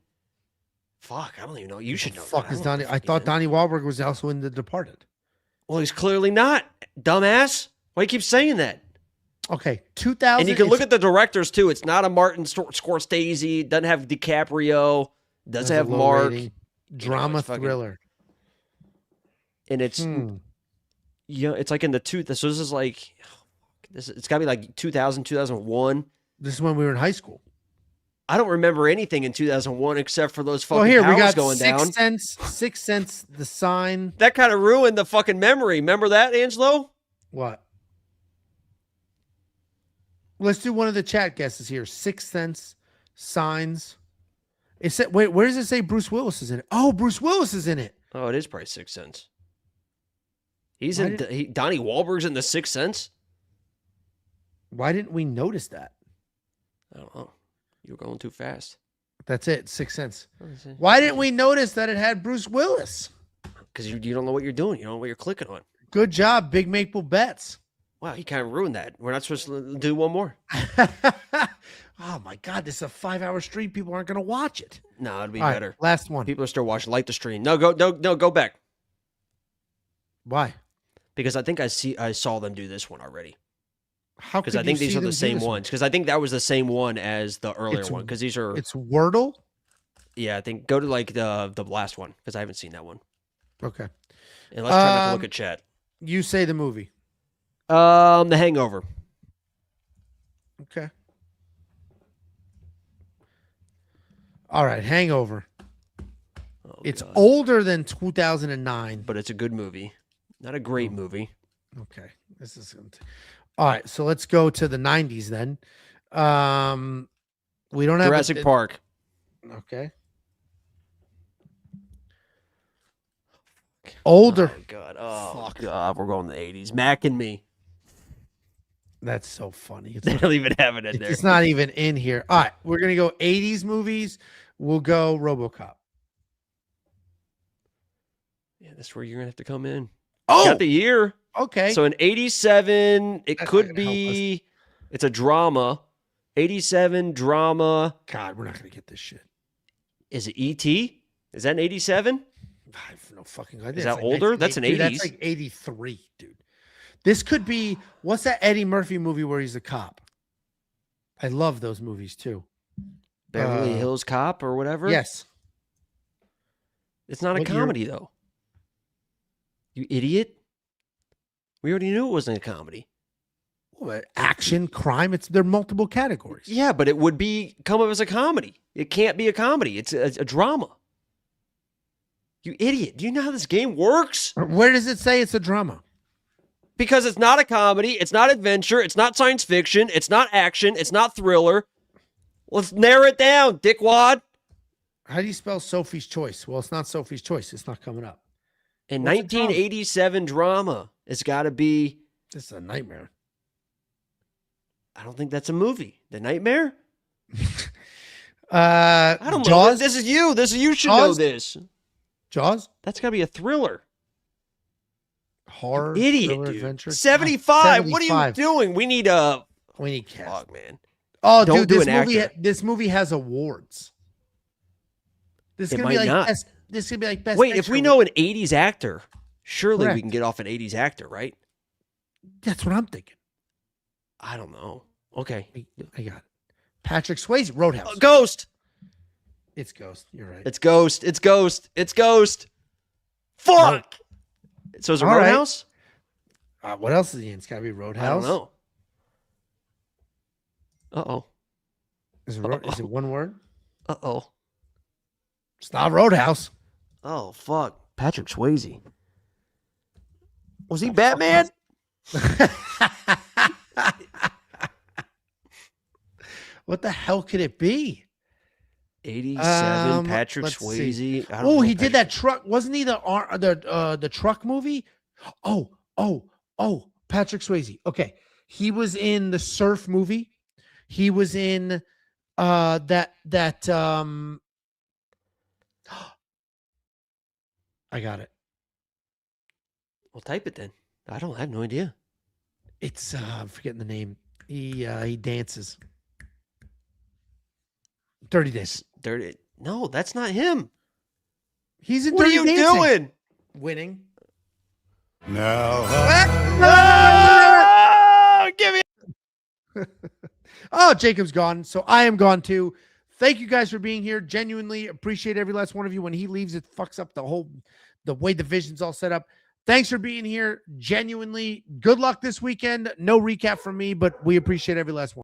[SPEAKER 2] Fuck, I don't even know. You should know.
[SPEAKER 1] Fuck
[SPEAKER 2] that.
[SPEAKER 1] is
[SPEAKER 2] I don't
[SPEAKER 1] Donnie?
[SPEAKER 2] know if
[SPEAKER 1] I
[SPEAKER 2] he's
[SPEAKER 1] thought
[SPEAKER 2] in.
[SPEAKER 1] Donnie Wahlberg was also in The Departed.
[SPEAKER 2] Well, he's clearly not. Dumbass. Why do you keep saying that?
[SPEAKER 1] Okay, 2000.
[SPEAKER 2] And you can look at the directors too. It's not a Martin Scorsese. Doesn't have DiCaprio. Doesn't have Mark.
[SPEAKER 1] Drama
[SPEAKER 2] it's fucking-
[SPEAKER 1] thriller.
[SPEAKER 2] And it's it's like in the so this is like it's got to be like 2000, 2001.
[SPEAKER 1] This is when we were in high school.
[SPEAKER 2] I don't remember anything in 2001 except for those fucking
[SPEAKER 1] Well, here we
[SPEAKER 2] towers
[SPEAKER 1] got
[SPEAKER 2] going down.
[SPEAKER 1] Sixth Sense, The Sign.
[SPEAKER 2] That kind of ruined the fucking memory. Remember that, Angelo?
[SPEAKER 1] What? Let's do one of the chat guesses here. Sixth Sense, Signs. It said, wait, where does it say Bruce Willis is in it? Oh, Bruce Willis is in it.
[SPEAKER 2] Oh, it is probably Sixth Sense. He's
[SPEAKER 1] Why
[SPEAKER 2] in Donnie Wahlberg's in the Sixth Sense.
[SPEAKER 1] Why didn't we notice that?
[SPEAKER 2] I don't know. You were going too fast.
[SPEAKER 1] That's it. Sixth Sense. Why didn't we notice that it had Bruce Willis?
[SPEAKER 2] Because you don't know what you're doing. You don't know what you're clicking on.
[SPEAKER 1] Good job, Big Maple Bets.
[SPEAKER 2] Wow, you kind of ruined that. We're not supposed to do one more.
[SPEAKER 1] Oh my God, this is a 5-hour stream. People aren't going to watch it.
[SPEAKER 2] No, it'd be
[SPEAKER 1] All right,
[SPEAKER 2] better.
[SPEAKER 1] last one.
[SPEAKER 2] People are still watching. Like the stream. No, go back.
[SPEAKER 1] Why?
[SPEAKER 2] Because I think I saw them do this one already.
[SPEAKER 1] How?
[SPEAKER 2] Because I think these are the same ones. Because I think that was the same one as the earlier one. Because these are.
[SPEAKER 1] It's Wordle.
[SPEAKER 2] Yeah, I think go to like the last one because I haven't seen that one.
[SPEAKER 1] Okay.
[SPEAKER 2] And let's try not to look at chat.
[SPEAKER 1] You say the movie.
[SPEAKER 2] The Hangover.
[SPEAKER 1] Okay. All right, Hangover.
[SPEAKER 2] Oh,
[SPEAKER 1] It's
[SPEAKER 2] God.
[SPEAKER 1] older than 2009.
[SPEAKER 2] But it's a good movie. Not a great movie.
[SPEAKER 1] Okay. This is all right, so let's go to the 90s then. We don't have
[SPEAKER 2] Jurassic Park.
[SPEAKER 1] Okay. Older.
[SPEAKER 2] Oh, God. Oh, God. We're going to the 80s. Mac and Me.
[SPEAKER 1] That's so funny. It's
[SPEAKER 2] They
[SPEAKER 1] not,
[SPEAKER 2] don't even have it in there.
[SPEAKER 1] it's not even in here. All right, we're going to go 80s movies. We'll go RoboCop.
[SPEAKER 2] Yeah, that's where you're going to have to come in.
[SPEAKER 1] Oh,
[SPEAKER 2] Got the year.
[SPEAKER 1] okay.
[SPEAKER 2] So in 87, it
[SPEAKER 1] That's not
[SPEAKER 2] could
[SPEAKER 1] gonna help
[SPEAKER 2] be, it's a drama. 87 drama.
[SPEAKER 1] God, we're not going to get this shit.
[SPEAKER 2] Is it E.T.? Is that an 87?
[SPEAKER 1] I have no fucking idea.
[SPEAKER 2] Is
[SPEAKER 1] It's
[SPEAKER 2] that older? That's an
[SPEAKER 1] 1980. Dude,
[SPEAKER 2] 80s.
[SPEAKER 1] That's like 83, dude. This could be, what's that Eddie Murphy movie where he's a cop? I love those movies too.
[SPEAKER 2] Beverly Hills Cop or whatever?
[SPEAKER 1] Yes.
[SPEAKER 2] It's not a
[SPEAKER 1] What year?
[SPEAKER 2] comedy, though. You idiot. We already knew it wasn't a comedy.
[SPEAKER 1] Well, action, crime, they're multiple categories.
[SPEAKER 2] Yeah, but it would come up as a comedy. It can't be a comedy. It's a drama. You idiot. Do you know how this game works?
[SPEAKER 1] Where does it say it's a drama?
[SPEAKER 2] Because it's not a comedy. It's not adventure. It's not science fiction. It's not action. It's not thriller. Let's narrow it down, dickwad.
[SPEAKER 1] How do you spell Sophie's Choice? Well, it's not Sophie's Choice. It's not coming up.
[SPEAKER 2] In
[SPEAKER 1] What's a drama?
[SPEAKER 2] 1987 drama, it's got to be.
[SPEAKER 1] This is a nightmare.
[SPEAKER 2] I don't think that's a movie. The Nightmare?
[SPEAKER 1] I
[SPEAKER 2] I don't know.
[SPEAKER 1] Jaws?
[SPEAKER 2] This is you. You should know
[SPEAKER 1] Jaws?
[SPEAKER 2] this.
[SPEAKER 1] Jaws?
[SPEAKER 2] That's got to be a thriller.
[SPEAKER 1] Horror,
[SPEAKER 2] Idiot,
[SPEAKER 1] thriller,
[SPEAKER 2] dude.
[SPEAKER 1] adventure.
[SPEAKER 2] 75. What are you
[SPEAKER 1] 75.
[SPEAKER 2] doing? We need
[SPEAKER 1] cast.
[SPEAKER 2] fuck, man.
[SPEAKER 1] Oh,
[SPEAKER 2] Don't
[SPEAKER 1] dude,
[SPEAKER 2] do
[SPEAKER 1] this
[SPEAKER 2] an
[SPEAKER 1] movie.
[SPEAKER 2] actor.
[SPEAKER 1] This movie has awards. This is
[SPEAKER 2] It
[SPEAKER 1] gonna be
[SPEAKER 2] might
[SPEAKER 1] like
[SPEAKER 2] not.
[SPEAKER 1] best. This is gonna be like best.
[SPEAKER 2] Wait, if
[SPEAKER 1] picture.
[SPEAKER 2] we know an 80s actor, surely
[SPEAKER 1] Correct.
[SPEAKER 2] we can get off an 80s actor, right?
[SPEAKER 1] That's what I'm thinking.
[SPEAKER 2] I don't know. Okay.
[SPEAKER 1] I got it. Patrick Swayze, Roadhouse.
[SPEAKER 2] Ghost.
[SPEAKER 1] It's Ghost. You're right.
[SPEAKER 2] It's Ghost. It's Ghost. It's Ghost. Fuck. So is it
[SPEAKER 1] All right.
[SPEAKER 2] Roadhouse?
[SPEAKER 1] What else is he in? It's gotta be
[SPEAKER 2] I don't
[SPEAKER 1] Roadhouse.
[SPEAKER 2] know. Uh-oh.
[SPEAKER 1] Is it one word?
[SPEAKER 2] Uh-oh.
[SPEAKER 1] It's not Roadhouse.
[SPEAKER 2] Oh, fuck. Patrick Swayze. Was he Batman?
[SPEAKER 1] What the hell could it be?
[SPEAKER 2] 87, Patrick
[SPEAKER 1] let's
[SPEAKER 2] Swayze.
[SPEAKER 1] see.
[SPEAKER 2] I don't
[SPEAKER 1] Oh,
[SPEAKER 2] know
[SPEAKER 1] he did
[SPEAKER 2] Patrick-
[SPEAKER 1] that truck. Wasn't he the truck movie? Oh, Patrick Swayze. Okay. He was in the surf movie. He was in that I got it.
[SPEAKER 2] Well, type it then. I have no idea.
[SPEAKER 1] It's I'm forgetting the name. He dances. 30 Days.
[SPEAKER 2] Dirty. No, that's not him.
[SPEAKER 1] He's in
[SPEAKER 2] What are
[SPEAKER 1] Dirty
[SPEAKER 2] you
[SPEAKER 1] Dancing.
[SPEAKER 2] doing?
[SPEAKER 1] Winning.
[SPEAKER 3] Now,
[SPEAKER 2] Ah, give me.
[SPEAKER 1] Oh, Jacob's gone. So I am gone too. Thank you guys for being here. Genuinely appreciate every last one of you. When he leaves, it fucks up the way the vision's all set up. Thanks for being here. Genuinely, good luck this weekend. No recap from me, but we appreciate every last one.